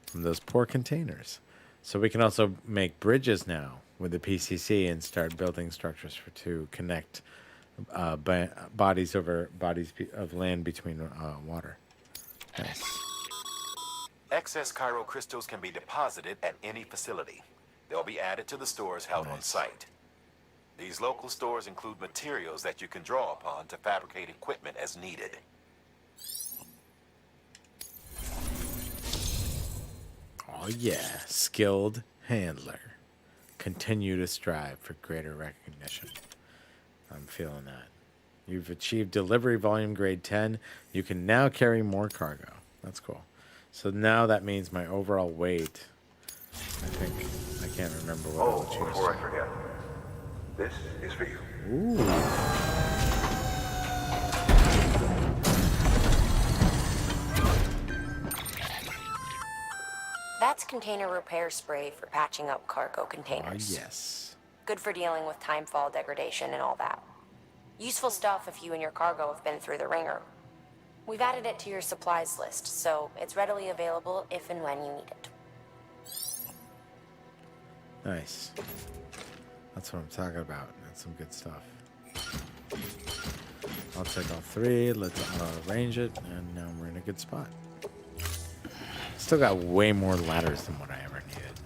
from those poor containers. So we can also make bridges now with the PCC and start building structures to connect bodies over bodies of land between water. Nice. Excess chiral crystals can be deposited at any facility. They'll be added to the stores held on site. These local stores include materials that you can draw upon to fabricate equipment as needed. Oh, yeah. Skilled handler. Continue to strive for greater recognition. I'm feeling that. You've achieved delivery volume grade 10. You can now carry more cargo. That's cool. So now that means my overall weight, I think, I can't remember what Oh, I'll choose. before I forget, this is for you. Ooh. That's container repair spray for patching up cargo containers. Yes. Good for dealing with timefall degradation and all that. Useful stuff if you and your cargo have been through the ringer. We've added it to your supplies list, so it's readily available if and when you need it. Nice. That's what I'm talking about. That's some good stuff. I'll take all 3. Let's arrange it, and now we're in a good spot. Still got way more ladders than what I ever needed.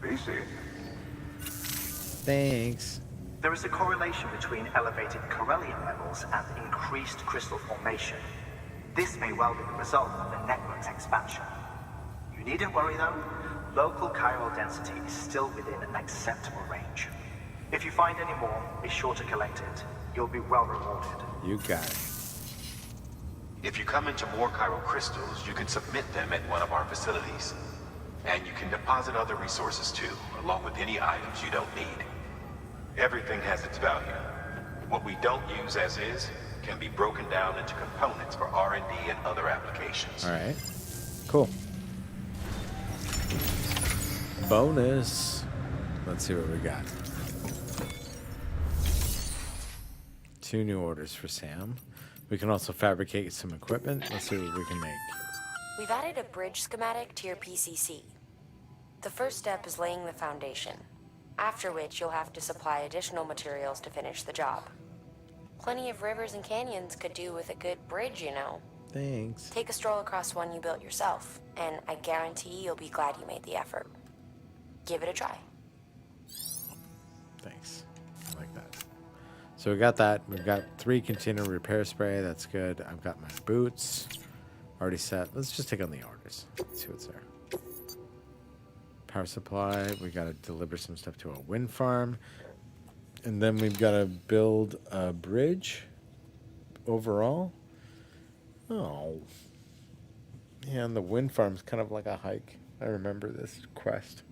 PC. Thanks. There is a correlation between elevated Corellian levels and increased crystal formation. This may well be the result of the network's expansion. You needn't worry though. Local chiral density is still within an acceptable range. If you find any more, be sure to collect it. You'll be well rewarded. You got it. If you come into more chiral crystals, you can submit them at one of our facilities. And you can deposit other resources too, along with any items you don't need. Everything has its value. What we don't use as is can be broken down into components for R&D and other applications. All right. Cool. Bonus. Let's see what we got. 2 new orders for Sam. We can also fabricate some equipment. Let's see what we can make. We've added a bridge schematic to your PCC. The first step is laying the foundation, after which you'll have to supply additional materials to finish the job. Plenty of rivers and canyons could do with a good bridge, you know. Thanks. Take a stroll across one you built yourself, and I guarantee you'll be glad you made the effort. Give it a try. Thanks. I like that. So we got that. We've got 3 container repair spray. That's good. I've got my boots already set. Let's just take on the orders. Let's see what's there. Power supply. We got to deliver some stuff to a wind farm. And then we've got to build a bridge overall. Oh. Yeah, and the wind farm's kind of like a hike. I remember this quest.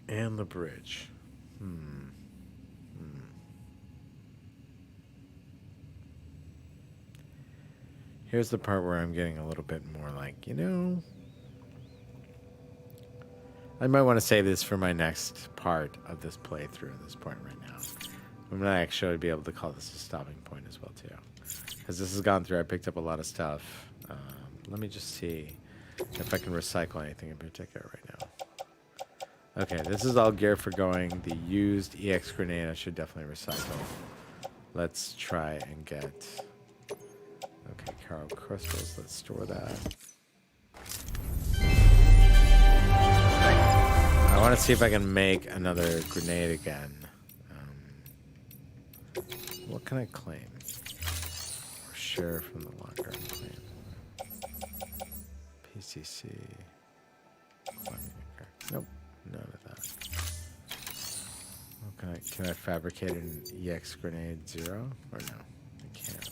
And the bridge. Here's the part where I'm getting a little bit more like, you know, I might want to save this for my next part of this playthrough at this point right now. I'm going to actually be able to call this a stopping point as well, too. Because this has gone through, I picked up a lot of stuff. Let me just see if I can recycle anything in particular right now. Okay, this is all gear for going. The used EX grenade I should definitely recycle. Let's try and get... Okay, Chiral crystals, let's store that. I want to see if I can make another grenade again. What can I claim? Or share from the locker and claim. PCC. Nope, none of that. Can I fabricate an EX grenade 0? Or no, I can't.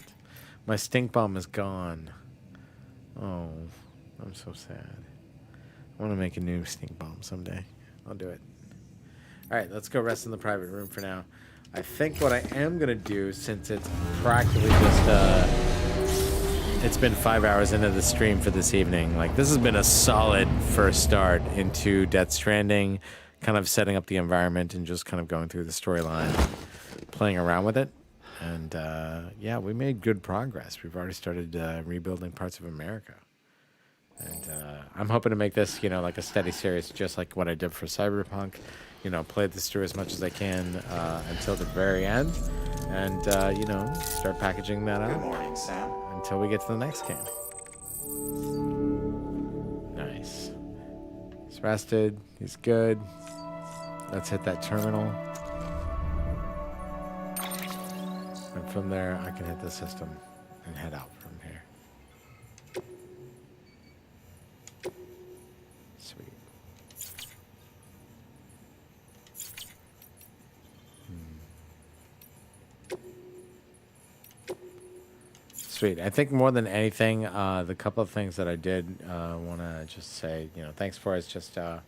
My stink bomb is gone. Oh, I'm so sad. I want to make a new stink bomb someday. I'll do it. All right, let's go rest in the private room for now. I think what I am going to do, since it's practically just, it's been 5 hours into the stream for this evening. Like, this has been a solid first start into Death Stranding, kind of setting up the environment and just kind of going through the storyline, playing around with it. And, yeah, we made good progress. We've already started rebuilding parts of America. And I'm hoping to make this, you know, like a steady series, just like what I did for Cyberpunk. You know, play this through as much as I can until the very end. And, you know, start packaging that out. Good morning, Sam. Until we get to the next game. Nice. He's rested. He's good. Let's hit that terminal. And from there, I can hit the system and head out from here. Sweet. I think more than anything, the couple of things that I did want to just say, thanks for is just a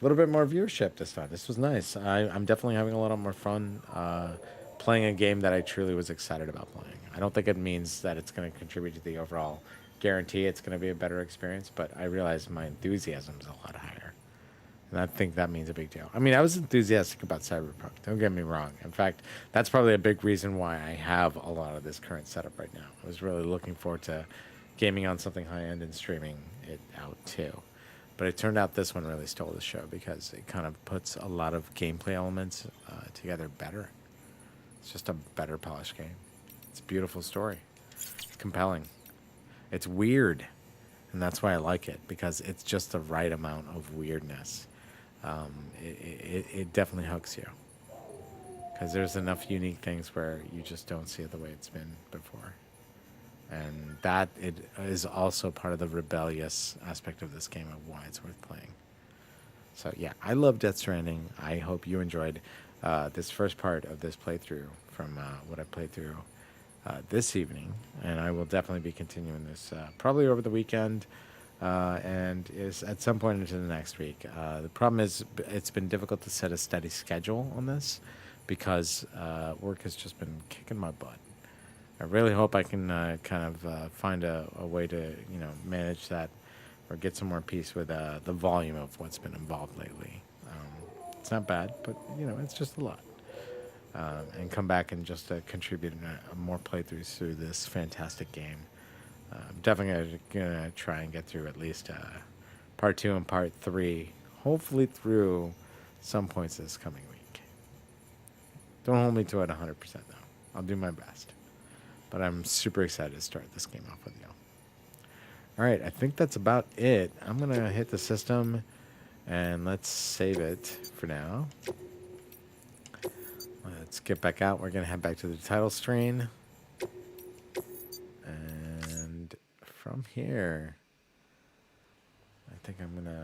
little bit more viewership this time. This was nice. I'm definitely having a lot more fun playing a game that I truly was excited about playing. I don't think it means that it's going to contribute to the overall guarantee it's going to be a better experience, but I realize my enthusiasm is a lot higher. And I think that means a big deal. I mean, I was enthusiastic about Cyberpunk. Don't get me wrong. In fact, that's probably a big reason why I have a lot of this current setup right now. I was really looking forward to gaming on something high-end and streaming it out too. But it turned out this one really stole the show because it kind of puts a lot of gameplay elements together better. It's just a better polished game. It's a beautiful story. It's compelling. It's weird. And that's why I like it, because it's just the right amount of weirdness. It definitely hooks you. Because there's enough unique things where you just don't see it the way it's been before. And that it is also part of the rebellious aspect of this game of why it's worth playing. So yeah, I love Death Stranding. I hope you enjoyed this first part of this playthrough from what I played through this evening. And I will definitely be continuing this probably over the weekend and is at some point into the next week. The problem is it's been difficult to set a steady schedule on this because work has just been kicking my butt. I really hope I can kind of find a way to, manage that or get some more peace with the volume of what's been involved lately. It's not bad, but, it's just a lot. And come back and just contribute more playthroughs through this fantastic game. I'm definitely going to try and get through at least part 2 and part 3, hopefully through some points this coming week. Don't hold me to it 100% though. I'll do my best. But I'm super excited to start this game off with you. All right, I think that's about it. I'm going to hit the system and let's save it for now. Let's get back out. We're going to head back to the title screen. And from here, I think I'm going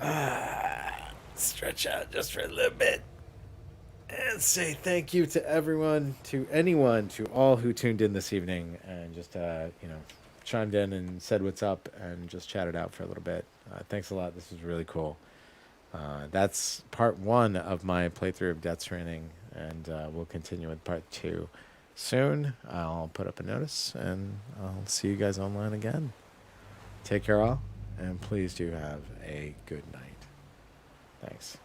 to stretch out just for a little bit. And say thank you to everyone, to anyone, to all who tuned in this evening and just, chimed in and said what's up and just chatted out for a little bit. Thanks a lot. This was really cool. That's part 1 of my playthrough of Death Stranding, and we'll continue with part 2 soon. I'll put up a notice, and I'll see you guys online again. Take care all, and please do have a good night. Thanks.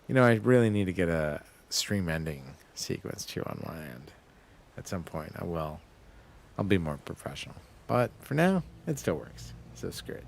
I really need to get a stream ending sequence too on my end. At some point, I will. I'll be more professional. But for now, it still works. So screw it.